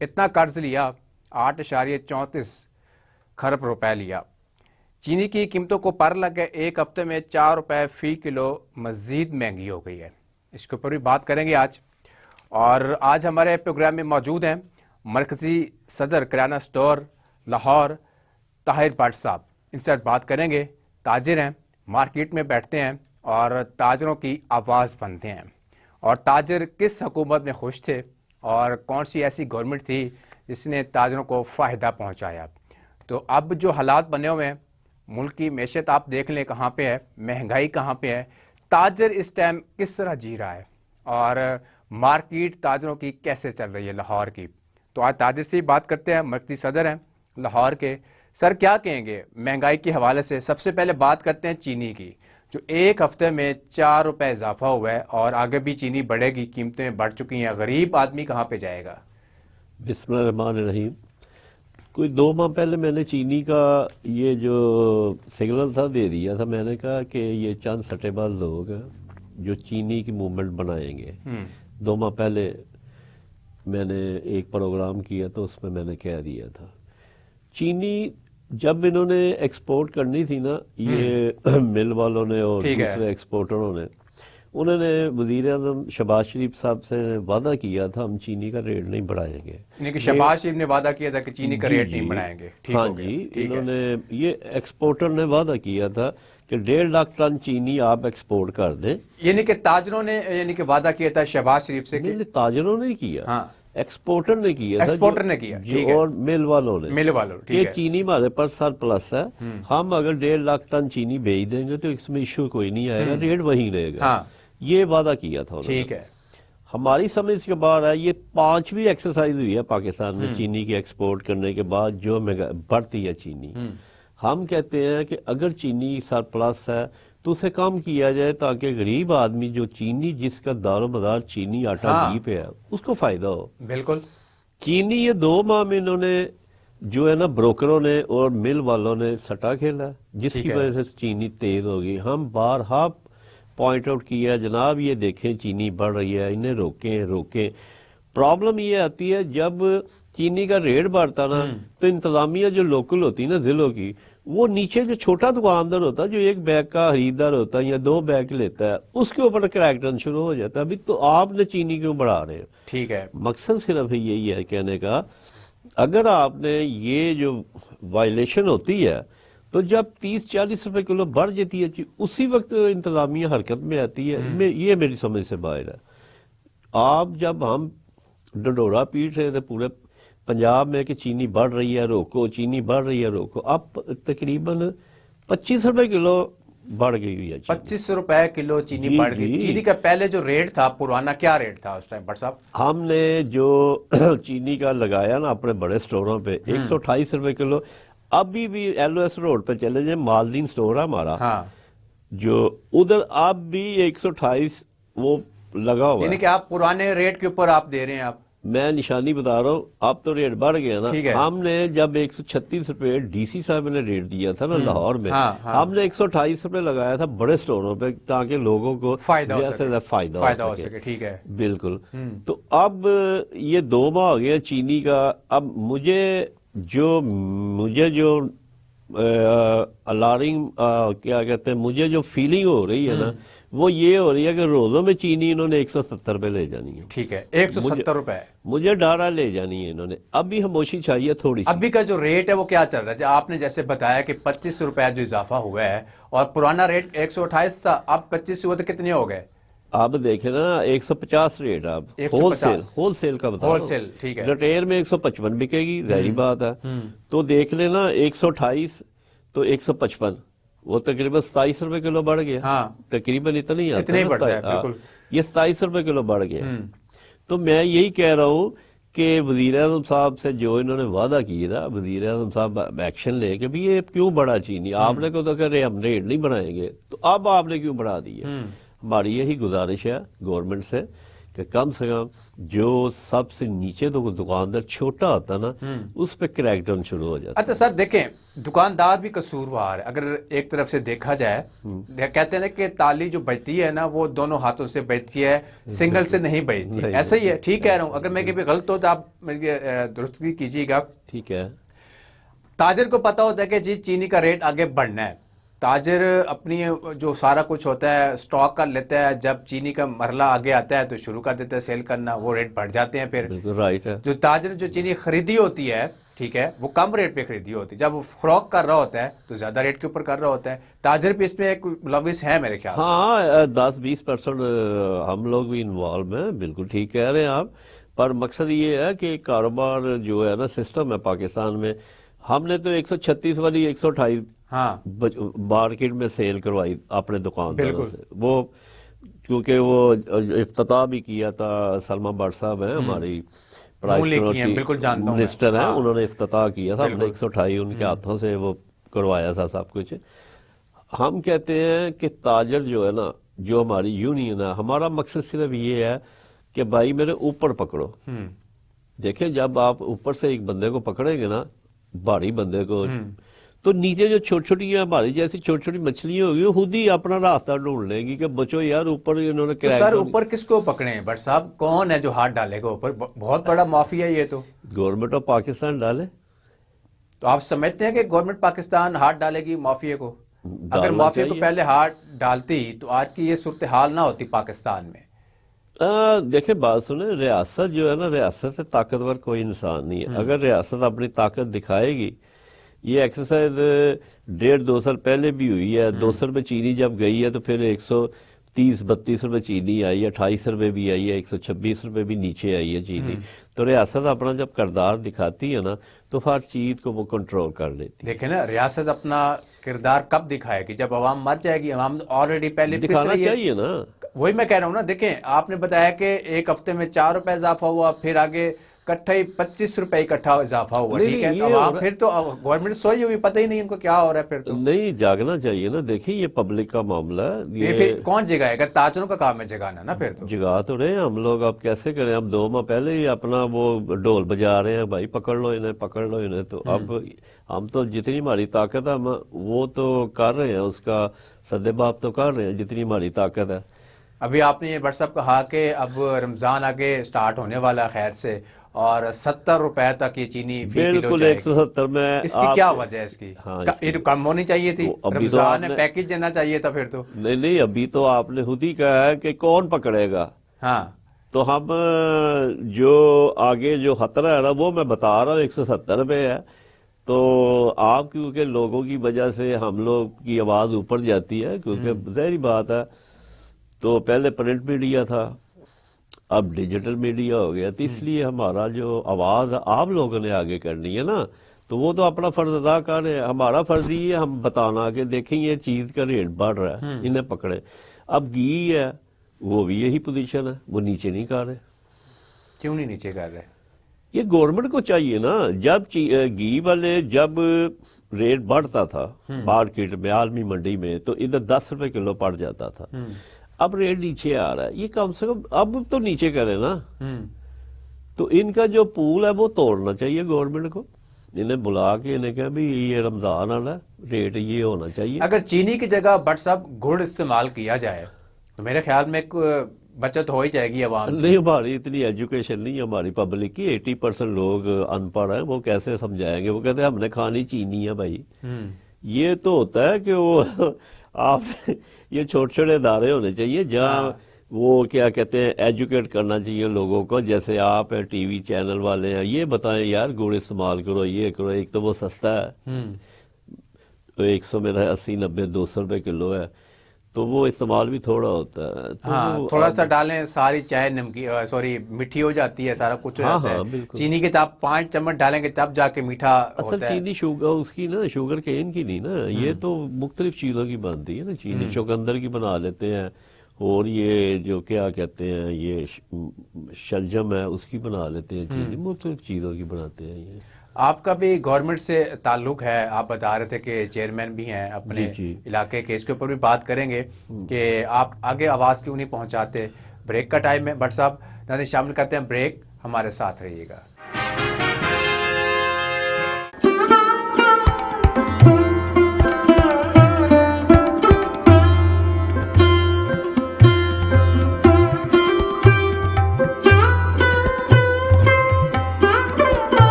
इतना कर्ज लिया, 8.34 खरब रुपए लिया। चीनी की कीमतों को पर लग गए, 1 हफ्ते में 4 रुपए फ़ी किलो मज़ीद महंगी हो गई है। इसके ऊपर भी बात करेंगे आज। और आज हमारे प्रोग्राम में मौजूद हैं मरकज़ी सदर किराना स्टोर लाहौर ताहिर भट्ट साहब। इनसे बात करेंगे। ताजिर हैं, मार्केट में बैठते हैं और ताजरों की आवाज़ बनते हैं। और ताजर किस हुकूमत में खुश थे और कौन सी ऐसी गवर्नमेंट थी जिसने ताजरों को फ़ायदा पहुंचाया। तो अब जो हालात बने हुए हैं, मुल्क की मैशत आप देख लें कहाँ पे है, महंगाई कहाँ पे है, ताजर इस टाइम किस तरह जी रहा है और मार्केट ताजरों की कैसे चल रही है लाहौर की। तो आज ताजिर से ही बात करते हैं। मरकज़ी सदर हैं लाहौर के। सर, क्या कहेंगे महंगाई के हवाले से? सबसे पहले बात करते हैं चीनी की, जो 1 हफ्ते में 4 रुपए इजाफा हुआ है और आगे भी चीनी बढ़ेगी, कीमतें बढ़ चुकी हैं। गरीब आदमी कहाँ पे जाएगा? बिस्मिल्लाहिर्रहमानिर्रहीम। कोई 2 माह पहले मैंने चीनी का ये जो सिग्नल था दे दिया था। मैंने कहा कि ये चंद सट्टेबाज लोग जो चीनी की मूवमेंट बनाएंगे। 2 माह पहले मैंने एक प्रोग्राम किया तो उसमें मैंने कह दिया था चीनी जब इन्होंने एक्सपोर्ट करनी थी ना, ये मिल वालों ने और दूसरे एक्सपोर्टरों ने, उन्होंने वज़ीर आज़म शहबाज शरीफ साहब से वादा किया था हम चीनी का रेट नहीं बढ़ाएंगे। शहबाज शरीफ ने वादा किया था कि चीनी का रेट नहीं बढ़ाएंगे। हाँ जी, इन्होंने ये एक्सपोर्टर ने वादा किया था कि 1.5 लाख टन चीनी आप एक्सपोर्ट कर दें। यानी कि ताजरों ने यानी कि वादा किया था शहबाज शरीफ से। ताजरों ने किया, हाँ, एक्सपोर्टर ने किया, एक्सपोर्टर ने किया जी, और मिल वालों ने कि चीनी हमारे पास सरप्लस है, हम अगर 1.5 लाख टन चीनी बेच देंगे तो इसमें इश्यू कोई नहीं आएगा, रेट वही रहेगा। हाँ, ये वादा किया था। ठीक है। ہماری سمجھ کے باہر ہے. یہ 5ویں ایکسرسائز ہوئی ہے پاکستان میں چینی کی ایکسپورٹ کرنے کے بعد جو بڑھتی ہے چینی. ہم کہتے ہیں کہ اگر چینی سرپلس ہے تو اسے کم کیا جائے تاکہ غریب آدمی جو چینی جس کا دار و مدار چینی آٹا گھی پہ ہے اس کو فائدہ ہو. بالکل. چینی یہ 2 ماہ میں انہوں نے جو ہے نا بروکروں نے اور مل والوں نے سٹا کھیلا جس کی وجہ سے چینی تیز ہوگی. ہم بارہا پوائنٹ آؤٹ کیا جناب یہ دیکھیں چینی بڑھ رہی ہے انہیں روکیں. پرابلم یہ آتی ہے جب چینی کا ریٹ بڑھتا نا تو انتظامیہ جو لوکل ہوتی نا ضلعوں کی وہ نیچے جو چھوٹا دکاندار ہوتا ہے جو 1 بیگ کا خریدار ہوتا ہے یا 2 بیگ لیتا ہے اس کے اوپر کریک ڈن شروع ہو جاتا ہے. ابھی تو آپ نے چینی کیوں بڑھا رہے ہیں؟ ٹھیک ہے. مقصد صرف یہی ہے کہنے کا اگر آپ نے یہ جو وائلیشن ہوتی ہے تو جب 30-40 روپے کلو بڑھ جاتی ہے اسی وقت انتظامیہ حرکت میں آتی ہے. یہ میری سمجھ سے باہر ہے. آپ جب ہم ڈنڈورا پیٹ رہے تھے پورے پنجاب میں کہ چینی بڑھ رہی ہے روکو چینی بڑھ رہی ہے روکو اب تقریباً 25 روپے کلو بڑھ گئی ہوئی ہے. 25 روپے کلو چینی بڑھ گئی. چینی کا پہلے جو ریٹ تھا پرانا کیا ریٹ تھا اس ٹائم بٹ صاحب؟ ہم نے جو چینی کا لگایا نا اپنے بڑے سٹوروں پہ 128 روپے کلو. ابھی بھی ایل او ایس روڈ پہ چلے جائیں مالدین سٹور ہے ہمارا جو ادھر اب بھی 128 وہ لگا ہوا ہے. یعنی کہ آپ پرانے ریٹ کے اوپر آپ دے رہے ہیں. آپ میں نشانی بتا رہا ہوں اب تو ریٹ بڑھ گیا نا. ہم نے جب 136 روپے ڈی سی صاحب نے ریٹ دیا تھا نا لاہور میں ہم نے 128 روپے لگایا تھا بڑے سٹوروں پہ تاکہ لوگوں کو فائدہ ہو سکے. ٹھیک ہے بالکل. تو اب یہ 2 ماہ ہو گیا چینی کا. اب مجھے جو الارنگ کیا کہتے ہیں مجھے جو فیلنگ ہو رہی ہے نا وہ یہ ہو رہی ہے کہ روزوں میں چینی انہوں نے 170 روپے لے جانی ہے. ٹھیک ہے 170 روپے مجھے ڈارا لے جانی ہے انہوں نے. ابھی خاموشی چاہیے تھوڑی سی. ابھی کا جو ریٹ ہے وہ کیا چل رہا ہے؟ آپ نے جیسے بتایا کہ 25 روپے جو اضافہ ہوا ہے اور پرانا ریٹ 128 تھا اب 25 ہوا تو کتنے ہو گئے؟ آپ دیکھیں نا 150 ریٹ آپ ہول سیل کا بتا رہا ہوں. ٹھیک ہے. ریٹیل میں 155 بکے گی ظاہری بات ہے. تو دیکھ لینا 128 تو 155 وہ تقریباً 27 روپے کلو بڑھ گیا. تقریباً اتنا ہی آتا ہے. یہ 27 روپے کلو بڑھ گیا. تو میں یہی کہہ رہا ہوں کہ وزیر اعظم صاحب سے جو انہوں نے وعدہ کیا تھا وزیر اعظم صاحب ایکشن لے کہ بھی یہ کیوں بڑھا چینی. آپ نے کہا کہ ہم ریٹ نہیں بڑھائیں گے تو اب آپ نے کیوں بڑھا دی ہے. ہماری یہی گزارش ہے گورنمنٹ سے کہ کم سے کم جو سب سے نیچے تو دکاندار چھوٹا ہوتا نا اس پہ کریک ڈاؤن شروع ہو جاتا. اچھا سر دیکھیں دکاندار بھی قصوروار ہے اگر ایک طرف سے دیکھا جائے. کہتے ہیں نا کہ تالی جو بجتی ہے نا وہ دونوں ہاتھوں سے بجتی ہے سنگل سے نہیں بجتی. ایسا ہی ہے. ٹھیک کہہ رہا ہوں. اگر میں کہیں غلط ہو تو آپ درستگی کیجیے گا. ٹھیک ہے. تاجر کو پتا ہوتا ہے کہ جی چینی کا ریٹ آگے بڑھنا ہے. تاجر اپنی جو سارا کچھ ہوتا ہے سٹاک کر لیتا ہے. جب چینی کا مرحلہ آگے آتا ہے تو شروع کر دیتا ہے سیل کرنا. وہ ریٹ بڑھ جاتے ہیں. پھر رائٹ ہے. جو تاجر جو چینی خریدی ہوتی ہے ٹھیک ہے وہ کم ریٹ پہ خریدی ہوتی ہے. جب وہ فروخت کر رہا ہوتا ہے تو زیادہ ریٹ کے اوپر کر رہا ہوتا ہے. تاجر بھی اس میں ایک ملوث ہے میرے خیال. ہاں 10-20% ہم لوگ بھی انوالو ہیں. بالکل ٹھیک کہہ رہے ہیں آپ. پر مقصد یہ ہے کہ کاروبار جو ہے نا سسٹم ہے پاکستان میں. ہم نے تو 136 والی 128 مارکیٹ میں سیل کروائی اپنے دکانداروں سے. وہ کیونکہ وہ افتتاح بھی کیا تھا سلمہ بٹ صاحب ہیں ہماری پرائز منسٹر ہیں انہوں نے افتتاح کیا تھا. ہم نے 128 ان کے ہاتھوں سے وہ کروایا تھا سب کچھ. ہم کہتے ہیں کہ تاجر جو ہے نا جو ہماری یونین ہے ہمارا مقصد صرف یہ ہے کہ بھائی میرے اوپر پکڑو. دیکھیں جب آپ اوپر سے ایک بندے کو پکڑیں گے نا بھاری بندے کو تو نیچے جو چھوٹی چھوٹی ہماری جیسی چھوٹی چھوٹی مچھلیاں ہوگی وہ خود ہی اپنا راستہ ڈھونڈ لیں گی کہ بچو یار اوپر انہوں نے کیا. سر اوپر کس کو پکڑیں بٹ صاحب کون ہے جو ہاتھ ڈالے گا اوپر؟ بہت بڑا مافیا ہے یہ تو. گورنمنٹ آف پاکستان ڈالے. تو آپ سمجھتے ہیں کہ گورنمنٹ پاکستان ہاتھ ڈالے گی مافیا کو؟ اگر مافیا کو پہلے ہاتھ ڈالتی تو آج کی یہ صورتحال نہ ہوتی پاکستان میں. دیکھیں بات سنیں ریاست جو ہے نا ریاست سے طاقتور کوئی انسان نہیں ہے. اگر ریاست اپنی طاقت دکھائے گی یہ ایکسرسائز 1.5-2 سال پہلے بھی ہوئی ہے. 200 روپے چینی جب گئی ہے تو پھر 130-32 روپے چینی آئی ہے. 28 روپے بھی آئی ہے. 126 روپے بھی نیچے آئی ہے چینی. تو ریاست اپنا جب کردار دکھاتی ہے نا تو ہر چیز کو وہ کنٹرول کر لیتی. دیکھیں نا ریاست اپنا کردار کب دکھائے گی؟ جب عوام مر جائے گی. عوام آلریڈی پہلے دکھانا چاہیے نا. वही मैं कह रहा हूँ ना, देखें आपने बताया कि एक हफ्ते में 4 रुपए इजाफा हुआ, फिर आगे इकट्ठा ही 25 रुपए इकट्ठा इजाफा हुआ, नहीं, ठीक है। नहीं, तो ये अब फिर तो गवर्नमेंट सोई हुई, पता ही नहीं इनको क्या हो रहा है फिर तो। नहीं, जागना चाहिए ना। देखिए ये पब्लिक का मामला है, ये फिर कौन जगाएगा? ताजरों का काम है जगाना ना फिर तो। जगा तो रहे हैं हम लोग, अब कैसे करें? अब 2 माह पहले ही अपना वो ढोल बजा रहे हैं, भाई पकड़ लो इन्हें, पकड़ लो इन्हें। तो अब हम तो जितनी हमारी ताकत है हम वो तो कर रहे हैं, उसका सद्देबाप तो कर रहे हैं जितनी हमारी ताकत है। अभी आपने ये व्हाट्सएप कहा कि अब रमजान आगे स्टार्ट होने वाला खैर से, और 70 रुपए तक ये चीनी फी किलो बिल्कुल जाएगी। 170 में। इसकी क्या वजह है इसकी? हाँ, ये तो कम होनी चाहिए थी, अभी तो रमजान में आपने- पैकेज देना चाहिए था फिर तो। नहीं नहीं, अभी तो आपने खुद ही कहा है कि कौन पकड़ेगा। हाँ, तो हम जो आगे जो खतरा है ना वो मैं बता रहा हूँ 170 रुपये है। तो आप क्योंकि लोगों की वजह से हम लोग की आवाज़ ऊपर जाती है, क्योंकि ज़ाहिर बात है, तो पहले प्रिंट मीडिया था, अब डिजिटल मीडिया हो गया, तो इसलिए हमारा जो आवाज़ आप लोगों ने आगे करनी है ना, तो वो तो अपना फर्ज अदा कर रहे हैं। हमारा फर्ज ये है हम बताना कि देखें ये चीज़ का रेट बढ़ रहा है, इन्हें पकड़े। अब घी है वो भी यही पोजीशन है, वो नीचे नहीं कर रहे। क्यों नहीं नीचे कर रहे? ये गवर्नमेंट को चाहिए ना। जब घी वाले जब रेट बढ़ता था मार्केट में, आलमी मंडी में, तो इधर 10 रुपए किलो पड़ जाता था। अब रेट नीचे आ रहा है, ये कम से कम अब तो नीचे करे ना। तो इनका जो पूल है वो तोड़ना चाहिए गवर्नमेंट को, इन्हें बुला के इन्हें कहा भी ये रमजान वाला रेट ये होना चाहिए। अगर चीनी की जगह बट साहब गुड़ इस्तेमाल किया जाए तो मेरे ख्याल में एक बचत हो ही जाएगी आवाम की। नहीं, हमारी इतनी एजुकेशन नहीं है हमारी पब्लिक की। 80% लोग अनपढ़ हैं, वो कैसे समझाएंगे? वो कहते हैं हमने खानी चीनी है भाई। ये तो होता है कि वो आप ये छोटे छोटे इदारे होने चाहिए जहाँ वो क्या कहते हैं एजुकेट करना चाहिए लोगों को। जैसे आप हैं, टीवी चैनल वाले हैं, ये बताएं यार गुड़ इस्तेमाल करो, ये करो। एक तो वो सस्ता है, तो 100 में 80 90 200 रुपए किलो है, तो वो इस्तेमाल भी थोड़ा होता है। तो हाँ, थोड़ा सा डालें, सारी चाय नमकीन सॉरी मीठी हो जाती है, सारा कुछ हो हाँ, जाता हाँ, है। बिल्कुल। चीनी के आप 5 चम्मच डालेंगे तब जाके मीठा असल होता है। चीनी शुगर उसकी ना, शुगर केन की नहीं ना, ये तो मुख्तलिफ चीज़ों की बनती है ना। चीनी चुकंदर की बना लेते हैं, और ये जो क्या कहते हैं ये शलजम है उसकी बना लेते हैं चीनी, मुख्तलिफ चीज़ों की बनाते हैं ये। आपका भी गवर्नमेंट से ताल्लुक है, आप बता रहे थे कि चेयरमैन भी हैं अपने इलाके के, इसके ऊपर भी बात करेंगे कि आप आगे आवाज़ क्यों नहीं पहुंचाते। ब्रेक का टाइम है, बट साहब नाज़रीन शामिल करते हैं ब्रेक, हमारे साथ रहिएगा।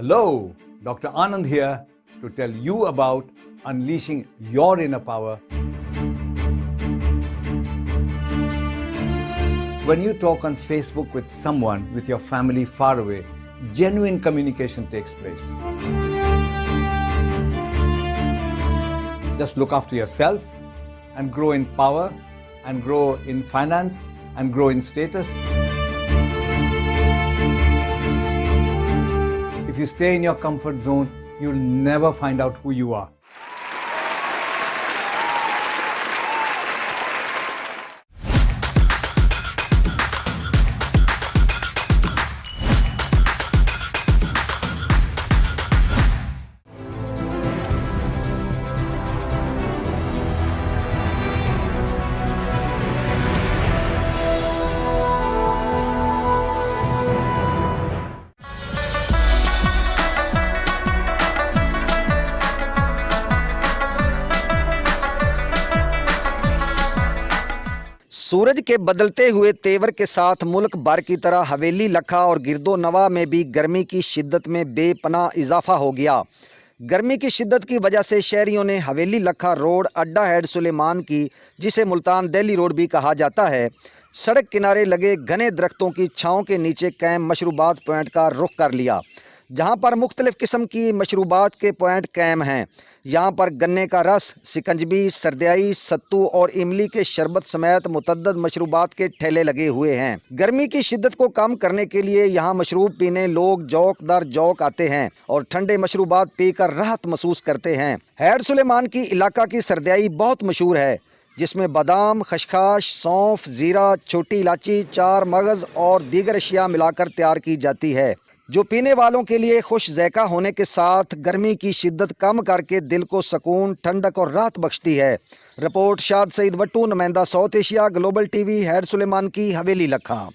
Hello, Dr. Anand here to tell you about unleashing your inner power. When you talk on Facebook with someone with your family far away, genuine communication takes place. Just look after yourself and grow in power and grow in finance and grow in status. If you stay in your comfort zone, you'll never find out who you are. सूरज के बदलते हुए तेवर के साथ मुल्क भर की तरह हवेली लखा और गिरदो नवा में भी गर्मी की शिद्दत में बेपनाह इजाफा हो गया। गर्मी की शिद्दत की वजह से शहरियों ने हवेली लखा रोड, अड्डा हेड सुलेमान की, जिसे मुल्तान दिल्ली रोड भी कहा जाता है, सड़क किनारे लगे घने दरख्तों की छांव के नीचे कैम मशरूबात पॉइंट का रुख कर लिया। जहां पर मुख्तलिफ किस्म की मशरूबात के पॉइंट कायम हैं। यहाँ पर गन्ने का रस, सिकंजबी, सरदियाई, सत्तू और इमली के शरबत समेत मुतद्दद मशरूबात के ठेले लगे हुए हैं। गर्मी की शिद्दत को कम करने के लिए यहाँ मशरूब पीने लोग जौक दर जौक आते हैं और ठंडे मशरूबात पीकर राहत महसूस करते हैं। हैड सुलेमान की इलाका की सरदियाई बहुत मशहूर है, जिसमें बादाम, खशखाश, सौंफ, ज़ीरा, छोटी इलायची, चार मगज़ और दीगर अशिया मिलाकर तैयार की जाती है, जो पीने वालों के लिए खुश ज़ायक़ा होने के साथ गर्मी की शिद्दत कम करके दिल को सुकून, ठंडक और राहत बख्शती है। रिपोर्ट शाद सईद वट्टू, नुमाइंदा South Asia, Global TV, Head Sulemanki Haveli लखा।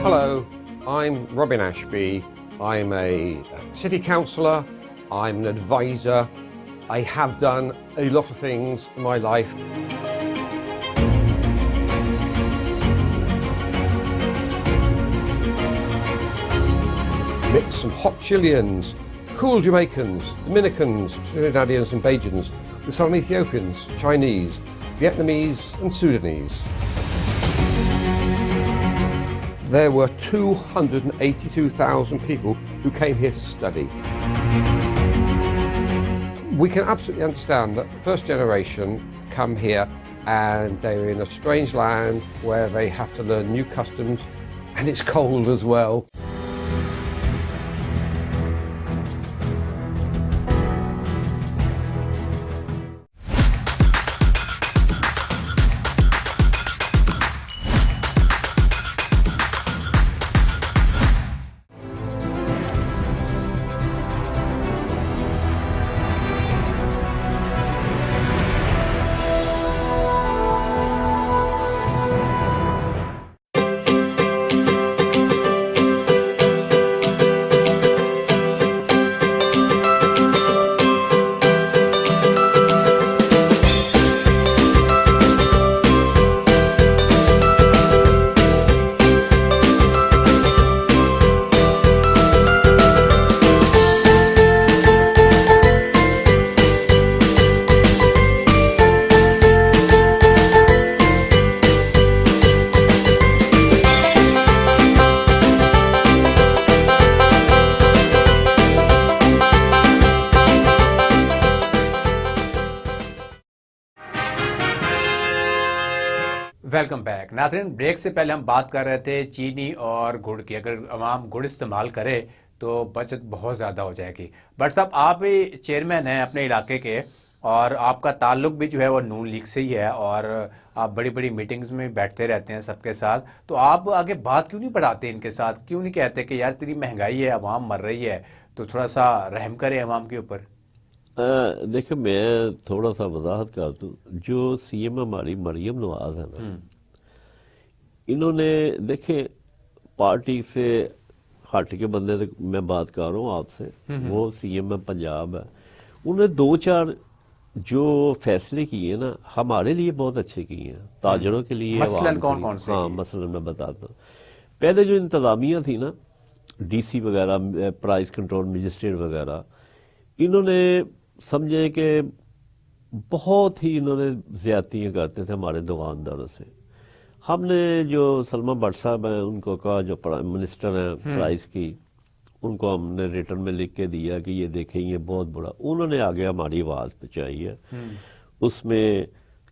Hello, I'm Robin Ashby. I'm a city councillor, I'm an advisor. I have done a lot of things in my life. Mix some hot Chileans, cool Jamaicans, Dominicans, Trinidadians and Bajans, with some Ethiopians, Chinese, Vietnamese and Sudanese. There were 282,000 people who came here to study. We can absolutely understand that first generation come here and they're in a strange land where they have to learn new customs and it's cold as well. Welcome back नाज़रीन। Break से पहले हम बात कर रहे थे चीनी और गुड़ की। अगर आवाम गुड़ इस्तेमाल करे तो बचत बहुत ज़्यादा हो जाएगी। बट साहब, आप भी चेयरमैन हैं अपने इलाके के और आपका ताल्लुक भी जो है वो नून लीग से ही है और आप बड़ी बड़ी मीटिंग्स में बैठते रहते हैं सबके साथ, तो आप आगे बात क्यों नहीं बढ़ाते इनके साथ? क्यों नहीं कहते कि यार तेरी महंगाई है, आवाम मर रही है, तो थोड़ा सा रहम करे आवाम के ऊपर? देखिए, मैं थोड़ा सा वजाहत कर दूँ। जो सीएम हमारी मरियम नवाज है ना, इन्होंने देखे पार्टी से हट के बंदे, मैं बात कर रहा हूँ आपसे, वो सीएम है पंजाब है, उन्हें 2-4 जो फैसले किए ना हमारे लिए बहुत अच्छे किए हैं, ताजरों के लिए। मसलन कौन से? हाँ, मसलन मैं बताता हूँ। पहले जो इंतजामिया थी ना, डीसी वगैरह, प्राइस कंट्रोल मजिस्ट्रेट वगैरह, इन्होंने समझे कि बहुत ही इन्होंने ज्यादतियाँ करते थे हमारे दुकानदारों से। हमने जो सलमा भट्ट साहब हैं उनको कहा, जो प्राइम मिनिस्टर हैं प्राइस की, उनको हमने रिटर्न में लिख के दिया कि ये देखें ये बहुत बुरा। उन्होंने आगे हमारी आवाज़ पहुँचाई है। उसमें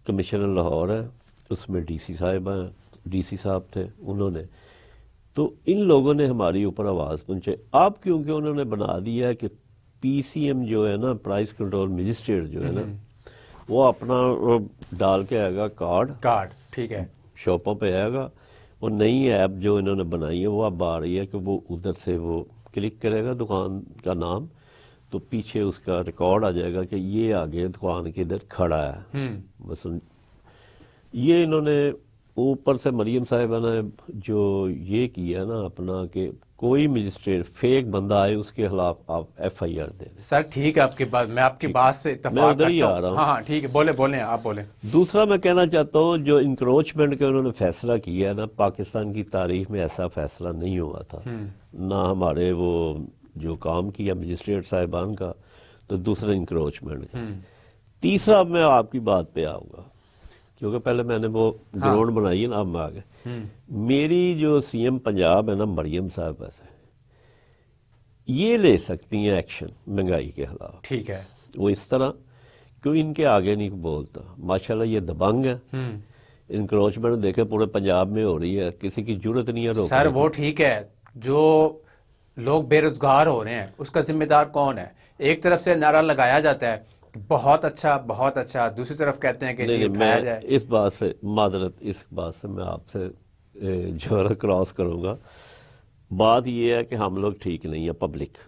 कमिश्नर लाहौर है, उसमें डीसी साहब हैं, डीसी साहब थे उन्होंने, तो इन लोगों ने हमारी ऊपर आवाज़ पहुँचाई। अब क्योंकि उन्होंने बना दिया है कि पीसीएम जो है ना, प्राइस कंट्रोल मजिस्ट्रेट जो है ना, वो अपना डाल के आएगा कार्ड, ठीक है, शॉपों पे आएगा। वो नई ऐप जो इन्होंने बनाई है वो अब आ रही है कि वो उधर से वो क्लिक करेगा दुकान का नाम, तो पीछे उसका रिकॉर्ड आ जाएगा कि ये आगे दुकान के इधर खड़ा है। बस ये इन्होंने ऊपर से मरियम साहिबा ने जो ये किया ना अपना, कि कोई मजिस्ट्रेट फेक बंदा आए उसके खिलाफ आप FIR दे। सर ठीक है आपकी बात, मैं आपकी बात से मैं उधर ही आ रहा हूँ। हाँ ठीक है, बोले आप बोले। दूसरा मैं कहना चाहता हूँ, जो इंक्रोचमेंट का उन्होंने फैसला किया ना, पाकिस्तान की तारीख में ऐसा फैसला नहीं हुआ था। ना हमारे वो جو کام کیا مجسٹریٹ صاحبان کا، تو دوسرا انکروچمنٹ کا، تیسرا میں آپ کی بات پہ آؤں گا کیونکہ پہلے میں نے وہ گراؤنڈ بنائی ہے نا، اب میں آگے میری جو سی ایم پنجاب ہے نا مریم صاحب ایسے یہ لے سکتی ہیں ایکشن مہنگائی کے خلاف، ٹھیک ہے، وہ اس طرح کیوں ان کے آگے نہیں بولتا. ماشاءاللہ یہ دبنگ ہے، انکروچمنٹ دیکھے پورے پنجاب میں ہو رہی ہے، کسی کی ضرورت نہیں ہے سر وہ ٹھیک ہے، جو لوگ بے روزگار ہو رہے ہیں اس کا ذمہ دار کون ہے؟ ایک طرف سے نعرہ لگایا جاتا ہے بہت اچھا بہت اچھا، دوسری طرف کہتے ہیں کہ نہیں اٹھایا جائے. اس بات سے معذرت، اس بات سے میں آپ سے جو ہے کراس کروں گا. بات یہ ہے کہ ہم لوگ ٹھیک نہیں ہیں پبلک.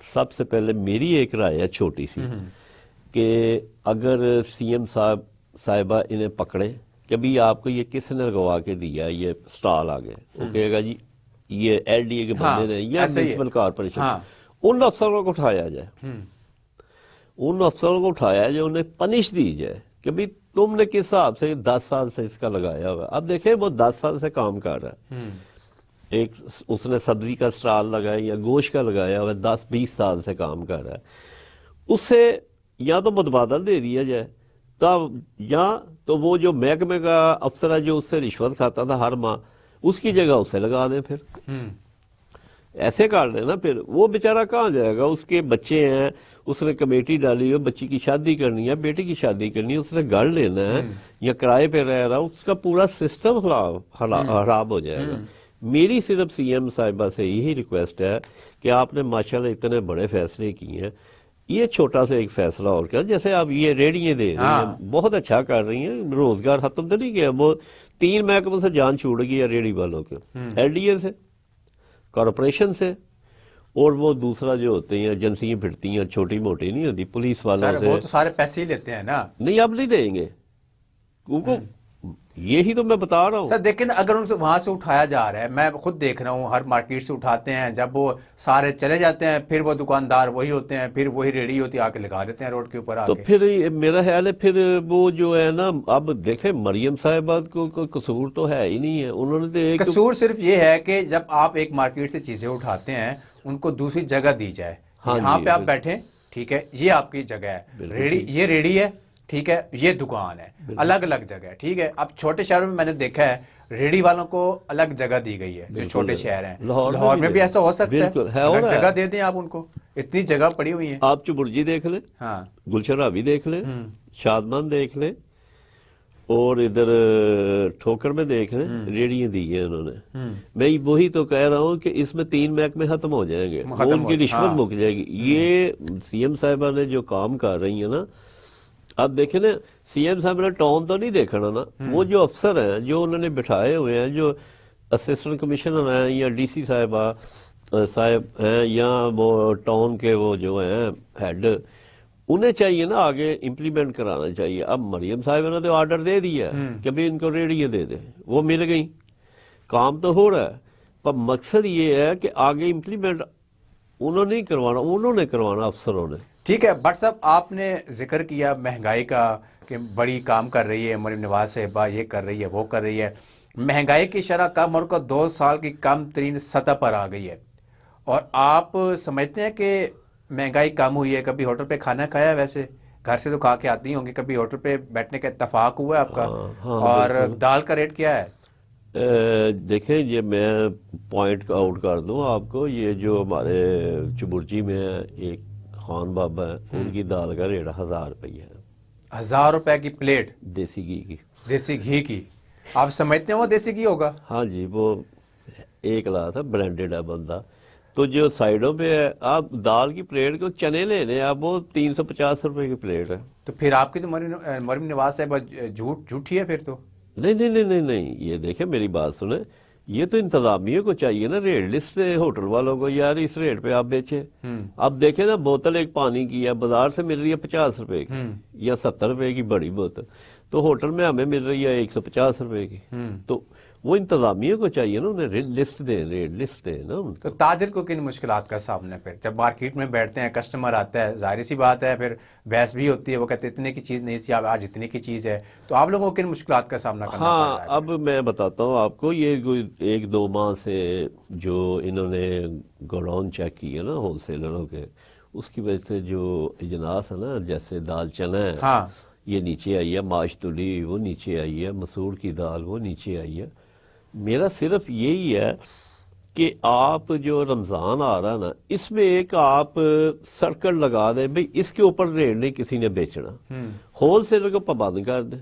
سب سے پہلے میری ایک رائے ہے چھوٹی سی کہ اگر سی ایم صاحبہ انہیں پکڑے کہ بھی آپ کو یہ کس نے لگوا کے دیا یہ سٹال آگے، وہ کہے گا جی یہ ایل ڈی اے کے بندے نے یا میونسپل کارپوریشن، ان افسروں کو اٹھایا جائے، ان افسروں کو اٹھایا جائے، انہیں پنش دی جائے کہ بھی تم نے کس حساب سے 10 سال سے اس کا لگایا ہوا. اب دیکھیں وہ 10 سال سے کام کر رہا ہے، ایک اس نے سبزی کا سٹال لگایا یا گوشت کا لگایا ہوا 10-20 سال سے کام کر رہا ہے، اس سے یا تو متبادل دے دیا جائے تب، یا تو وہ جو محکمے کا افسر ہے جو اس سے رشوت کھاتا تھا ہر ماہ اس کی جگہ اسے لگا دیں. پھر ایسے کر لیں نا، پھر وہ بیچارہ کہاں جائے گا؟ اس کے بچے ہیں، اس نے کمیٹی ڈالی ہے، بچی کی شادی کرنی ہے، بیٹی کی شادی کرنی ہے، اس نے گھر لینا ہے یا کرائے پہ رہ رہا، اس کا پورا سسٹم خراب ہو جائے گا. میری صرف سی ایم صاحبہ سے یہی ریکویسٹ ہے کہ آپ نے ماشاءاللہ اتنے بڑے فیصلے کیے ہیں، یہ چھوٹا سا ایک فیصلہ اور کیا، جیسے آپ یہ ریڑیاں دے رہی ہیں بہت اچھا کر رہی ہیں، روزگار ختم تو نہیں کیا، وہ 3 محکموں سے جان چھوڑ گئی ہے ریڑی والوں کے، ایل ڈی اے سے، کارپوریشن سے، اور وہ دوسرا جو ہوتے ہیں ایجنسیاں پھرتی ہیں چھوٹی موٹی نہیں ہوتی، پولیس والوں سے. وہ تو سارے پیسے ہی لیتے ہیں نا. نہیں اب نہیں دیں گے کیونکہ یہی تو میں بتا رہا ہوں سر. دیکھیں اگر ان سے وہاں سے اٹھایا جا رہا ہے، میں خود دیکھ رہا ہوں ہر مارکیٹ سے اٹھاتے ہیں، جب وہ سارے چلے جاتے ہیں پھر وہ دکاندار وہی ہوتے ہیں، پھر وہی ریڑی ہوتی ہے آ کے لگا دیتے ہیں روڈ کے اوپر. تو پھر میرا خیال ہے پھر وہ جو ہے نا، اب دیکھیں مریم صاحبہ کو کوئی قصور تو ہے ہی نہیں ہے، انہوں نے تو قصور صرف یہ ہے کہ جب آپ ایک مارکیٹ سے چیزیں اٹھاتے ہیں ان کو دوسری جگہ دی جائے. یہاں پہ آپ بیٹھیں، ٹھیک ہے، یہ آپ کی جگہ ہے، ریڑی یہ ریڑی ہے، ٹھیک ہے، یہ دکان ہے، الگ الگ جگہ ہے، ٹھیک ہے. اب چھوٹے شہروں میں نے دیکھا ہے ریڑی والوں کو الگ جگہ دی گئی ہے، جو چھوٹے شہر ہیں. لاہور میں بھی ایسا ہو سکتا ہے، الگ جگہ دے دیں آپ ان کو، اتنی جگہ پڑی ہوئی ہیں. آپ چبرجی دیکھ لیں، گلشنہ بھی دیکھ لیں، شادمان دیکھ لیں، اور ادھر ٹھوکر میں دیکھ لیں، ریڑیاں دی ہیں انہوں نے. میں وہی تو کہہ رہا ہوں کہ اس میں 3 محکمے ختم ہو جائیں گے، وہ ان کی رشوت مک جائے گی. یہ سی ایم صاحبہ نے جو کام کر رہی ہیں نا، اب دیکھیں نا سی ایم صاحب نے ٹاؤن تو نہیں دیکھنا نا، وہ جو افسر ہیں جو انہوں نے بٹھائے ہوئے ہیں، جو اسسٹنٹ کمشنر ہیں یا ڈی سی صاحب ہیں یا وہ ٹاؤن کے وہ جو ہیں ہیڈ، انہیں چاہیے نا آگے امپلیمنٹ کرانا چاہیے. اب مریم صاحب نے تو آرڈر دے دیا کہ بھئی ان کو ریڑیاں دے دیں، وہ مل گئی، کام تو ہو رہا ہے، پر مقصد یہ ہے کہ آگے امپلیمنٹ انہوں نے کروانا، انہوں نے کروانا افسروں نے. ٹھیک ہے. بٹ صاحب آپ نے ذکر کیا مہنگائی کا کہ بڑی کام کر رہی ہے مریم نواز صاحبہ، یہ کر رہی ہے وہ کر رہی ہے. مہنگائی کی شرح کم اور 2 سال کی کم ترین سطح پر آ گئی ہے، اور آپ سمجھتے ہیں کہ مہنگائی کم ہوئی ہے؟ کبھی ہوٹل پہ کھانا کھایا؟ ویسے گھر سے تو کھا کے آتی ہوں گی، کبھی ہوٹل پہ بیٹھنے کا اتفاق ہوا ہے آپ کا؟ اور دال کا ریٹ کیا ہے؟ دیکھیں یہ میں پوائنٹ آؤٹ کر دوں آپ کو، یہ جو ہمارے چبرجی میں ایک خان بابا ہے، ان کی دال کا ریٹ 1000 روپیہ ہے. 1000 روپے کی پلیٹ دیسی گھی کی؟ دیسی گھی کی. آپ سمجھتے ہیں وہ دیسی گھی ہوگا؟ ہاں جی، وہ ایک گلاس ہے، برانڈیڈ ہے بندہ. تو جو سائڈوں پہ ہے، آپ دال کی پلیٹ کو چنے لے لیں، آپ وہ 350 روپے کی پلیٹ ہے. تو پھر آپ کی تو مریم نواز صاحبہ جھوٹھی ہے پھر تو. نہیں، یہ دیکھیں میری بات سنیں، یہ تو انتظامیہ کو چاہیے نا ریٹ لسٹ سے ہوٹل والوں کو، یار اس ریٹ پہ آپ بیچیں. اب دیکھیں نا بوتل ایک پانی کی ہے بازار سے مل رہی ہے 50 روپے کی یا 70 روپے کی بڑی بوتل، تو ہوٹل میں ہمیں مل رہی ہے 150 روپے کی. تو वो इंतजामिया को चाहिए ना, उन्हें लिस्ट दें, रेट लिस्ट दें ना उनको। तो ताजिर को किन मुश्किलात का सामना है फिर जब मार्केट में बैठते हैं, कस्टमर आता है, जाहिर सी बात है फिर बहस भी होती है, वो कहते हैं इतने की चीज़ नहीं थी, आज इतने की चीज़ है, तो आप लोगों को किन मुश्किलात का सामना करना पड़ रहा है? अब मैं बताता हूँ आपको, ये कोई 1-2 माह से जो इन्होंने गोडाउन चेक किए ना होलसेलरों के, उसकी वजह से जो इजनास है ना, जैसे दाल चना है, हाँ, ये नीचे आई है, माशतुली वो नीचे आई है, मसूर की दाल वो नीचे आई है। मेरा सिर्फ यही है कि आप जो रमज़ान आ रहा है ना, इसमें एक आप सर्कल लगा दें, भाई इसके ऊपर रेट नहीं किसी ने बेचना, होलसेलर को पाबंद कर दें।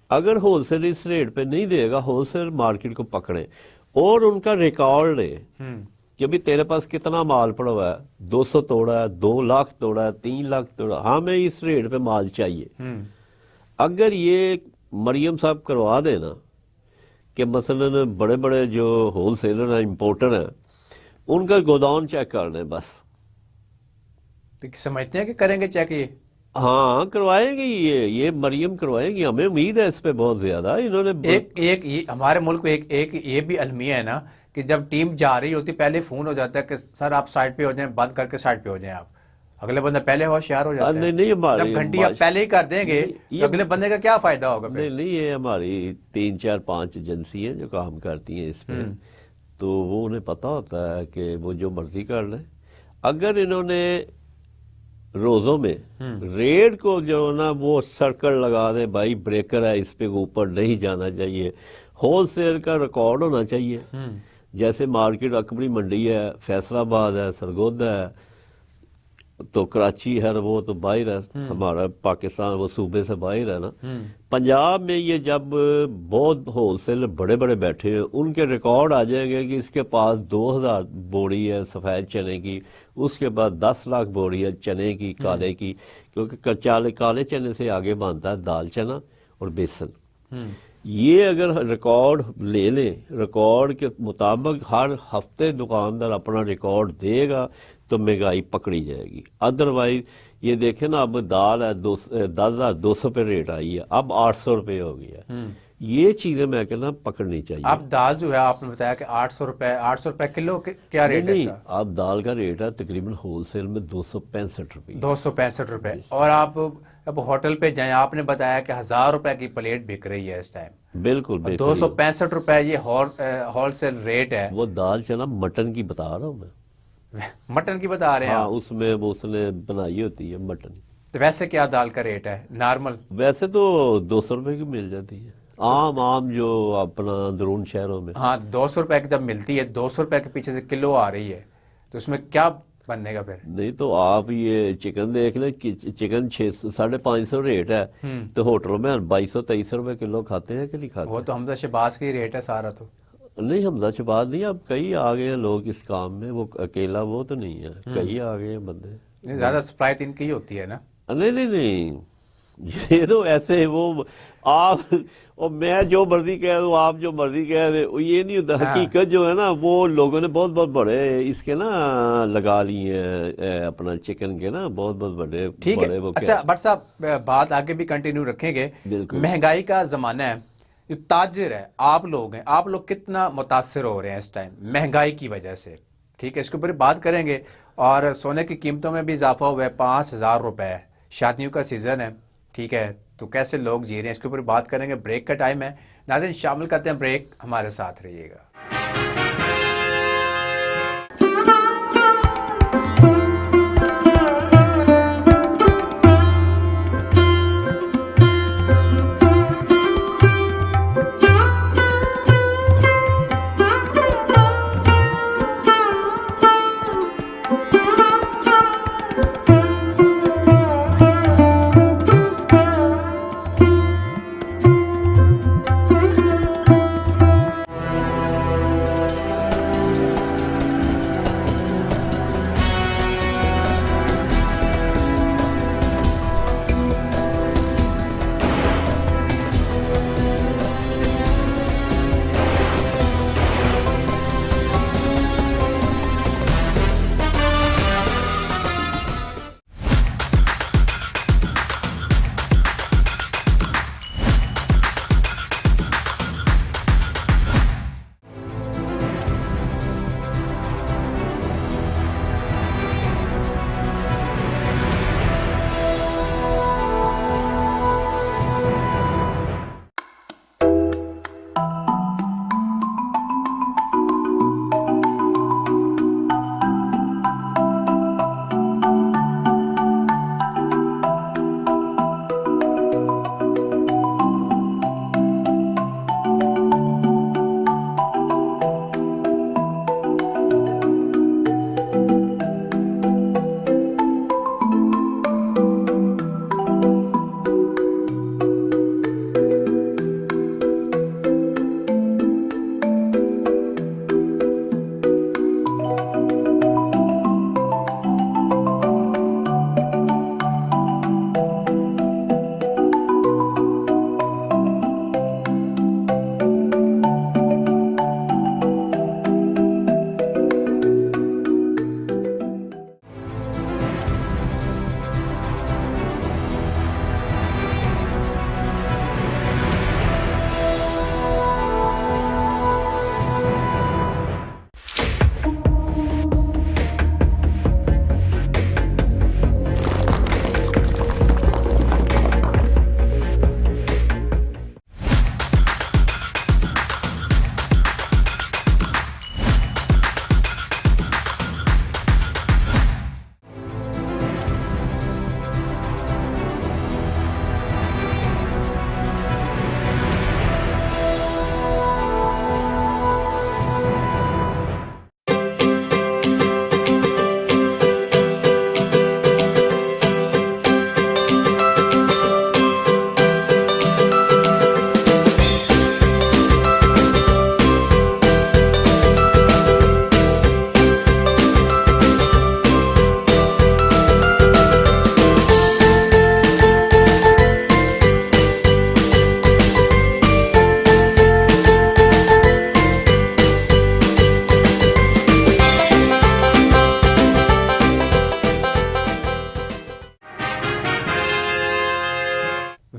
अगर होलसेलर इस रेट पे नहीं देगा, होलसेलर मार्केट को पकड़े और उनका रिकॉर्ड लें कि भाई तेरे पास कितना माल पड़ा हुआ है, 200 तोड़ा है, 2 लाख तोड़ा है, 3 लाख तोड़ा, हमें इस रेट पे माल चाहिए। अगर ये मरियम साहब करवा देना कि मसलन बड़े बड़े जो होलसेलर हैं, इम्पोर्टर हैं, उनका गोदाम चेक कर लें बस। तो समझते हैं कि करेंगे चेक ये? हाँ करवाएंगे, ये मरियम करवाएंगी, हमें उम्मीद है इस पे बहुत ज्यादा। इन्होंने एक ये हमारे मुल्क में एक ये भी अलमिया है ना कि जब टीम जा रही होती पहले फोन हो जाता है कि सर आप साइड पे हो जाएं, बंद करके साइड पे हो जाएं आप, अगले बंदा पहले होशियार हो जाता है। नहीं, जब घंटी आप पहले ही कर देंगे तो अगले बंदे का क्या फायदा होगा? नहीं, ये हमारी 3, 4, 5 एजेंसी हैं जो काम करती हैं इसमें, तो वो उन्हें पता होता है कि वो जो मर्जी कर लें। अगर इन्होंने रोज़ों में रेट को जो ना वो सर्कल लगा दे, भाई ब्रेकर है इस पे ऊपर नहीं जाना चाहिए, होलसेल का रिकॉर्ड होना चाहिए। जैसे मार्केट अकबरी मंडी है, फैसलाबाद है, सरगोदा है, तो कराची है, वो तो बाहर है, हमारा पाकिस्तान वो सूबे से बाहर है ना। पंजाब में ये जब बहुत होलसेलर बड़े बड़े बैठे हैं, उनके रिकॉर्ड आ जाएंगे कि इसके पास 2000 बोरी है सफ़ेद चने की, उसके बाद 10 लाख बोरी है चने की, काले की, क्योंकि काले चने से आगे बनता है दाल चना और बेसन। ये अगर रिकॉर्ड ले लें, रिकॉर्ड के मुताबिक हर हफ्ते दुकानदार अपना रिकॉर्ड देगा तो महंगाई पकड़ी जाएगी। अदरवाइज ये देखें ना, अब दाल है 10,200 पे रेट आई है, अब 800 रुपये हो गया। ये चीजें मैं कहना पकड़नी चाहिए। अब दाल जो है आपने बताया कि 800 रुपए किलो, क्या रेट है इसका? अब दाल का रेट है तकरीबन होलसेल में 265 रुपये। 265 रुपये। और आप अब होटल पे जाएं, आपने बताया कि 1000 रुपए की प्लेट बिक रही है इस टाइम। बिल्कुल 265 रुपए ये होलसेल रेट है। वो दाल चना मटन की बता रहा हूँ मैं। मटन की बता रहे हैं? हाँ, उसमें वो उसने बनाई होती है मटन। तो वैसे क्या दाल का रेट है नॉर्मल? वैसे तो 200 रुपए की मिल जाती है आम जो अपना अंदरून शहरों में। हाँ, 200 रुपए की जब मिलती है, 200 रुपए के पीछे से किलो आ रही है, तो उसमें क्या बनने का फिर? नहीं तो आप ये चिकन देख लें, चिकन 550 रेट है, तो होटलों में 2200-2300 रुपए किलो खाते हैं कि नहीं खाते? वो तो हमजा शहबाज की रेट है सारा। तो नहीं, हमजा शहबाज नहीं, अब कई आ गए हैं लोग इस काम में, वो अकेला वो तो नहीं है, कई आ गए हैं बंदे। ज्यादा सप्लाई तो इनकी ही होती है ना? नहीं, ये तो ऐसे वो आप और मैं जो मर्जी कह दूं, आप जो मर्जी कह दे, ये नहीं होता। हकीकत जो है ना, वो लोगों ने बहुत बड़े इसके ना लगा लिए हैं अपना चिकन के ना, बहुत बड़े। ठीक है। अच्छा भट्ट साहब, बात आगे भी कंटिन्यू रखेंगे। महंगाई का जमाना है, जो ताजिर है, आप लोग हैं, आप लोग कितना मुतासर हो रहे हैं इस टाइम महंगाई की वजह से? ठीक है, इसके ऊपर बात करेंगे। और सोने की कीमतों में भी इजाफा हुआ है, 5000 रुपए, शादियों का सीजन है, ठीक है, तो कैसे लोग जी रहे हैं, इसके ऊपर बात करेंगे। ब्रेक का टाइम है, नाज़रीन शामिल करते हैं ब्रेक, हमारे साथ रहिएगा।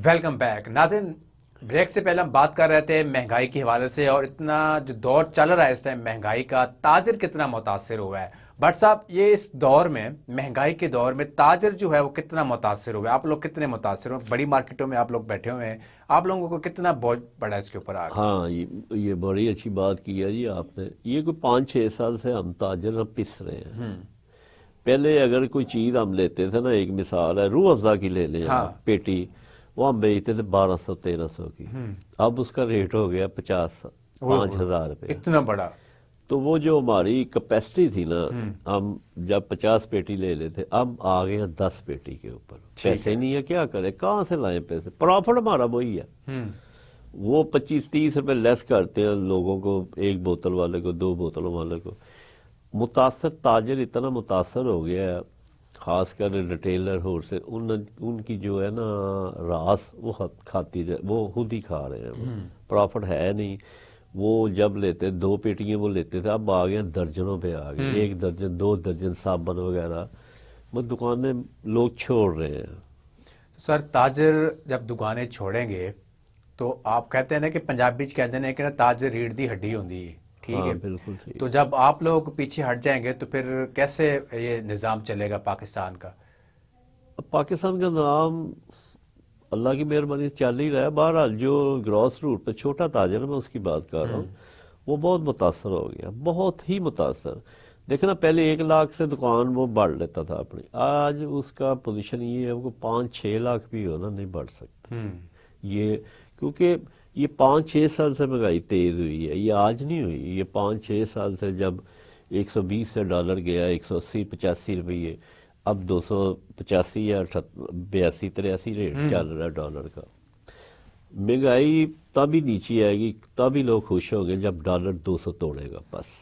वेलकम बैक नाज़रीन। ब्रेक से पहले हम बात कर रहे थे महंगाई के हवाले से, और इतना जो दौर चल रहा है इस टाइम महंगाई का, ताजिर कितना मुतासिर हुआ है। बट साहब, ये इस दौर में, महंगाई के दौर में ताजिर जो है वो कितना मुतासिर हुआ है? आप लोग कितने मुतासिर हो? बड़ी मार्केटों में आप लोग बैठे हुए हैं, आप लोगों को कितना बोझ पड़ा है इसके ऊपर? हाँ, ये बड़ी अच्छी बात की है जी आपने। ये कोई 5-6 साल से हम ताजिर पिस रहे हैं। पहले अगर कोई चीज़ हम लेते थे ना, एक मिसाल है रूह अफ़ज़ा की ले लें, पेटी, वो हम बेचते थे 1200-1300 की। अब उसका रेट हो गया 5,000 रुपये। इतना बड़ा। तो वो जो हमारी कैपेसिटी थी ना, हम जब 50 पेटी ले लेते, अब आ गए हैं 10 पेटी के ऊपर। पैसे नहीं है, क्या करें, कहाँ से लाएं पैसे? प्रॉफिट हमारा वही है। वो 25-30 रुपये लेस करते हैं लोगों को, एक बोतल वाले को, 2 बोतलों वाले को। मुतासर ताजिर इतना मुतासर हो गया है, खासकर रिटेलर हो से, उनकी जो है ना रास वो खाती है, वो खुद ही खा रहे हैं। प्रॉफिट है नहीं। वो जब लेते 2 पेटियां वो लेते थे, अब आ गए दर्जनों पे आ गए, 1 दर्जन 2 दर्जन साबुन वगैरह वो दुकानें लोग छोड़ रहे हैं। तो सर, ताजिर जब दुकानें छोड़ेंगे तो आप कहते हैं ना कि पंजाबी कहते हैं कि ना ताजिर रीढ़ दी हड्डी होती है, ठीक है? बिल्कुल सही। तो जब आप लोग पीछे हट जाएंगे तो फिर कैसे ये निज़ाम चलेगा पाकिस्तान का? पाकिस्तान का निज़ाम अल्लाह की मेहरबानी चल ही रहा है। बहरहाल जो ग्रॉस रूट पे छोटा ताजर है, मैं उसकी बात कर रहा हूँ, वो बहुत मुतासर हो गया, बहुत ही मुतासर। देखना, पहले 1 लाख से दुकान वो बढ़ लेता था अपनी, आज उसका पोजीशन ये है वो 5-6 लाख भी हो ना, नहीं बढ़ सकता। ये क्योंकि ये 5-6 साल से महंगाई तेज हुई है, ये आज नहीं हुई। ये 5-6 साल से जब 120 से डॉलर गया 180-85 रुपये, अब 285 या 82-83 रेट चल रहा है डॉलर का। महंगाई तभी नीचे आएगी, तभी लोग खुश होंगे जब डॉलर 200 तोड़ेगा बस।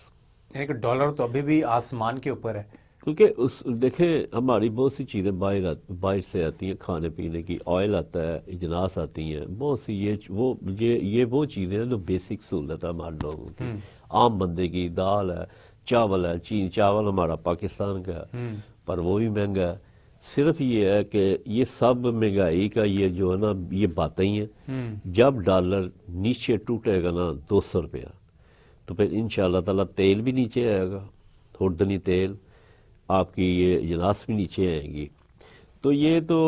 यानी कि डॉलर तो अभी भी आसमान के ऊपर है, क्योंकि देखें हमारी बहुत सी चीज़ें बाहर से आती हैं, खाने पीने की, ऑयल आता है, इजनास आती हैं, बहुत सी ये वो चीज़ें हैं जो बेसिक सहूलत है हमारे लोगों की, आम बंदे की। दाल है, चावल है, चावल हमारा पाकिस्तान का है, पर वो भी महंगा है। सिर्फ ये है कि ये सब महंगाई का ये जो है ना, ये बातें ही हैं। जब डॉलर नीचे टूटेगा ना 200 रुपया, तो फिर इंशाअल्लाह ताला तेल भी नीचे आएगा, खुर्दनी तेल, आपकी ये इजनास भी नीचे आएंगी। तो ये तो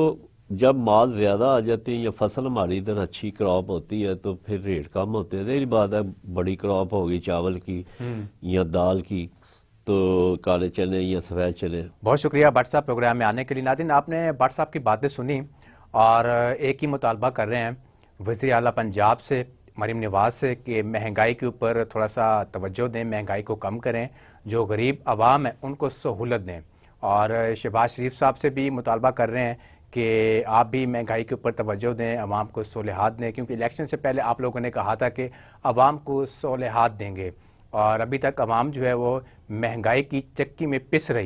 जब माल ज़्यादा आ जाते हैं या फसल हमारी इधर अच्छी क्रॉप होती है तो फिर रेट कम होते हैं। यही बात है, बड़ी क्रॉप होगी चावल की या दाल की, तो काले चने या सफ़ेद चने। बहुत शुक्रिया भट्ट साहब प्रोग्राम में आने के लिए। नाज़रीन, आपने भट्ट साहब की बातें सुनी और एक ही मुतालबा कर रहे हैं वज़ीर आला पंजाब से, मरीम नवाज से, कि महंगाई के ऊपर थोड़ा सा तवज्जो दें, महंगाई को कम करें, जो गरीब आवाम है उनको सहूलत दें। और शहबाज शरीफ साहब से भी मुतालबा कर रहे हैं कि आप भी महंगाई के ऊपर तवज्जो दें, आवाम को सहूलियात दें, क्योंकि इलेक्शन से पहले आप लोगों ने कहा था कि आवाम को सहूलियात देंगे, और अभी तक आवाम जो है वो महंगाई की चक्की में पिस रही है।